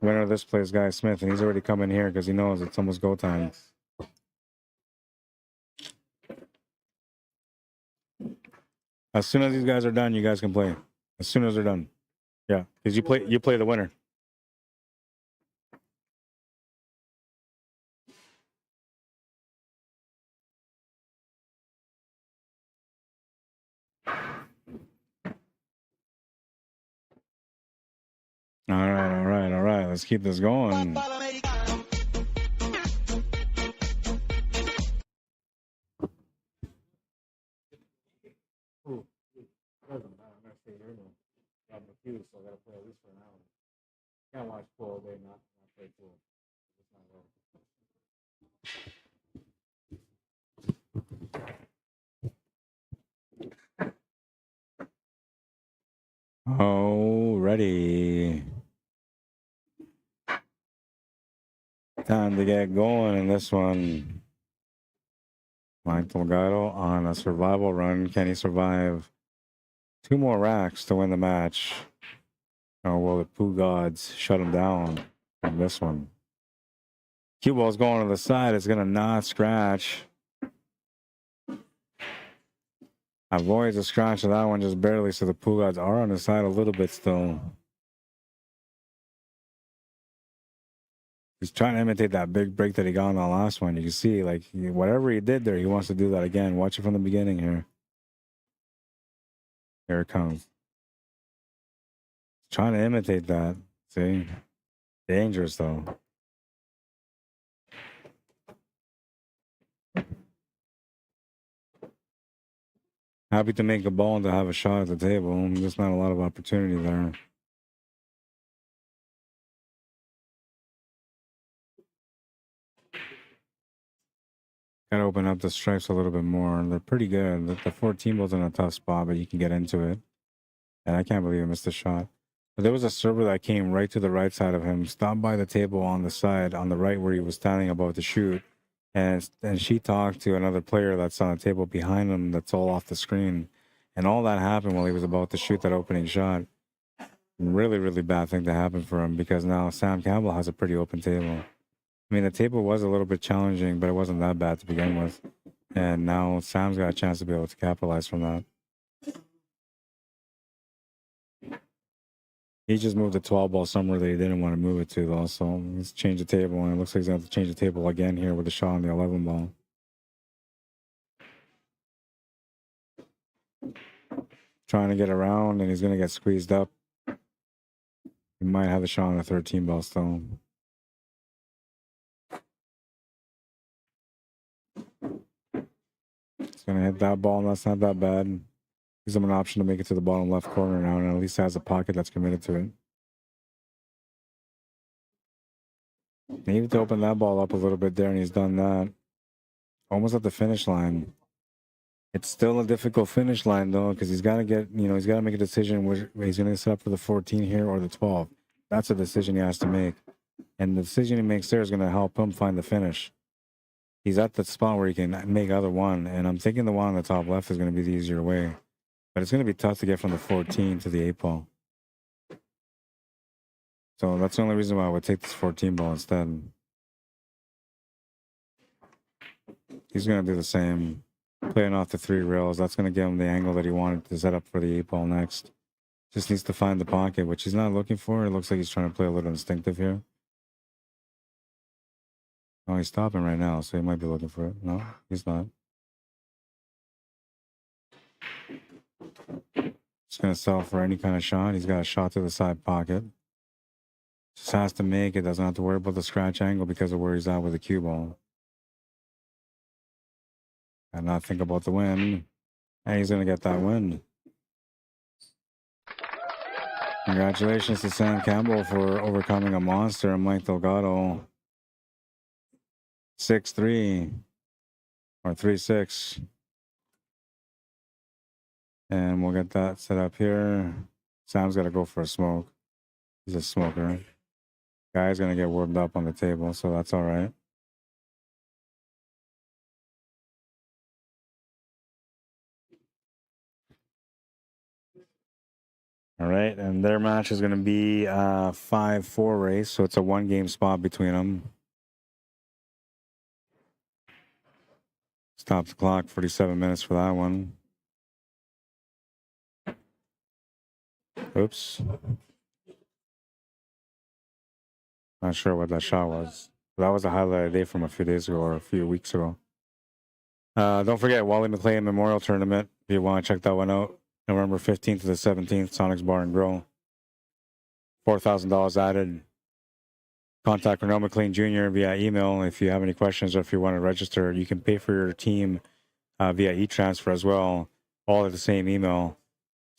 Winner of this plays Guy Smith, and he's already coming here because he knows it's almost go time. As soon as these guys are done, you guys can play. As soon as they're done. Yeah, because you play the winner. All right. Let's keep this going. Can't watch pool all day, not play pool. It's not well. Oh, ready. Time to get going in this one. Mike Delgado on a survival run. Can he survive 2 more racks to win the match? Or will the Pooh Gods shut him down on this one? Cue ball's going to the side. It's going to not scratch. Avoids a scratch of that one just barely, so the Pooh Gods are on the side a little bit still. He's trying to imitate that big break that he got on the last one. You can see, like, whatever he did there, he wants to do that again. Watch it from the beginning here. Here it comes. Trying to imitate that. See? Dangerous, though. Happy to make a ball and to have a shot at the table. There's not a lot of opportunity there. Gotta open up the stripes a little bit more. They're pretty good. The 14 ball's in a tough spot, but you can get into it. And I can't believe I missed the shot. But there was a server that came right to the right side of him, stopped by the table on the side, on the right where he was standing about to shoot. And she talked to another player that's on a table behind him that's all off the screen. And all that happened while he was about to shoot that opening shot. Really, really bad thing to happen for him because now Sam Campbell has a pretty open table. I mean, the table was a little bit challenging, but it wasn't that bad to begin with. And now Sam's got a chance to be able to capitalize from that. He just moved the 12 ball somewhere that he didn't want to move it to, though. So he's changed the table, and it looks like he's going to have to change the table again here with the shot on the 11 ball. Trying to get around, and he's going to get squeezed up. He might have the shot on the 13 ball still. He's going to hit that ball, and that's not that bad. Gives him an option to make it to the bottom left corner now, and at least has a pocket that's committed to it. He needed to open that ball up a little bit there, and he's done that. Almost at the finish line. It's still a difficult finish line, though, because he's got to get, he's got to make a decision where he's going to set up for the 14 here or the 12. That's a decision he has to make. And the decision he makes there is going to help him find the finish. He's at the spot where he can make either one, and I'm thinking the one on the top left is going to be the easier way. But it's going to be tough to get from the 14 to the 8 ball. So that's the only reason why I would take this 14 ball instead. He's going to do the same. Playing off the 3 rails. That's going to give him the angle that he wanted to set up for the 8 ball next. Just needs to find the pocket, which he's not looking for. It looks like he's trying to play a little instinctive here. Oh, he's stopping right now, so he might be looking for it. No, he's not. Just going to settle for any kind of shot. He's got a shot to the side pocket. Just has to make it. Doesn't have to worry about the scratch angle because of where he's at with the cue ball. And not think about the win. And he's going to get that win. Congratulations to Sam Campbell for overcoming a monster and Mike Delgado. 6-3 or 3-6. And we'll get that set up here. Sam's got to go for a smoke. He's a smoker. Guy's going to get warmed up on the table, so that's all right. All right, and their match is going to be a 5-4 race, so it's a 1-game spot between them. Stop the clock, 47 minutes for that one. Oops. Not sure what that shot was. That was a highlight day from a few days ago or a few weeks ago. Don't forget, Wally McLean Memorial Tournament, if you want to check that one out. November 15th to the 17th, Sonic's Bar and Grill. $4,000 added. Contact Ronald McLean Jr. via email if you have any questions or if you want to register. You can pay for your team via e-transfer as well, all at the same email.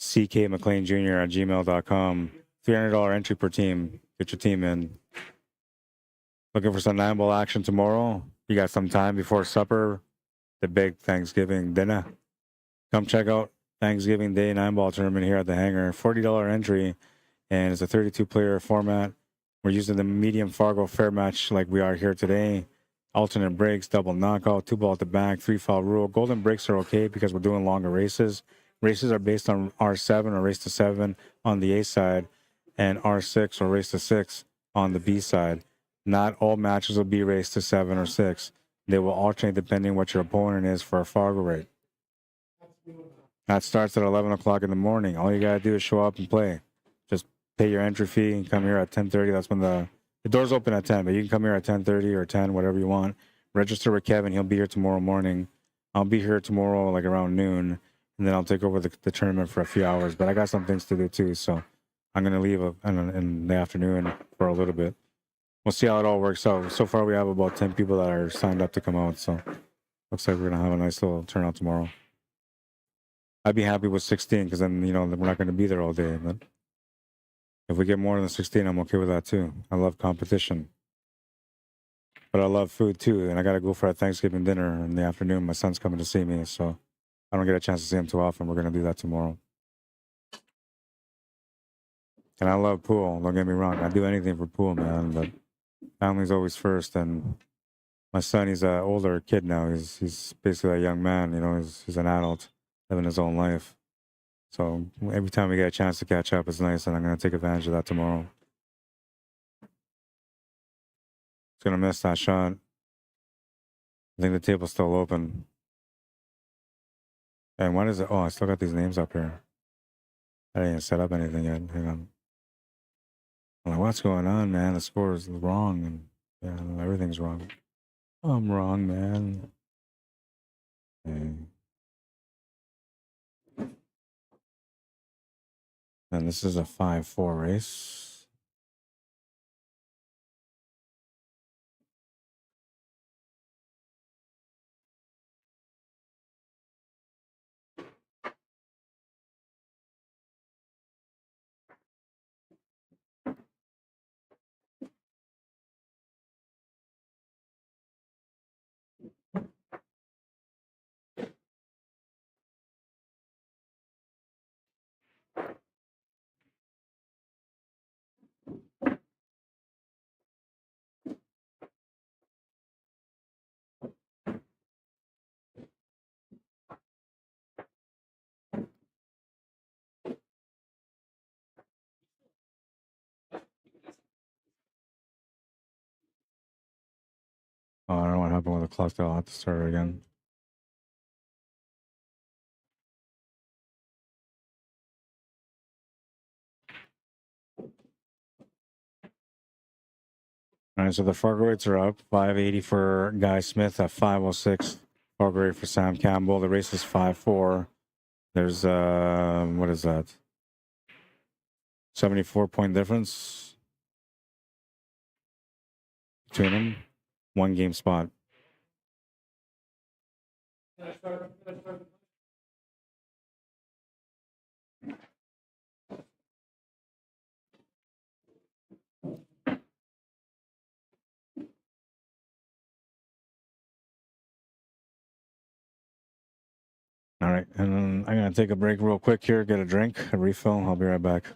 ckmcleanjr@gmail.com. $300 entry per team. Get your team in. Looking for some 9-ball action tomorrow? You got some time before supper, the big Thanksgiving dinner. Come check out Thanksgiving Day 9-ball tournament here at the Hangar. $40 entry, and it's a 32-player format. We're using the medium Fargo FAIRMATCH like we are here today. Alternate breaks, double knockout, 2-ball at the back, 3-foul rule. Golden breaks are okay because we're doing longer races. Races are based on R7 or race to 7 on the A side, and R6 or race to 6 on the B side. Not all matches will be race to 7 or 6. They will alternate depending what your opponent is for a FargoRate. That starts at 11 o'clock in the morning. All you got to do is show up and play. Just pay your entry fee and come here at 10:30. That's when the doors open at 10, but you can come here at 10:30 or 10, whatever you want. Register with Kevin. He'll be here tomorrow morning. I'll be here tomorrow like around noon, and then I'll take over the tournament for a few hours. But I got some things to do too, so I'm going to leave in the afternoon for a little bit. We'll see how it all works out. So far, we have about 10 people that are signed up to come out, so looks like we're going to have a nice little turnout tomorrow. I'd be happy with 16 because then, we're not going to be there all day. But if we get more than 16, I'm okay with that too. I love competition. But I love food too, and I got to go for a Thanksgiving dinner in the afternoon. My son's coming to see me, so I don't get a chance to see him too often. We're gonna do that tomorrow. And I love pool. Don't get me wrong. I do anything for pool, man. But family's always first. And my son, he's an older kid now. He's basically a young man. You know, he's an adult living his own life. So every time we get a chance to catch up, it's nice, and I'm gonna take advantage of that tomorrow. It's gonna miss that shot. I think the table's still open. And what is it? Oh, I still got these names up here. I didn't even set up anything yet. Hang on. I'm like, what's going on, man? The score is wrong, and yeah, everything's wrong. I'm wrong, man. Okay. And this is a 5-4 race. Oh, I don't know what happened with the clock. I'll have to start it again. All right, so the Fargo rates are up. 580 for Guy Smith at 506. Fargo rate for Sam Campbell. The race is 5-4. There's what is that? 74-point difference between them. 1 game spot. All right, and then I'm gonna take a break real quick here, get a drink, a refill. I'll be right back.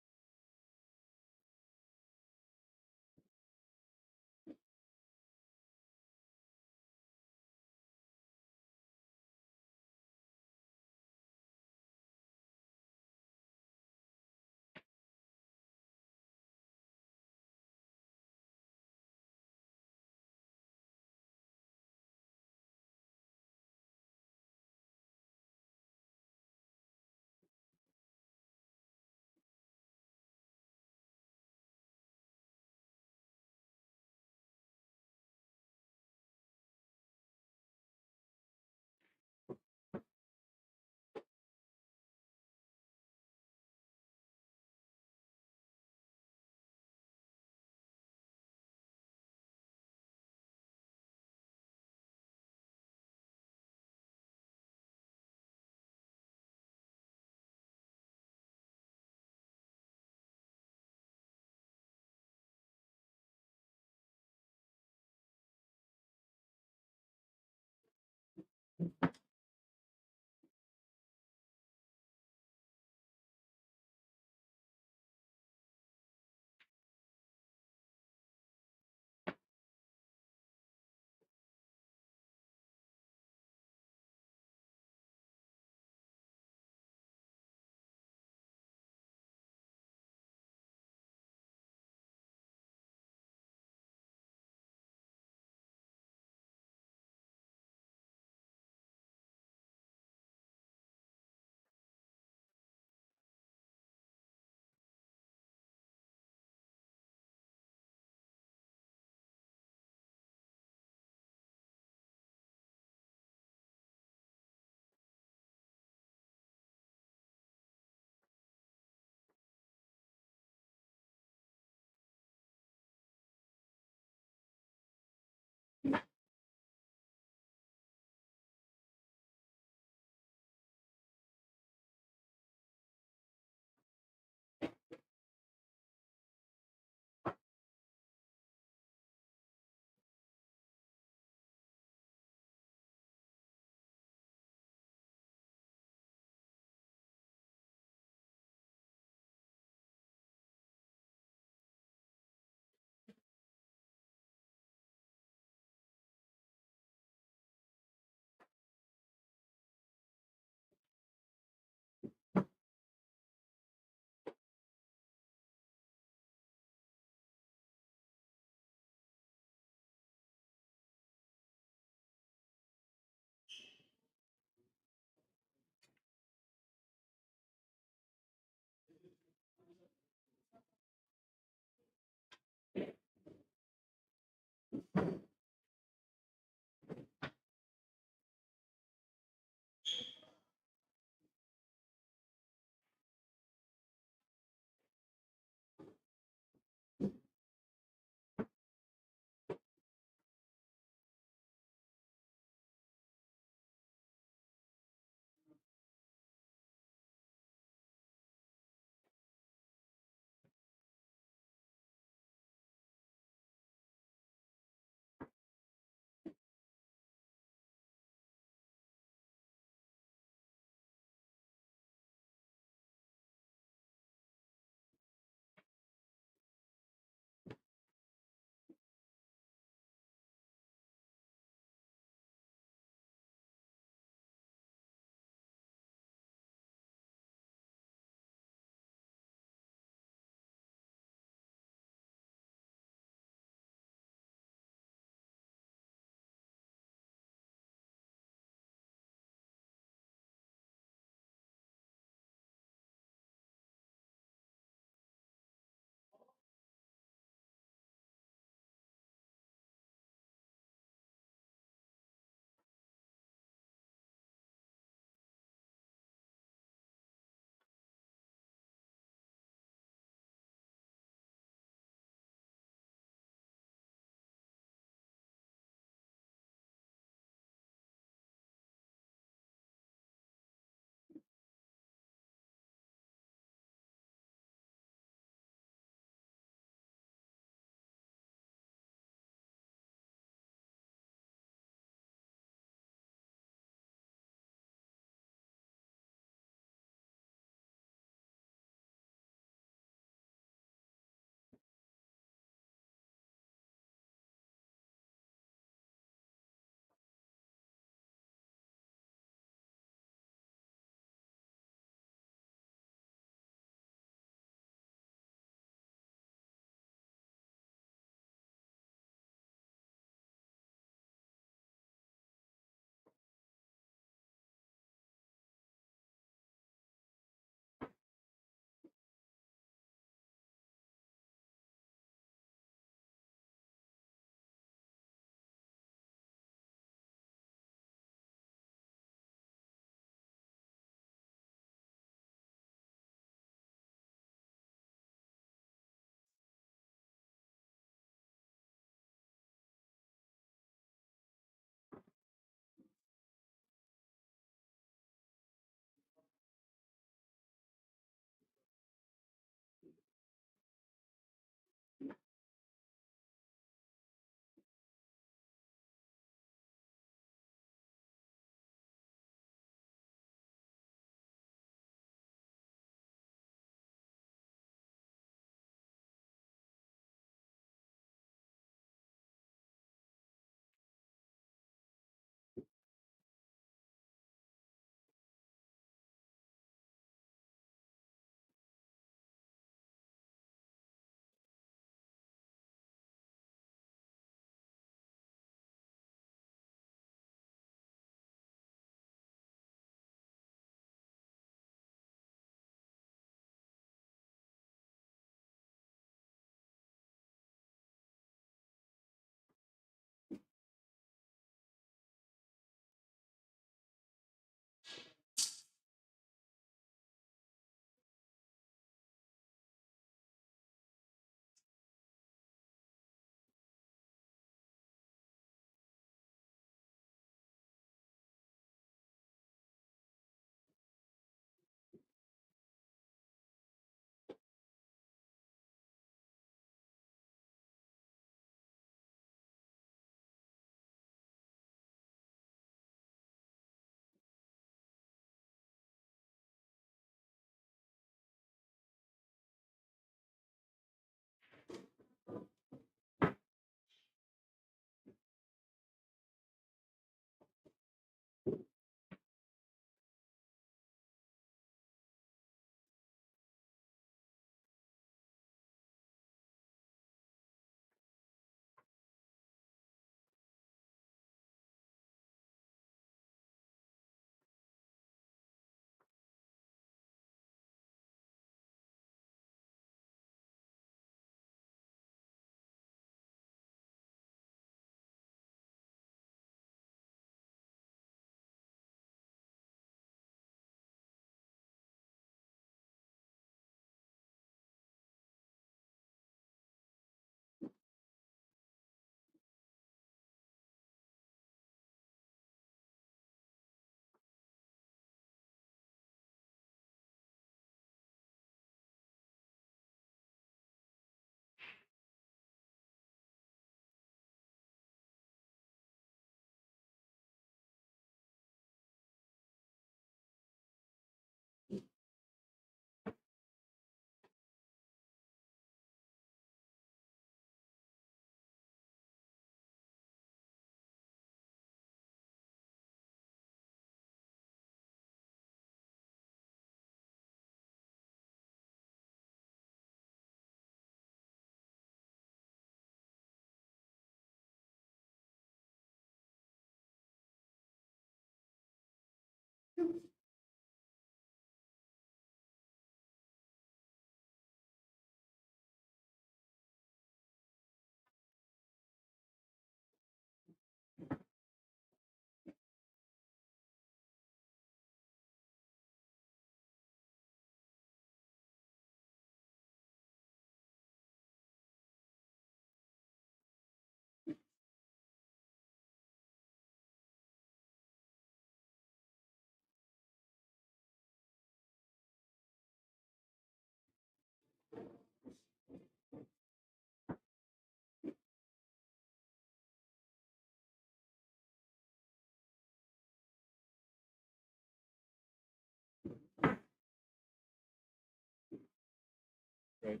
Right.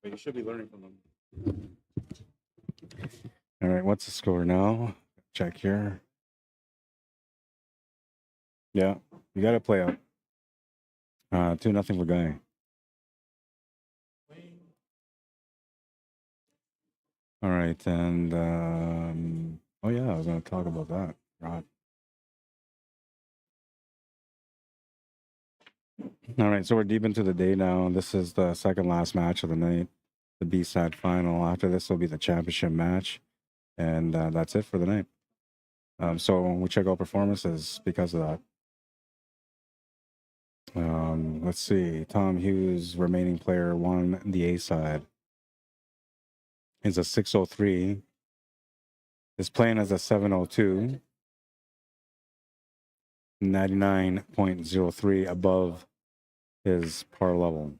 But you should be learning from them. All right, what's the score now? Check here. Yeah, you got to play out. 2-0 for Guy. All right, and oh yeah, I was going to talk about that. Right. All right, so we're deep into the day now. This is the second last match of the night, the B-side final. After this will be the championship match, and that's it for the night. So we check out performances because of that. Let's see. Tom Hughes, remaining player, won the A side. Is a 603. Is playing as a 702. 99.03 above his par level.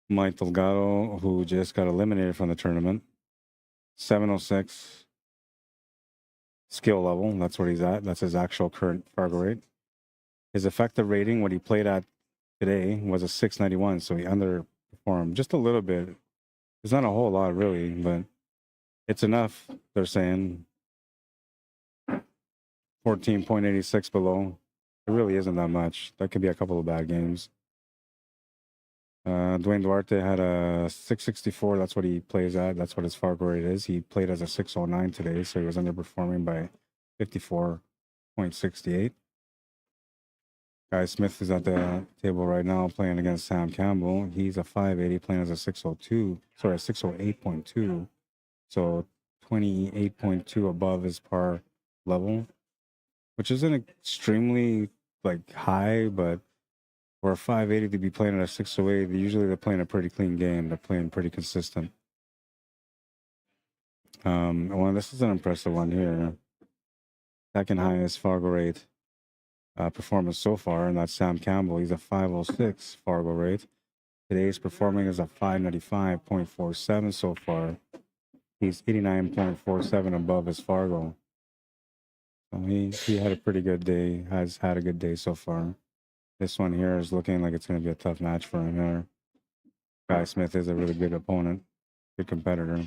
Mike Delgado, who just got eliminated from the tournament, 706 skill level. That's where he's at. That's his actual current Fargo rate. His effective rating, what he played at today, was a 691. So he underperformed just a little bit. It's not a whole lot, really, but it's enough, they're saying. 14.86 below. It really isn't that much. That could be a couple of bad games. Dwayne Duarte had a 664. That's what he plays at. That's what his Fargo rate is. He played as a 609 today, so he was underperforming by 54.68. Guy Smith is at the table right now playing against Sam Campbell. He's a 580 playing as a 602. Sorry, a 608.2. So 28.2 above his par level, which isn't extremely like high, but for a 580 to be playing at a 608, usually they're playing a pretty clean game. They're playing pretty consistent. Well, this is an impressive one here. Second highest Fargo rate performance so far, and that's Sam Campbell. He's a 506 Fargo rate. Today's performing is a 595.47 so far. He's 89.47 above his Fargo. So he had a pretty good day, has had a good day so far. This one here is looking like it's going to be a tough match for him here. Guy Smith is a really good opponent, good competitor.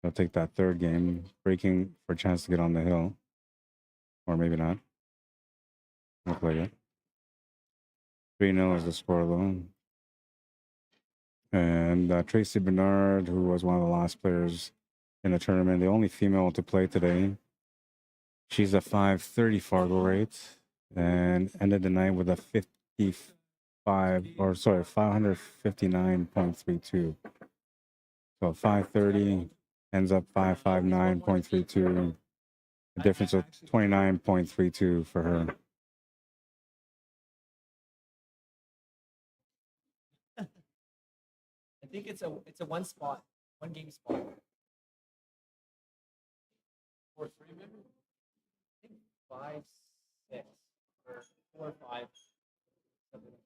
He'll take that third game, breaking for a chance to get on the hill. Or maybe not. Look like it. 3-0 is the score, though. And Tracy Bernard, who was one of the last players in the tournament, the only female to play today. She's a 530 Fargo rate and ended the night with a 559.32. So 530 ends up 559.32. A difference of 29.32 for her. I think it's a one game spot. For 3 members? I think 5, 6, or 4 or 5, something like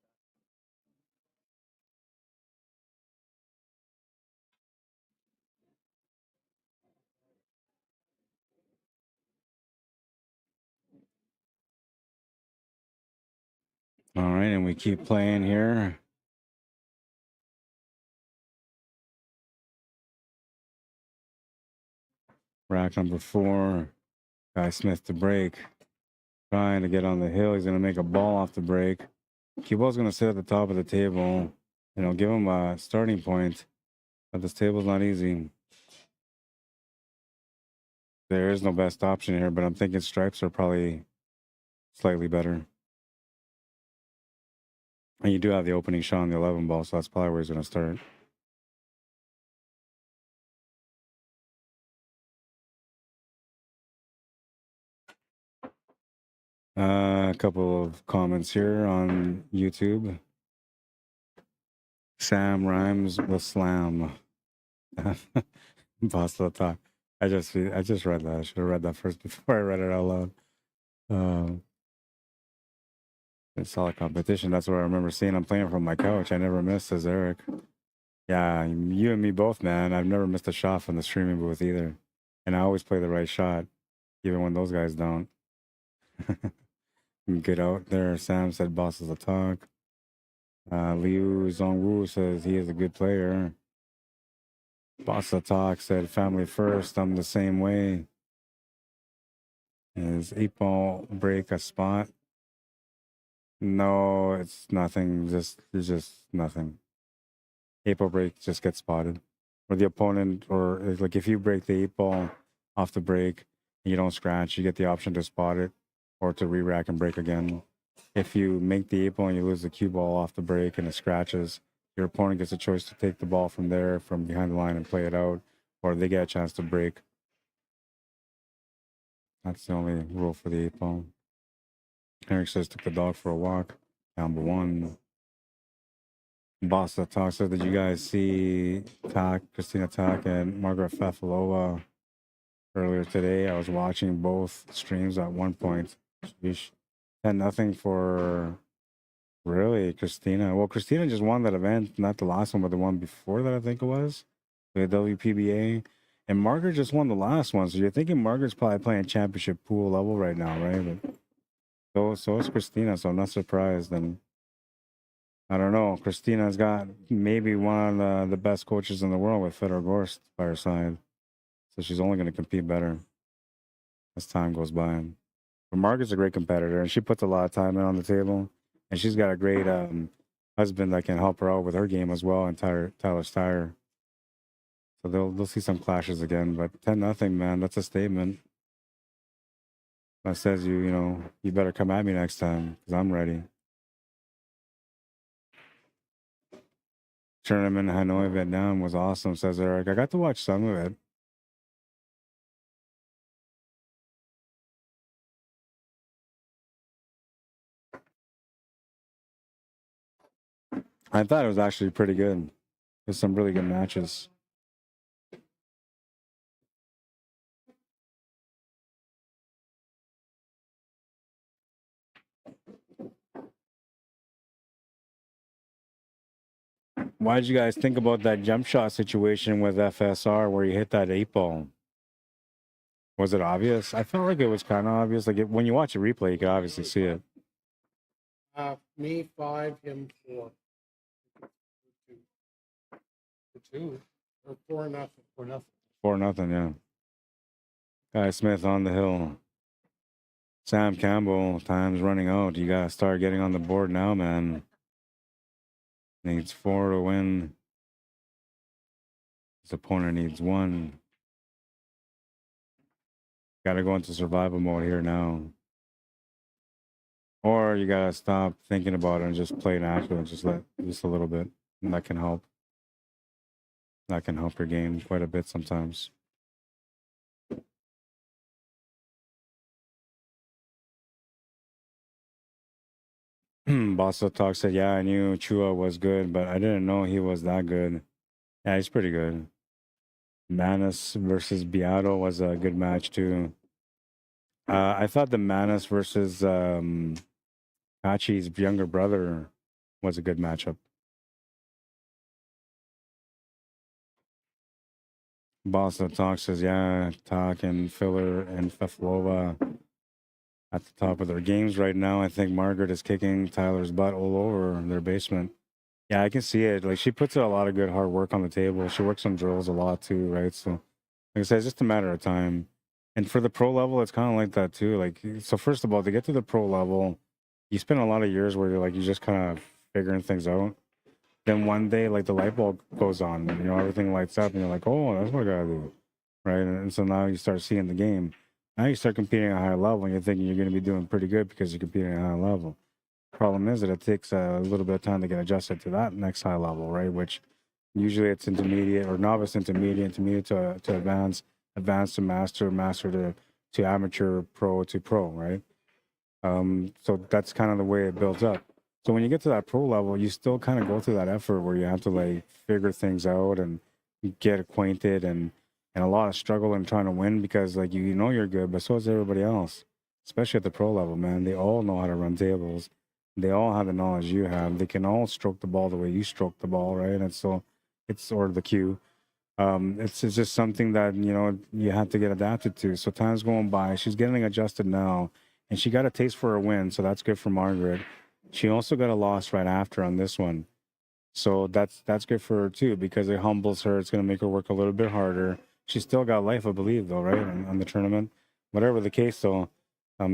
that. All right, and we keep playing here. Rack number 4. Guy Smith to break. Trying to get on the hill. He's going to make a ball off the break. Cubo's going to sit at the top of the table. And it'll give him a starting point. But this table's not easy. There is no best option here, but I'm thinking stripes are probably slightly better. And you do have the opening shot on the 11 ball, so that's probably where he's going to start. A couple of comments here on YouTube. Sam rhymes with slam. Boss of the talk. I just read that. I should have read that first before I read it out loud. It's solid competition. That's what I remember seeing. I'm playing from my couch. I never missed, says Eric. Yeah, you and me both, man. I've never missed a shot from the streaming booth either. And I always play the right shot, even when those guys don't. Get out there. Sam said bosses of talk. Liu Zhongwu says he is a good player. Bossa Talk said family first. I'm the same way. Is 8-ball break a spot? No, it's nothing. It's just nothing. 8-ball break just gets spotted. Or the opponent, or like if you break the 8-ball off the break and you don't scratch, you get the option to spot it or to re-rack and break again. If you make the 8-ball and you lose the cue ball off the break and it scratches, your opponent gets a choice to take the ball from there, from behind the line and play it out, or they get a chance to break. That's the only rule for the 8-ball. Eric says took the dog for a walk. Number 1. Boss that talks said, did you guys see Christina Tak and Margaret Fafalova earlier today? I was watching both streams at one point. Sheesh. 10-0 for really Christina. Well, Christina just won that event, not the last one, but the one before that, I think it was. The WPBA. And Margaret just won the last one. So you're thinking Margaret's probably playing championship pool level right now, right? But so is Christina, so I'm not surprised. And I don't know. Christina's got maybe one of the best coaches in the world with Fedor Gorst by her side. So she's only going to compete better as time goes by. But Margaret's a great competitor, and she puts a lot of time in on the table. And she's got a great husband that can help her out with her game as well, and Tyler Steyer. So they'll see some clashes again. But 10-0, man, that's a statement. That says you better come at me next time because I'm ready. Tournament in Hanoi, Vietnam was awesome, says Eric. I got to watch some of it. I thought it was actually pretty good. There's some really good matches. Why did you guys think about that jump shot situation with FSR where you hit that 8-ball? Was it obvious? I felt like it was kind of obvious. Like when you watch a replay, you can obviously see it. Me 5, him 4. 2 or 4-0. 4-0. 4-0, yeah. Guy Smith on the hill. Sam Campbell, time's running out. You gotta start getting on the board now, man. Needs 4 to win. His opponent needs 1. Gotta go into survival mode here now. Or you gotta stop thinking about it and just play naturally and just let just a little bit. And that can help. That can help your game quite a bit sometimes. Bossa Talk said, yeah, I knew Chua was good, but I didn't know he was that good. Yeah, he's pretty good. Manus versus Beato was a good match too. I thought the Manus versus Hachi's younger brother was a good matchup. Bossa Talk says, yeah, Talk and Filler and Feflova at the top of their games right now. I think Margaret is kicking Tyler's butt all over their basement. Yeah, I can see it. Like she puts a lot of good hard work on the table. She works on drills a lot too, right? So like I said, it's just a matter of time. And for the pro level, it's kind of like that too. Like, so first of all, to get to the pro level, you spend a lot of years where you're just kind of figuring things out. Then one day, like the light bulb goes on, and everything lights up, and you're like, oh, that's what I gotta do, right? And so now you start seeing the game. Now you start competing at a higher level, and you're thinking you're going to be doing pretty good because you're competing at a high level. Problem is that it takes a little bit of time to get adjusted to that next high level, right? Which usually it's intermediate or novice intermediate to advanced, advanced to master, master to amateur, pro to pro, right? So that's kind of the way it builds up. So when you get to that pro level, you still kind of go through that effort where you have to like figure things out and get acquainted and a lot of struggle in trying to win because like you're good, but so is everybody else, especially at the pro level, man. They all know how to run tables. They all have the knowledge you have. They can all stroke the ball the way you stroke the ball, right? And so it's or the cue. It's just something that you have to get adapted to. So time's going by. She's getting adjusted now, and she got a taste for a win, so that's good for Margaret. She also got a loss right after on this one. So that's good for her too, because it humbles her. It's going to make her work a little bit harder. She's still got life, I believe, though, right? On the tournament. Whatever the case, though,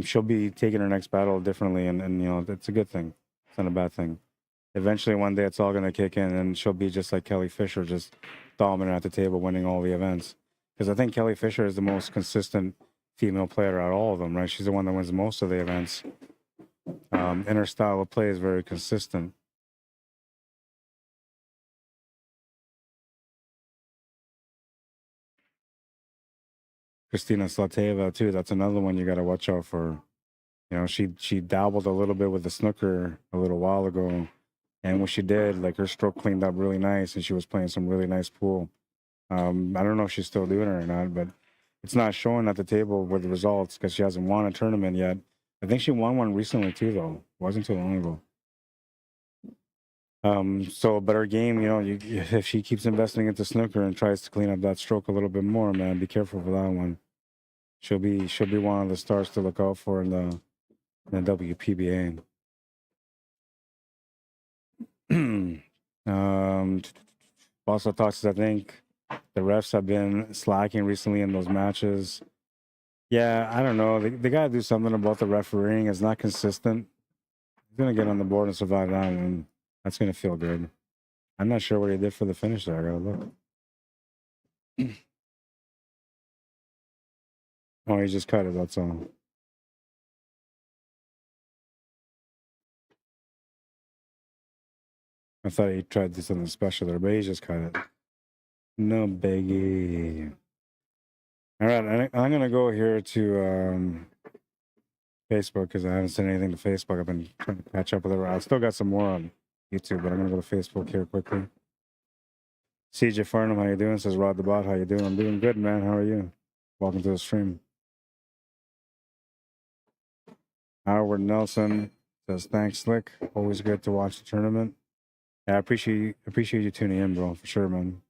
she'll be taking her next battle differently. And, you know, it's a good thing. It's not a bad thing. Eventually, one day, it's all going to kick in, and she'll be just like Kelly Fisher, just dominant at the table, winning all the events. Because I think Kelly Fisher is the most consistent female player out of all of them, right? She's the one that wins most of the events. And her style of play is very consistent. Christina Slateva too. That's another one you got to watch out for. You know, she dabbled a little bit with the snooker a little while ago, and what she did, like her stroke cleaned up really nice, and she was playing some really nice pool. I don't know if she's still doing it or not, but it's not showing at the table with the results because she hasn't won a tournament yet. I think she won one recently too, though. It wasn't too long ago. So, but her game, you know, if she keeps investing into snooker and tries to clean up that stroke a little bit more, man, be careful for that one. She'll be one of the stars to look out for in the WPBA. Also talks, I think the refs have been slacking recently in those matches. Yeah, I don't know. They got to do something about the refereeing. It's not consistent. He's going to get on the board and survive that, and that's going to feel good. I'm not sure what he did for the finish there. I got to look. Oh, he just cut it. That's all. I thought he tried to do something special there, but he just cut it. No biggie. All right, I'm going to go here to Facebook because I haven't sent anything to Facebook. I've been trying to catch up with it. I still got some more on YouTube, but I'm going to go to Facebook here quickly. CJ Farnham, how you doing? Says Rod the Bot, how you doing? I'm doing good, man. How are you? Welcome to the stream. Howard Nelson says, thanks, Slick. Always good to watch the tournament. Yeah, I appreciate you tuning in, bro, for sure, man.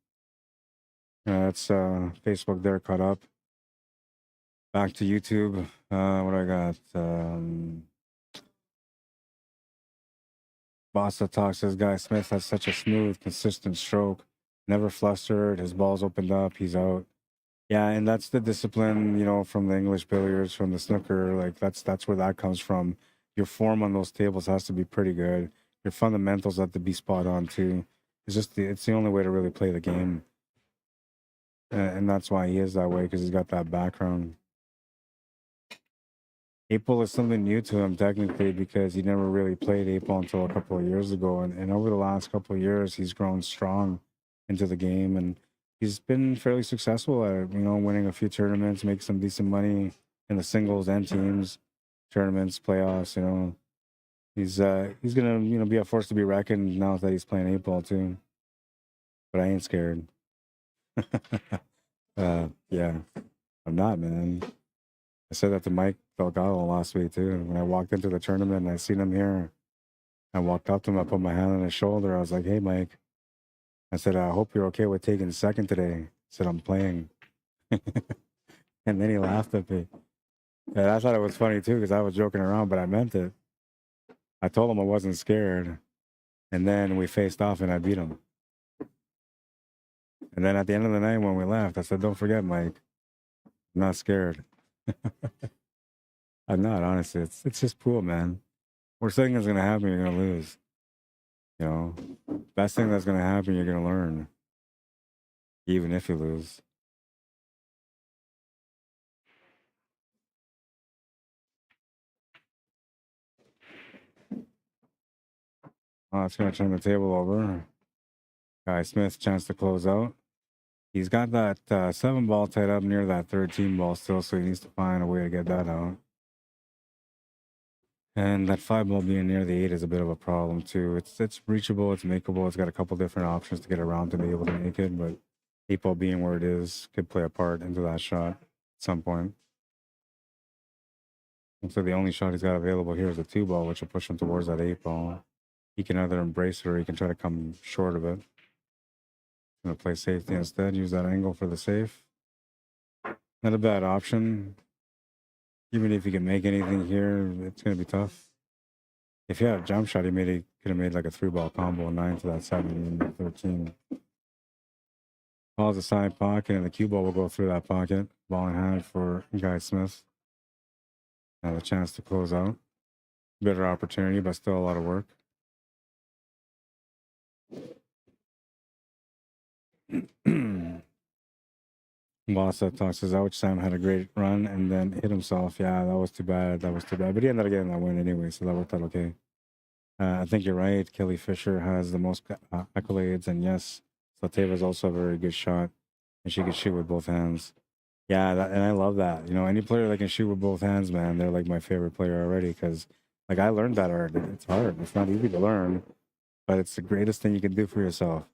That's Facebook there caught up. Back to YouTube. What do I got? Bossa talks says, Guy Smith has such a smooth, consistent stroke. Never flustered. His ball's opened up. He's out. Yeah, and that's the discipline, you know, from the English billiards, from the snooker. Like that's where that comes from. Your form on those tables has to be pretty good. Your fundamentals have to be spot on too. It's the only way to really play the game. And that's why he is that way, because he's got that background. April is something new to him technically, because he never really played April until a couple of years ago. And over the last couple of years, he's grown strong into the game, and he's been fairly successful at, you know, winning a few tournaments, making some decent money in the singles and teams tournaments, playoffs. You know, he's gonna, you know, be a force to be reckoned now that he's playing 8-ball too. But I ain't scared. Yeah, I'm not, man. I said that to Mike Delgado last week too. When I walked into the tournament and I seen him here, I walked up to him, I put my hand on his shoulder. I was like, hey, Mike. I said, I hope you're okay with taking second today. I said, I'm playing. And then he laughed at me. And I thought it was funny too, because I was joking around, but I meant it. I told him I wasn't scared. And then we faced off and I beat him. And then at the end of the night when we left, I said, don't forget, Mike, I'm not scared. I'm not, honestly. It's just pool, man. Worst thing that's going to happen, you're going to lose. You know, best thing that's going to happen, you're going to learn. Even if you lose. Oh, it's going to turn the table over. Guy Smith, chance to close out. He's got that 7-ball tied up near that 13-ball still, so he needs to find a way to get that out. And that 5-ball being near the 8 is a bit of a problem too. It's reachable, it's makeable. It's got a couple different options to get around to be able to make it, but 8-ball being where it is could play a part into that shot at some point. And so the only shot he's got available here is a 2-ball, which will push him towards that 8-ball. He can either embrace it or he can try to come short of it. Gonna play safety instead, use that angle for the safe. Not a bad option. Even if you can make anything here, it's gonna be tough. If he had a jump shot, he could have made like a 3-ball combo, 9 to that 7 and 13. Calls the side pocket, and the cue ball will go through that pocket. Ball in hand for Guy Smith. Have a chance to close out. Better opportunity, but still a lot of work. Boss tosses out. Sam had a great run and then hit himself. Yeah, that was too bad. That was too bad. But he ended up getting that win anyway, so that worked out okay. I think you're right. Kelly Fisher has the most accolades, and yes, Slateva is also a very good shot, and she can shoot with both hands. Yeah, and I love that. You know, any player that can shoot with both hands, man, they're like my favorite player already. Because like I learned that art. It's hard. It's not easy to learn, but it's the greatest thing you can do for yourself.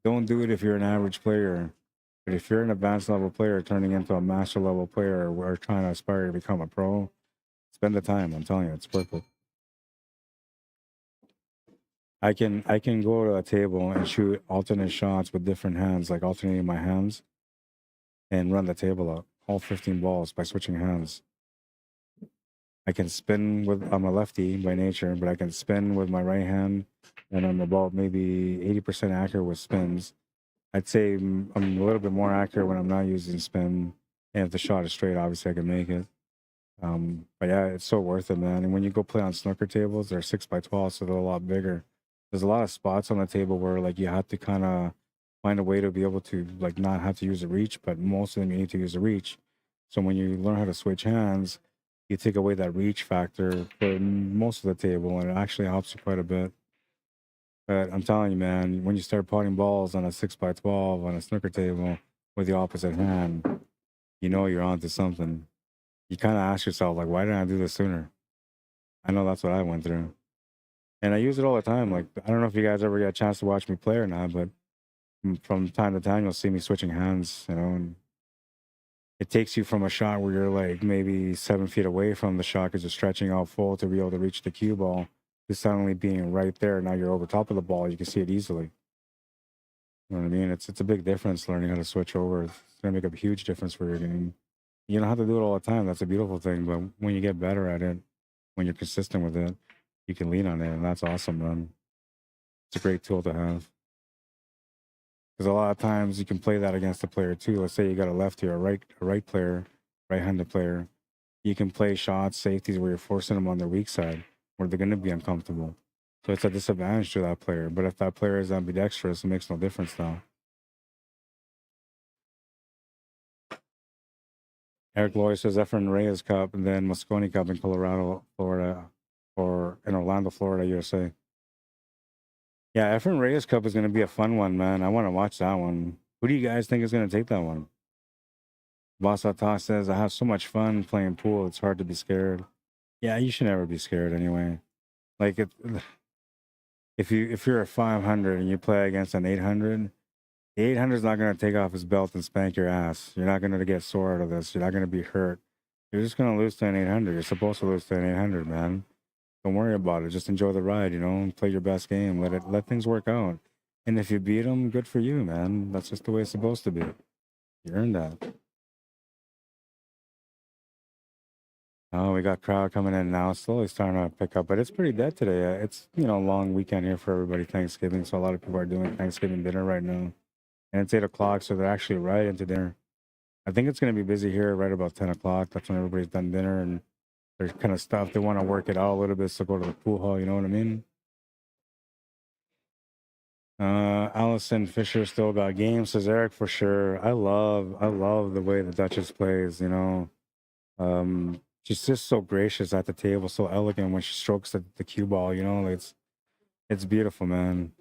Don't do it if you're an average player. But if you're an advanced level player turning into a master level player or trying to aspire to become a pro, spend the time. I'm telling you, it's worth it. I can go to a table and shoot alternate shots with different hands, like alternating my hands, and run the table out, all 15 balls by switching hands. I can spin with, I'm a lefty by nature, but I can spin with my right hand, and I'm about maybe 80% accurate with spins. I'd say I'm a little bit more accurate when I'm not using spin, and if the shot is straight, obviously I can make it. But yeah, it's so worth it, man. And when you go play on snooker tables, they're 6x12, so they're a lot bigger. There's a lot of spots on the table where like you have to kind of find a way to be able to like not have to use a reach, but most of them you need to use a reach. So when you learn how to switch hands, you take away that reach factor for most of the table, and it actually helps you quite a bit. But I'm telling you, man, when you start potting balls on a 6x12 on a snooker table with the opposite hand, you know you're onto something. You kind of ask yourself, like, why didn't I do this sooner? I know that's what I went through. And I use it all the time. Like, I don't know if you guys ever get a chance to watch me play or not, but from time to time, you'll see me switching hands, you know, and it takes you from a shot where you're like maybe 7 feet away from the shot because you're stretching out full to be able to reach the cue ball to suddenly being right there. Now you're over top of the ball. You can see it easily. You know what I mean? It's a big difference learning how to switch over. It's going to make a huge difference for your game. You don't have to do it all the time. That's a beautiful thing. But when you get better at it, when you're consistent with it, you can lean on it. And that's awesome, man. It's a great tool to have. Because a lot of times you can play that against a player too. Let's say you got a lefty or a right player, right-handed player. You can play shots, safeties where you're forcing them on their weak side, where they're going to be uncomfortable. So it's a disadvantage to that player. But if that player is ambidextrous, it makes no difference now. Eric Lloyd says Efren Reyes Cup and then Moscone Cup in Colorado, Florida, or in Orlando, Florida, USA. Yeah, Efren Reyes Cup is going to be a fun one, man. I want to watch that one. Who do you guys think is going to take that one? Basata says, I have so much fun playing pool. It's hard to be scared. Yeah, you should never be scared anyway. Like, if you're a 500 and you play against an 800, the 800 is not going to take off his belt and spank your ass. You're not going to get sore out of this. You're not going to be hurt. You're just going to lose to an 800. You're supposed to lose to an 800, man. Don't worry about it. Just enjoy the ride, you know, and play your best game. Let things work out. And if you beat them, good for you, man. That's just the way it's supposed to be. You earned that. Oh, we got crowd coming in now. Slowly starting to pick up, but it's pretty dead today. It's, you know, a long weekend here for everybody, Thanksgiving. So a lot of people are doing Thanksgiving dinner right now. And it's 8 o'clock, so they're actually right into dinner. I think it's going to be busy here right about 10 o'clock. That's when everybody's done dinner and they're kind of stuff. They want to work it out a little bit, so go to the pool hall, you know what I mean? Allison Fisher still got games, says Eric, for sure. I love the way the Duchess plays, you know. She's just so gracious at the table, so elegant when she strokes the cue ball, you know, it's beautiful, man.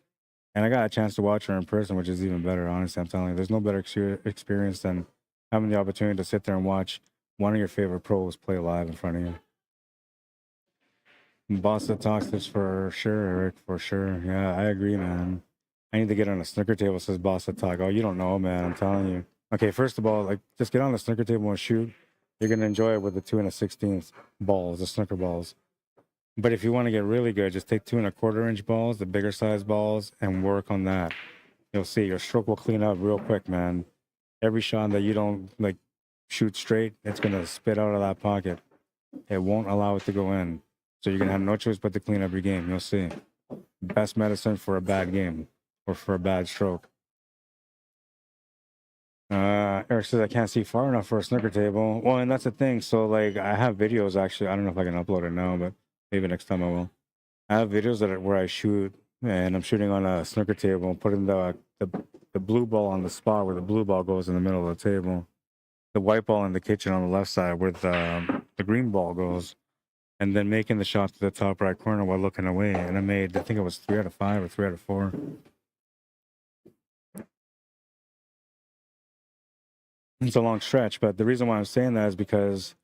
And I got a chance to watch her in person, which is even better, honestly. I'm telling you, there's no better experience than having the opportunity to sit there and watch one of your favorite pros play live in front of you. Boss that talks this for sure, Eric, for sure. Yeah, I agree, man. I need to get on a snooker table, says Boss that talk. Oh, you don't know, man. I'm telling you. Okay, first of all, like, just get on the snooker table and shoot. You're going to enjoy it with the 2 1/16 balls, the snooker balls. But if you want to get really good, just take 2 1/4 inch balls, the bigger size balls, and work on that. You'll see your stroke will clean up real quick, man. Every shot that you don't like shoot straight, it's going to spit out of that pocket. It won't allow it to go in. So you're gonna have no choice but to clean up your game. You'll see. Best medicine for a bad game or for a bad stroke. Eric says I can't see far enough for a snooker table. Well, and that's the thing. So like I have videos actually. I don't know if I can upload it now, but maybe next time I will. I have videos where I shoot and I'm shooting on a snooker table and putting the blue ball on the spot where the blue ball goes in the middle of the table. The white ball in the kitchen on the left side where the green ball goes. And then making the shot to the top right corner while looking away. And I made, I think it was 3 out of 5 or 3 out of 4. It's a long stretch, but the reason why I'm saying that is because,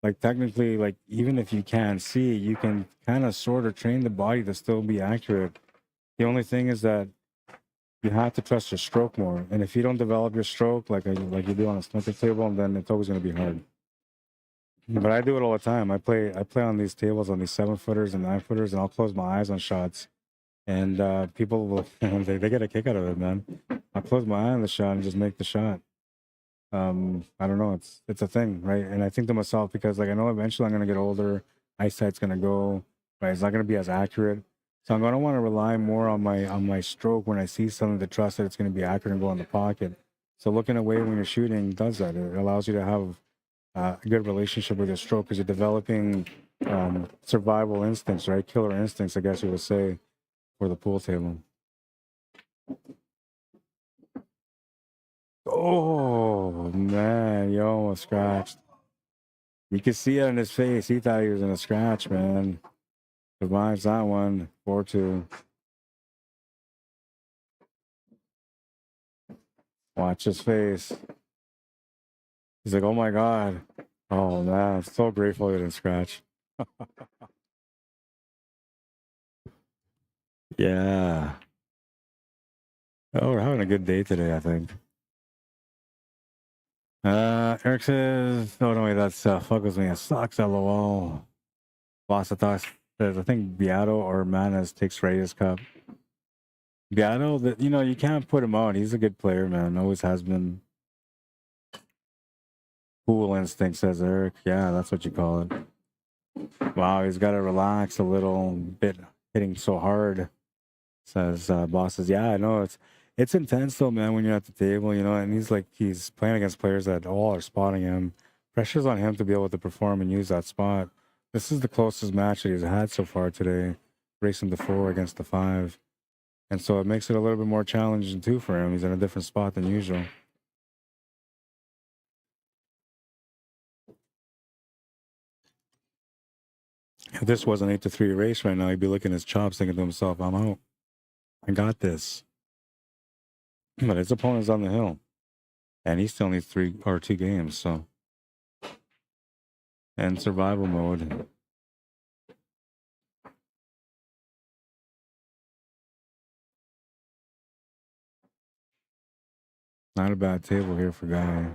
like, technically, like, even if you can't see, you can kind of sort of train the body to still be accurate. The only thing is that you have to trust your stroke more. And if you don't develop your stroke like you do on a snooker table, then it's always going to be hard. But I do it all the time. I play on these tables, on these 7-footers and 9-footers, and I'll close my eyes on shots. And people will they get a kick out of it, man. I'll close my eye on the shot and just make the shot. I don't know. It's a thing, right? And I think to myself, because like I know eventually I'm gonna get older, eyesight's gonna go, right? It's not gonna be as accurate. So I'm gonna want to rely more on my stroke when I see something to trust that it's gonna be accurate and go in the pocket. So looking away when you're shooting does that. It allows you to have a good relationship with your stroke because you're developing survival instincts, right? Killer instincts, I guess you would say, for the pool table. Oh, man, you almost scratched. You could see it in his face. He thought he was in a scratch, man. Survives that one, 4-2. Watch his face. He's like, oh my God. Oh man, I'm so grateful he didn't scratch. Yeah. Oh, we're having a good day today, I think. Eric says, oh no, wait, that's fuck with me. It sucks, lol. Bosatas says, I think Beato or Manas takes Reyes Cup. Beato, you know, you can't put him out. He's a good player, man. Always has been. Pool instinct, says Eric. Yeah, that's what you call it. Wow, he's got to relax a little bit, hitting so hard, says bosses. Yeah, I know it's intense though, man, when you're at the table, you know, and he's playing against players that all are spotting him. Pressure's on him to be able to perform and use that spot. This is the closest match that he's had so far today, racing the 4 against the 5. And so it makes it a little bit more challenging too for him. He's in a different spot than usual. If this was an 8-3 race right now, he'd be licking his chops thinking to himself, I'm out. I got this. But his opponent's on the hill. And he still needs 2 games, so. And survival mode. Not a bad table here for Guy.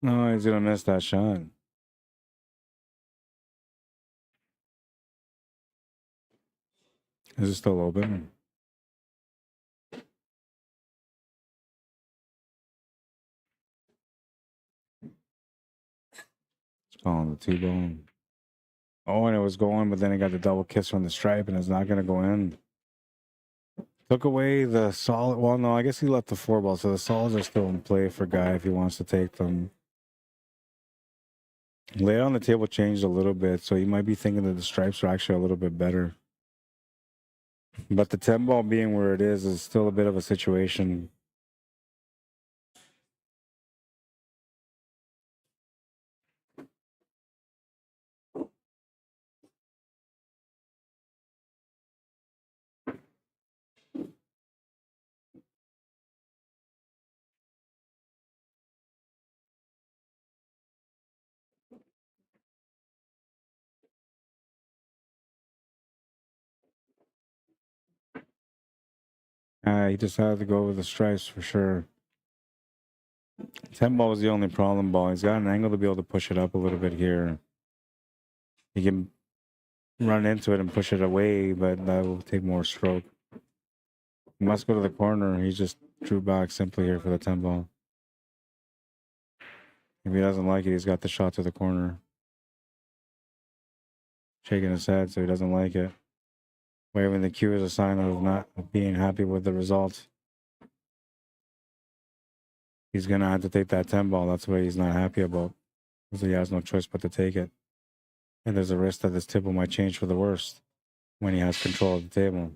No, he's gonna miss that shot. Is it still open? It's calling the T-bone. Oh, and it was going, but then it got the double kiss from the stripe, and it's not gonna go in. Took away the solid. Well, no, I guess he left the 4 ball, so the solids are still in play for Guy if he wants to take them. Layout on the table changed a little bit, so you might be thinking that the stripes are actually a little bit better. But the 10 ball being where it is still a bit of a situation. He just had to go with the stripes for sure. 10 ball was the only problem ball. He's got an angle to be able to push it up a little bit here. He can run into it and push it away, but that will take more stroke. He must go to the corner. He just drew back simply here for the 10 ball. If he doesn't like it, he's got the shot to the corner. Shaking his head, so he doesn't like it. Waving the cue is a sign of not being happy with the result. He's going to have to take that 10 ball. That's what he's not happy about. So he has no choice but to take it. And there's a risk that this table might change for the worst when he has control of the table.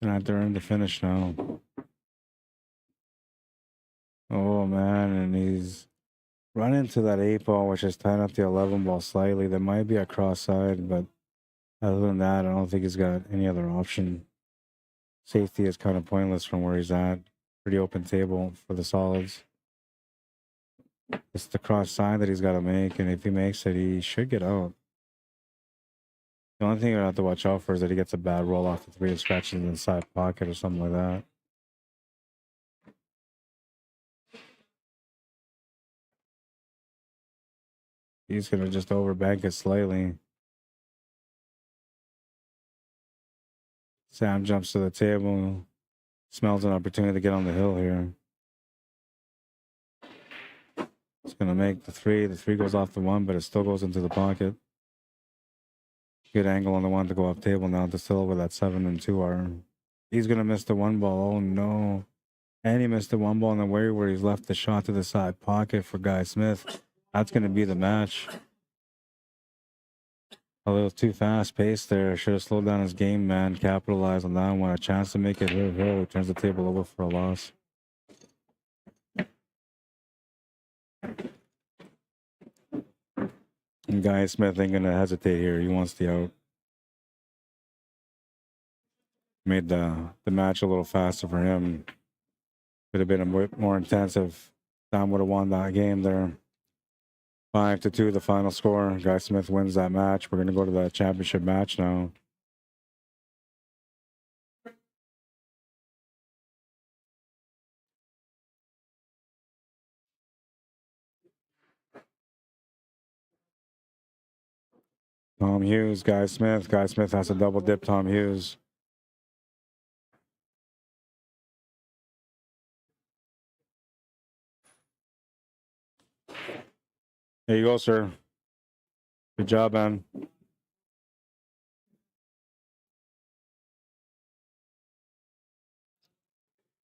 And they're in the finish now. Oh, man. And he's run into that 8 ball, which is tying up the 11 ball slightly. There might be a cross side, but other than that, I don't think he's got any other option. Safety is kind of pointless from where he's at. Pretty open table for the solids. It's the cross side that he's got to make, and if he makes it, he should get out. The only thing you have to watch out for is that he gets a bad roll off the 3 and scratches in the side pocket or something like that. He's going to just overbank it slightly. Sam jumps to the table. Smells an opportunity to get on the hill here. He's going to make the 3. The 3 goes off the 1, but it still goes into the pocket. Good angle on the 1 to go off table now to still where that 7 and 2 are. He's going to miss the 1 ball. Oh, no. And he missed the 1 ball in the way where he's left the shot to the side pocket for Guy Smith. That's going to be the match. A little too fast paced there. Should have slowed down his game, man. Capitalized on that one. A chance to make it here. He turns the table over for a loss. And Guy Smith ain't going to hesitate here. He wants the out. Made the match a little faster for him. Could have been a bit more intensive. Sam would have won that game there. 5-2, the final score. Guy Smith wins that match. We're going to go to the championship match now. Tom Hughes, Guy Smith. Guy Smith has to double dip Tom Hughes. There you go, sir. Good job, man.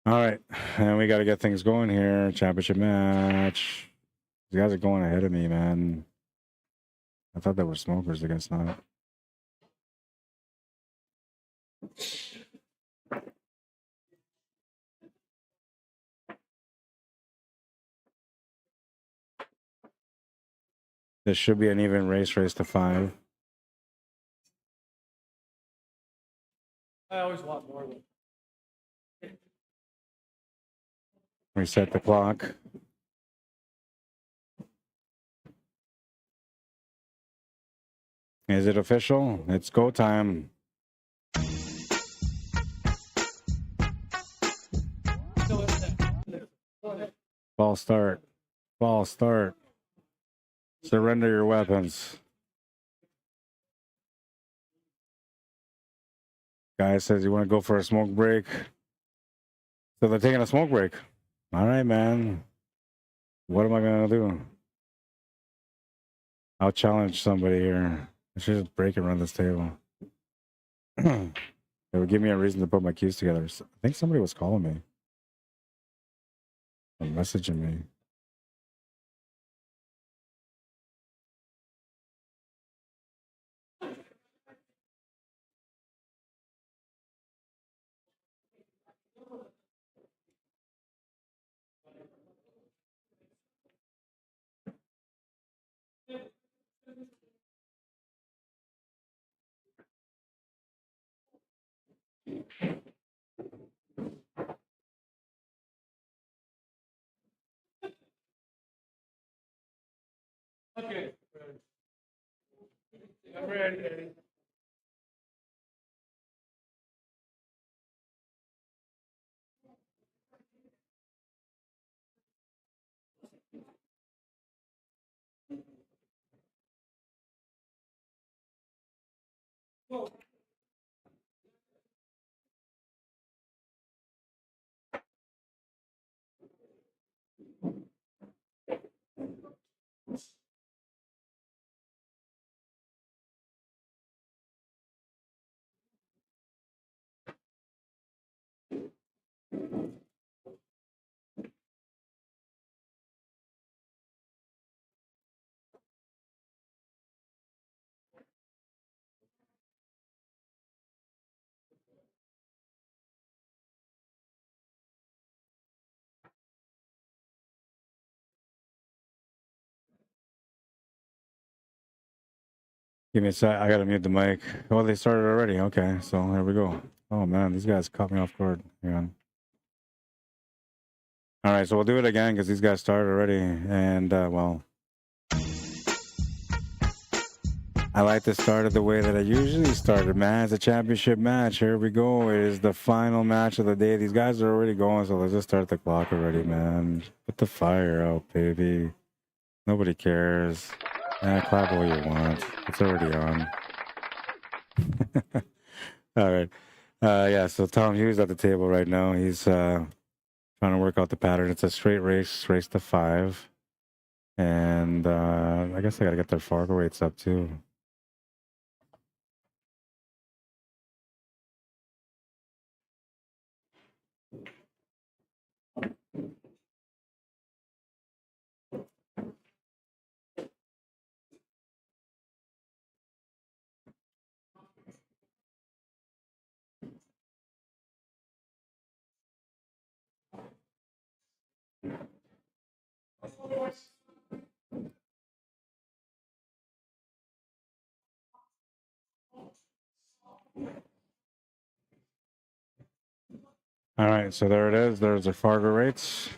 All right, and we got to get things going here. Championship match. You guys are going ahead of me, man. I thought they were smokers. I guess not. This should be an even race to 5. I always want more. Reset the clock. Is it official? It's go time. Ball start. Ball start. Surrender your weapons. Guy says you want to go for a smoke break. So they're taking a smoke break. All right, man. What am I going to do? I'll challenge somebody here. I should just break and run this table. It would give me a reason to put my keys together. I think somebody was calling me. Or messaging me. Okay. I'm ready, Eddie. Give me a sec. I gotta mute the mic. Oh, they started already. Okay, so here we go. Oh man, these guys caught me off guard. Hang on. All right, so we'll do it again because these guys started already, and well, I like to start it the way that I usually started, man. It's a championship match. Here we go. It is the final match of the day. These guys are already going, so let's just start the clock already, man. Put the fire out, baby. Nobody cares. Clap all you want. It's already on. All right. Yeah, so Tom Hughes at the table right now. He's trying to work out the pattern. It's a straight race to 5. And I guess I got to get their Fargo rates up too. All right, so there it is. There's the Fargo rates.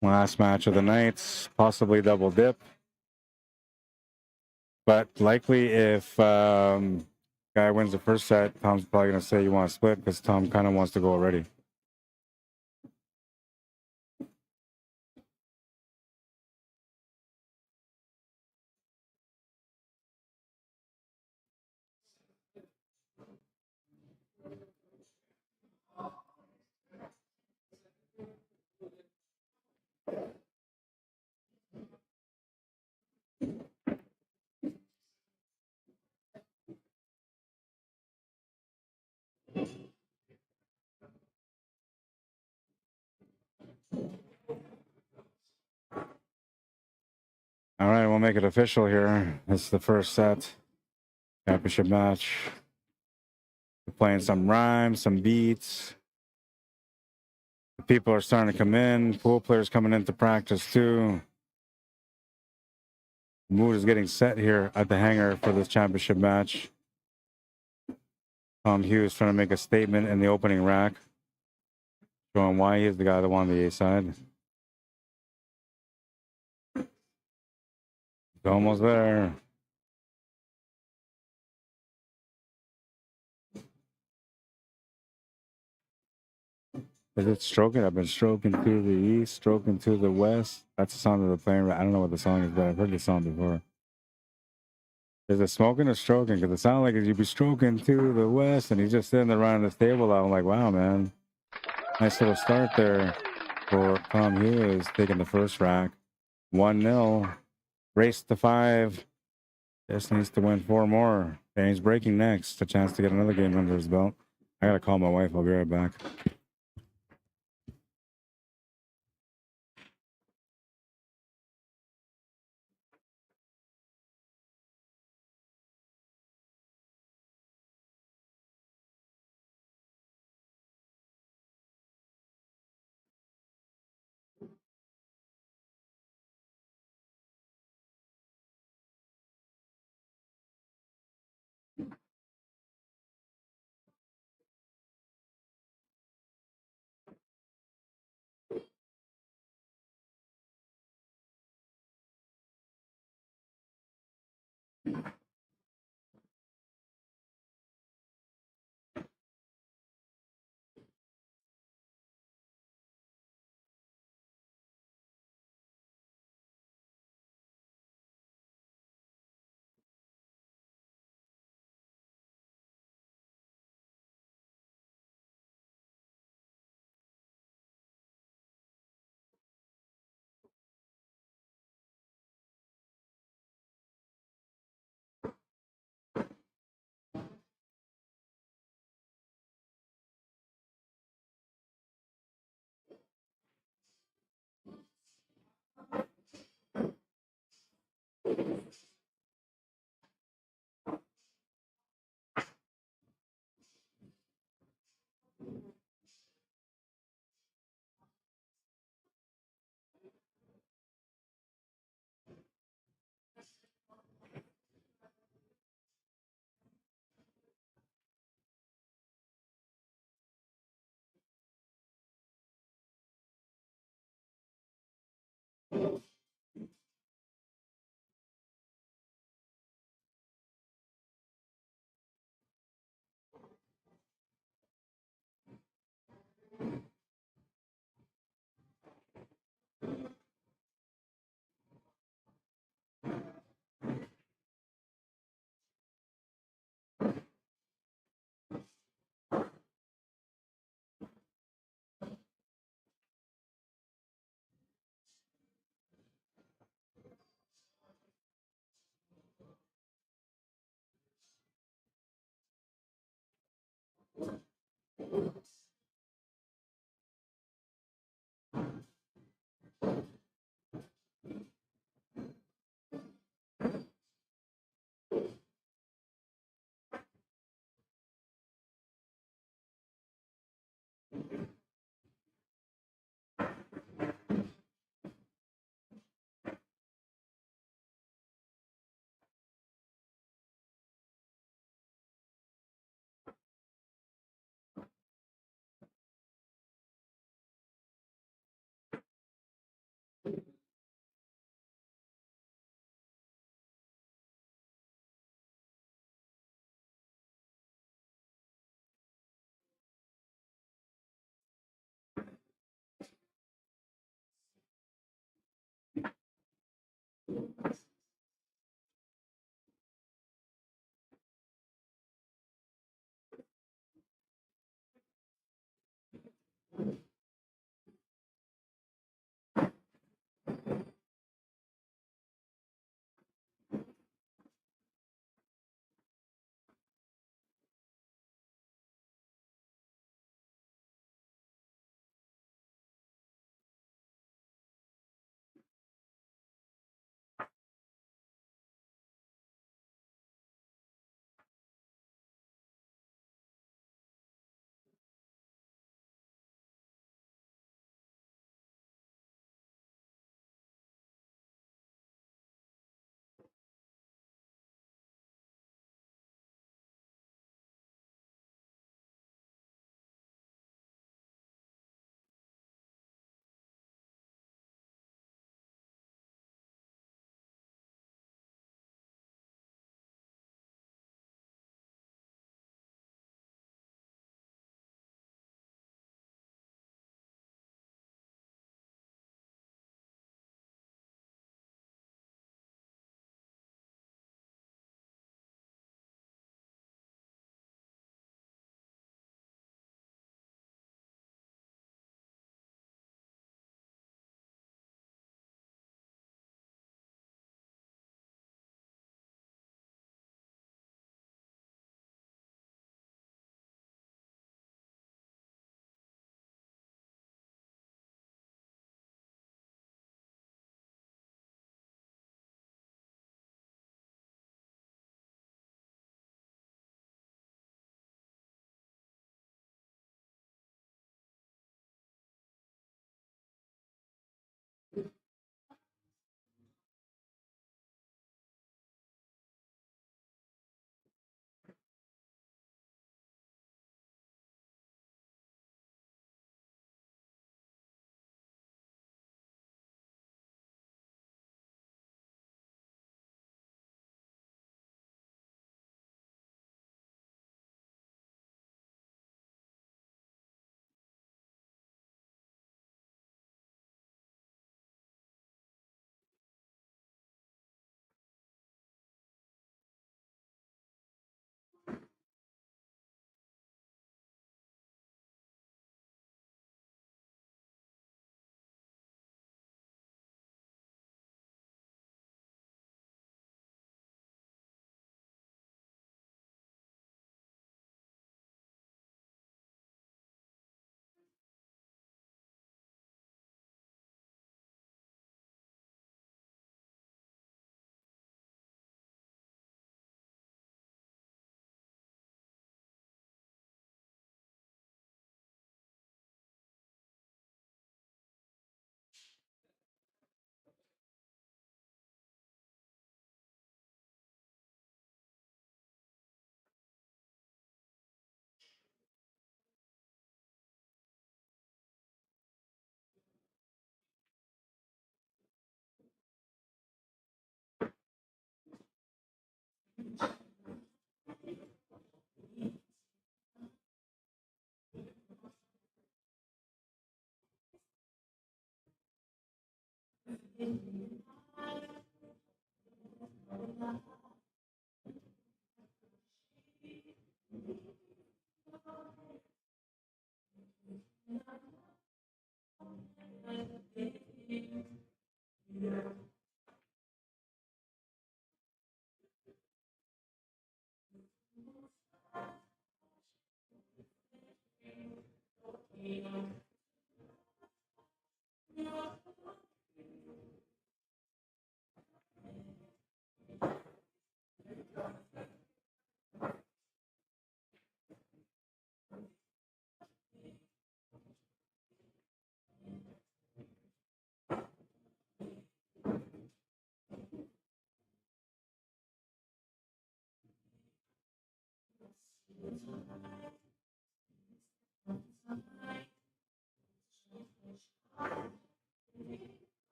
Last match of the night, possibly double dip. But likely if guy wins the first set, Tom's probably going to say you want to split because Tom kind of wants to go already. All right, we'll make it official here. This is the first set. Championship match. We're playing some rhymes, some beats. The people are starting to come in. Pool players coming into practice too. The mood is getting set here at the hangar for this championship match. Tom Hughes trying to make a statement in the opening rack, showing why he's the guy that won the A side. He's almost there. Is it stroking? I've been stroking to the east, stroking to the west. That's the sound of the plane. I don't know what the song is, but I've heard the song before. Is it smoking or stroking? Because it sounds like you'd be stroking to the west, and he's just sitting there around the table. I'm like, wow, man. Nice little start there for Tom Hughes, taking the first rack. 1-0. Race to 5. Just needs to win 4 more. And he's breaking next. A chance to get another game under his belt. I got to call my wife. I'll be right back.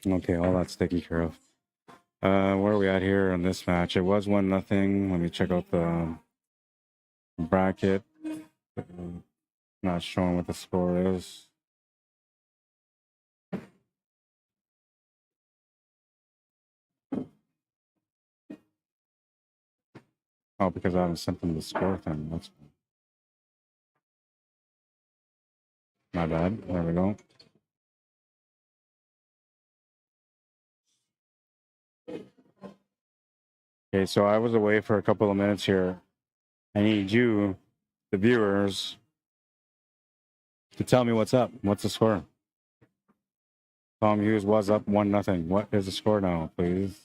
Okay, all that's taken care of. Where are we at here in this match? It was 1-0. Let me check out the bracket. Not showing what the score is. Oh, because I haven't sent them the score thing. That's my bad. There we go. Okay, so I was away for a couple of minutes here. I need you, the viewers, to tell me what's up. What's the score? Tom Hughes was up 1-0. What is the score now, please?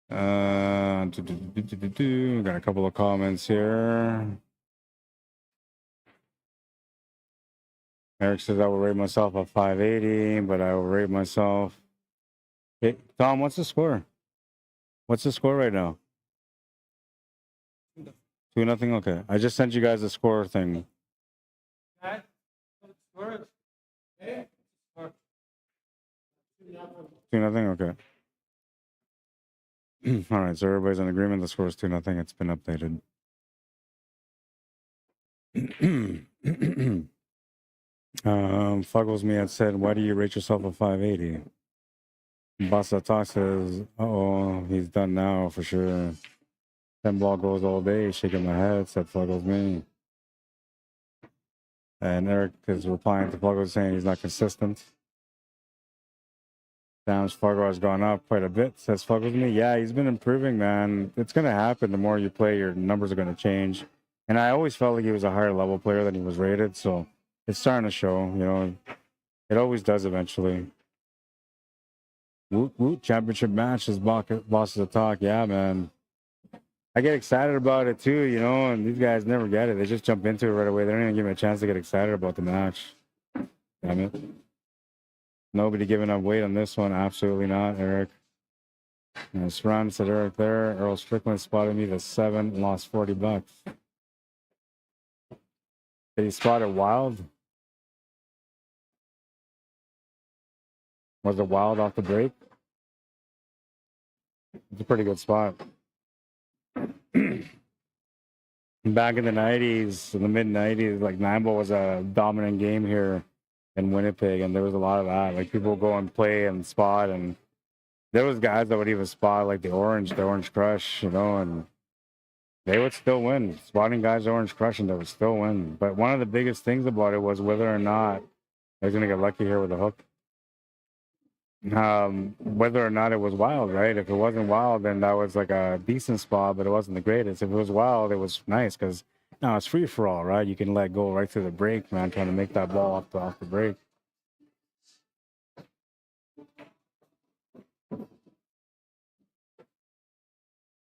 Got a couple of comments here. Eric says I will rate myself a 580, but I will rate myself. Hey, Tom, what's the score? What's the score right now? 2-0. Okay, I just sent you guys the score thing. That score is okay. Score 2-0. Okay. All right, so everybody's in agreement. The score is 2-0. It's been updated. Fuggles me had said, "Why do you rate yourself a 580?" Basa Talk says, "Oh, he's done now for sure." 10 ball goes all day. Shaking my head. Said Fuggles me. And Eric is replying to Fuggles saying he's not consistent. Sam's Fargo has gone up quite a bit, says Fuggles me. Yeah, he's been improving, man. It's going to happen. The more you play, your numbers are going to change. And I always felt like he was a higher level player than he was rated. So it's starting to show, you know. It always does eventually. Woot woot, championship match is bosses of talk. Yeah, man. I get excited about it too, you know, and these guys never get it. They just jump into it right away. They don't even give me a chance to get excited about the match. Damn it. Nobody giving up weight on this one. Absolutely not, Eric. Nice run, said Eric there. Earl Strickland spotted me the 7, lost $40. Did he spot it wild? Was it wild off the break? It's a pretty good spot. Back in the 90s, in the mid 90s, like 9-ball was a dominant game here in Winnipeg, and there was a lot of that. Like people would go and play and spot, and there was guys that would even spot like the Orange Crush, you know, and they would still win. Spotting guys Orange Crush, and they would still win. But one of the biggest things about it was whether or not they're gonna get lucky here with a hook. Whether or not it was wild, right? If it wasn't wild, then that was like a decent spot, but it wasn't the greatest. If it was wild, it was nice because now it's free for all, right? You can let go right through the break, man, trying to make that ball off the break.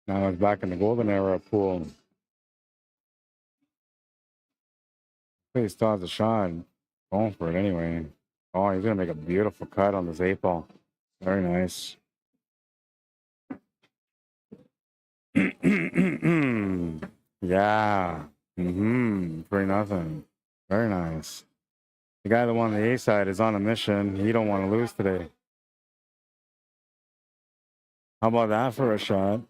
Now it's back in the golden era of pool. He still has a shot, going for it anyway. Oh, he's gonna make a beautiful cut on this 8-ball. Very nice. Yeah. 3-0. Very nice. The guy that won the A side is on a mission. He don't want to lose today. How about that for a shot?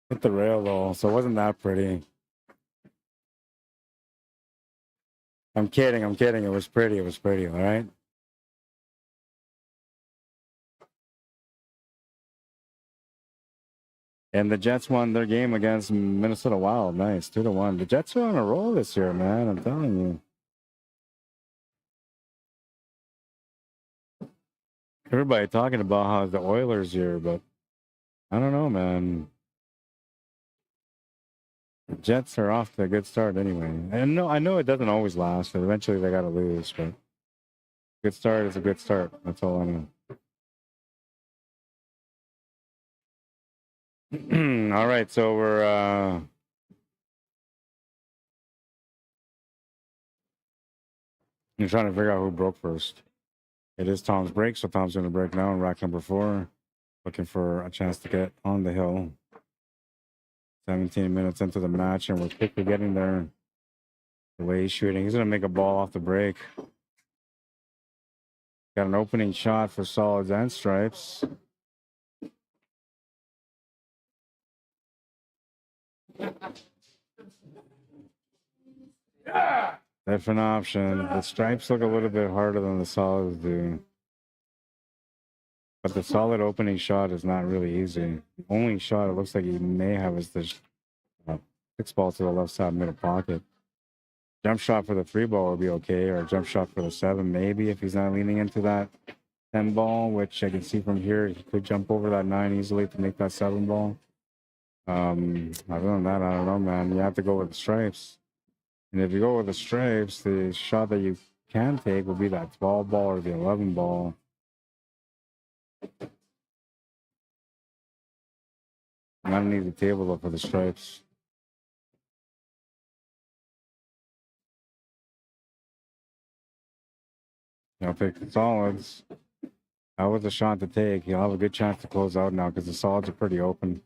Hit the rail though, so it wasn't that pretty. I'm kidding. It was pretty. All right. And the Jets won their game against Minnesota Wild. Nice, 2-1. The Jets are on a roll this year, man. I'm telling you. Everybody talking about how the Oilers year, but I don't know, man. The Jets are off to a good start anyway. And no, I know it doesn't always last. Eventually they got to lose, but good start is a good start. That's all I know. All right, so we're you're trying to figure out who broke first. It is Tom's break, so Tom's going to break now in rack number 4. Looking for a chance to get on the hill. 17 minutes into the match, and we're quickly getting there. The way he's shooting, he's going to make a ball off the break. Got an opening shot for solids and stripes. Different option. The stripes look a little bit harder than the solids do. But the solid opening shot is not really easy. The only shot it looks like he may have is the 6-ball to the left side middle pocket. Jump shot for the 3-ball would be okay, or a jump shot for the 7 maybe if he's not leaning into that 10-ball, which I can see from here he could jump over that 9 easily to make that 7-ball. Other than that, I don't know, man. You have to go with the stripes. And if you go with the stripes, the shot that you can take will be that 12-ball or the 11-ball. I don't need the table though for the stripes. I'll pick the solids. That was a shot to take. You'll have a good chance to close out now because the solids are pretty open.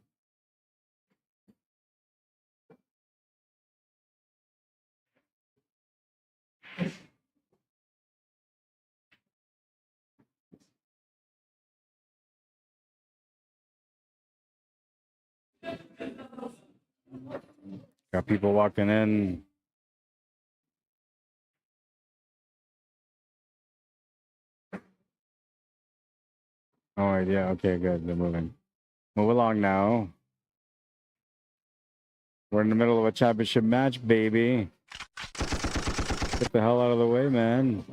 Got people walking in. Oh, yeah. Okay, good. They're moving. Move along now. We're in the middle of a championship match, baby. Get the hell out of the way, man.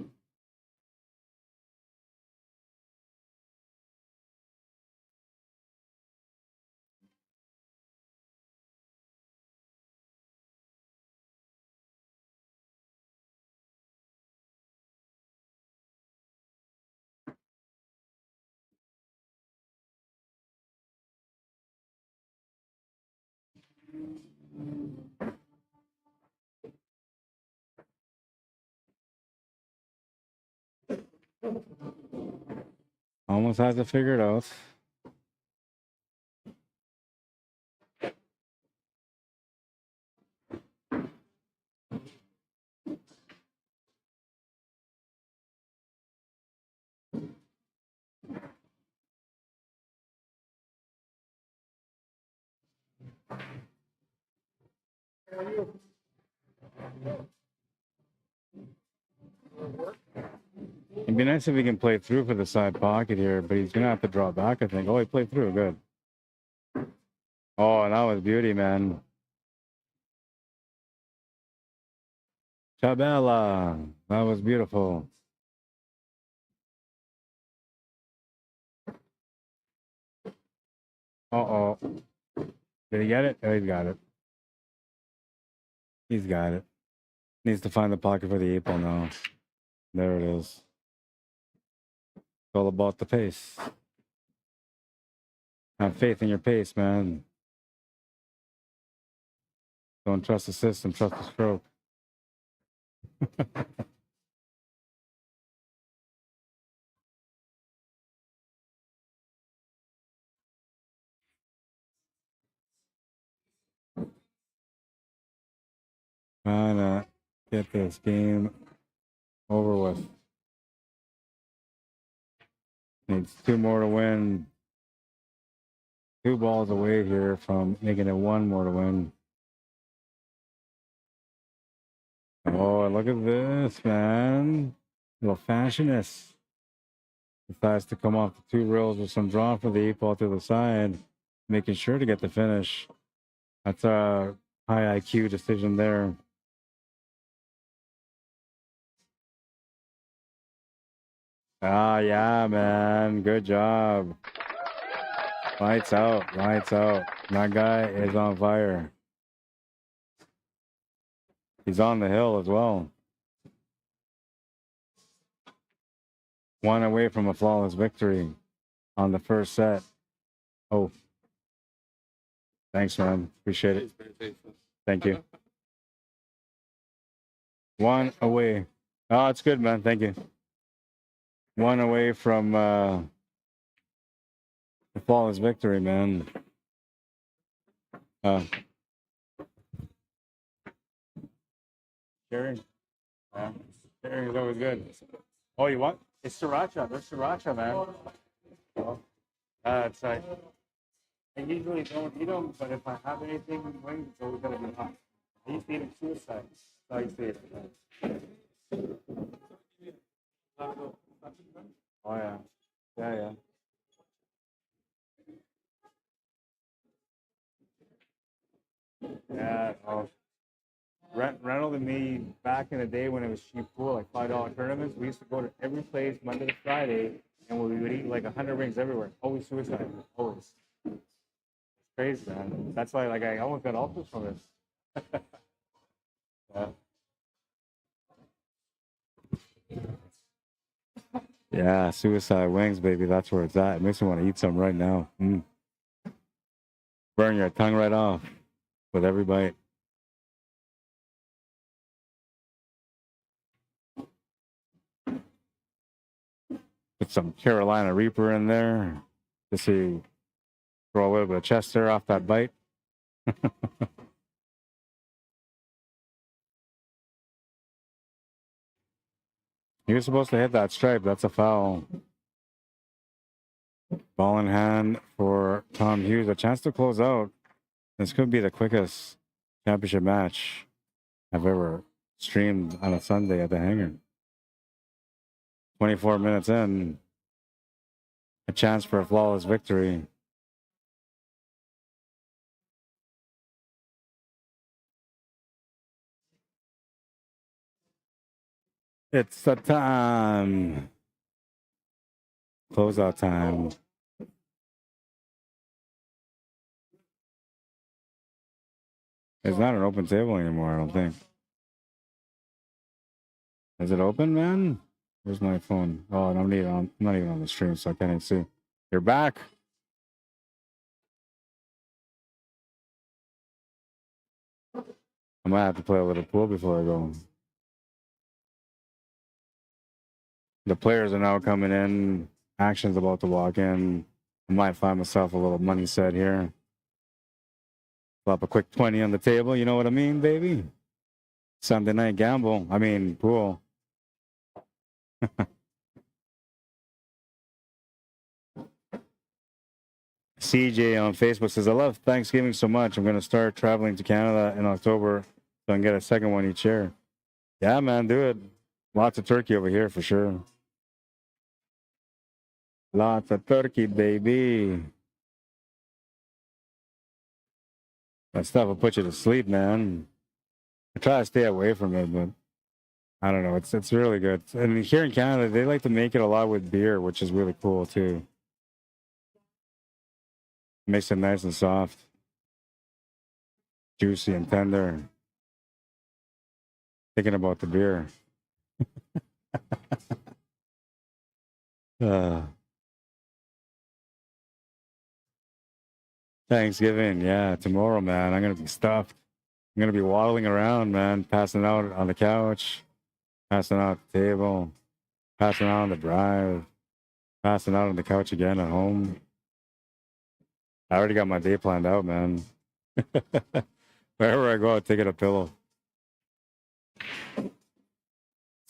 Almost has it figured out. It'd be nice if he can play through for the side pocket here, but he's gonna have to draw back, I think. Oh, he played through, good. Oh, that was beauty, man. Chabela, that was beautiful. Uh-oh. Did he get it? Oh, he's got it. He's got it. Needs to find the pocket for the 8 ball now. There it is. It's all about the pace. Have faith in your pace, man. Don't trust the system, trust the stroke. Trying to get this game over with. Needs 2 more to win. 2 balls away here from making it 1 more to win. Oh, look at this, man. A little fashionist. Decides to come off the 2 rails with some draw for the 8 ball to the side, making sure to get the finish. That's a high IQ decision there. Ah, yeah, man. Good job. Lights out. Lights out. That guy is on fire. He's on the hill as well. 1 away from a flawless victory on the first set. Oh. Thanks, man. Appreciate it. Thank you. 1 away. Oh, it's good, man. Thank you. 1 away from the flawless victory, man. Sharing. Sharing is always good. Oh, you want? It's sriracha. There's sriracha, man. It's like, I usually don't eat them, but if I have anything in wings, it's always going to be hot. I used to eat them suicide. I used to eat it. Oh, yeah. Yeah. Yeah. Oh. Reynolds and me, back in the day when it was cheap pool, like $5 tournaments, we used to go to every place Monday to Friday, and we would eat like 100 rings everywhere. Always suicide. Always. It's crazy, man. That's why, like, I almost got ulcers from this. Yeah. Yeah, suicide wings, baby. That's where it's at. It makes me want to eat some right now. Burn your tongue right off with every bite. Put some Carolina Reaper in there to see, throw a little bit of chest hair off that bite. You're supposed to hit that stripe. That's a foul. Ball in hand for Tom Hughes. A chance to close out. This could be the quickest championship match I've ever streamed on a Sunday at the Hangar. 24 minutes in. A chance for a flawless victory. It's the time. Closeout time. It's not an open table anymore, I don't think. Is it open, man? Where's my phone? Oh, I'm not even on the stream, so I can't even see. You're back. I might have to play a little pool before I go. The players are now coming in. Action's about to walk in. I might find myself a little money set here. Flop a quick 20 on the table. You know what I mean, baby? Sunday night gamble. I mean, pool. CJ on Facebook says, I love Thanksgiving so much. I'm going to start traveling to Canada in October so I can get a second one each year. Yeah, man, do it. Lots of turkey over here for sure. Lots of turkey, baby. That stuff will put you to sleep, man. I try to stay away from it, but I don't know. It's really good. And here in Canada, they like to make it a lot with beer, which is really cool too. Makes it nice and soft, juicy and tender. Thinking about the beer. Thanksgiving, yeah, tomorrow, man. I'm gonna be stuffed. I'm gonna be waddling around, man, passing out on the couch, passing out at the table, passing out on the drive, passing out on the couch again at home. I already got my day planned out, man. Wherever I go, I take it a pillow.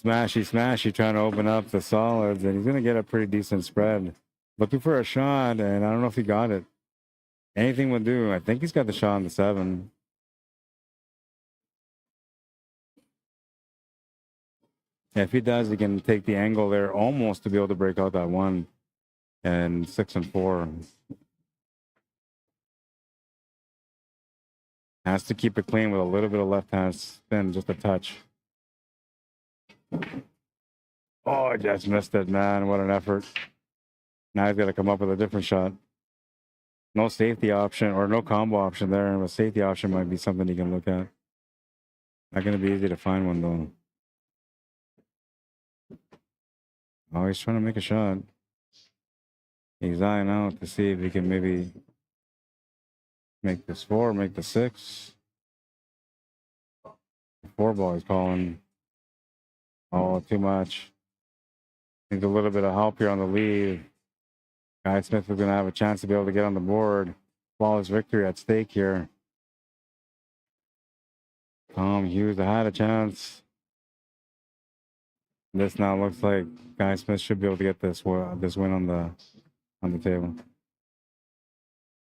Smashy, trying to open up the solids, and he's gonna get a pretty decent spread. Looking for a shot, and I don't know if he got it. Anything will do. I think he's got the shot on the 7. If he does, he can take the angle there almost to be able to break out that 1 and 6 and 4. Has to keep it clean with a little bit of left hand spin, just a touch. Oh, I just missed it, man. What an effort. Now he's got to come up with a different shot. No safety option or no combo option there. A safety option might be something you can look at. Not going to be easy to find one, though. Oh, he's trying to make a shot. He's eyeing out to see if he can maybe make this 4, make the 6. The 4 ball he's calling. Oh, too much. Needs a little bit of help here on the lead. Guy Smith is going to have a chance to be able to get on the board. Flawless victory at stake here. Tom Hughes had a chance. This now looks like Guy Smith should be able to get this win on the table.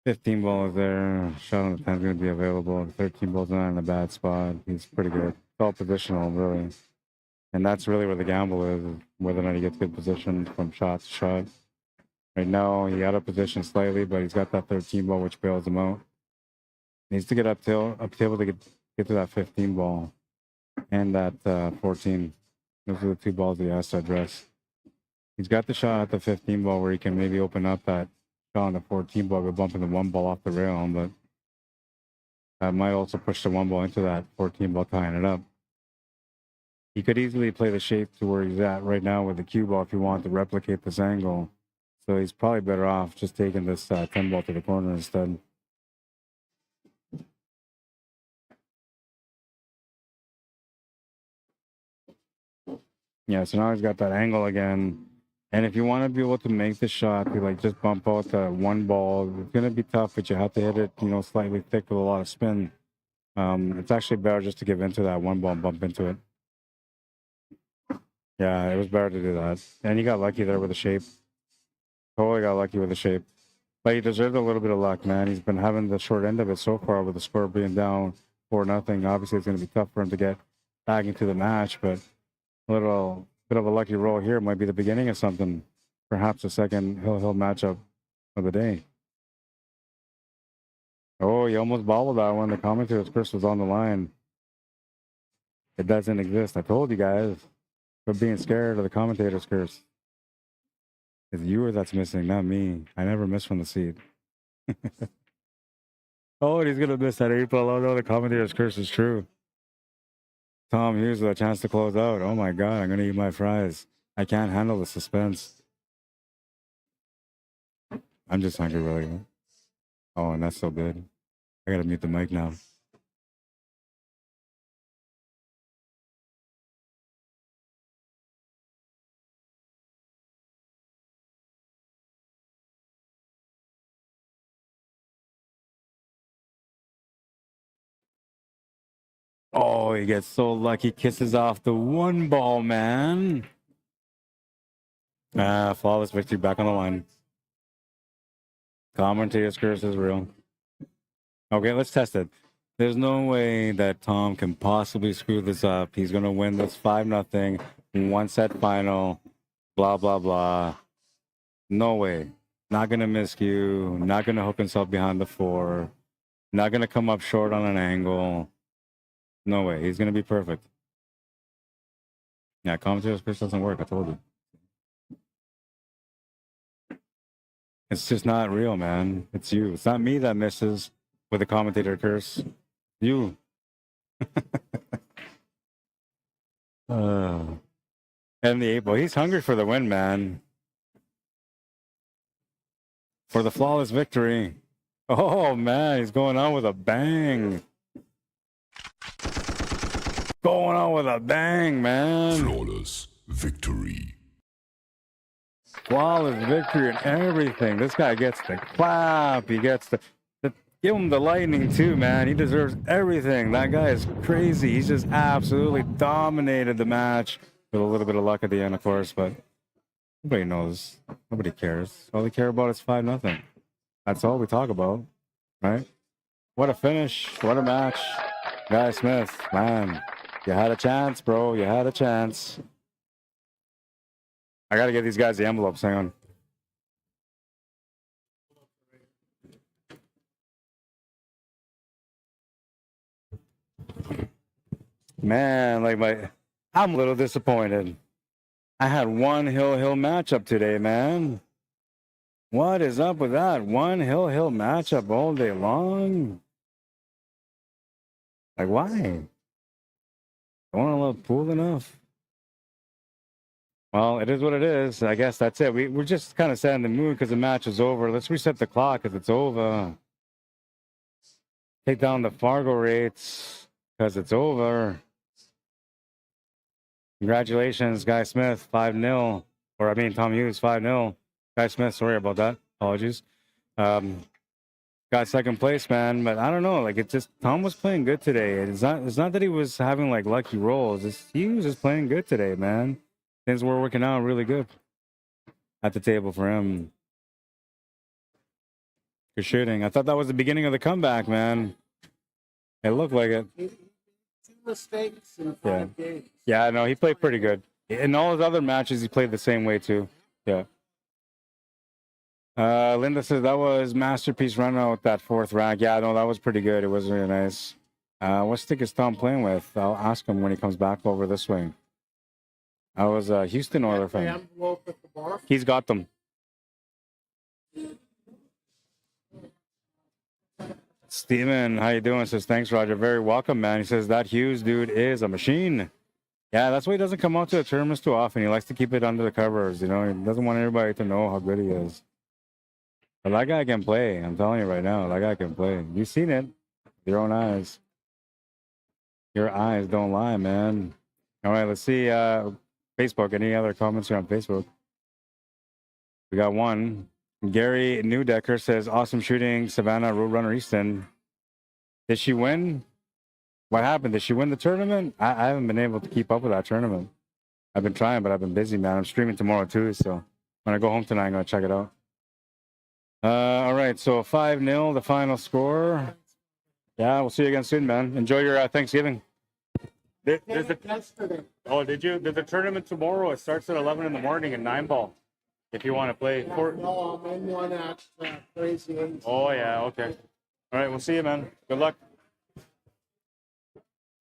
15 ball is there. Shot on the 10 is going to be available. 13 ball's not in a bad spot. He's pretty good. It's all positional, really. And that's really where the gamble is, whether or not he gets good position from shot to shot. Right now, he out of position slightly, but he's got that 13 ball, which bails him out. Needs to get up table to get to that 15 ball and that 14. Those are the 2 balls he has to address. He's got the shot at the 15 ball where he can maybe open up that shot on the 14 ball, but bumping the 1 ball off the rail, but that might also push the 1 ball into that 14 ball, tying it up. He could easily play the shape to where he's at right now with the cue ball if he wanted to replicate this angle. So he's probably better off just taking this 10 ball to the corner instead. Yeah, so now he's got that angle again. And if you want to be able to make the shot, you like just bump out the 1 ball. It's going to be tough, but you have to hit it, slightly thick with a lot of spin. It's actually better just to give into that 1 ball and bump into it. Yeah, it was better to do that. And he got lucky there with the shape. Totally got lucky with the shape. But he deserved a little bit of luck, man. He's been having the short end of it so far with the score being down 4-0. Obviously, it's going to be tough for him to get back into the match, but a little bit of a lucky roll here might be the beginning of something. Perhaps a second hill matchup of the day. Oh, he almost bobbled that one. The commentator's curse was on the line. It doesn't exist. I told you guys. But being scared of the commentator's curse. It's you that's missing, not me. I never miss from the seat. Oh, and he's going to miss that April. Oh, no, the commentator's curse is true. Tom Hughes with a chance to close out. Oh, my God, I'm going to eat my fries. I can't handle the suspense. I'm just hungry, really. Oh, and that's so good. I got to mute the mic now. Oh, he gets so lucky. Kisses off the 1 ball, man. Flawless victory back on the line. Commentator's curse is real. Okay, let's test it. There's no way that Tom can possibly screw this up. He's gonna win this 5-0, 1-set final, blah blah blah. No way. Not gonna miscue, not gonna hook himself behind the 4, not gonna come up short on an angle. No way. He's gonna be perfect. Yeah, commentator's curse doesn't work, I told you. It's just not real, man. It's you. It's not me that misses with a commentator curse. You. And the 8 ball. He's hungry for the win, man. For the flawless victory. Oh, man. He's going on with a bang. Going on with a bang, man. Flawless victory. Flawless victory and everything. This guy gets the clap. He gets the give him the lightning too, man. He deserves everything. That guy is crazy. He's just absolutely dominated the match with a little bit of luck at the end, of course. But nobody knows. Nobody cares. All they care about is 5-0. That's all we talk about, right? What a finish. What a match. Guy Smith, man. You had a chance, bro. You had a chance. I got to get these guys the envelopes. Hang on. Man, I'm a little disappointed. I had one hill matchup today, man. What is up with that? One hill matchup all day long? Like, why? Don't want to love pool enough? Well, it is what it is. I guess that's it. We're just kind of set in the mood because the match is over. Let's reset the clock because it's over. Take down the Fargo rates because it's over. Congratulations, Guy Smith, 5-0. Or, I mean, Tom Hughes, 5-0. Guy Smith, sorry about that. Apologies. Got second place, man. But I don't know. Like, Tom was playing good today. It's not that he was having, like, lucky rolls. He was just playing good today, man. Things were working out really good at the table for him. Good shooting. I thought that was the beginning of the comeback, man. It looked like it. 2 mistakes in 5 games. Yeah, no, he played pretty good. In all his other matches, he played the same way, too. Yeah. Linda says that was masterpiece run out with that 4th rack. Yeah, no, that was pretty good. It was really nice. What stick is Tom playing with? I'll ask him when he comes back over this way. I was a Houston Oilers fan. Envelope at the bar. He's got them. Steven, how you doing? Says, thanks, Roger. Very welcome, man. He says, that Hughes dude is a machine. Yeah, that's why he doesn't come out to the tournaments too often. He likes to keep it under the covers, you know. He doesn't want everybody to know how good he is. But that guy can play. I'm telling you right now, that guy can play. You've seen it with your own eyes. Your eyes don't lie, man. All right, let's see. Facebook. Any other comments here on Facebook? We got one. Gary Newdecker says, awesome shooting, Savannah Roadrunner Easton. Did she win? What happened? Did she win the tournament? I haven't been able to keep up with that tournament. I've been trying, but I've been busy, man. I'm streaming tomorrow too, so when I go home tonight, I'm going to check it out. All right, so 5-0, the final score. Yeah, we'll see you again soon, man. Enjoy your Thanksgiving. Yesterday. Oh, did you? There's a tournament tomorrow. It starts at 11 in the morning in 9-ball. If you want to play. No, I'm in one at Crazy Eight. Oh, yeah, okay. All right, we'll see you, man. Good luck.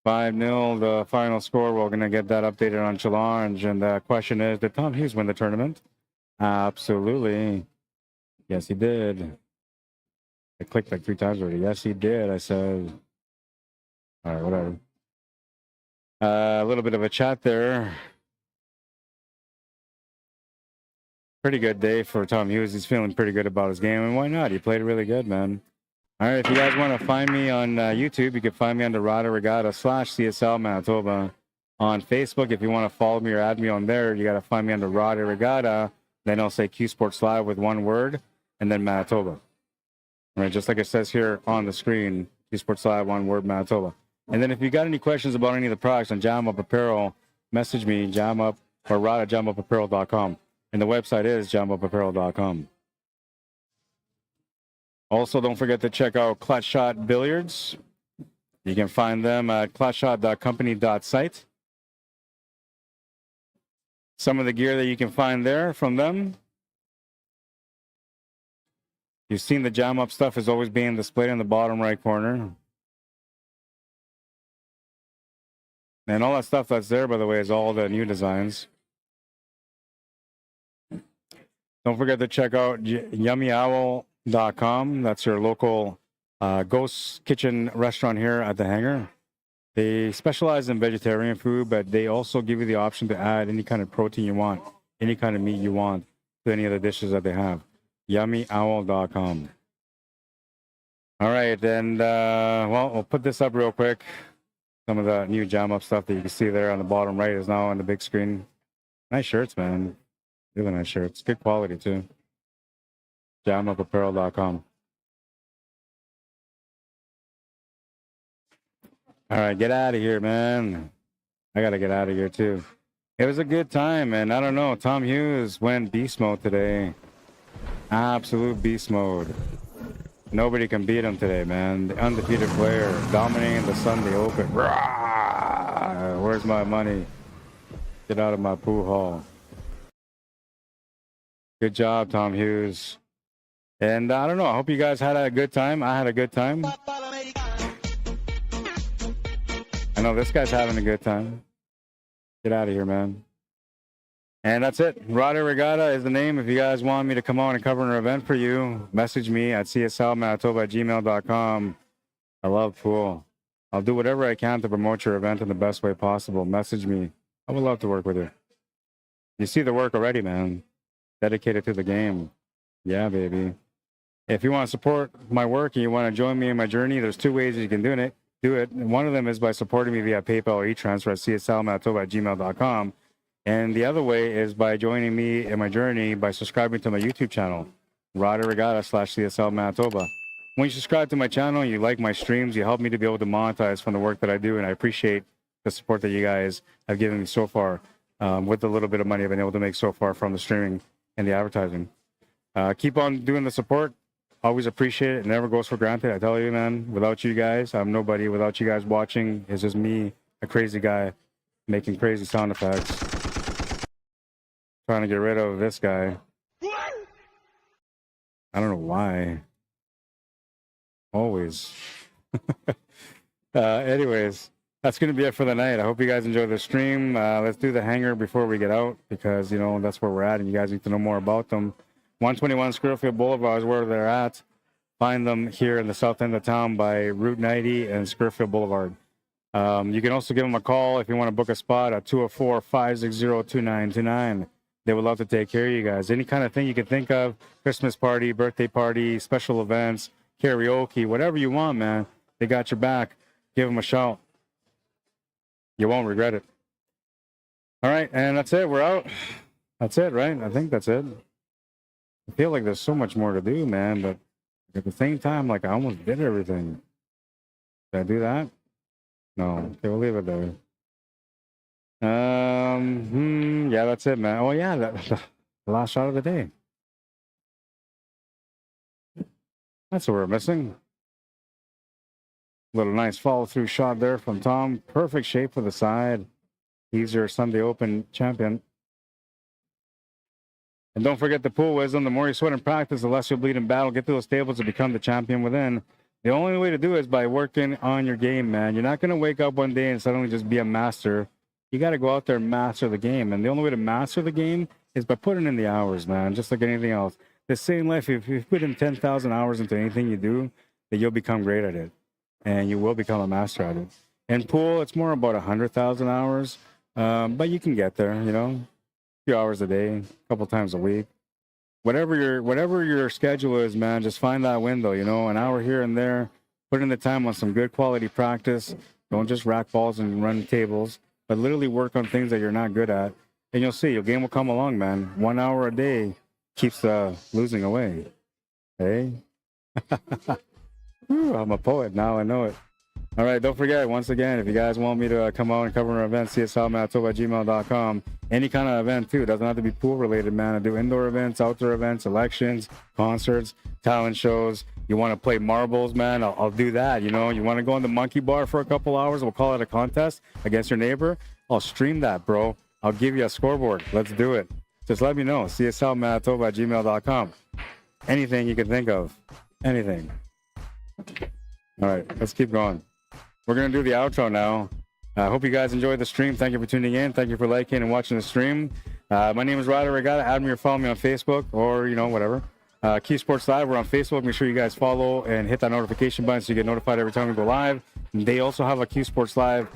5-0, the final score. We're going to get that updated on Challenge. And the question is, did Tom Hughes win the tournament? Absolutely. Yes, he did. I clicked like 3 times already. Yes, he did. I said, all right, whatever. A little bit of a chat there. Pretty good day for Tom Hughes. He's feeling pretty good about his game. And why not? He played really good, man. All right, if you guys want to find me on YouTube, you can find me under Arriagada/CSLMANITOBA. On Facebook, if you want to follow me or add me on there, you got to find me under Arriagada. Then I'll say Q Sports Live with one word, and then Manitoba. All right, just like it says here on the screen, Q Sports Live, one word, Manitoba. And then if you got any questions about any of the products on Jam Up Apparel, message me, jamup or rod@jamupapparel.com. And the website is jamupapparel.com. Also, don't forget to check out Clutch Shot Billiards. You can find them at clutchshot.company.site. Some of the gear that you can find there from them. You've seen the jam up stuff is always being displayed in the bottom right corner. And all that stuff that's there, by the way, is all the new designs. Don't forget to check out yummyowl.com. That's your local ghost kitchen restaurant here at the Hangar. They specialize in vegetarian food, but they also give you the option to add any kind of protein you want, any kind of meat you want to any of the dishes that they have. yummyowl.com. All right, and well, we'll put this up real quick. Some of the new jam up stuff that you can see there on the bottom right is now on the big screen. Nice shirts, man. Really nice shirts. Good quality too. jamupapparel.com. All right, get out of here, man. I got to get out of here too. It was a good time, man. I don't know. Tom Hughes went beast mode today. Absolute beast mode. Nobody can beat him today, man. The undefeated player dominating the Sunday Open. Rah! Where's my money? Get out of my pool hall. Good job, Tom Hughes. And I don't know. I hope you guys had a good time. I had a good time. I know this guy's having a good time. Get out of here, man. And that's it. Arriagada is the name. If you guys want me to come on and cover an event for you, message me at CSLMANITOBA@gmail.com. I love pool. I'll do whatever I can to promote your event in the best way possible. Message me. I would love to work with you. You see the work already, man. Dedicated to the game. Yeah, baby. If you want to support my work and you want to join me in my journey, there's two ways you can do it. And one of them is by supporting me via PayPal or e-transfer at CSLMANITOBA@gmail.com. And the other way is by joining me in my journey by subscribing to my YouTube channel, Arriagada/CSLManitoba. When you subscribe to my channel, you like my streams, you help me to be able to monetize from the work that I do, and I appreciate the support that you guys have given me so far with the little bit of money I've been able to make so far from the streaming and the advertising. Keep on doing the support. Always appreciate it. It never goes for granted. I tell you, man, without you guys, I'm nobody. Without you guys watching, it's just me, a crazy guy, making crazy sound effects. Trying to get rid of this guy. I don't know why. Always. Anyways, that's going to be it for the night. I hope you guys enjoy the stream. Let's do the Hangar before we get out because, you know, that's where we're at and you guys need to know more about them. 121 Scurfield Blvd is where they're at. Find them here in the south end of town by Route 90 and Scurfield Blvd. You can also give them a call if you want to book a spot at 204-560-2929. They would love to take care of you guys. Any kind of thing you can think of, Christmas party, birthday party, special events, karaoke, whatever you want, man. They got your back. Give them a shout. You won't regret it. All right, and that's it. We're out. That's it, right? I think that's it. I feel like there's so much more to do, man, but at the same time, like I almost did everything. Did I do that? No. Okay, we'll leave it there. Yeah, that's it, man. Oh yeah, the last shot of the day. That's what we're missing. Little nice follow through shot there from Tom. Perfect shape for the side. He's your Sunday Open champion. And don't forget the pool wisdom. The more you sweat in practice, the less you'll bleed in battle. Get to those tables to become the champion within. The only way to do it is by working on your game, man. You're not going to wake up one day and suddenly just be a master. You got to go out there and master the game. And the only way to master the game is by putting in the hours, man, just like anything else. The same life, if you put in 10,000 hours into anything you do, then you'll become great at it. And you will become a master at it. In pool, it's more about 100,000 hours. But you can get there, you know, a few hours a day, a couple times a week. Whatever your schedule is, man, just find that window, you know, an hour here and there. Put in the time on some good quality practice. Don't just rack balls and run tables, but literally work on things that you're not good at. And you'll see, your game will come along, man. 1 hour a day keeps the losing away. Hey? Ooh, I'm a poet now, I know it. All right, don't forget, once again, if you guys want me to come out and cover an event, CSLMANITOBA@gmail.com. Any kind of event, too. It doesn't have to be pool-related, man. I do indoor events, outdoor events, elections, concerts, talent shows. You want to play marbles, man, I'll do that, you know. You want to go on the monkey bar for a couple hours, we'll call it a contest against your neighbor. I'll stream that, bro. I'll give you a scoreboard. Let's do it. Just let me know. CSLMANITOBA@gmail.com. Anything you can think of. Anything. All right, let's keep going. We're going to do the outro now. I hope you guys enjoyed the stream. Thank you for tuning in. Thank you for liking and watching the stream. My name is Arriagada. Add me or follow me on Facebook or, you know, whatever. QUESPORTS Live, we're on Facebook. Make sure you guys follow and hit that notification button so you get notified every time we go live. They also have a QUESPORTS Live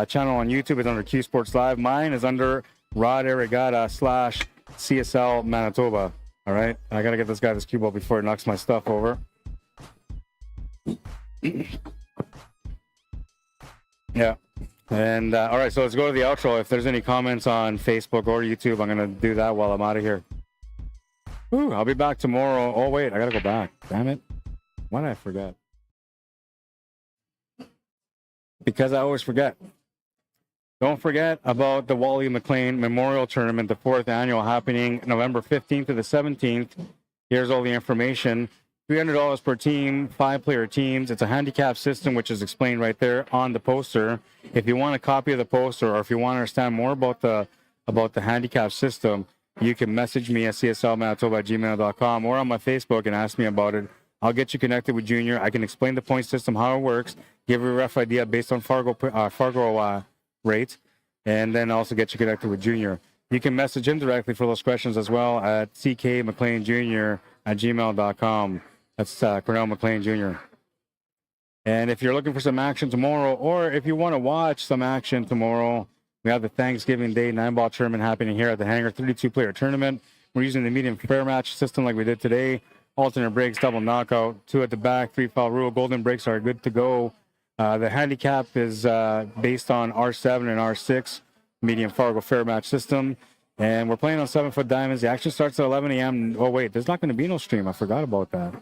channel on YouTube. It's under QUESPORTS Live. Mine is under Arriagada/CSLMANITOBA. All right? I got to get this guy this cue ball before he knocks my stuff over. Yeah. And all right, so let's go to the outro. If there's any comments on Facebook or YouTube, I'm gonna do that while I'm out of here. Ooh, I'll be back tomorrow. Oh wait, I gotta go back. Damn it. Why did I forget? Because I always forget. Don't forget about the Wally McLean Memorial Tournament, the 4th annual, happening November 15th to the 17th. Here's all the information. $300 per team, 5-player teams. It's a handicap system, which is explained right there on the poster. If you want a copy of the poster, or if you want to understand more about the handicap system, you can message me at CSLMANITOBA@gmail.com or on my Facebook and ask me about it. I'll get you connected with Junior. I can explain the point system, how it works, give you a rough idea based on Fargo rate, and then also get you connected with Junior. You can message him directly for those questions as well at ckmcleanjr@gmail.com. That's Cornell McLean Jr. And if you're looking for some action tomorrow, or if you want to watch some action tomorrow, we have the Thanksgiving Day 9-ball tournament happening here at the Hangar, 32-player tournament. We're using the medium fair match system like we did today. Alternate breaks, double knockout, 2 at the back, 3-foul rule. Golden breaks are good to go. The handicap is based on R7 and R6, medium Fargo fair match system. And we're playing on 7-foot diamonds. The action starts at 11 a.m. Oh, wait, there's not going to be no stream. I forgot about that.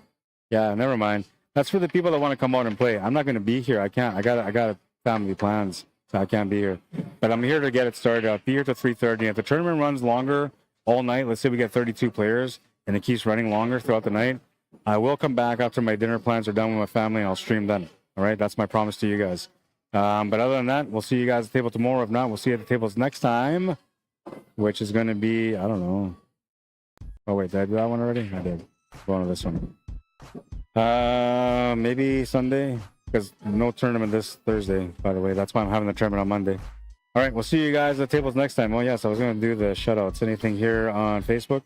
Yeah, never mind. That's for the people that want to come out and play. I'm not going to be here. I can't. I got family plans, so I can't be here. But I'm here to get it started. I'll be here till 3:30. If the tournament runs longer all night, let's say we get 32 players, and it keeps running longer throughout the night, I will come back after my dinner plans are done with my family, and I'll stream then. All right? That's my promise to you guys. But other than that, we'll see you guys at the table tomorrow. If not, we'll see you at the tables next time, which is going to be, I don't know. Oh, wait, did I do that one already? I did. Go on to this one. Maybe Sunday, because no tournament this Thursday, by the way. That's why I'm having the tournament on Monday. All right, we'll see you guys at tables next time. Oh, yes, I was going to do the shutouts. Anything here on Facebook?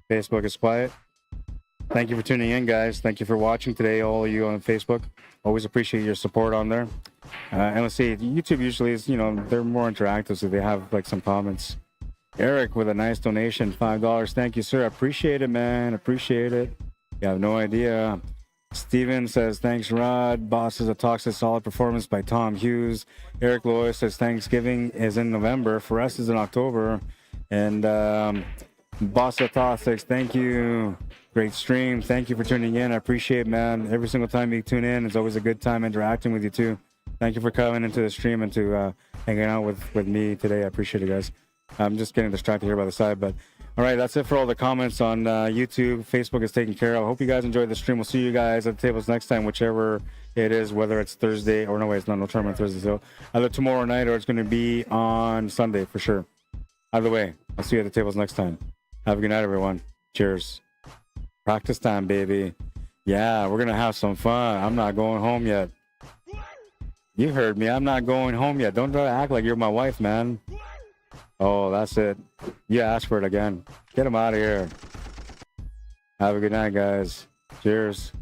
Facebook is quiet. Thank you for tuning in, guys. Thank you for watching today, all of you on Facebook. Always appreciate your support on there. And let's see, YouTube usually is, you know, they're more interactive, so they have like some comments. Eric with a nice donation, $5. Thank you, sir. I appreciate it, man. Appreciate it. You have no idea. Steven says, thanks, Rod. Boss is a toxic solid performance by Tom Hughes. Eric Lois says, Thanksgiving is in November. For us, is in October. And Boss of Toxics, thank you. Great stream. Thank you for tuning in. I appreciate it, man. Every single time you tune in, it's always a good time interacting with you, too. Thank you for coming into the stream and to hanging out with me today. I appreciate it, guys. I'm just getting distracted here by the side, but all right, that's it for all the comments on YouTube. Facebook is taken care of. I hope you guys enjoyed the stream. We'll see you guys at the tables next time, whichever it is, whether it's Thursday or no way, it's not no tournament Thursday, so either tomorrow night or it's going to be on Sunday for sure. Either way, I'll see you at the tables next time. Have a good night, everyone. Cheers. Practice time, baby. Yeah, we're going to have some fun. I'm not going home yet. You heard me. I'm not going home yet. Don't try to act like you're my wife, man. Oh, that's it. You asked for it again. Get him out of here. Have a good night, guys. Cheers.